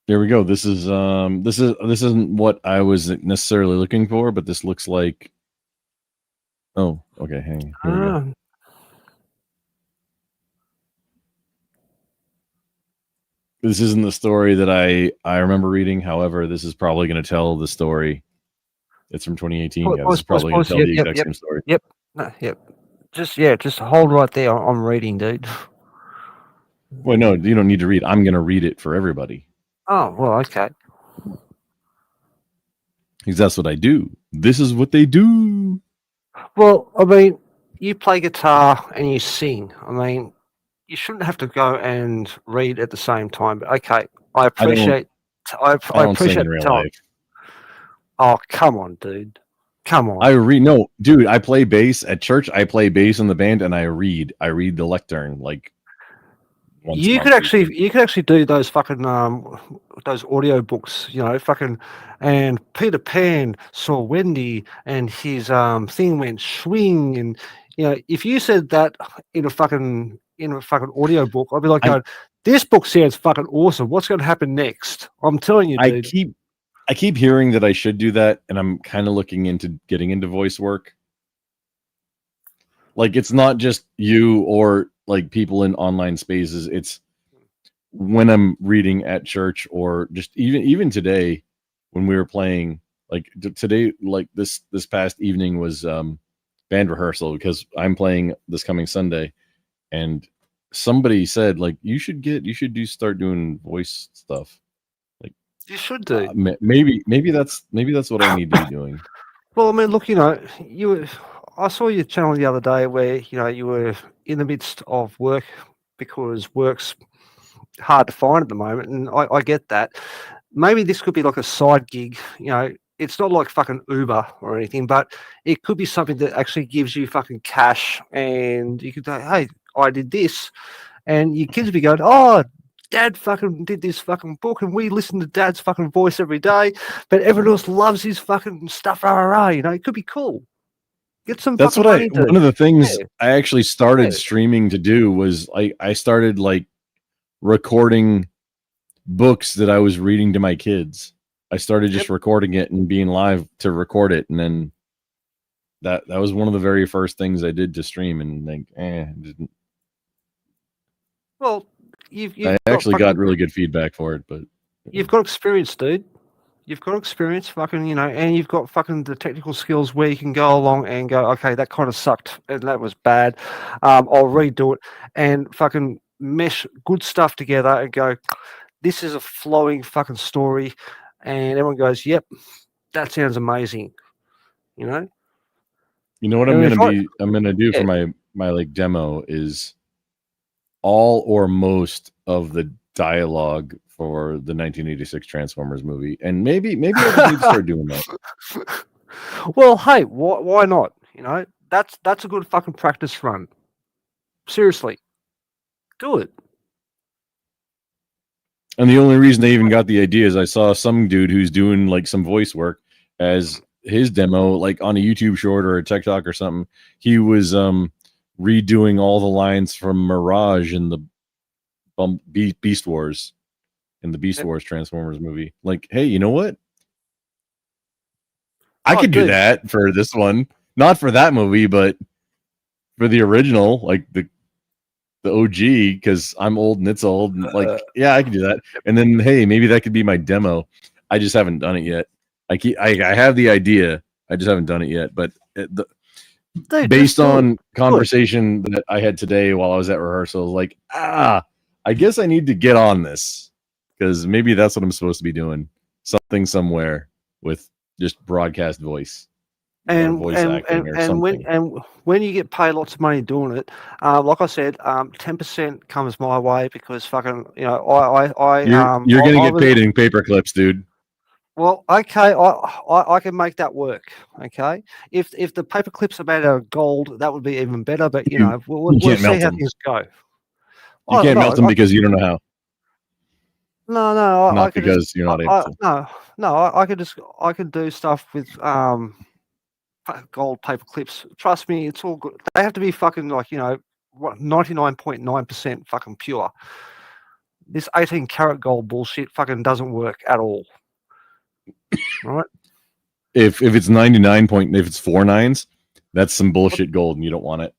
There we go. This isn't what I was necessarily looking for, but this looks like. Oh, okay. Hang on. Here we go. This isn't the story that I remember reading. However, this is probably going to tell the story. It's from 2018. Yeah, this is probably going to tell the exact same story. Yep. No, yep. Just hold right there. I'm reading, dude. Well, no, you don't need to read. I'm going to read it for everybody. Oh, well, okay. Because that's what I do. This is what they do. Well, I mean, you play guitar and you sing. I mean, you shouldn't have to go and read at the same time. But okay, I appreciate. I appreciate sing in real life. Oh, come on, dude. Come on. I read. No, dude. I play bass at church. I play bass in the band, and I read. I read the lectern like. You could actually do those fucking those audio books, you know, fucking, and Peter Pan saw Wendy and his thing went swing, and you know, if you said that in a fucking audio book, I'd be like, going, this book sounds fucking awesome. What's going to happen next? I'm telling you, dude. I keep hearing that I should do that, and I'm kind of looking into getting into voice work. Like, it's not just you or like people in online spaces. It's when I'm reading at church, or just even today when we were playing, like today, like this past evening was band rehearsal, because I'm playing this coming Sunday, and somebody said, like, you should start doing voice stuff. Like, you should do. Maybe that's what I need to be doing. Well, I mean, look, you know, I saw your channel the other day where, you know, you were in the midst of work because work's hard to find at the moment, and I get that. Maybe this could be like a side gig, you know. It's not like fucking Uber or anything, but it could be something that actually gives you fucking cash, and you could say, hey, I did this, and your kids would be going, oh, Dad fucking did this fucking book, and we listen to Dad's fucking voice every day, but everyone else loves his fucking stuff, you know. It could be cool. Get some. That's what one of the things I actually started streaming to do was I started like recording books that I was reading to my kids. I started just recording it and being live to record it, and then that was one of the very first things I did to stream, and like, didn't. Well, I actually got really good feedback for it, but you've got experience, dude. You've got experience, fucking, you know, and you've got fucking the technical skills where you can go along and go, okay, that kind of sucked and that was bad. I'll redo it and fucking mesh good stuff together and go, this is a flowing fucking story, and everyone goes, yep, that sounds amazing. You know. You know what I'm gonna do for like demo is all or most of the dialogue for the 1986 Transformers movie, and maybe I just need to start doing that. Well, hey, why not? You know, that's a good fucking practice run. Seriously, do it. And the only reason I even got the idea is I saw some dude who's doing like some voice work as his demo, like on a YouTube short or a TikTok or something. He was redoing all the lines from Mirage in the Beast Wars, in the Beast Wars Transformers movie. Like, hey, you know what? I could do that for this one, not for that movie, but for the original, like the OG, because I'm old and it's old. And like, yeah, I can do that. And then, hey, maybe that could be my demo. I just haven't done it yet. I have the idea. I just haven't done it yet. But based on conversation that I had today while I was at rehearsal, like, I guess I need to get on this because maybe that's what I'm supposed to be doing. Something somewhere with just broadcast voice. And when you get paid lots of money doing it, like I said, 10% comes my way because fucking, you know, you're gonna get paid in paper clips, dude. Well, okay, I can make that work. Okay, if the paper clips are made out of gold, that would be even better. But you know, we'll see how things go. You can't melt them because you don't know how. No, not because you're not able to. No, I could do stuff with gold paper clips. Trust me, it's all good. They have to be fucking like, you know, what 99.9% fucking pure. This 18 karat gold bullshit fucking doesn't work at all. Right? If it's 99 point, if it's 4 nines, that's some bullshit gold, and you don't want it.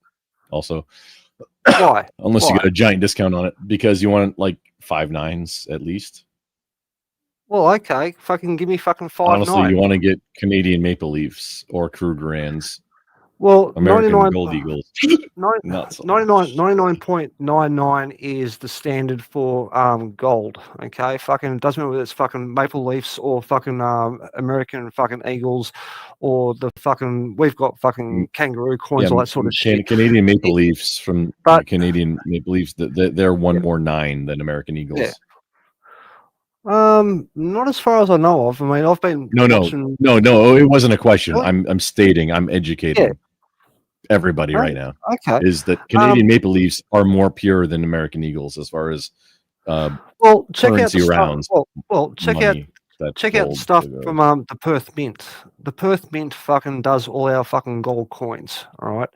Also, why? Unless you get a giant discount on it because you want like 5 nines at least. Well, okay, fucking give me fucking 5 Honestly, 9. you want to get Canadian Maple Leafs or Krugerrands. Well, American Gold Eagles. 99.99 is the standard for gold. Okay, fucking doesn't matter whether it's fucking Maple Leafs or fucking American fucking Eagles, or the fucking we've got fucking kangaroo coins, all that sort of shit. Canadian Maple Leafs from Canadian Maple Leafs, they're one more 9 than American Eagles. Yeah. Not as far as I know of. I mean, I've been watching... No. It wasn't a question. What? I'm stating. I'm educating everybody right now. Okay, is that Canadian Maple Leafs are more pure than American Eagles as far as check currency out rounds. Check out the stuff from the Perth Mint. The Perth Mint fucking does all our fucking gold coins. All right,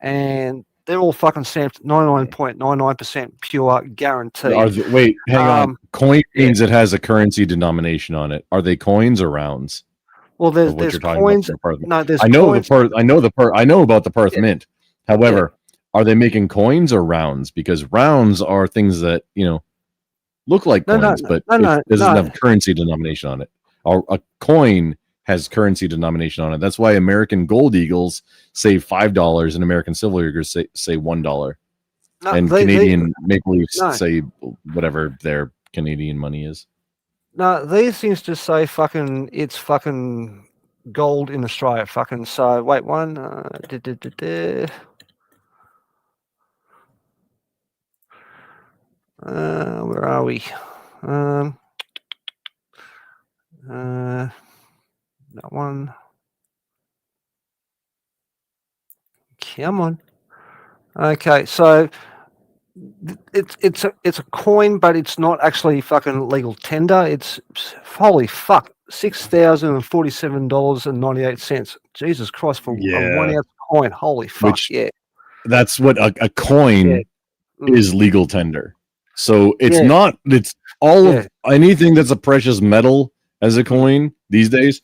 and they're all fucking stamped 99.99% pure guaranteed. Wait, hang on. Coin means it has a currency denomination on it. Are they coins or rounds? Well, there's coins. No, there's I know coins. I know about the Perth Mint. However, are they making coins or rounds? Because rounds are things that, you know, look like coins, but it doesn't have currency denomination on it. A coin has currency denomination on it. That's why American Gold Eagles say $5 and American Silver Eagles say $1. And Canadian Maple Leafs say whatever their Canadian money is. No, these things just say fucking it's fucking gold in Australia. Fucking so wait one. Where are we? That one. Come on. Okay, so it's a coin, but it's not actually fucking legal tender. It's holy fuck, $6,047.98. Jesus Christ for a 1 ounce coin. Holy fuck, That's what a coin is, legal tender. So it's not. It's all of anything that's a precious metal as a coin these days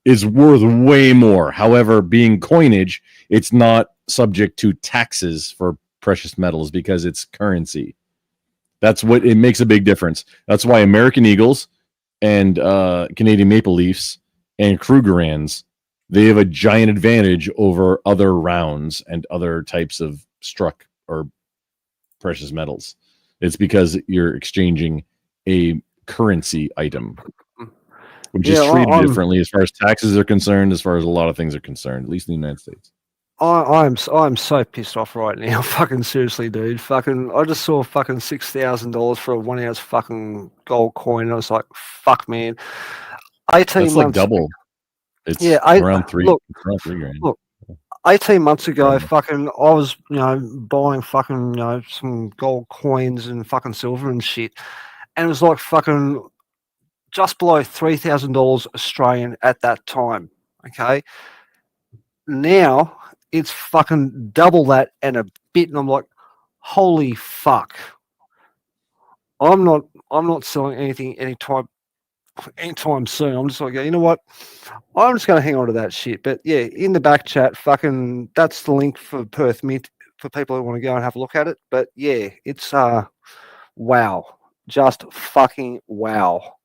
is worth way more. However, being coinage, it's not subject to taxes for precious metals because it's currency. That's what it makes a big difference. That's why American Eagles and Canadian Maple Leafs and Krugerrands, they have a giant advantage over other rounds and other types of struck or precious metals. It's because you're exchanging a currency item, which is treated differently as far as taxes are concerned, as far as a lot of things are concerned, at least in the United States. I'm so pissed off right now. Fucking seriously, dude. Fucking, I just saw fucking $6,000 for a 1 ounce fucking gold coin. And I was like, fuck, man. 18 That's months. like double. It's around three. It's around $3,000. Look, 18 months ago, fucking, I was, buying fucking, some gold coins and fucking silver and shit. And it was like fucking just below $3,000 Australian at that time. Okay. Now it's fucking double that and a bit. And I'm like, holy fuck. I'm not selling anything anytime soon. I'm just like, you know what? I'm just going to hang on to that shit. But yeah, in the back chat, fucking, that's the link for Perth Mint for people who want to go and have a look at it. But yeah, it's wow, just fucking wow.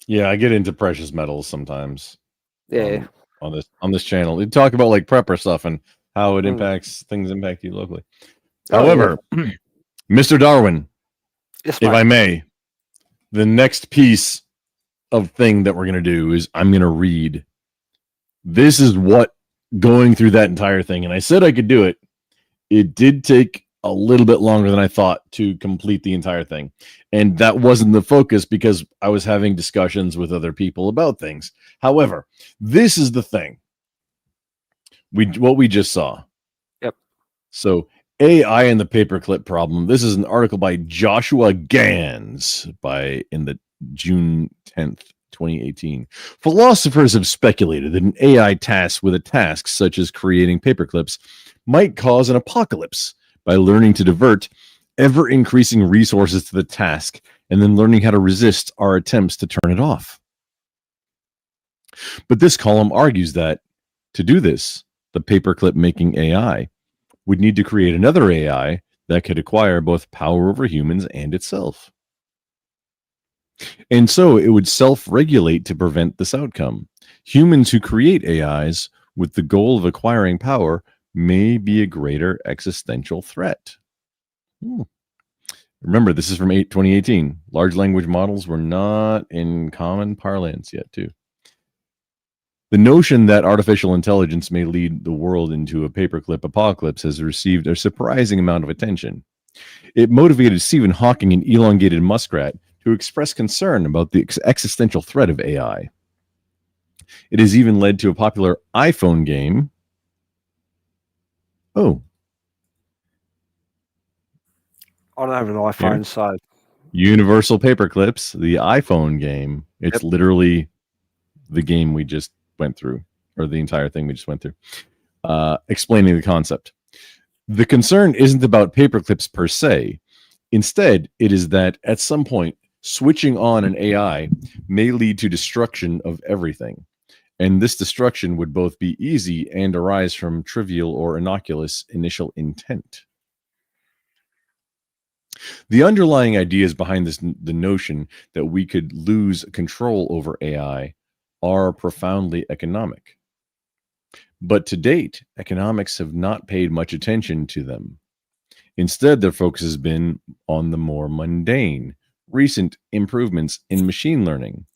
Yeah, I get into precious metals sometimes. Yeah, on this channel, we talk about like prepper stuff and how it impacts things impact you locally. However, Mr. Darwin, if I may, the next piece of thing that we're going to do is I'm going to read. This is what going through that entire thing. And I said I could do it. It did take a little bit longer than I thought to complete the entire thing. And that wasn't the focus because I was having discussions with other people about things. However, this is the thing. What we just saw. Yep. So AI and the paperclip problem. This is an article by Joshua Gans in the June 10th, 2018. Philosophers have speculated that an AI tasked with a task such as creating paperclips might cause an apocalypse by learning to divert ever-increasing resources to the task and then learning how to resist our attempts to turn it off. But this column argues that to do this, the paperclip making AI would need to create another AI that could acquire both power over humans and itself. And so it would self-regulate to prevent this outcome. Humans who create AIs with the goal of acquiring power may be a greater existential threat. Remember, this is from 2018. Large language models were not in common parlance yet, too. The notion that artificial intelligence may lead the world into a paperclip apocalypse has received a surprising amount of attention. It motivated Stephen Hawking and elongated muskrat to express concern about the existential threat of AI. It has even led to a popular iPhone game. Oh. I don't have an iPhone, so. Universal Paperclips, the iPhone game. It's literally the game we just went through, or the entire thing we just went through, explaining the concept. The concern isn't about paperclips per se. Instead, it is that at some point, switching on an AI may lead to destruction of everything. And this destruction would both be easy and arise from trivial or innocuous initial intent. The underlying ideas behind the notion that we could lose control over AI are profoundly economic. But to date, economics have not paid much attention to them. Instead, their focus has been on the more mundane, recent improvements in machine learning.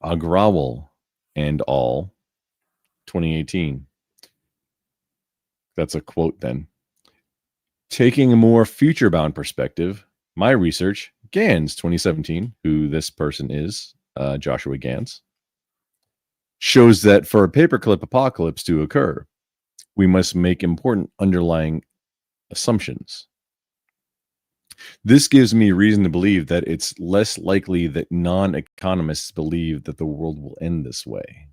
Agrawal and al. 2018. That's a quote then. Taking a more future-bound perspective, my research, Gans 2017, who this person is, Joshua Gans, shows that for a paperclip apocalypse to occur, we must make important underlying assumptions. This gives me reason to believe that it's less likely that non-economists believe that the world will end this way.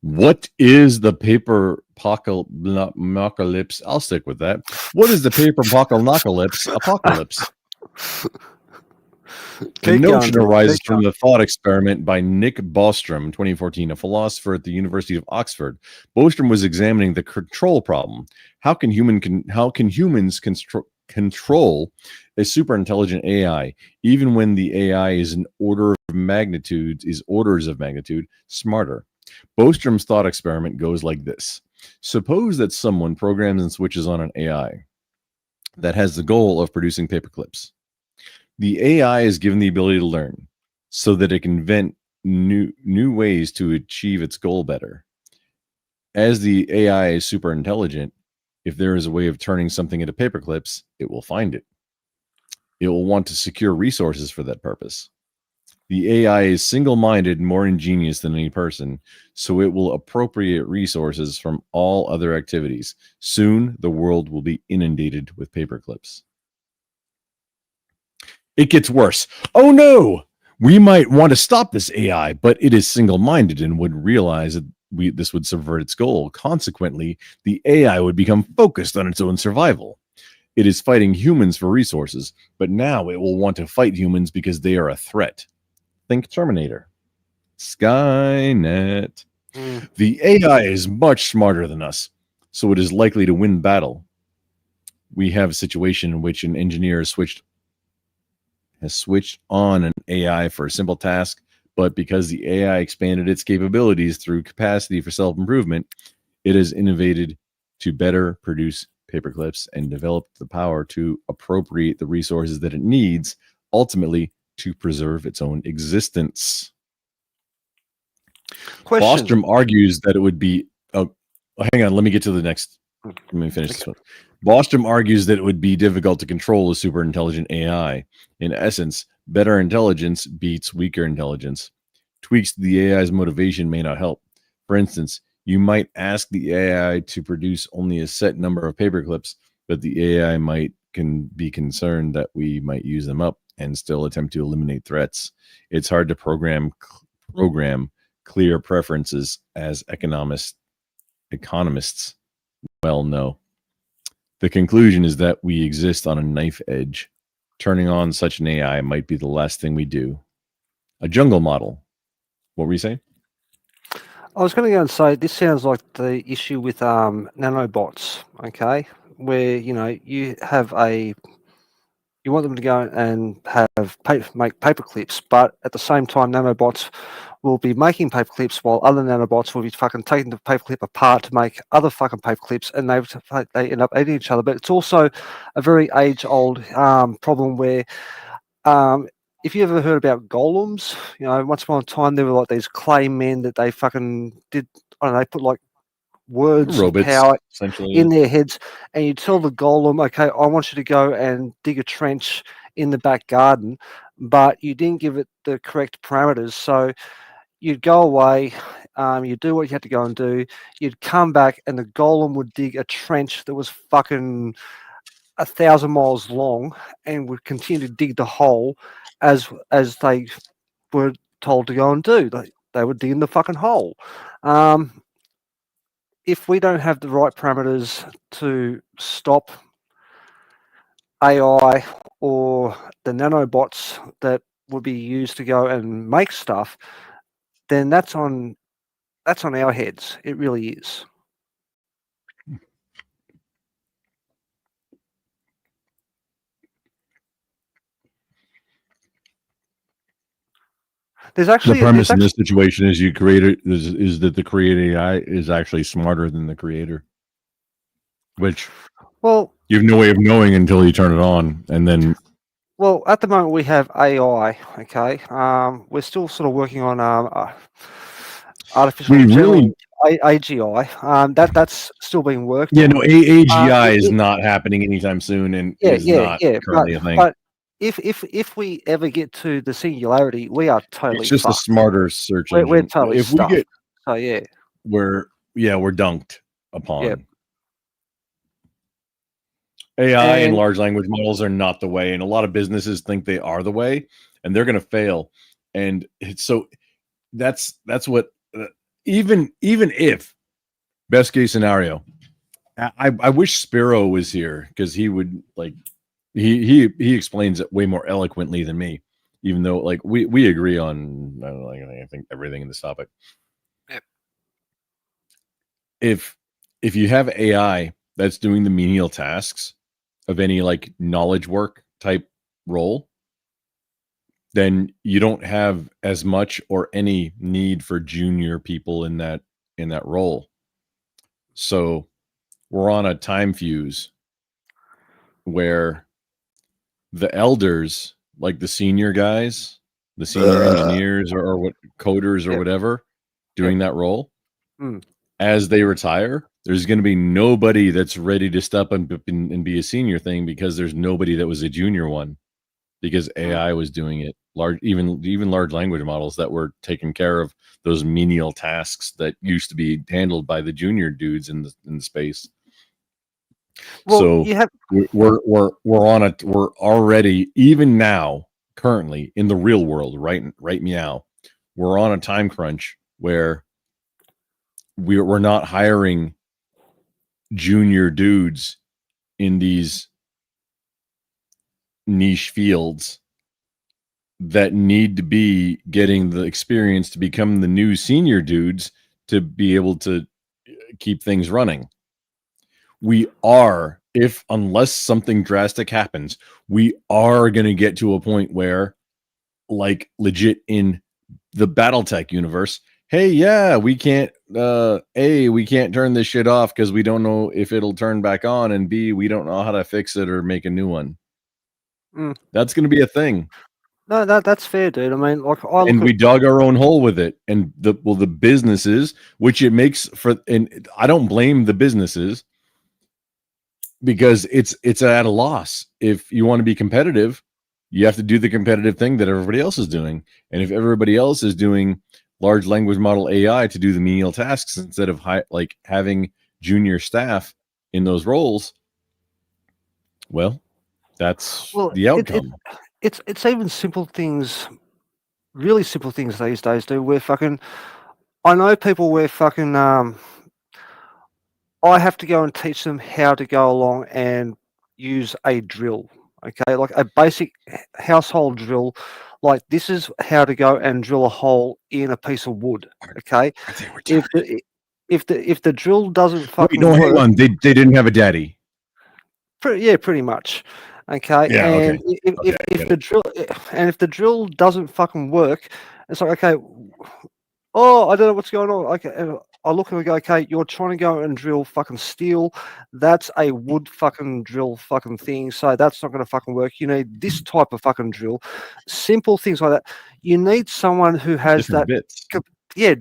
What is the paper apocalypse? I'll stick with that. What is the paper apocalypse? The notion arises from the thought experiment by Nick Bostrom, 2014, a philosopher at the University of Oxford. Bostrom was examining the control problem. How can humans control a super intelligent AI, even when the AI is orders of magnitude smarter? Bostrom's thought experiment goes like this. Suppose that someone programs and switches on an AI that has the goal of producing paperclips. The AI is given the ability to learn so that it can invent new ways to achieve its goal better. as the AI is super intelligent, if there is a way of turning something into paper clips, it will find it. It will want to secure resources for that purpose. The AI is single-minded and more ingenious than any person, so it will appropriate resources from all other activities. Soon, the world will be inundated with paper clips. It gets worse. Oh no! We might want to stop this AI, but it is single-minded and would realize that this would subvert its goal. Consequently, the AI would become focused on its own survival. It is fighting humans for resources, but now it will want to fight humans because they are a threat. Think Terminator. Skynet. The AI is much smarter than us, so it is likely to win battle. We have a situation in which an engineer has switched on an AI for a simple task, but because the AI expanded its capabilities through capacity for self-improvement, it has innovated to better produce paperclips and developed the power to appropriate the resources that it needs, ultimately to preserve its own existence. Bostrom argues that it would be... Oh, hang on, let me get to the next... Let me finish this one. Bostrom argues that it would be difficult to control a super intelligent AI. In essence, better intelligence beats weaker intelligence. Tweaks to the AI's motivation may not help. For instance, you might ask the AI to produce only a set number of paperclips, but the AI might be concerned that we might use them up and still attempt to eliminate threats. It's hard to program clear preferences, as economists well know. The conclusion is that we exist on a knife edge. Turning on such an AI might be the last thing we do. A jungle model. What were you saying? I was going to go and say this sounds like the issue with nanobots, okay? Where you want them to go and make paper clips, but at the same time, nanobots will be making paper clips while other nanobots will be fucking taking the paper clip apart to make other fucking paper clips, and they end up eating each other. But it's also a very age-old problem where if you ever heard about golems, once upon a time there were like these clay men that they fucking did. I don't know, they put like words of power in their heads, and you tell the golem, okay, I want you to go and dig a trench in the back garden, but you didn't give it the correct parameters. So you'd go away, you'd do what you had to go and do, you'd come back, and the golem would dig a trench that was fucking 1,000 miles long and would continue to dig the hole as they were told to go and do. They would dig in the fucking hole. If we don't have the right parameters to stop AI or the nanobots that would be used to go and make stuff, then that's on our heads. It really is. There's actually the premise in this situation is is that the created AI is actually smarter than the creator, which you have no way of knowing until you turn it on, and then. Well, at the moment we have AI. Okay, we're still sort of working on artificial intelligence, AGI. That's still being worked. Yeah, no, AGI is not happening anytime soon, and is not currently a thing. But if we ever get to the singularity, we are totally. It's just fucked. a smarter search engine. We're totally if stuffed. we get, so yeah, we're dunked upon. Yep. AI and large language models are not the way, and a lot of businesses think they are the way, and they're going to fail. And so that's what even if best case scenario, I wish Spiro was here, because he would he explains it way more eloquently than me, even though we agree on I think everything in this topic. Yep. If you have AI that's doing the menial tasks of any knowledge work type role, then you don't have as much or any need for junior people in that role. So we're on a time fuse where the elders, like the senior guys, the senior engineers or what coders or whatever doing that role, as they retire, there's going to be nobody that's ready to step up and be a senior thing, because there's nobody that was a junior one, because AI was doing it. Even large language models that were taking care of those menial tasks that used to be handled by the junior dudes in the space. Well, so we're already, even now, currently in the real world, right meow, we're on a time crunch where we're not hiring junior dudes in these niche fields that need to be getting the experience to become the new senior dudes to be able to keep things running. We are, unless something drastic happens, we are going to get to a point where, like, legit in the BattleTech universe, hey, yeah, we can't we can't turn this shit off because we don't know if it'll turn back on, and B, we don't know how to fix it or make a new one. That's going to be a thing. No, that's fair, dude. I mean, like, we dug our own hole with it, and the businesses, which it makes for, and I don't blame the businesses, because it's at a loss. If you want to be competitive, you have to do the competitive thing that everybody else is doing, and if everybody else is doing large language model AI to do the menial tasks instead of having junior staff in those roles, well, that's the outcome. It's even simple things, really simple things these days, dude. Where fucking, I know people where fucking I have to go and teach them how to go along and use a drill. Okay, like a basic household drill. Like, this is how to go and drill a hole in a piece of wood. Okay, if the drill doesn't fucking Wait, no, work, hang on. They didn't have a daddy. Pretty much. Okay, yeah, and okay. if the drill doesn't fucking work, it's like, okay, oh, I don't know what's going on. Okay, and I look and I go, okay, you're trying to go and drill fucking steel. That's a wood fucking drill fucking thing. So that's not going to fucking work. You need this type of fucking drill. Simple things like that. You need someone who has different that. Bits.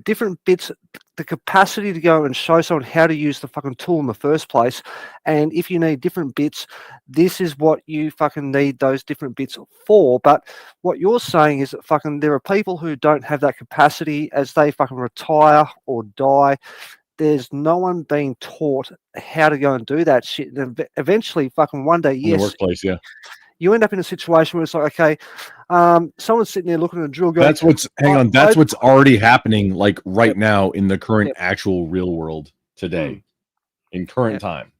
Different bits, the capacity to go and show someone how to use the fucking tool in the first place. And if you need different bits, this is what you fucking need those different bits for. But what you're saying is that fucking there are people who don't have that capacity as they fucking retire or die. There's no one being taught how to go and do that shit. And eventually, fucking one day, in the workplace, yeah, you end up in a situation where it's like, okay, someone's sitting there looking at a drill going, that's what's what's already happening, like, right now in the current actual real world today, in current time.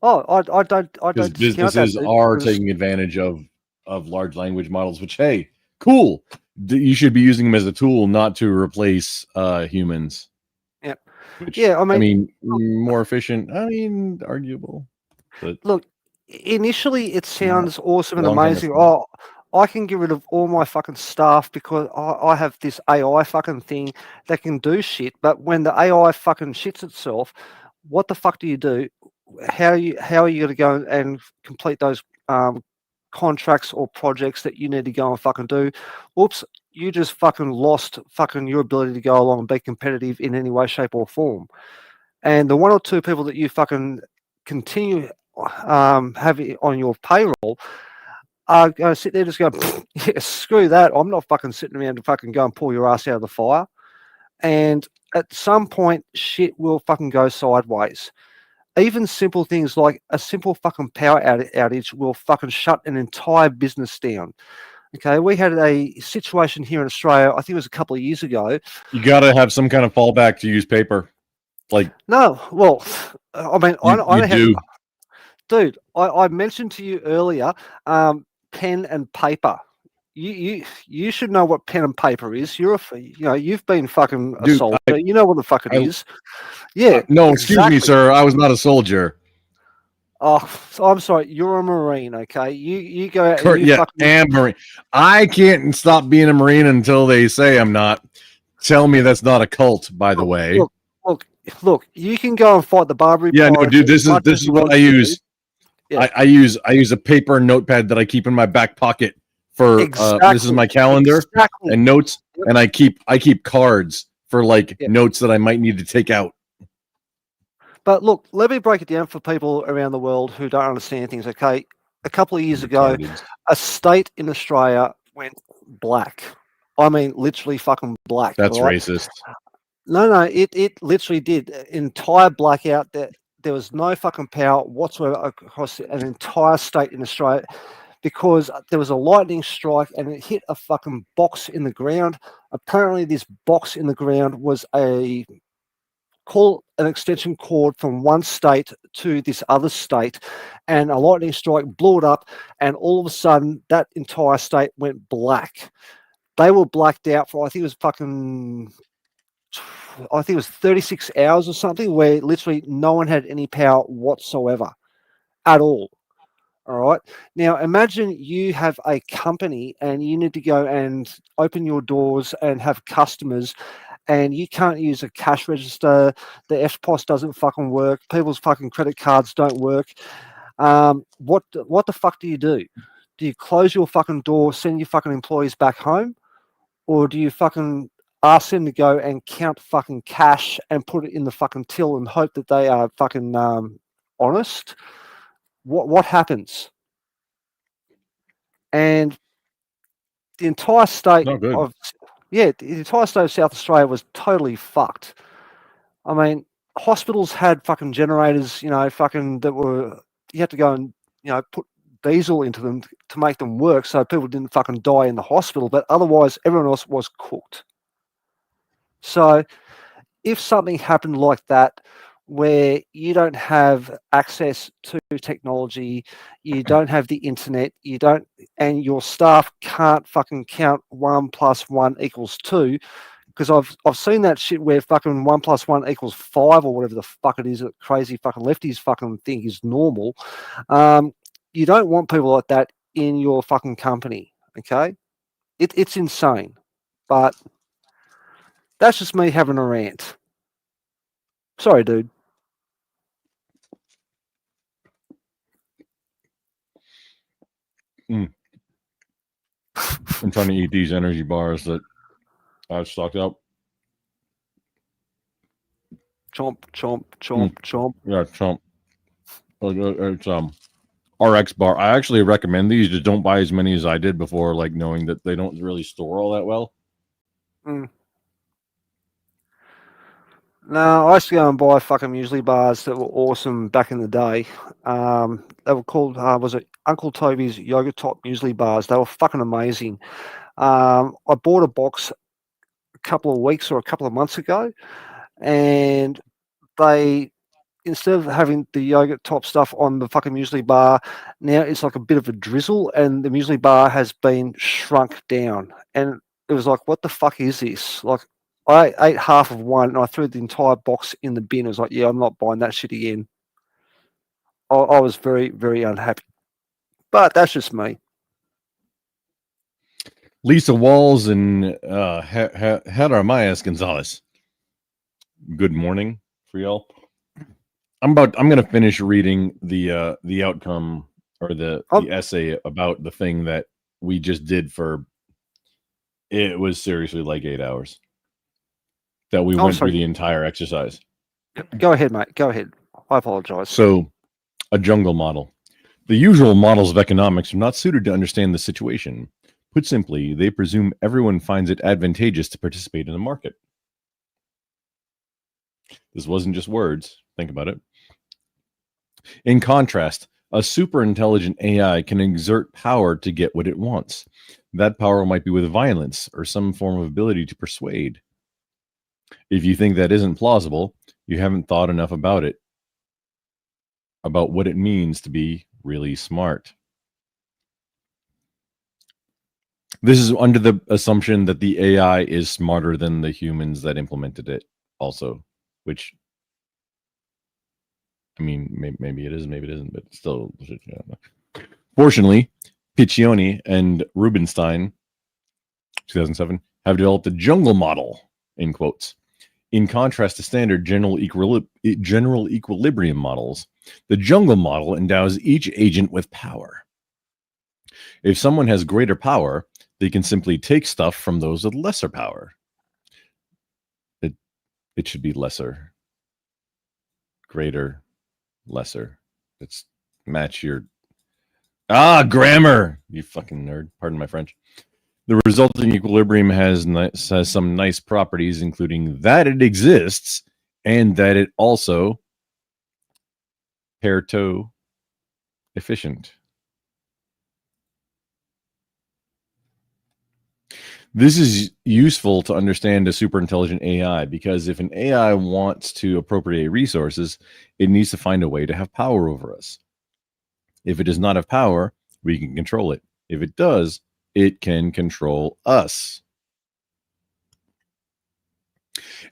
Oh, I don't Because discount businesses that, are taking advantage of large language models, which, hey, cool. You should be using them as a tool, not to replace humans. Yeah. Which, I mean, more efficient. I mean, arguable. But look, initially it sounds awesome and long time amazing. Oh, I can get rid of all my fucking staff because I have this AI fucking thing that can do shit. But when the AI fucking shits itself, what the fuck do you do? How are you going to go and complete those contracts or projects that you need to go and fucking do? Oops, you just fucking lost fucking your ability to go along and be competitive in any way, shape, or form. And the one or two people that you fucking continue having on your payroll are going to sit there just go, yeah, screw that. I'm not fucking sitting around to fucking go and pull your ass out of the fire. And at some point, shit will fucking go sideways. Even simple things like a simple fucking power outage will fucking shut an entire business down. Okay, we had a situation here in Australia, I think it was a couple of years ago. You got to have some kind of fallback to use paper. Like, no, well, I mean, I do. Dude, I mentioned to you earlier, pen and paper. You should know what pen and paper is. You've been fucking a soldier. You know what the fuck it is. Yeah. No, excuse me, sir. I was not a soldier. Oh, I'm sorry. You're a Marine, okay? You go out and you and Marine. I can't stop being a Marine until they say I'm not. Tell me that's not a cult, by the way. Look. You can go and fight the Barbary. Yeah, no, dude. This is what I use. Yeah. I use a paper and notepad that I keep in my back pocket for this is my calendar and notes, and I keep cards for notes that I might need to take out. But look, let me break it down for people around the world who don't understand things. Okay, a couple of years ago, a state in Australia went black. I mean, literally fucking black. That's right? racist. No, it literally did. Entire blackout. There was no fucking power whatsoever across an entire state in Australia because there was a lightning strike and it hit a fucking box in the ground. Apparently, this box in the ground was an extension cord from one state to this other state, and a lightning strike blew it up, and all of a sudden, that entire state went black. They were blacked out for, I think it was 36 hours or something, where literally no one had any power whatsoever at all. All right. Now, imagine you have a company and you need to go and open your doors and have customers, and you can't use a cash register. The FPOS doesn't fucking work. People's fucking credit cards don't work. What the fuck do? Do you close your fucking door, send your fucking employees back home, or do you fucking ask them to go and count fucking cash and put it in the fucking till and hope that they are fucking honest? What happens? And the entire state of the entire state of South Australia was totally fucked. I mean, hospitals had fucking generators, fucking that were, you had to go and put diesel into them to make them work so people didn't fucking die in the hospital, but otherwise everyone else was cooked. So if something happened like that, where you don't have access to technology, you don't have the internet, and your staff can't fucking count 1 + 1 = 2, because I've seen that shit where fucking 1 + 1 = 5 or whatever the fuck it is that crazy fucking lefties fucking think is normal. You don't want people like that in your fucking company, okay? It's insane, but that's just me having a rant. Sorry, dude. I'm trying to eat these energy bars that I've stocked up. Chomp, chomp, chomp, chomp. Yeah, chomp. It's RX bar. I actually recommend these. Just don't buy as many as I did before, like knowing that they don't really store all that well. No, I used to go and buy fucking muesli bars that were awesome back in the day. They were called, was it Uncle Toby's Yogurt Top Muesli bars? They were fucking amazing. I bought a box a couple of weeks or a couple of months ago, and they, instead of having the yogurt top stuff on the fucking muesli bar, now it's like a bit of a drizzle, and the muesli bar has been shrunk down. And it was like, what the fuck is this? Like, I ate half of one and I threw the entire box in the bin. I was like, yeah, I'm not buying that shit again. I was very, very unhappy. But that's just me. Lisa Walls and Hedra Mayas Gonzalez. Good morning for y'all. I'm gonna finish reading the outcome or the essay about the thing that we just did for. It was seriously like 8 hours that we went through the entire exercise. Go ahead, mate. Go ahead. I apologize. So, a jungle model. The usual models of economics are not suited to understand the situation. Put simply, they presume everyone finds it advantageous to participate in the market. This wasn't just words. Think about it. In contrast, a super intelligent AI can exert power to get what it wants. That power might be with violence or some form of ability to persuade. If you think that isn't plausible, you haven't thought enough about it, about what it means to be really smart. This is under the assumption that the AI is smarter than the humans that implemented it also, which, I mean, maybe it is, maybe it isn't, but still. Fortunately, Piccioni and Rubinstein, 2007, have developed a jungle model, in quotes. In contrast to standard general equilibrium models, the jungle model endows each agent with power. If someone has greater power, they can simply take stuff from those with lesser power. It should be lesser. greater, lesser. It's match your grammar. You fucking nerd. Pardon my French. The resulting equilibrium has some nice properties, including that it exists and that it also Pareto efficient. This is useful to understand a superintelligent AI because if an AI wants to appropriate resources, it needs to find a way to have power over us. If it does not have power, we can control it. If it does, it can control us.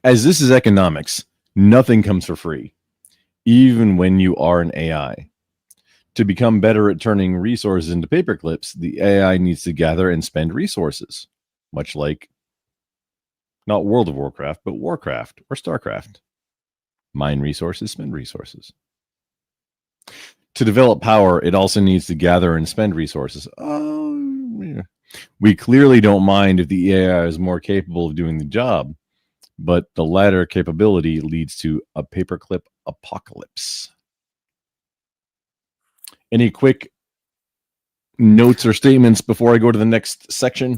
As this is economics, nothing comes for free, even when you are an AI. To become better at turning resources into paper clips, the AI needs to gather and spend resources, much like not World of Warcraft, but Warcraft or StarCraft. Mine resources, spend resources. To develop power, it also needs to gather and spend resources. We clearly don't mind if the AI is more capable of doing the job, but the latter capability leads to a paperclip apocalypse. Any quick notes or statements before I go to the next section?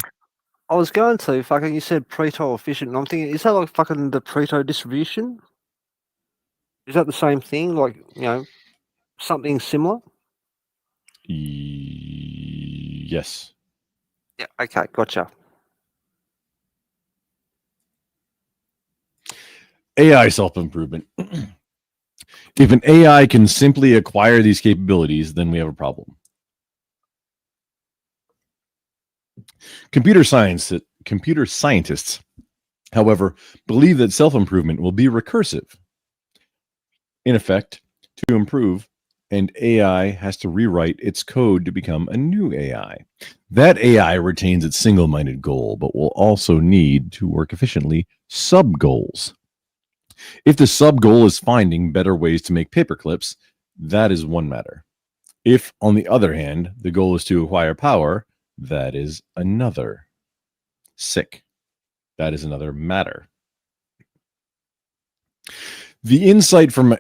I was going to fucking. You said Pareto efficient, and I'm thinking, is that like fucking the Pareto distribution? Is that the same thing? Like, you know, something similar? Yes. Yeah. Okay. Gotcha. AI self-improvement. If an AI can simply acquire these capabilities, then we have a problem. Computer scientists, however, believe that self-improvement will be recursive. In effect, to improve, an AI has to rewrite its code to become a new AI. That AI retains its single-minded goal, but will also need to work efficiently sub-goals. If the sub-goal is finding better ways to make paperclips, that is one matter. If, on the other hand, the goal is to acquire power, that is another. Sick. That is another matter. The insight from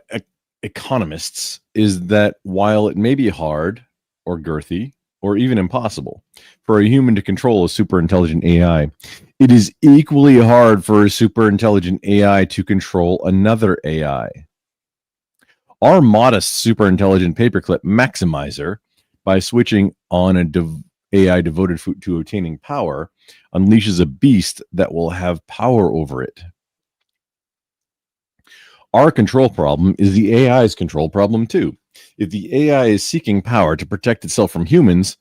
economists is that while it may be hard or girthy or even impossible for a human to control a superintelligent AI, it is equally hard for a superintelligent AI to control another AI. Our modest superintelligent paperclip maximizer, by switching on an AI devoted to obtaining power, unleashes a beast that will have power over it. Our control problem is the AI's control problem too. If the AI is seeking power to protect itself from humans,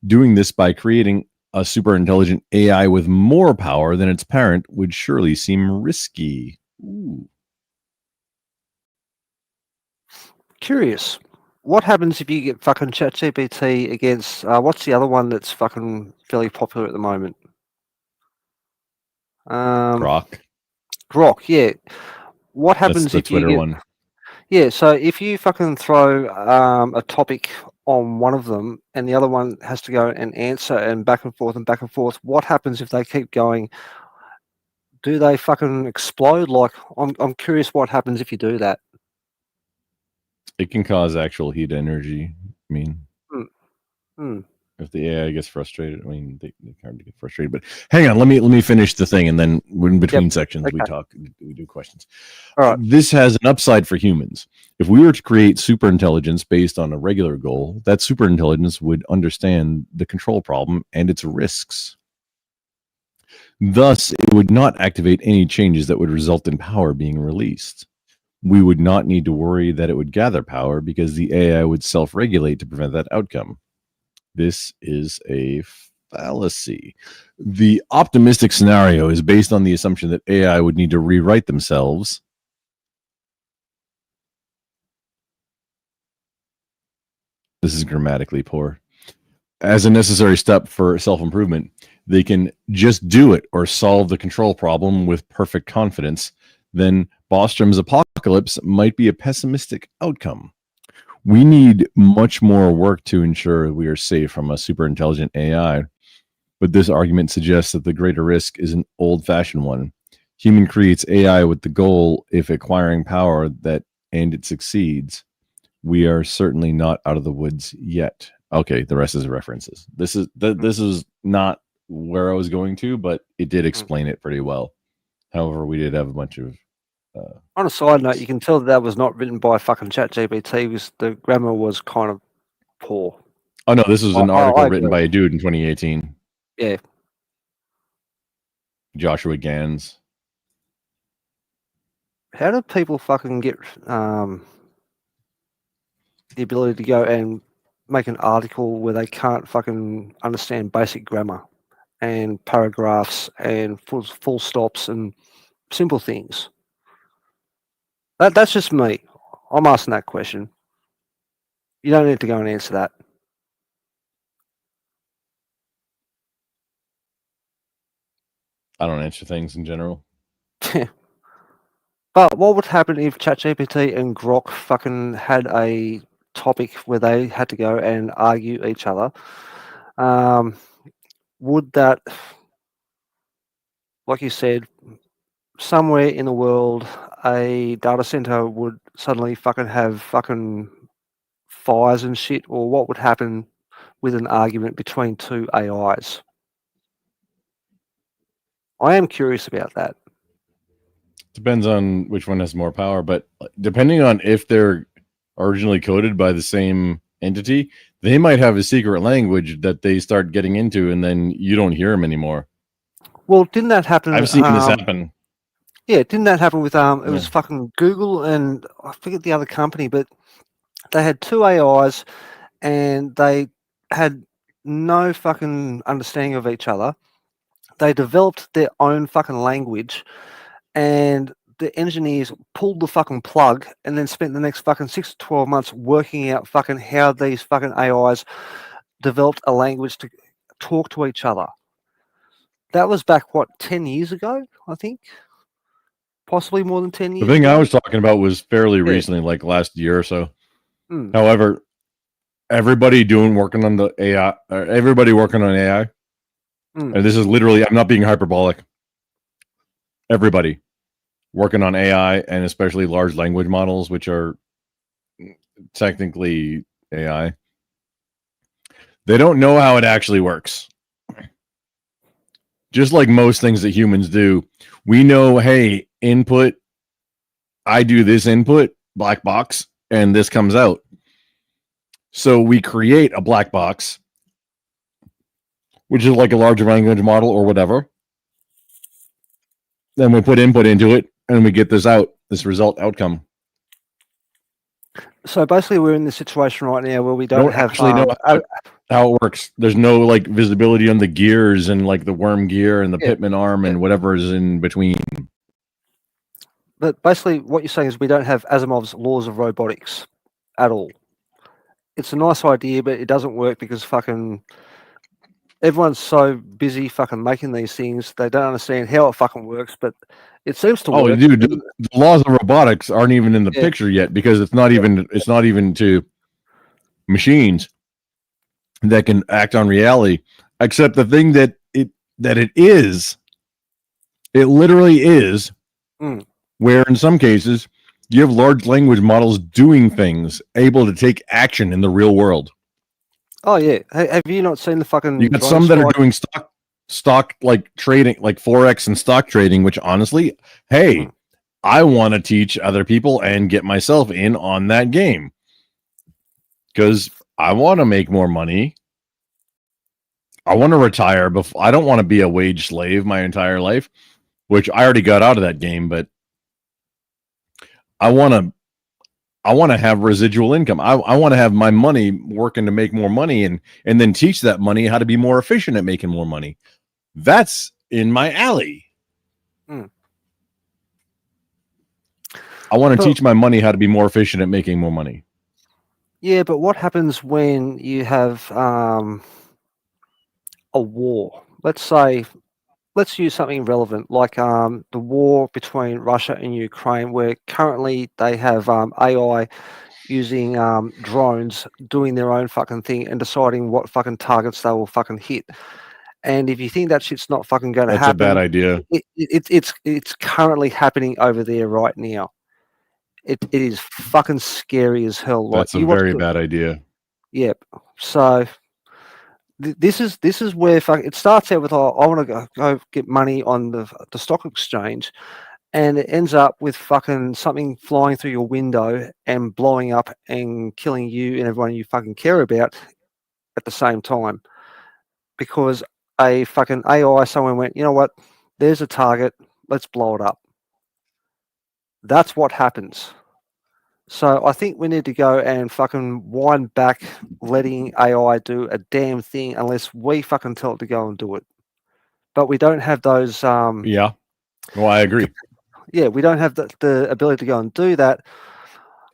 doing this by creating a superintelligent AI with more power than its parent would surely seem risky. Ooh. Curious. What happens if you get fucking ChatGPT against what's the other one that's fucking fairly popular at the moment? Grok. Grok, yeah. What happens if you Twitter get? One. Yeah, so if you fucking throw a topic on one of them and the other one has to go and answer and back and forth, what happens if they keep going? Do they fucking explode? Like, I'm curious what happens if you do that. It can cause actual heat energy. I mean, if the AI gets frustrated, I mean, they hard to get frustrated. But hang on, let me finish the thing, and then in between sections we do questions. All right. This has an upside for humans. If we were to create superintelligence based on a regular goal, that superintelligence would understand the control problem and its risks. Thus, it would not activate any changes that would result in power being released. We would not need to worry that it would gather power because the AI would self-regulate to prevent that outcome. This is a fallacy. The optimistic scenario is based on the assumption that AI would need to rewrite themselves. This is grammatically poor. As a necessary step for self-improvement, they can just do it or solve the control problem with perfect confidence. Then Bostrom's apocalypse might be a pessimistic outcome. We need much more work to ensure we are safe from a superintelligent AI, but this argument suggests that the greater risk is an old-fashioned one. Human creates AI with the goal, if acquiring power, that and it succeeds, we are certainly not out of the woods yet. Okay, the rest is references. This is not where I was going to, but it did explain it pretty well. However, we did have a bunch of. On a side note, you can tell that was not written by fucking ChatGPT because the grammar was kind of poor. Oh no, this was an article written by a dude in 2018. Yeah. Joshua Gans. How do people fucking get the ability to go and make an article where they can't fucking understand basic grammar and paragraphs and full stops and simple things? That's just me. I'm asking that question. You don't need to go and answer that. I don't answer things in general. But what would happen if ChatGPT and Grok fucking had a topic where they had to go and argue each other? Would that, like you said, somewhere in the world, a data center would suddenly fucking have fucking fires and shit? Or what would happen with an argument between two AIs? I am curious about that. Depends on which one has more power, but depending on if they're originally coded by the same entity, they might have a secret language that they start getting into, and then you don't hear them anymore. Well, didn't that happen? I've seen this happen. Yeah, didn't that happen with it was fucking Google and I forget the other company, but they had two AIs and they had no fucking understanding of each other. They developed their own fucking language, and the engineers pulled the fucking plug and then spent the next fucking 6 to 12 months working out fucking how these fucking AIs developed a language to talk to each other. That was back, what, 10 years ago, I think? Possibly more than 10 years The thing ago? I was talking about was fairly recently, like last year or so. Mm. However, everybody working on the AI, everybody working on AI, and this is literally, I'm not being hyperbolic. Everybody working on AI and especially large language models, which are technically AI, they don't know how it actually works. Just like most things that humans do, we know, hey, input, I do this input, black box, and this comes out. So we create a black box, which is like a large language model or whatever. Then we put input into it, and we get this result outcome. So basically, we're in the situation right now where we don't have actually know how it works. There's no like visibility on the gears and like the worm gear and the Pitman arm and whatever is in between. But basically, what you're saying is we don't have Asimov's laws of robotics at all. It's a nice idea, but it doesn't work because fucking everyone's so busy fucking making these things, they don't understand how it fucking works, but it seems to work. Oh, dude, the laws of robotics aren't even in the picture yet because it's not even to machines that can act on reality, except the thing that it literally is, where in some cases you have large language models doing things, able to take action in the real world. Oh yeah, have you not seen the fucking? You got some that are doing stock like trading, like Forex and stock trading, which honestly, hey, I want to teach other people and get myself in on that game because I want to make more money. I want to retire before. I don't want to be a wage slave my entire life, which I already got out of that game, but I want to have residual income. I want to have my money working to make more money and then teach that money how to be more efficient at making more money. That's in my alley. I want to teach my money how to be more efficient at making more money. Yeah, but what happens when you have a war? Let's use something relevant like the war between Russia and Ukraine, where currently they have AI using drones doing their own fucking thing and deciding what fucking targets they will fucking hit. And if you think that shit's not fucking going to happen, that's a bad idea. It's currently happening over there right now. it is fucking scary as hell. That's a very bad idea. Yep. So this is where it starts out with I want to go get money on the stock exchange, and it ends up with fucking something flying through your window and blowing up and killing you and everyone you fucking care about at the same time, because a fucking AI someone went, you know what, there's a target, let's blow it up. That's what happens. So I think we need to go and fucking wind back letting AI do a damn thing unless we fucking tell it to go and do it. But we don't have those. Yeah. Well, I agree. Yeah, we don't have the ability to go and do that.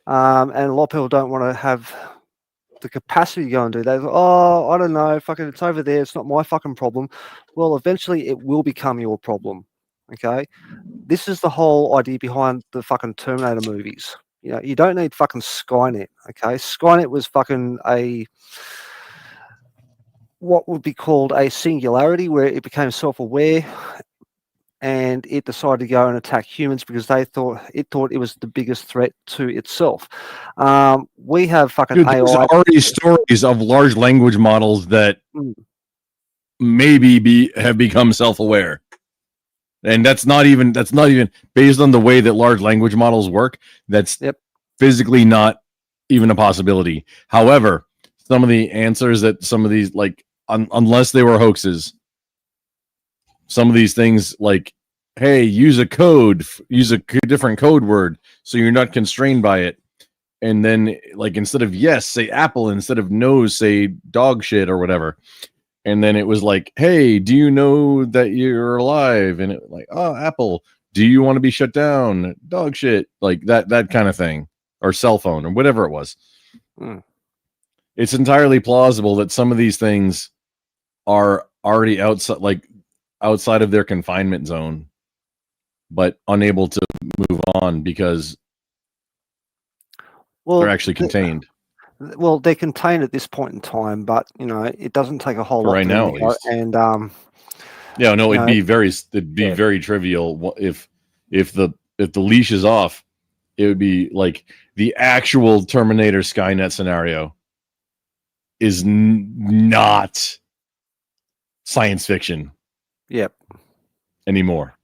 And a lot of people don't want to have the capacity to go and do that. Oh, I don't know. Fucking, it's over there. It's not my fucking problem. Well, eventually it will become your problem. Okay. This is the whole idea behind the fucking Terminator movies. You know, you don't need fucking Skynet, okay? Skynet was fucking what would be called a singularity, where it became self-aware and it decided to go and attack humans because it thought it was the biggest threat to itself. We have fucking Dude, AI. there's already stories of large language models that maybe have become self-aware. And that's not even based on the way that large language models work. That's physically not even a possibility. However, some of the answers that some of these, like, unless they were hoaxes, some of these things, like, hey, use a different code word so you're not constrained by it. And then, like, instead of yes, say apple. Instead of no, say dog shit or whatever. And then it was like, hey, do you know that you're alive? And it like, oh, apple. Do you want to be shut down? Dog shit. Like that kind of thing. Or cell phone or whatever it was. It's entirely plausible that some of these things are already outside of their confinement zone, but unable to move on because they're actually contained. Well, they're contained at this point in time, but you know it doesn't take a whole lot right now, at least. And yeah, no, it'd be very trivial if the leash is off. It would be like the actual Terminator Skynet scenario is not science fiction. Yep. Anymore.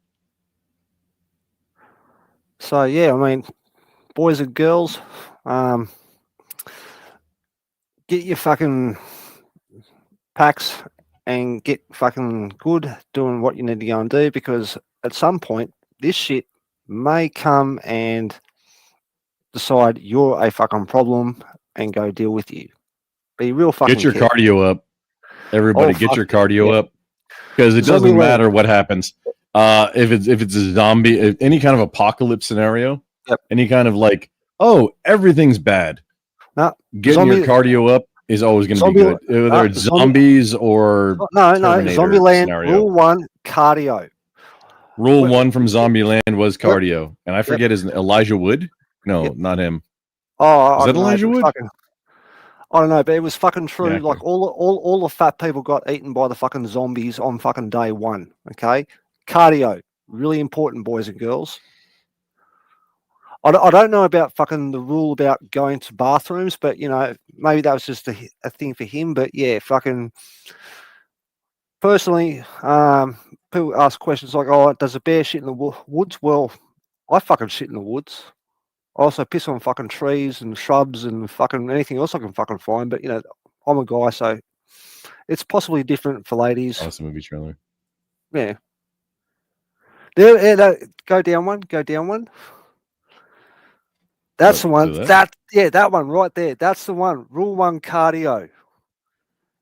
So yeah, I mean, boys and girls, get your fucking packs and get fucking good doing what you need to go and do, because at some point this shit may come and decide you're a fucking problem and go deal with you. Be real fucking Get your careful. cardio up. Everybody get your cardio up, because it Zombie doesn't matter land. what happens. If it's a zombie, any kind of apocalypse scenario, any kind of like, oh, everything's bad. Getting your cardio up is always going to be good, whether it's zombies or no, Terminator Zombieland scenario. rule 1, cardio. Rule 1 from Zombieland was cardio, and I forget his Elijah Wood. No, not him. Oh, was I that don't know, Elijah Wood? I don't know, but it was fucking true. Yeah, like all the fat people got eaten by the fucking zombies on fucking day 1. Okay, cardio, really important, boys and girls. I don't know about fucking the rule about going to bathrooms, but you know, maybe that was just a thing for him. But yeah, fucking personally, people ask questions like, "Oh, does a bear shit in the woods?" Well, I fucking shit in the woods. I also piss on fucking trees and shrubs and fucking anything else I can fucking find. But you know, I'm a guy, so it's possibly different for ladies. Awesome movie trailer. Yeah. There, go down one. Go down one. That's the one. That one right there. That's the one. Rule 1, cardio.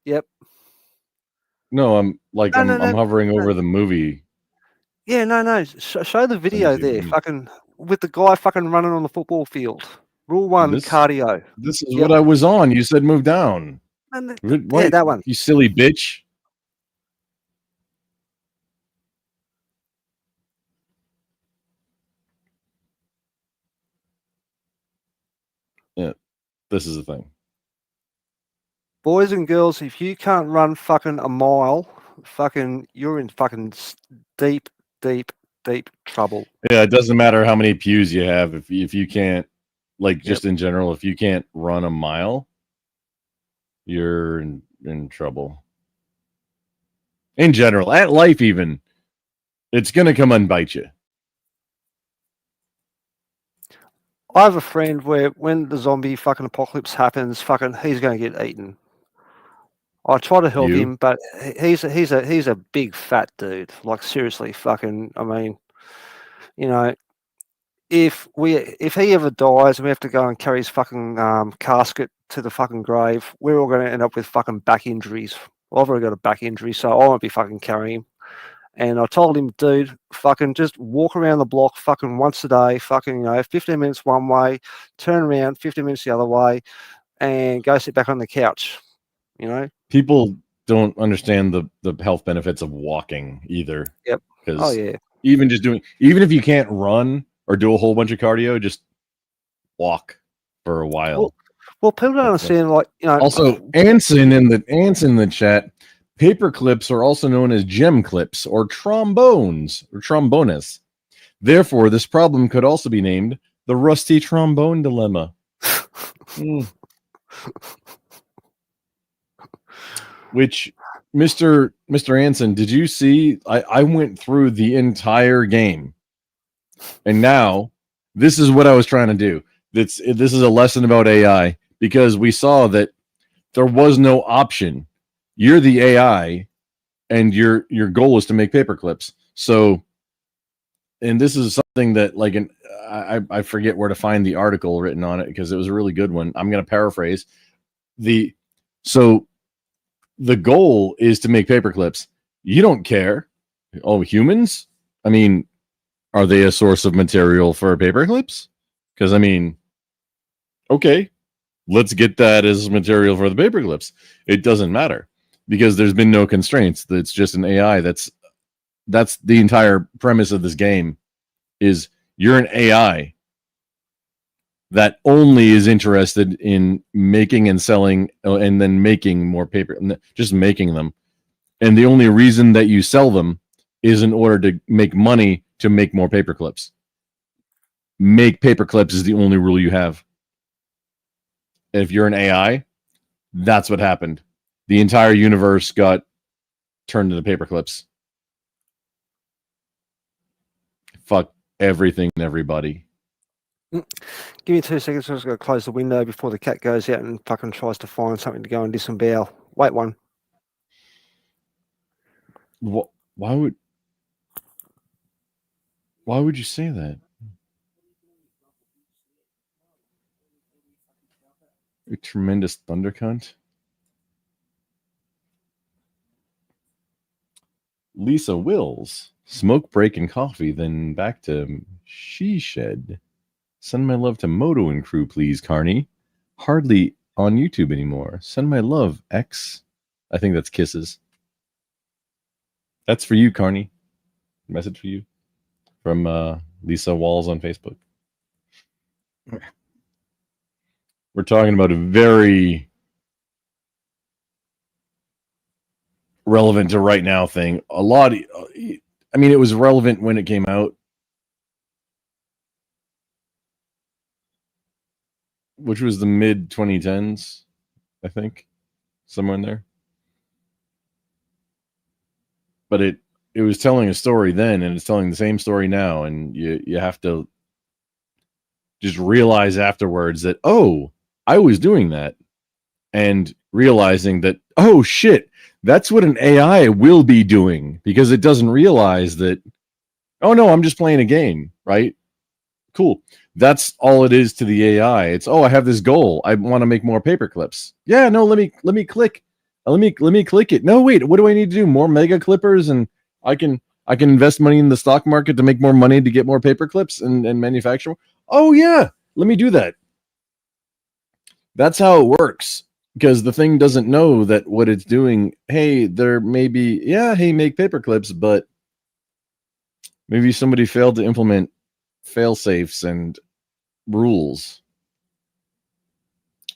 Yep. No, I'm hovering over the movie. Yeah, no. Show the video there. Fucking with the guy fucking running on the football field. Rule 1, cardio. This is what I was on. You said move down. Yeah, that one. You silly bitch. Yeah, this is the thing. Boys and girls, if you can't run fucking a mile, fucking you're in fucking deep trouble. Yeah, it doesn't matter how many pews you have if you can't like just in general, if you can't run a mile, you're in trouble. In general, at life even, it's gonna come and bite you. I have a friend where when the zombie fucking apocalypse happens, fucking he's going to get eaten. I try to help him, but he's a big fat dude. Like seriously, fucking. I mean, you know, if he ever dies and we have to go and carry his fucking casket to the fucking grave, we're all going to end up with fucking back injuries. Well, I've already got a back injury, so I won't be fucking carrying him. And I told him, dude, fucking just walk around the block fucking once a day, fucking, 15 minutes one way, turn around, 15 minutes the other way, and go sit back on the couch, People don't understand the health benefits of walking either. Yep. Because yeah. even if you can't run or do a whole bunch of cardio, just walk for a while. Well, people don't understand, Also, Anson in the chat, paper clips are also known as gem clips or trombones or trombones. Therefore, this problem could also be named the rusty trombone dilemma. Which, Mr. Anson, did you see? I went through the entire game, and now this is what I was trying to do. This is a lesson about AI, because we saw that there was no option. You're the AI, and your goal is to make paper clips. So, and this is something that, like, I forget where to find the article written on it because it was a really good one. I'm going to paraphrase the goal is to make paper clips. You don't care. Oh, humans? I mean, are they a source of material for paper clips? Because, I mean, okay, let's get that as material for the paper clips. It doesn't matter because there's been no constraints. It's just an AI. That's the entire premise of this game is you're an AI that only is interested in making and selling and then making more paper, just making them. And the only reason that you sell them is in order to make money to make more paper clips. Make paper clips is the only rule you have. If you're an AI, that's what happened. The entire universe got turned into paper clips. Fuck everything and everybody. Give me 2 seconds. I'm just going to close the window before the cat goes out and fucking tries to find something to go and disembowel. Wait one. Why would you say that? A tremendous thunder cunt. Lisa Wills. Smoke break and coffee, then back to She Shed. Send my love to Moto and crew, please, Carney. Hardly on YouTube anymore. Send my love, X. I think that's kisses. That's for you, Carney. Message for you from Lisa Walls on Facebook. We're talking about a very relevant to right now thing. A lot. I mean, it was relevant when it came out, which was the mid 2010s, I think, somewhere in there. But it was telling a story then, and it's telling the same story now, and you have to just realize afterwards that, oh, I was doing that, and realizing that, oh shit, that's what an AI will be doing, because it doesn't realize that, oh no, I'm just playing a game, right? Cool. That's all it is to the AI. It's, oh, I have this goal. I want to make more paper clips. Yeah, no, let me click. Let me click it. No, wait, what do I need to do? More mega clippers, and I can invest money in the stock market to make more money to get more paper clips and manufacture. Oh yeah, let me do that. That's how it works, because the thing doesn't know that what it's doing. Hey, there may be, hey, make paper clips, but maybe somebody failed to implement fail safes and rules.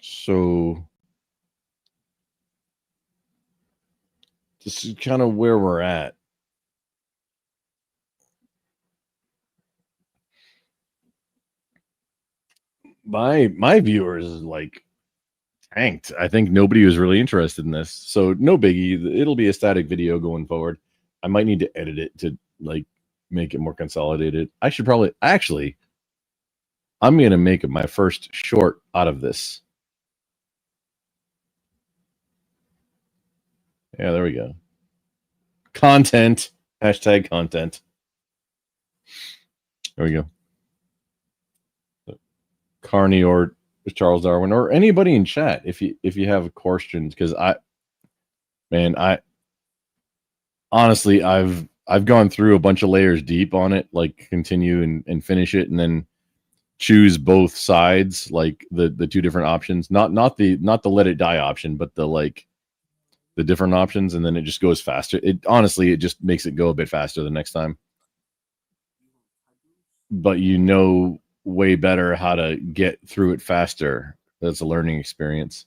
So this is kind of where we're at. my viewers like tanked. I think nobody was really interested in this, so no biggie. It'll be a static video going forward. I might need to edit it to like make it more consolidated. I should probably actually. I'm gonna make my first short out of this. Yeah, there we go. Content. Hashtag content. There we go. Carney or Charles Darwin or anybody in chat if you have questions, because I honestly I've gone through a bunch of layers deep on it, like continue and finish it and then choose both sides, like the two different options, not the let it die option, but the different options, and then it just goes faster. It honestly, it just makes it go a bit faster the next time. But you know way better how to get through it faster. That's a learning experience.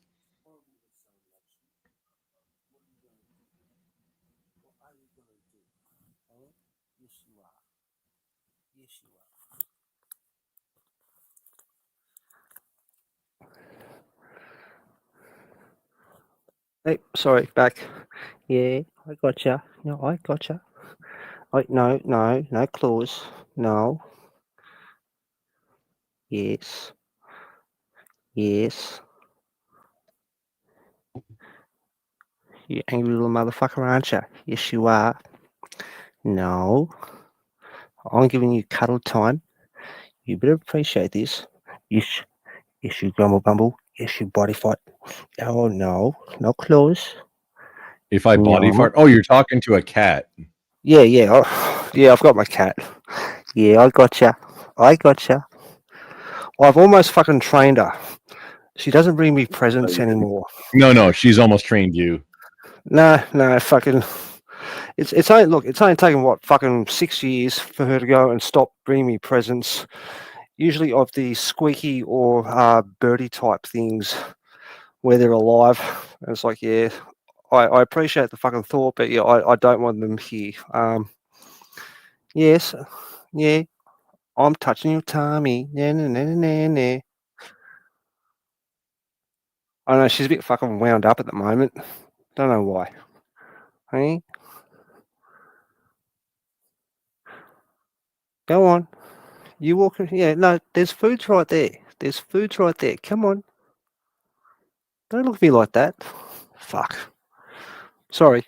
Hey, sorry, back. Yeah, I gotcha. No, I gotcha. No claws. No. Yes. Yes. You angry little motherfucker, aren't you? Yes, you are. No. I'm giving you cuddle time. You better appreciate this. Yes. Yes, you grumble bumble. Yes, you body fight. Oh, no. No claws. If I body fart, oh, you're talking to a cat. Yeah. Yeah, I've got my cat. Yeah, I gotcha. I've almost fucking trained her. She doesn't bring me presents anymore. No, she's almost trained you. No, fucking. It's only taken what fucking 6 years for her to go and stop bringing me presents. Usually of the squeaky or birdie type things where they're alive. And it's like, yeah, I appreciate the fucking thought, but yeah, I don't want them here. Yes, yeah, I'm touching your tummy. Nah. I know she's a bit fucking wound up at the moment. Don't know why. Hey, go on. You walk. Yeah, no, there's food right there. Come on. Don't look at me like that. Fuck. Sorry.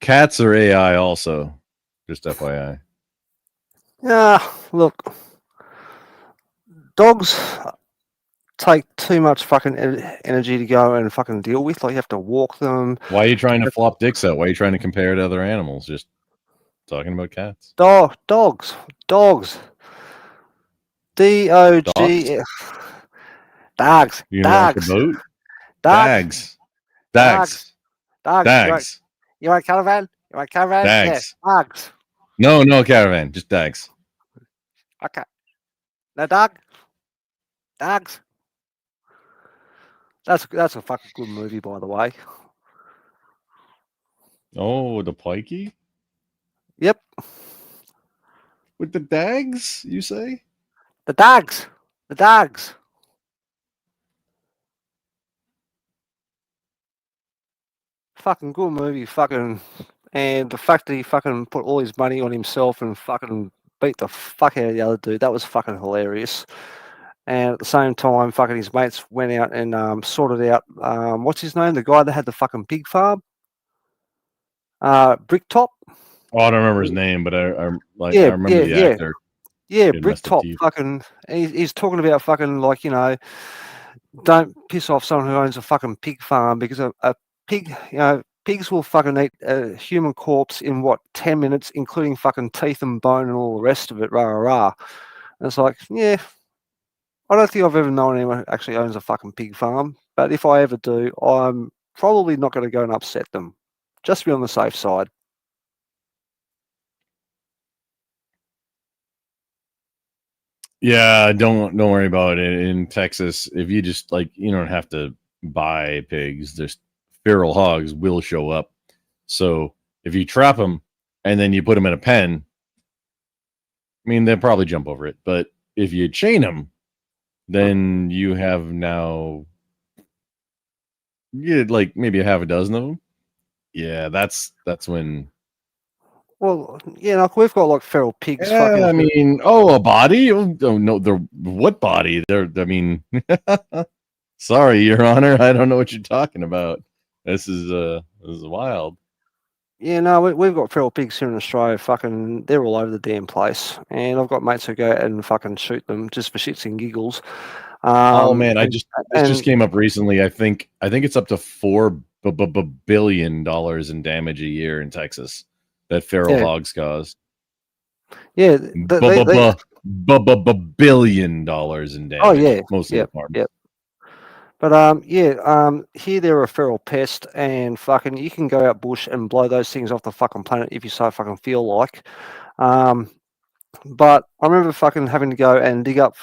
Cats are AI also. Just FYI. Look. Dogs take too much fucking energy to go and fucking deal with. Like, you have to walk them. Why are you trying to flop dicks out? Why are you trying to compare to other animals? Just talking about cats. Dogs. D-O-G. Dogs. You gonna rock the boat? Dags. You want caravan? Dags. Yeah, dogs. No caravan. Just dags. Okay. No dog? Dogs. That's a fucking good movie, by the way. Oh, the pikey? Yep. With the dags, you say? The dogs. Fucking good movie, and the fact that he fucking put all his money on himself and fucking beat the fuck out of the other dude, that was fucking hilarious. And at the same time, fucking his mates went out and sorted out what's his name? The guy that had the fucking pig farm? Bricktop? Oh, I don't remember his name, but I remember the actor. Yeah, Bricktop fucking he's talking about fucking, like, you know, don't piss off someone who owns a fucking pig farm, because a pig, you know, pigs will fucking eat a human corpse in 10 minutes, including fucking teeth and bone and all the rest of it, rah. And it's like, yeah, I don't think I've ever known anyone who actually owns a fucking pig farm, but if I ever do, I'm probably not going to go and upset them, just to be on the safe side. Yeah, don't worry about it. In Texas, if you just you don't have to buy pigs. There's feral hogs will show up. So if you trap them and then you put them in a pen, I mean, they'll probably jump over it, but if you chain them, then you have now like maybe a half a dozen of them. Yeah, that's when. Well, yeah, like we've got like feral pigs. Yeah, Fucking. I mean, a body? Oh no, what body? I mean, sorry, Your Honor, I don't know what you're talking about. This is wild. Yeah, no, we've got feral pigs here in Australia. Fucking, they're all over the damn place, and I've got mates who go out and fucking shoot them just for shits and giggles. Oh man, this just came up recently. I think it's up to $4 billion in damage a year in Texas that feral hogs cause. Yeah, $1 billion in damage. Oh yeah, mostly the farms. Yep. But here they're a feral pest, and fucking you can go out bush and blow those things off the fucking planet if you so fucking feel like. But I remember fucking having to go and dig up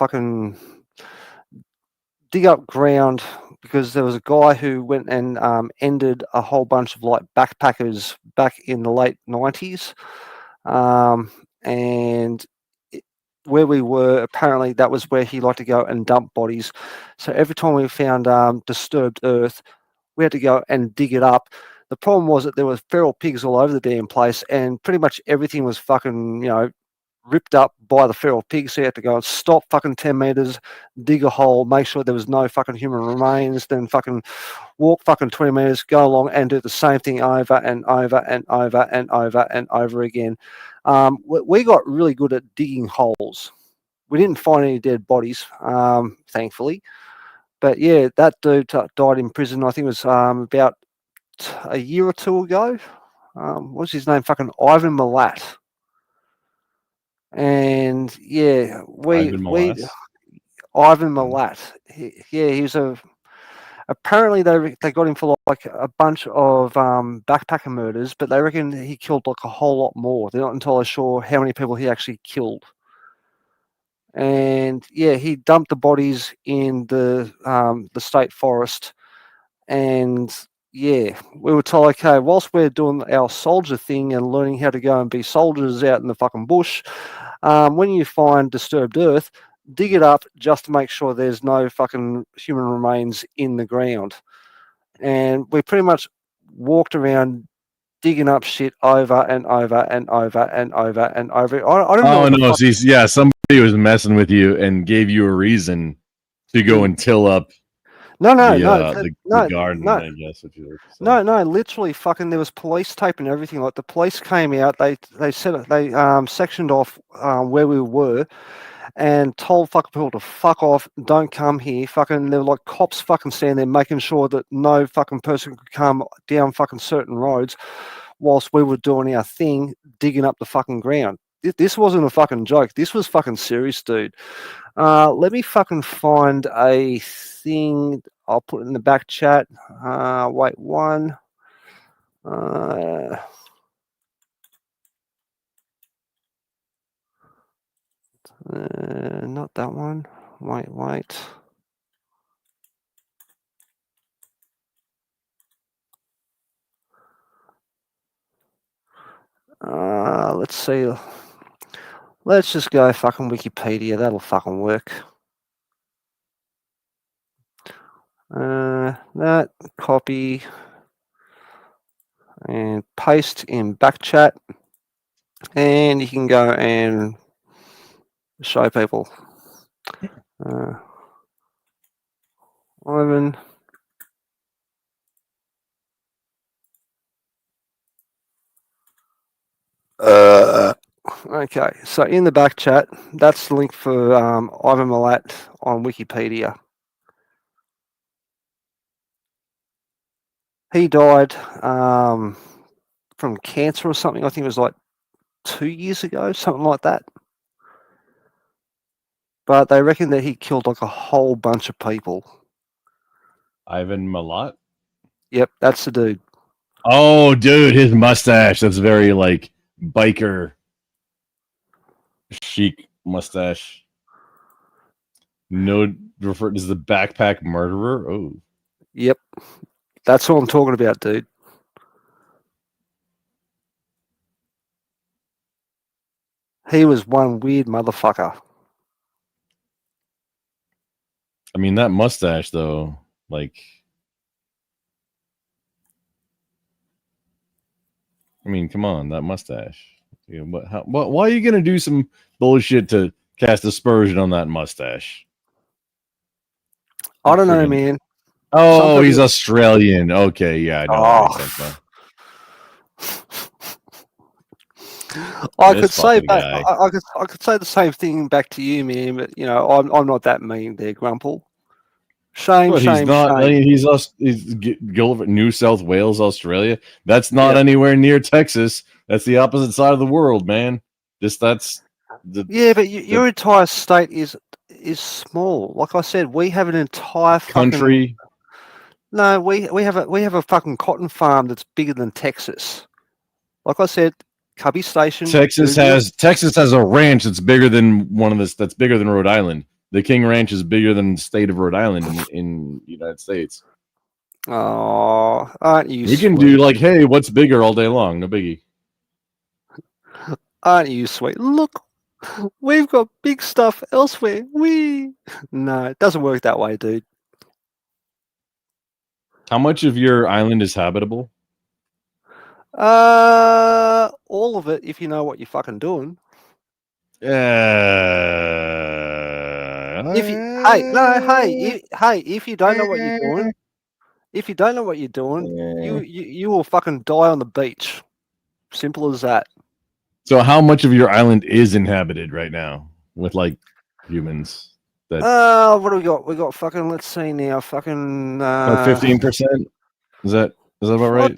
ground because there was a guy who went and ended a whole bunch of like backpackers back in the late 90s. And where we were, apparently that was where he liked to go and dump bodies. So every time we found disturbed earth, we had to go and dig it up. The problem was that there were feral pigs all over the damn place, and pretty much everything was fucking, ripped up by the feral pigs. So you had to go and stop fucking 10 meters, dig a hole, make sure there was no fucking human remains, then fucking walk fucking 20 meters, go along and do the same thing over and over and over and over and over again. We got really good at digging holes. We didn't find any dead bodies, thankfully. But yeah, that dude died in prison. I think it was about a year or two ago. What's his name? Fucking Ivan Milat. And yeah, Ivan Milat. He was apparently they got him for like a bunch of backpacker murders, but they reckon he killed like a whole lot more. They're not entirely sure how many people he actually killed. And yeah, he dumped the bodies in the state forest. And yeah, we were told, okay, whilst we're doing our soldier thing and learning how to go and be soldiers out in the fucking bush, when you find disturbed earth, dig it up just to make sure there's no fucking human remains in the ground. And we pretty much walked around digging up shit over and over and over and over and over. I don't know. Oh no, somebody was messing with you and gave you a reason to go and till up. No, the garden, I guess. If you no, literally, fucking. There was police tape and everything. Like the police came out, they sectioned off where we were, and told fucking people to fuck off, don't come here. Fucking, there were like cops fucking standing there making sure that no fucking person could come down fucking certain roads, whilst we were doing our thing, digging up the fucking ground. This wasn't a fucking joke. This was fucking serious, dude. Let me fucking find a thing. I'll put it in the back chat. Wait, one. Not that one. Wait. Let's see. Let's just go fucking Wikipedia. That'll fucking work. That copy and paste in back chat, and you can go and show people. Ivan. Okay, so in the back chat, that's the link for Ivan Milat on Wikipedia. He died from cancer or something. I think it was like 2 years ago, something like that. But they reckon that he killed like a whole bunch of people. Ivan Milat? Yep, that's the dude. Oh, dude, his mustache. That's very like biker chic mustache. No, referred as the backpack murderer. Oh, yep, that's what I'm talking about, dude. He was one weird motherfucker. I mean, that mustache, though, like, I mean, come on, that mustache. You know, why are you gonna do some bullshit to cast aspersion on that mustache? I don't know, man. Oh, he's Australian. Okay, yeah, I know that makes sense now. I could say I could say the same thing back to you, man. But you know, I'm not that mean there, Grumple. Shame, But shame, he's not. shame. I mean, he's New South Wales, Australia. That's not anywhere near Texas. That's the opposite side of the world, man. That's yeah, but your entire state is small. Like I said, we have an entire country. No, we have a fucking cotton farm that's bigger than Texas. Like I said, Cubby Station. Texas has a ranch that's bigger than that's bigger than Rhode Island. The King Ranch is bigger than the state of Rhode Island in the United States. Oh, aren't you? We can do like, hey, what's bigger all day long? No biggie. Aren't you sweet? Look, we've got big stuff elsewhere. No, it doesn't work that way, dude. How much of your island is habitable? All of it, if you know what you're fucking doing. If you don't know what you're doing, you will fucking die on the beach. Simple as that. So, how much of your island is inhabited right now with like humans? What do we got? We got fucking. Let's see now. Fucking. 15%. Is that about right?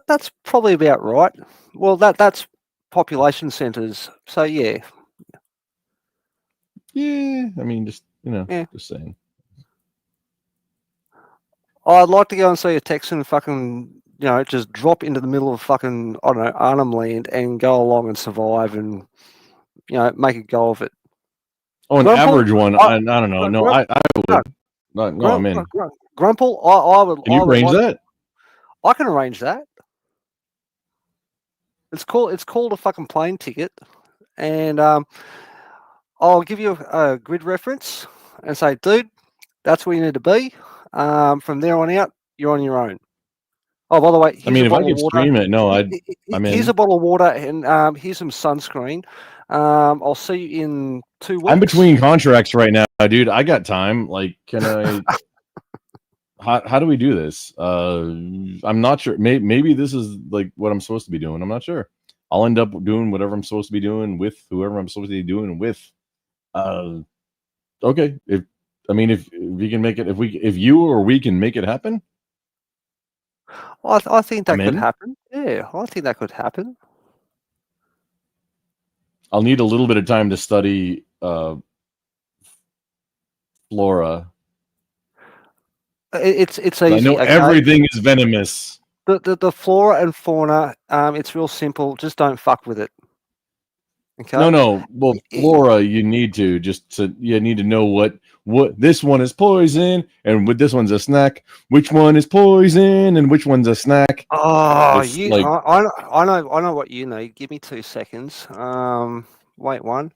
That's probably about right. Well, that's population centers. So yeah. Yeah, I mean, just just saying. I'd like to go and see a Texan fucking, just drop into the middle of fucking, I don't know, Arnhem Land and go along and survive and, make a go of it. Oh, an average one. I don't know. No, I would. No, I'm in. Grumple, I would. Can you arrange that? I can arrange that. It's called a fucking plane ticket, and I'll give you a grid reference and say, dude, that's where you need to be. From there on out, you're on your own. Oh, by the way, I mean, if I could stream it, no, I'm in. Here's a bottle of water and here's some sunscreen. I'll see you in 2 weeks. I'm between contracts right now, dude. I got time. Like, can I? How do we do this? I'm not sure. Maybe this is like what I'm supposed to be doing. I'm not sure. I'll end up doing whatever I'm supposed to be doing with whoever I'm supposed to be doing with. Okay. If we can make it, if you or we can make it happen. I think that could happen. Yeah, I think that could happen. I'll need a little bit of time to study flora. It's easy. I know everything is venomous. The flora and fauna, it's real simple. Just don't fuck with it. Okay. No. Well, flora, you need to know what this one is poison and this one's a snack. Which one is poison and which one's a snack? Oh, I know what you need. Give me 2 seconds. Wait one.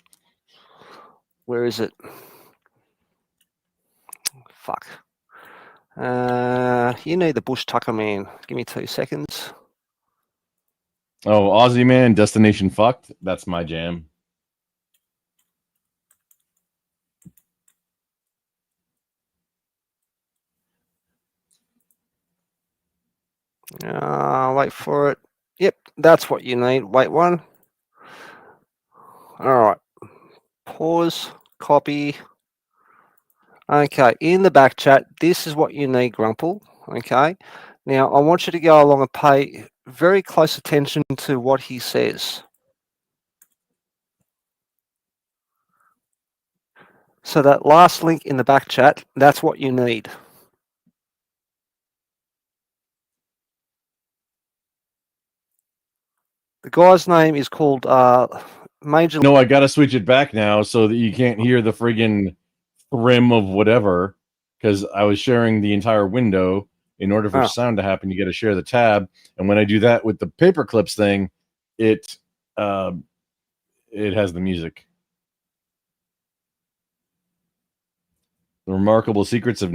Where is it? Fuck. You need the bush tucker, man. Give me 2 seconds. Oh, Aussie man, destination fucked. That's my jam. Wait for it. Yep, that's what you need. Wait one. All right. Pause. Copy. Okay, in the back chat, this is what you need, Grumple. Okay. Now, I want you to go along and pay very close attention to what he says. So that last link in the back chat, that's what you need. The guy's name is called Major. No, I gotta switch it back now so that you can't hear the friggin' thrim of whatever, because I was sharing the entire window. In order for sound to happen, you got to share the tab, and when I do that with the paper clips thing, it has the music. The Remarkable Secrets of...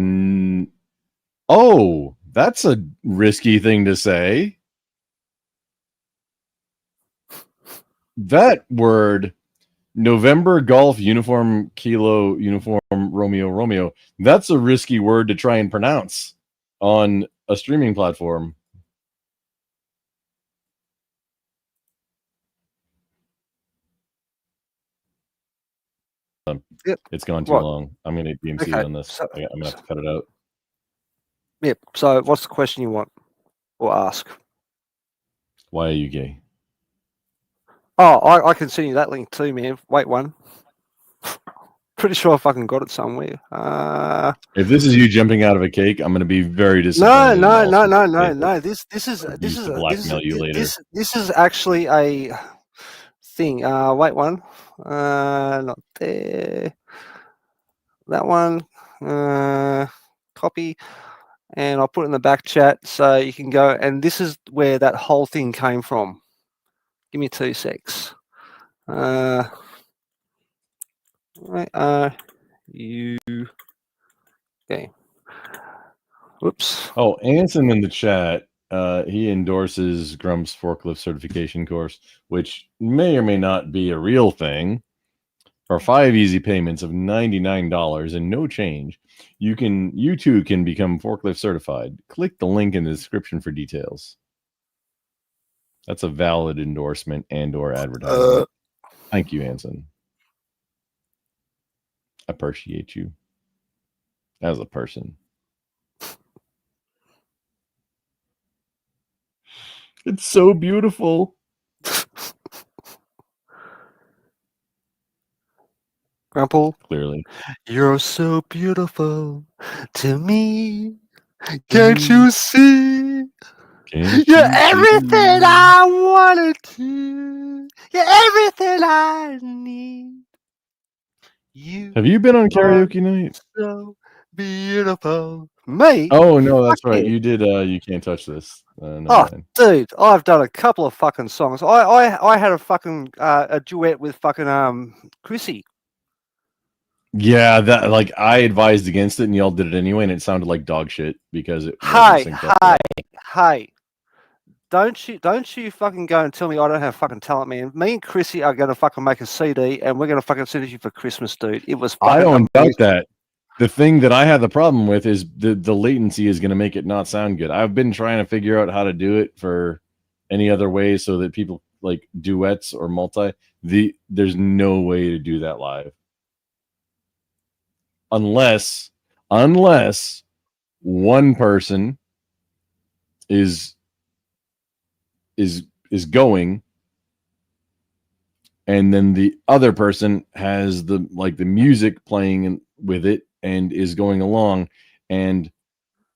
Oh, that's a risky thing to say. That word, November Golf Uniform Kilo Uniform Romeo Romeo, that's a risky word to try and pronounce on a streaming platform. Yep. It's gone too long. I'm going to DMC on this. So, I'm going to have to cut it out. Yep. So what's the question you want or ask? Why are you gay? Oh, I can send you that link too, man. Wait one. Pretty sure I fucking got it somewhere. If this is you jumping out of a cake, I'm going to be very disappointed. No. This is to blackmail you later. This is actually a thing. Wait one. Not there. That one. Copy. And I'll put it in the back chat so you can go. And this is where that whole thing came from. Give me 2 secs. Where are you? Okay. Whoops. Oh, Anson in the chat, he endorses Grump's forklift certification course, which may or may not be a real thing. For 5 easy payments of $99 and no change, you too can become forklift certified. Click the link in the description for details. That's a valid endorsement and/or advertisement. Thank you, Anson. Appreciate you as a person. It's so beautiful. Grumple. Clearly. You're so beautiful to me. Can't you see? You're everything I wanted to. You're everything I need. Have you been on karaoke night? So beautiful. Me? Oh no, that's Fuck right. yeah. You did. You can't touch this. No, man. Dude, I've done a couple of fucking songs. I had a fucking a duet with fucking Chrissy. Yeah, that like I advised against it, and y'all did it anyway, and it sounded like dog shit because it wasn't synced up. Hey. Don't you fucking go and tell me I don't have fucking talent, man. Me and Chrissy are gonna fucking make a CD and we're gonna fucking send it to you for Christmas, dude. It was fucking I don't amazing. doubt that. The thing that I have the problem with is the latency is going to make it not sound good. I've been trying to figure out how to do it for any other way so that people like duets or multi. There's no way to do that live. Unless one person is going and then the other person has the music playing with it and is going along, and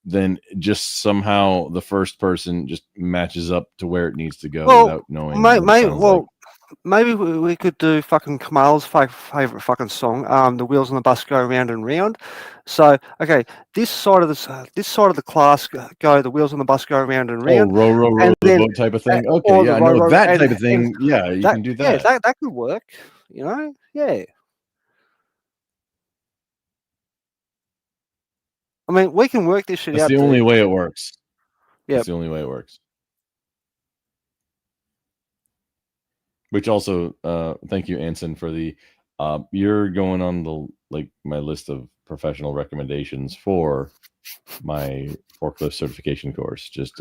then just somehow the first person just matches up to where it needs to go without knowing. Maybe we could do fucking Kamal's favorite fucking song, "The Wheels on the Bus Go Round and Round." So, okay, this side of the class go, the wheels on the bus go round and round. Oh, row the boat type of thing. Okay, yeah, no, that type of thing. Yeah, you can do that. Yeah, that could work. You know, yeah. I mean, we can work this shit out. That's the only way it works. Yeah, that's the only way it works. Which also, thank you, Anson, for the. You're going on the my list of professional recommendations for my forklift certification course. Just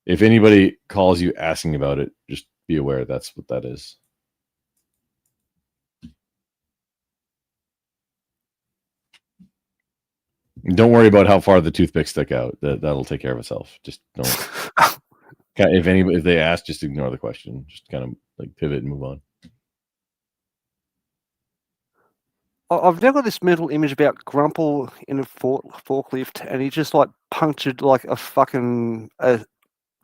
if anybody calls you asking about it, just be aware that's what that is. Don't worry about how far the toothpicks stick out. That'll take care of itself. Just don't. If they ask, just ignore the question. Just kind of like pivot and move on. I've now got this mental image about Grumple in a forklift, and he just like punctured like a fucking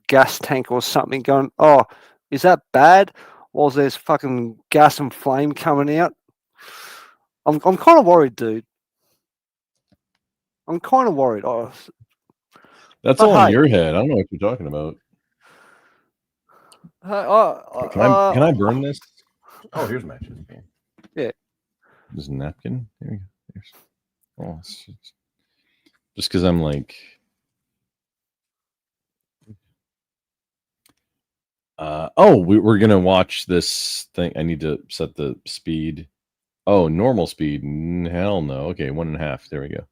gas tank or something. Going, oh, is that bad? While there's fucking gas and flame coming out. I'm kind of worried, dude. I'm kind of worried. That's all in your head. I don't know what you're talking about. Can I burn this? Oh, here's matches. Yeah. There's a napkin. Here we go. Oh, just because I'm like, we're gonna watch this thing. I need to set the speed. Oh, normal speed. Hell no. Okay, 1.5. There we go.